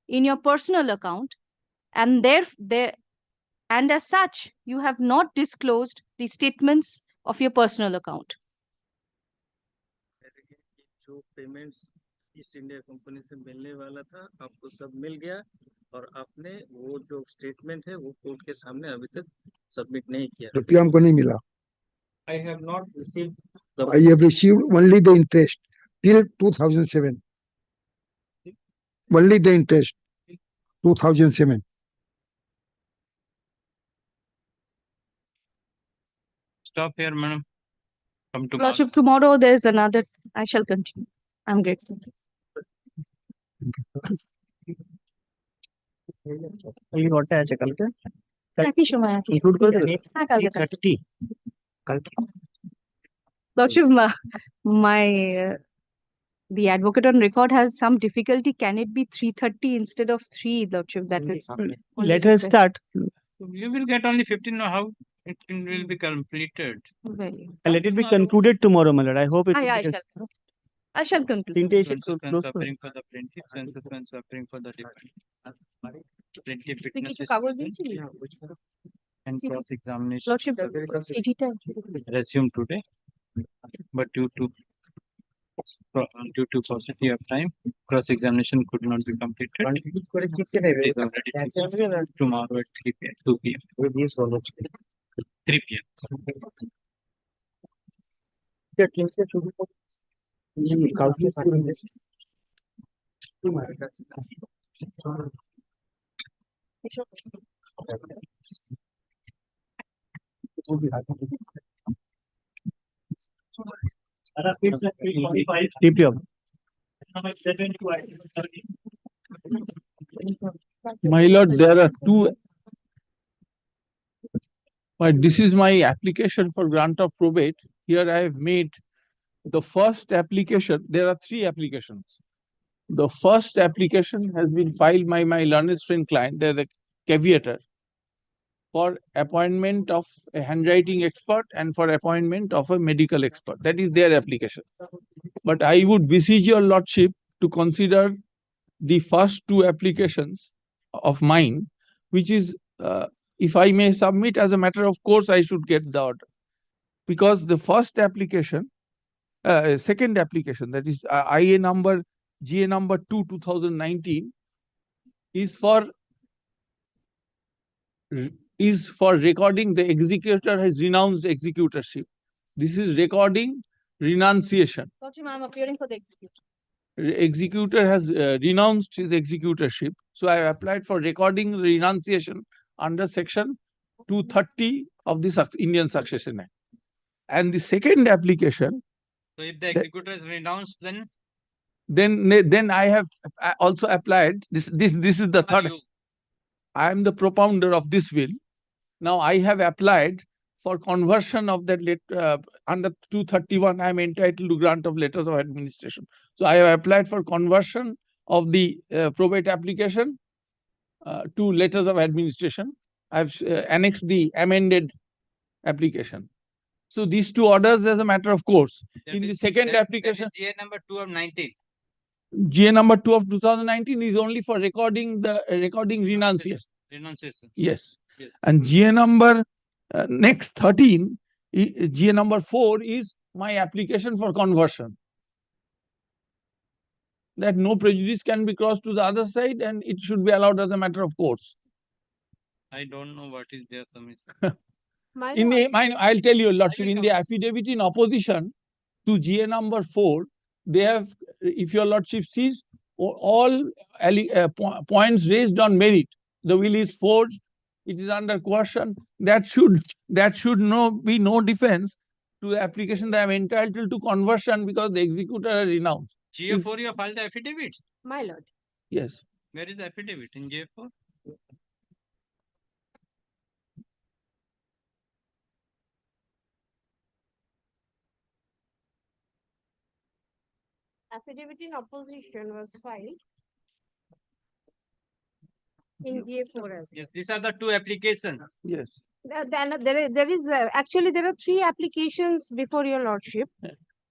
in your personal account, and and as such, you have not disclosed the statements of your personal account. जो payments east India company से मिलने वाला था आपको सब मिल गया और आपने वो जो स्टेटमेंट है वो कोर्ट के सामने अभी तक सबमिट नहीं किया। रुपया हमको नहीं मिला। I have not received I have received only the interest till 2007. Only the interest 2007. Stop here, madam. Come to Lordship, tomorrow there is another. I shall continue. I'm grateful. একই সময় আছে। হ্যাঁ, কালকে থাকবে। Lordship, the advocate on record has some difficulty. Can it be 3:30 instead of 3, Lordship? That is. Let her start. You will get only 15. Now how it will be completed? Let it be concluded tomorrow, my lord. I hope it. I shall conclude. Consequence suffering for the plaintiff, consequence suffering for the defendant. Plaintiff witnesses and cross-examination resumed today, but due to paucity of time, cross-examination could not be completed. It is already fixed. Tomorrow at 2 p.m. 3 p.m. Deeply up. My lord, there are two. But this is my application for grant of probate. Here I have made the first application. There are three applications. The first application has been filed by my learned friend client, the caveator, for appointment of a handwriting expert and for appointment of a medical expert. That is their application. But I would beseech your lordship to consider the first two applications of mine, which is, if I may submit as a matter of course, I should get the order. Because the first application, second application, that is IA number, GA number 2, 2019, is for recording the executor has renounced executorship. This is recording renunciation. Lordship, I am appearing for the executor. Executor has renounced his executorship. So I have applied for recording renunciation under section 230 of the Indian Succession Act. And the second application. So if the executor is renounced, then I have also applied. This is the third. I am the propounder of this will. Now I have applied for conversion of that under 231. I am entitled to grant of letters of administration. So I have applied for conversion of the probate application to letters of administration. I have annexed the amended application. So these two orders as a matter of course. In the second application, GA number 2 of 19. GA number 2 of 2019 is only for recording renunciation. Renunciation. Yes. And GA number next 13, GA number 4 is my application for conversion. That no prejudice can be crossed to the other side and it should be allowed as a matter of course. I don't know what is their submission. I'll tell you, Lordship, in the affidavit in opposition to GA number 4, they have, if your Lordship sees, all points raised on merit. the will is forged, it is under coercion, that should be no defense to the application that I am entitled to conversion because the executor has renounced. GA4 you have filed the affidavit? My lord. Yes. Where is the affidavit in GA4? Affidavit in opposition was filed in GA4 as Yes, these are the two applications. Yes. well. Then there is actually there are 3 applications before your lordship.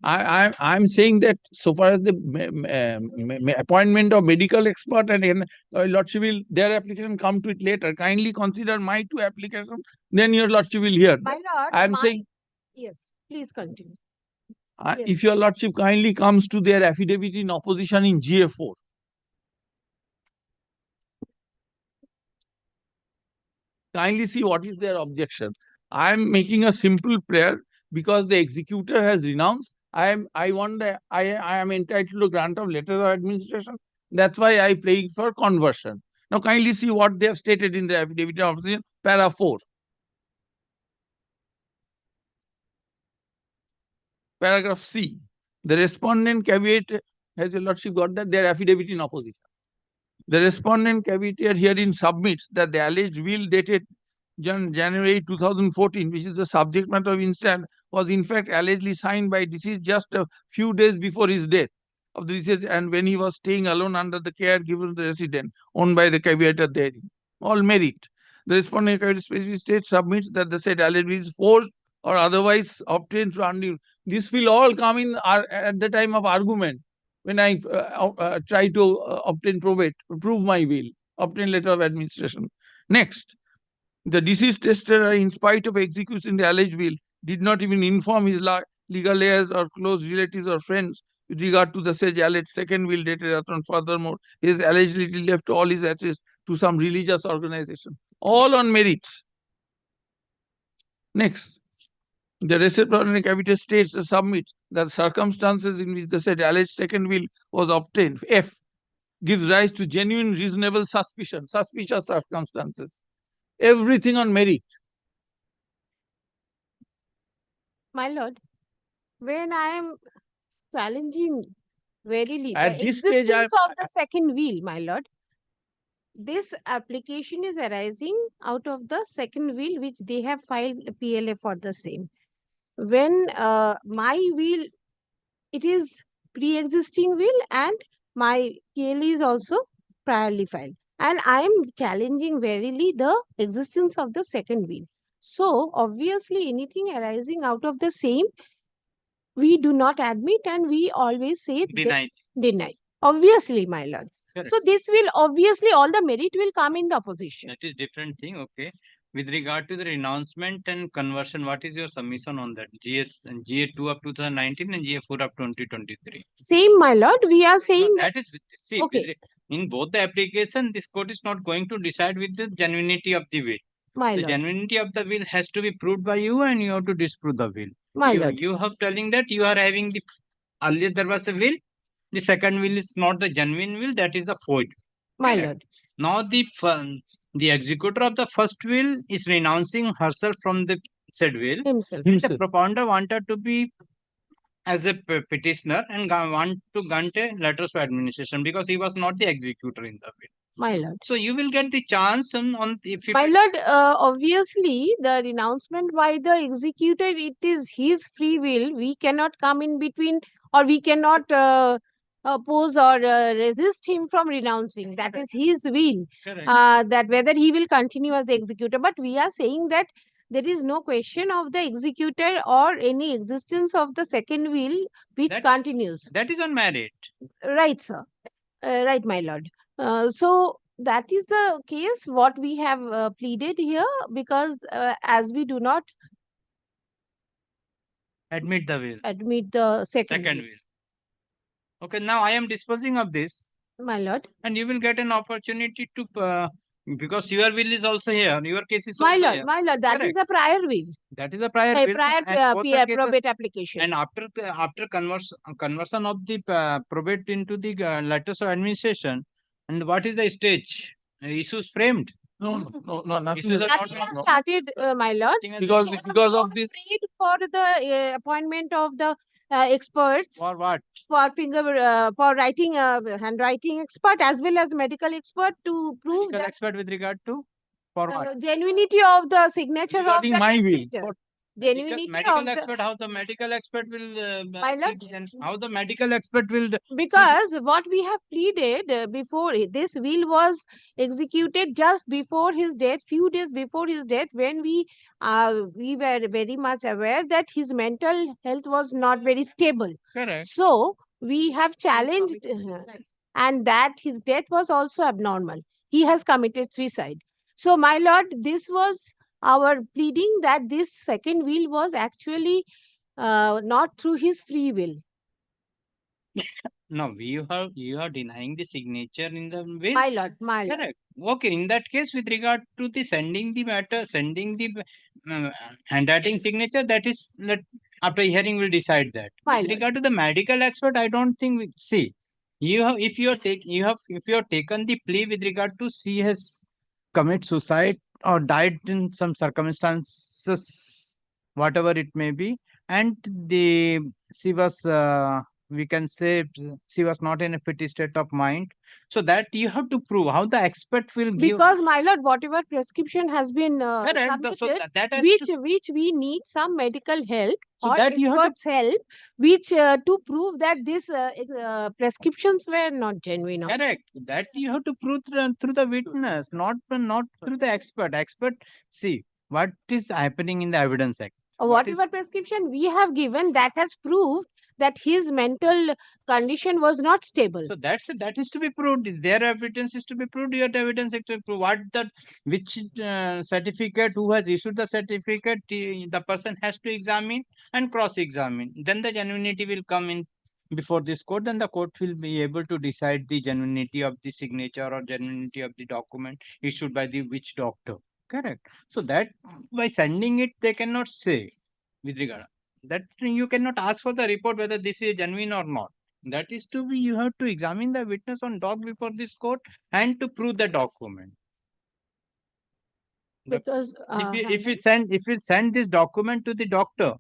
I'm saying that so far as the appointment of medical expert and lordship will their application come to it later. Kindly consider my 2 applications, then your lordship will hear. My lord, I am saying yes, please continue. if your lordship kindly comes to their affidavit in opposition in GA4. Kindly see what is their objection. I am making a simple prayer because the executor has renounced. I am entitled to grant of letters of administration. That's why I praying for conversion. Now kindly see what they have stated in the affidavit of opposition, para 4. Paragraph C. The respondent caveat, has your lordship got that? Their affidavit in opposition. The respondent caveat herein submits that the alleged will dated January 2014, which is the subject matter of instance, was in fact allegedly signed by deceased just a few days before his death of the deceased, and when he was staying alone under the care given to the resident owned by the caveator therein. All merit. The respondent caveat specifically states submits that the said alleged will is forged or otherwise obtained through undue. This will all come in at the time of argument when I try to obtain probate, prove my will, obtain letter of administration. Next. The deceased testator, in spite of executing the alleged will, did not even inform his legal heirs or close relatives or friends with regard to the said alleged second will dated and furthermore, he has allegedly left all his assets to some religious organization. All on merits. Next, the reciprocal caveat states the submits that circumstances in which the said alleged second will was obtained, F, gives rise to genuine reasonable suspicion, suspicious circumstances. Everything on merit. My lord, when I am challenging verily At the this stage, existence of the second will, my lord, this application is arising out of the second will which they have filed a PLA for the same. When my will, it is pre-existing will and my PLA is also priorly filed. And I am challenging verily the existence of the second will. So, obviously, anything arising out of the same, we do not admit and we always say Deny. Deny. Obviously, my lord. Correct. So, this will obviously all the merit will come in the opposition. That is different thing. Okay. With regard to the renouncement and conversion, what is your submission on that? GA2 of 2019 and GA4 of 2023. Same, my lord. We are saying that is see, okay. In both the application, this court is not going to decide with the genuinity of the will. My the lord. genuinity of the will has to be proved by you, and you have to disprove the will. My lord. You have telling that you are having the earlier there was a will. The second will is not the genuine will, that is the forged. My lord. Now the executor of the first will is renouncing herself from the said will. Himself. The propounder wanted to be as a petitioner and want to grant a letters of administration because he was not the executor in the will. My lord. So you will get the chance on if you My lord, obviously the renouncement by the executor, it is his free will. We cannot come in between or we cannot oppose or resist him from renouncing. That is his will. That whether he will continue as the executor. But we are saying that there is no question of the executor or any existence of the second will which continues. That is on merit. Right, sir. Right, my lord. So that is the case what we have pleaded here because as we do not admit the will. Admit the second will. Okay, now I am disposing of this. My lord. And you will get an opportunity to because your will is also here. Your case is my also lord, here. My lord, that is a prior will. That is a prior A will. prior and both the cases- probate application. And after conversion of the probate into the letters of administration, and what is the stage? Issues framed. Nothing is Nothing has started, my lord. because of this. Paid for the appointment of the experts For what? for for writing handwriting expert as well as medical expert to prove Medical that expert with regard to? For what? genuinity of the signature of Regarding the my will. testator. Genuinity Medical of the expert, how the medical expert will My lord, how the medical expert will because what we have pleaded before this will was executed just before his death, few days before his death, when we were very much aware that his mental health was not very stable. Correct. So we have challenged and that his death was also abnormal. He has committed suicide. So my lord, this was our pleading that this second will was actually not through his free will. No, you are denying the signature in the will. My lord, my lord. Correct. Okay, in that case, with regard to the sending the handwriting signature, that is let after hearing we'll decide that. My With lord. regard to the medical expert, I don't think see you have if you have taken the plea with regard to she has commit suicide or died in some circumstances, whatever it may be, and she was we can say she was not in a fit state of mind, so that you have to prove how the expert will give. Because my lord, whatever prescription has been Correct. So submitted, that has which we need some medical help So or that you have to- experts help, which to prove that these prescriptions were not genuine. also. Correct. That you have to prove through the witness, not through the expert. Expert, see what is happening in the evidence act. Whatever prescription we have given, that has proved that his mental condition was not stable. So that is to be proved. Their evidence is to be proved. Your evidence is to prove what that which certificate, who has issued the certificate, the person has to examine and cross-examine. Then the genuinity will come in before this court. Then the court will be able to decide the genuinity of the signature or genuinity of the document issued by the which doctor. Correct. So that by sending it, they cannot say with regard that you cannot ask for the report whether this is genuine or not. That is to be, you have to examine the witness on doc before this court and to prove the document. Because If you send this document to the doctor,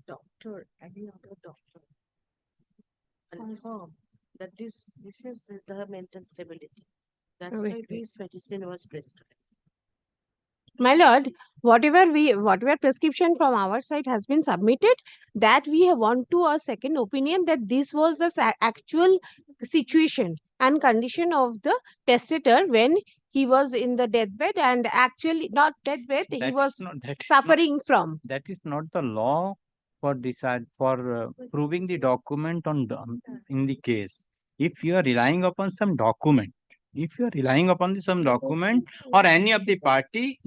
Doctor, any other doctor, confirm that this is the mental stability. That's why this medicine was prescribed. My lord, whatever prescription from our side has been submitted, that we want to a second opinion that this was the actual situation and condition of the testator when he was in the deathbed, and actually not deathbed, he was suffering from. that is not the law for decide for proving the document on in the case. If you are relying upon some document, if you are relying upon some document or any of the party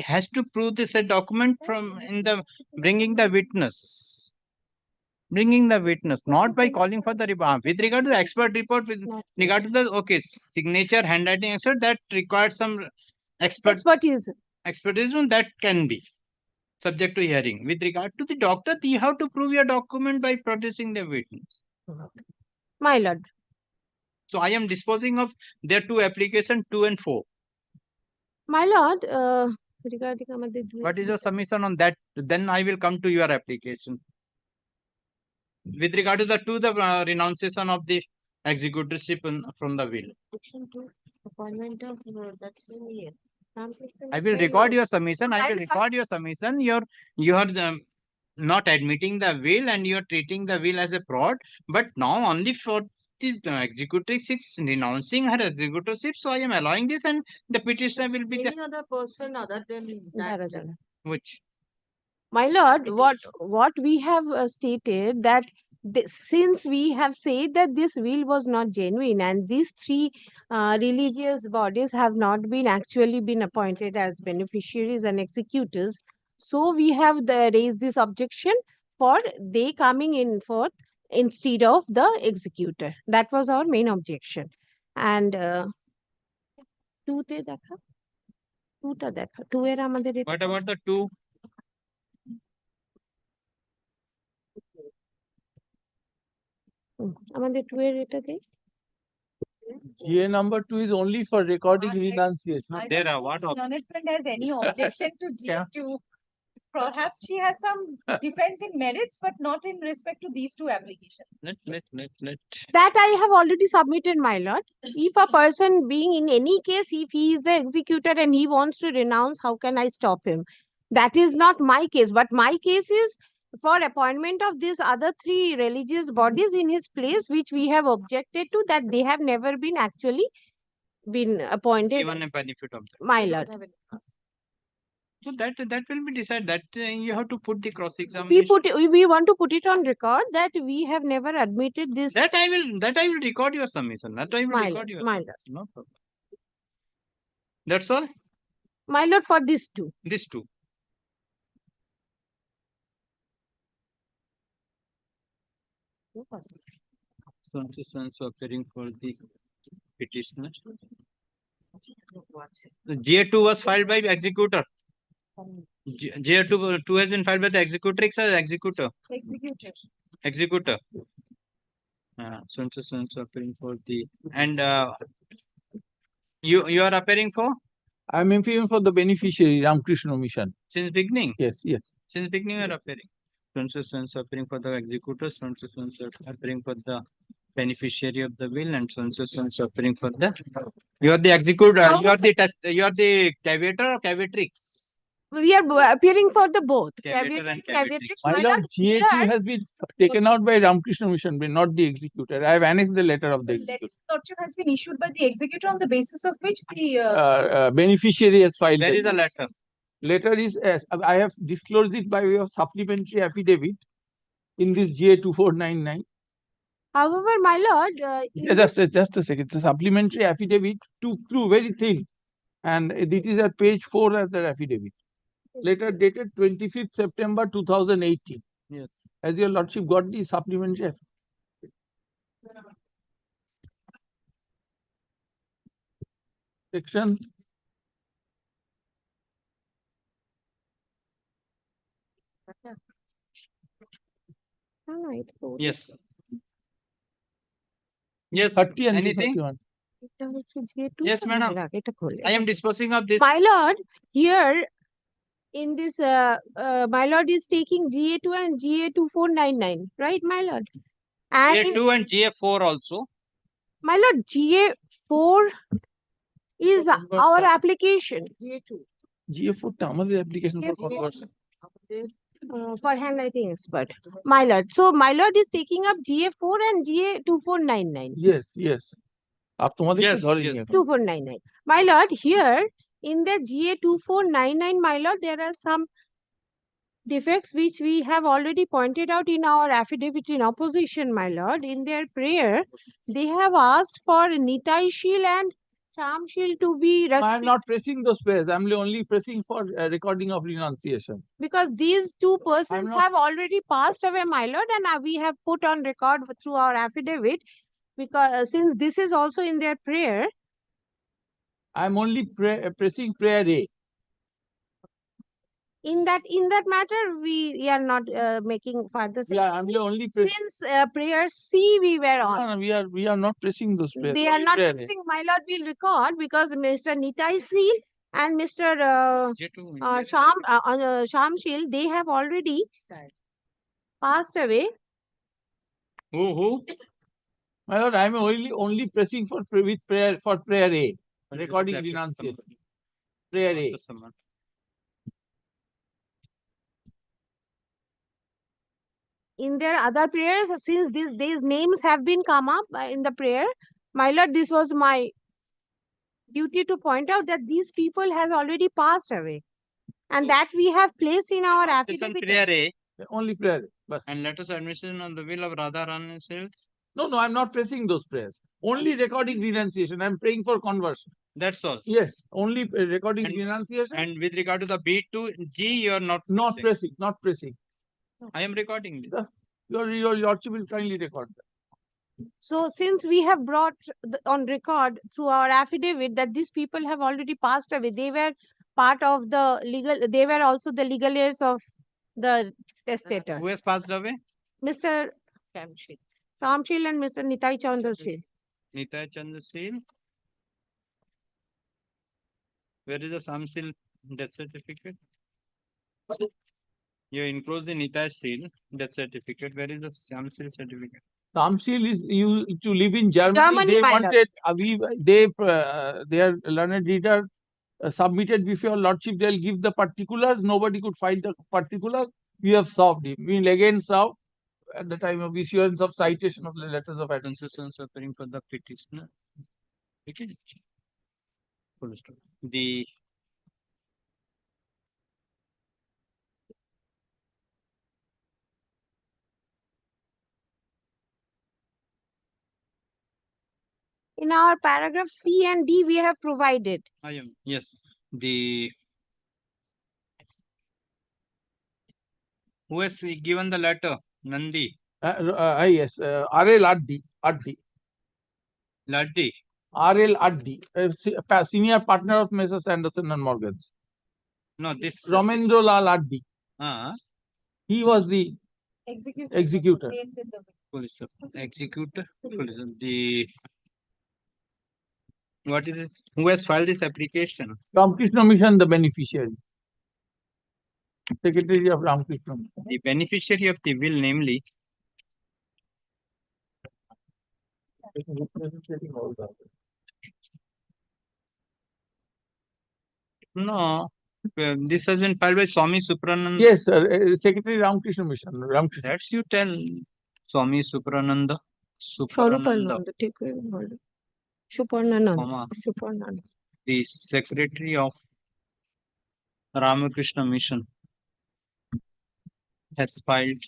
has to prove this a document from in the bringing the witness. Bringing the witness, not by calling for the report. With regard to the expert report, with regard to the signature, handwriting, etc., that requires some expertise that can be subject to hearing. With regard to the doctor, you have to prove your document by producing the witness. My lord. So I am disposing of their two applications, 2 and 4. My lord, regarding What is your submission on that? Then I will come to your application. With regard to the renunciation of the executorship from the will. Section 2, appointment of that same year. I will record your submission. I will record your submission. You are not admitting the will and you are treating the will as a fraud. But now only for the executorship renouncing her executorship. So I am allowing this, and the petitioner will be Any other person other than that. Which? My lord, what we have stated that since we have said that this will was not genuine and these three religious bodies have not been actually been appointed as beneficiaries and executors, so we have raised this objection for they coming in forth instead of the executor. That was our main objection. And two-তে দেখা two-টা দেখা two এর আমাদের What about the 2? আমাদের 2 এর এটা দেই GA number 2 is only for recording renunciation. There are what Learned friend has any objection to GA2. Perhaps she has some defense in merits, but not in respect to these two applications. Let. That I have already submitted, my lord. If a person being in any case, if he is the executor and he wants to renounce, how can I stop him? That is not my case, but my case is for appointment of these other three religious bodies in his place, which we have objected to, that they have never been actually been appointed. Given a benefit of that. My lord. So that will be decided. That you have to put the cross examination. We want to put it on record that we have never admitted this. That I will record your submission. That I will My record lord, your my submission. No problem. That's all. My lord, for these two. These two. So appearing for the petitioner. The GA2 was filed by executor. GA2 has been filed by the executrix or executor? Executor. So appearing for the and you are appearing for? I am appearing for the beneficiary Ramakrishna Mission. Since beginning? Yes. Since beginning you are appearing. So appearing for the executor, so appearing for the beneficiary of the will, and so appearing for the. You are the executor. You are the test. You are the cavator or cavatrix. We are appearing for the both. Cavator and Cavatrix. My My lord, lord, GA2 here- has been taken out by Ramakrishna Mission, but not the executor. I have annexed the letter of the executor. Lordship has been issued by the executor on the basis of which the Beneficiary has filed. Where the is the letter? Letter is I have disclosed it by way of supplementary affidavit in this GA 2499. However, my lord, Just a second. It's a supplementary affidavit to prove very thin, and it is at page 4 of that affidavit. Letter dated 25th September 2018. Yes. Has your lordship got the supplementary affidavit? Section. Yes. Yes. 30 and Anything? 31. Yes, madam. I am disposing of this. My lord, here in this, my lord is taking GA2 and GA2499, right, my lord? And GA2 and GA4 also. my lord, GA4 is our application. GA4 আমাদের application for conversion. For handwriting expert, my lord. So my lord is taking up GA4 and GA2499. Yes. आप তোমাদের Yes, ধরে yes. নিয়ে আসো। 2499. My lord, here in the GA2499, my lord, there are some defects which we have already pointed out in our affidavit in opposition, my lord. In their prayer, they have asked for Nitaishil and Shamshil to be I am restricted not pressing those prayers. I am only pressing for recording of renunciation. because these two persons not- have already passed away, my lord, and we have put on record through our affidavit because since this is also in their prayer. I am only pressing prayer A. In that matter, we are not making further. Yeah, I am only pressing. Since prayer C we were on. No, we are not pressing those prayers. They are Only not prayer A. pressing, my lord, will record because Mr. Nitai Seal and Mr. Shamshil, they have already passed away. Who? My lord, I am only pressing for prayer A. Recording renunciation. Prayer A. In their other prayers, since these names have been come up in the prayer, my lord, this was my duty to point out that these people has already passed away, and that we have placed in our affidavit. Prayer A. Only prayer A. But And let us admission on the will of Radha Rani herself. no, I am not pressing those prayers. Only recording renunciation. I am praying for conversion. That's all. Yes, only recording renunciation. And with regard to the B2 G, you are not pressing. Not pressing. I am recording this. Your lordship will kindly record that. So since we have brought on record through our affidavit that these people have already passed away, they were part of the legal, they were also the legal heirs of the testator. Who has passed away? Mr. Shamshil and Mr. Nitai Chandrashil. Nitai Chandra Seal. Where is the Samsil death certificate? You enclose the Nitai Seal death certificate. Where is the Samsil certificate? Tamsil is you to live in Germany. Germany, They my lord. wanted their learned reader submitted before lordship. They'll give the particulars. Nobody could find the particulars. We have solved it. We will again solve at the time of issuance of citation of the letters of Concessions appearing for the petitioner. Okay. Full stop. The In our paragraph C and D, we have provided. I am yes. The who has given the letter? Nandi. yes, R.L. Addi. Laddi. R.L. Addi, senior partner of Messrs. Anderson and Morgans. No, this Ramendra Lal Addi. He was the executor. Police executor. The what is it? Who has filed this application? Ramakrishna Mission, the beneficiary. Secretary of Ramakrishna Mission. The beneficiary of the will, namely no. This has been filed by Swami Suprananda. Yes, sir. Secretary Ramakrishna Mission. That's you tell Swami Suprananda. Swarupananda, take a word. Comma. Suparnanda. The secretary of Ramakrishna Mission has filed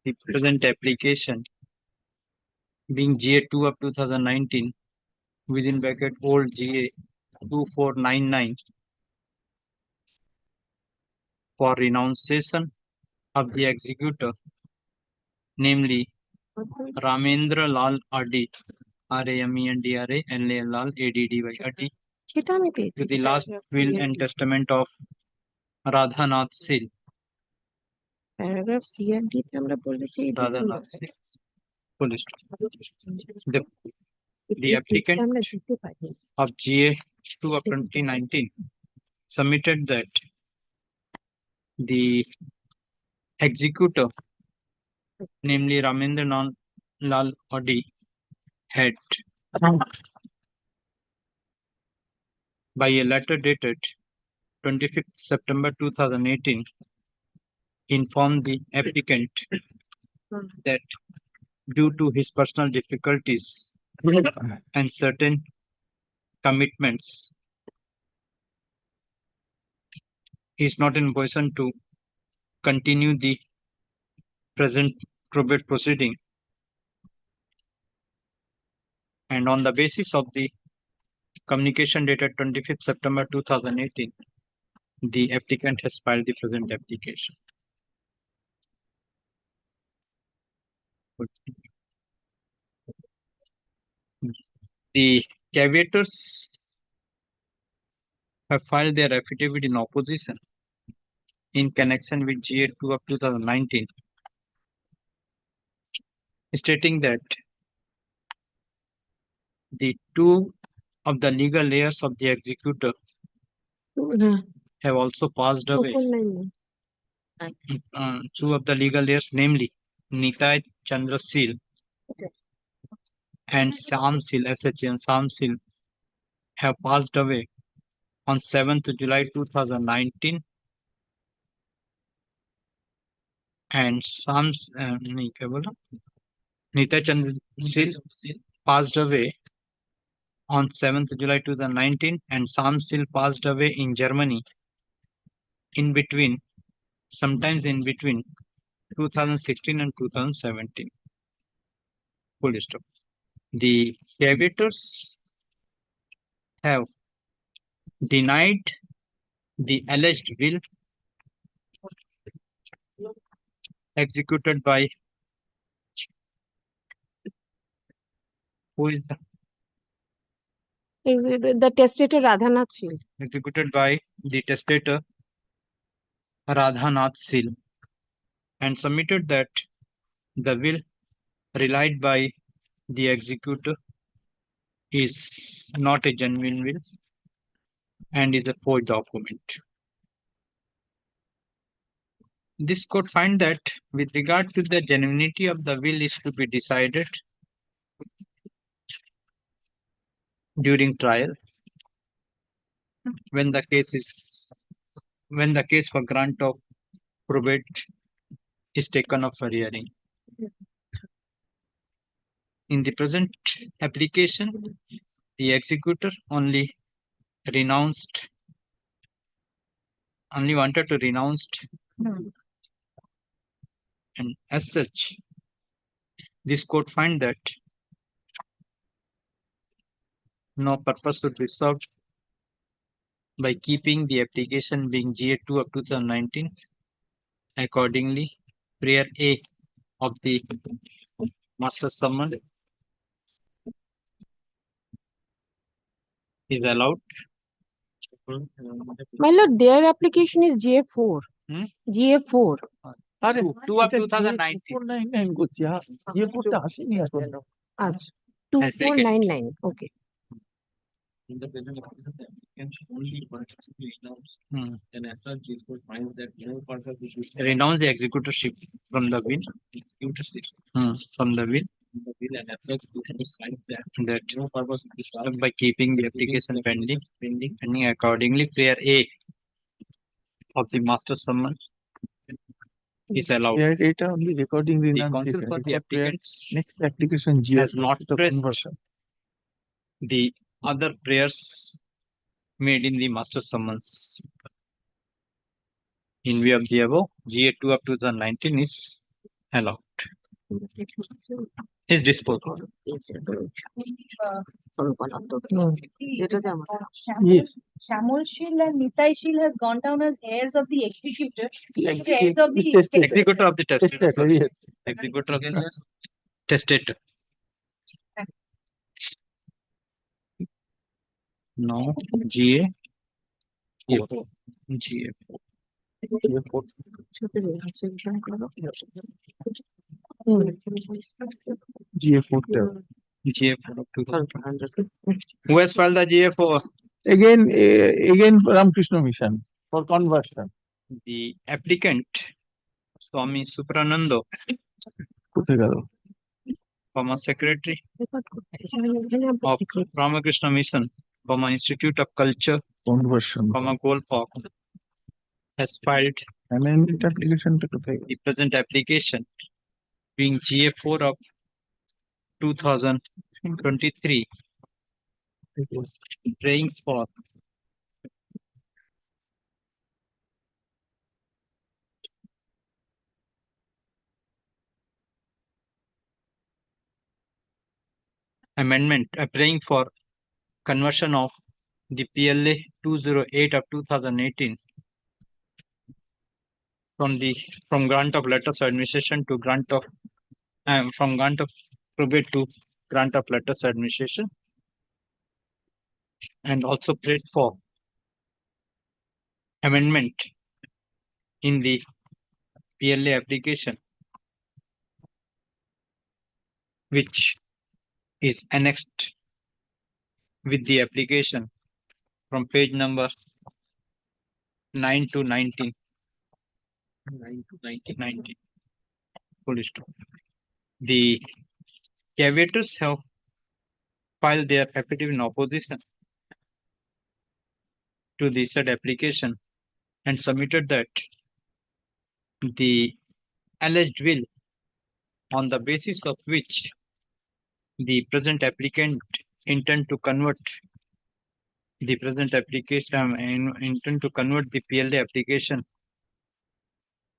the present application being GA2 of 2019 within bracket old GA 2499 for renunciation of the executor, namely Ramendra Lal Addi, RAMENDRA Lal ADDY Addi, to the last will and testament of Radhanath Sil. Paragraph C and D আমরা বলেছি Radhanath Sil. Full stop. The applicant of GA2 of 2019 submitted that the executor, namely Ramendra Lal Addi, had by a letter dated 25th September 2018 informed the applicant that due to his personal difficulties and certain commitments, he is not in position to continue the present probate proceeding, and on the basis of the communication dated 25th September 2018, the applicant has filed the present application. The caveators have filed their affidavit in opposition in connection with GA2 of 2019, stating that the two of the legal heirs of the executor have also passed away. Two of the legal heirs, namely Nitai Chandra Seal and Sam Seal, SHM Sam Seal, have passed away on 7th July 2019, and Nitai Chandra Seal passed away on 7th July 2019, and Sam Seal passed away in Germany sometimes in between 2016 and 2017. Full stop. The caveators have denied the alleged will executed by who is the testator Radhanath Sil. Executed by the testator Radhanath Sil, and submitted that the will relied by the executor is not a genuine will and is a forged document. This court find that with regard to the genuinity of the will is to be decided during trial when the case for grant of probate is taken up for hearing. In the present application, the executor only wanted to renounce, and as such, this court find that no purpose would be served by keeping the application being GA2 of 2019. Accordingly, prayer A of the master summon is allowed. My lord, their application is GA4. Hmm? GA4. আরে 2 of 2019. 2499 করছি GA4 টা আসেনি এখন আচ্ছা 2499. Okay. In the present application, the applicant only wanted to renounce. And as such, this court finds that no purpose would be served. Renounce the executorship from the will. Executorship. From the will. And as such, this court finds that no purpose would be served by keeping the application pending. Accordingly, prayer A of the master summon is allowed. এটা only recording The renunciation. counsel for the applicants Next application has not pressed conversion. the other prayers made in the master summons. In view of the above, GA2 of 2019 is allowed. Is disposed of. Yes. Shamol Shil and Nitai Shil has gone down as heirs of the executor. Heirs of the Executor of the testator. Sorry. Yes. Executor of the testator. No, GA. GA. GA4. GA4. Who has filed the GA4? Again Ramakrishna Mission for conversion. The applicant, Swami Supranando, কোথায় গেল? former secretary of Ramakrishna Mission, former Institute of Culture, Conversion. former Golfok, has filed Amendment application to the present application being GA4 of 2023, praying for amendment, praying for conversion of the PLA 208 of 2018 from grant of letters of administration to grant of from grant of probate to grant of letters of administration, and also prayed for amendment in the PLA application, which is annexed with the application from page number 9 to 19. 9 to 19. Full stop. The caveators have filed their affidavit in opposition to the said application and submitted that the alleged will on the basis of which the present applicant intend to convert the present application intend to convert the PLA application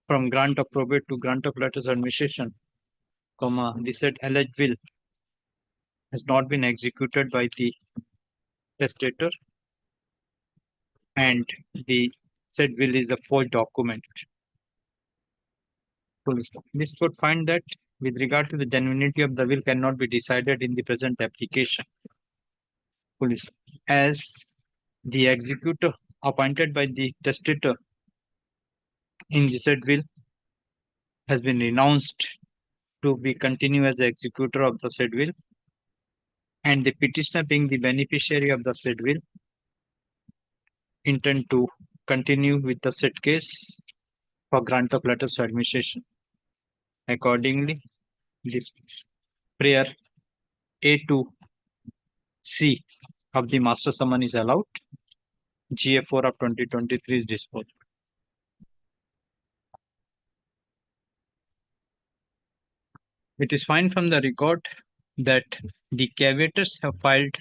from grant of probate to grant of letters of administration, the said alleged will has not been executed by the testator, and the said will is a forged document. This court find that with regard to the genuinity of the will cannot be decided in the present application. As the executor appointed by the testator in the said will has been renounced to be continue as the executor of the said will, and the petitioner being the beneficiary of the said will intend to continue with the said case for grant of letters of administration. Accordingly, this prayer A to C of the master summon is allowed. GA4 of 2023 is disposed. It is fine from the record that the caveators have filed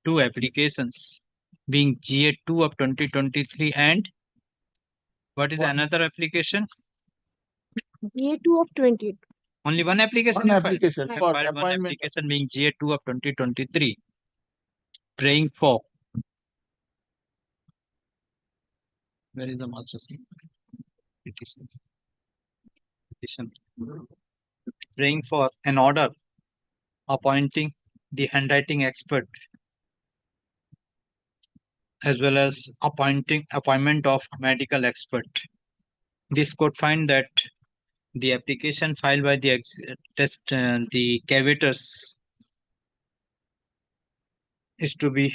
two applications, being GA2 of 2023 and what is another application? GA2 of 20. Only one application. One you filed? application You for filed one appointment. application being GA2 of 2023, praying for. Where is the master sleep? Petition. Petition. Praying for an order appointing the handwriting expert as well as appointment of medical expert. This court find that the application filed by the the caveators is to be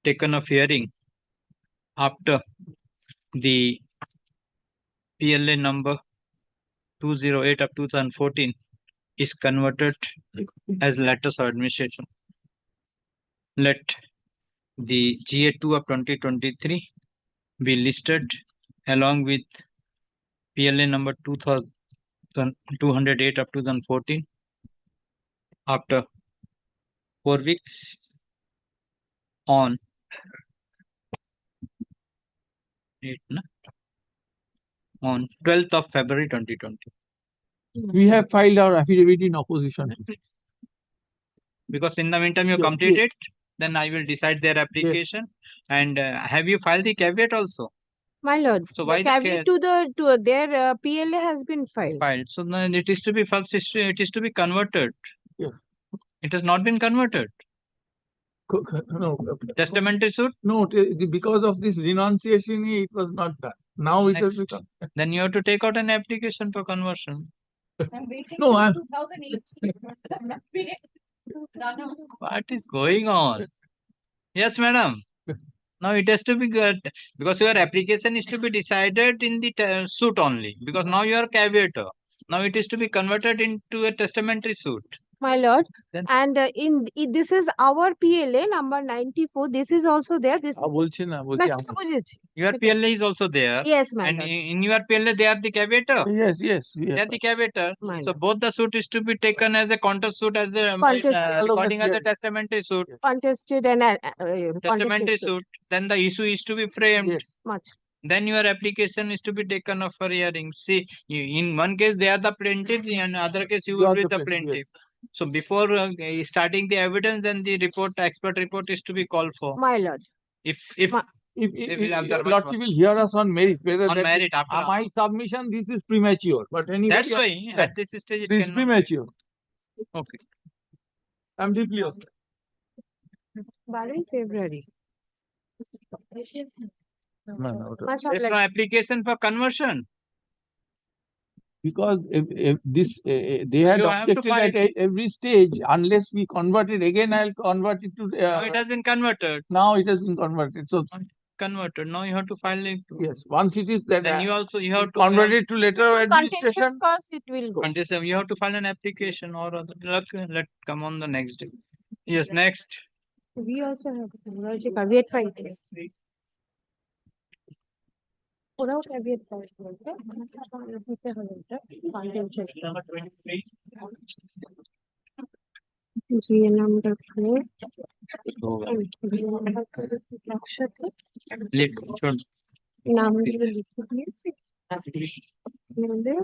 taken of hearing after the PLA number 208 of 2014 is converted as letters of administration. Let the GA2 of 2023 be listed along with PLA number 208 of 2014 after 4 weeks on on 12th of February 2020. We have filed our affidavit in opposition. Because in the meantime you Yes, complete yes. it, then I will decide their application. And have you filed the caveat also? My lord, So the why the caveat to their PLA has been filed. filed? So then it is to be first history, it is to be converted. Yes. It has not been converted. No, Testamentary suit? no, because of this renunciation, it was not done. Now it has Next. become. Then you have to take out an application for conversion. No, I'm. What is going on? Yes, madam. Now it has to be good because your application is to be decided in the suit only because now you are caveator. Now it is to be converted into a testamentary suit. My lord, Then and this is our PLA number 94. This is also there. This বলছি না, বলছি আমরা। বুঝেছি। your PLA is also there. Yes, my And lord. in your PLA they are the caveator. Yes, yes. They are the caveator. My So both the suit is to be taken as a contest suit as a Contested. recording as a testamentary suit. Contested and Testamentary contested suit. Then the issue is to be framed. much. Then your application is to be taken up for hearing. See, in one case they are the plaintiff, in other case you will be the plaintiff. So before starting the evidence, then the expert report is to be called for. My lord. If If will have that Lordship will hear us on merit, whether on that merit after all. my submission, this is premature, but anybody That's why that at this stage it this is cannot. premature. Okay. I'm deeply upset. 12 February. There's no application for conversion. Because if this they had You have to objected file at every stage, unless we convert it again, I'll convert it to. Now it has been converted. Now it has been converted. So Converted. Now you have to file it. yes, once it is that Then you have to convert it to letter of Contentious administration. cause it will go. Contestant, you have to file an application or other. Let come on the next day. Yes, next. We also have caveat file. ওরাও caveat file করেছে। দিতে হবে এটা। Contentious. GA number 4 একসাথে নামগুলো লিখে দিয়েছি আমাদের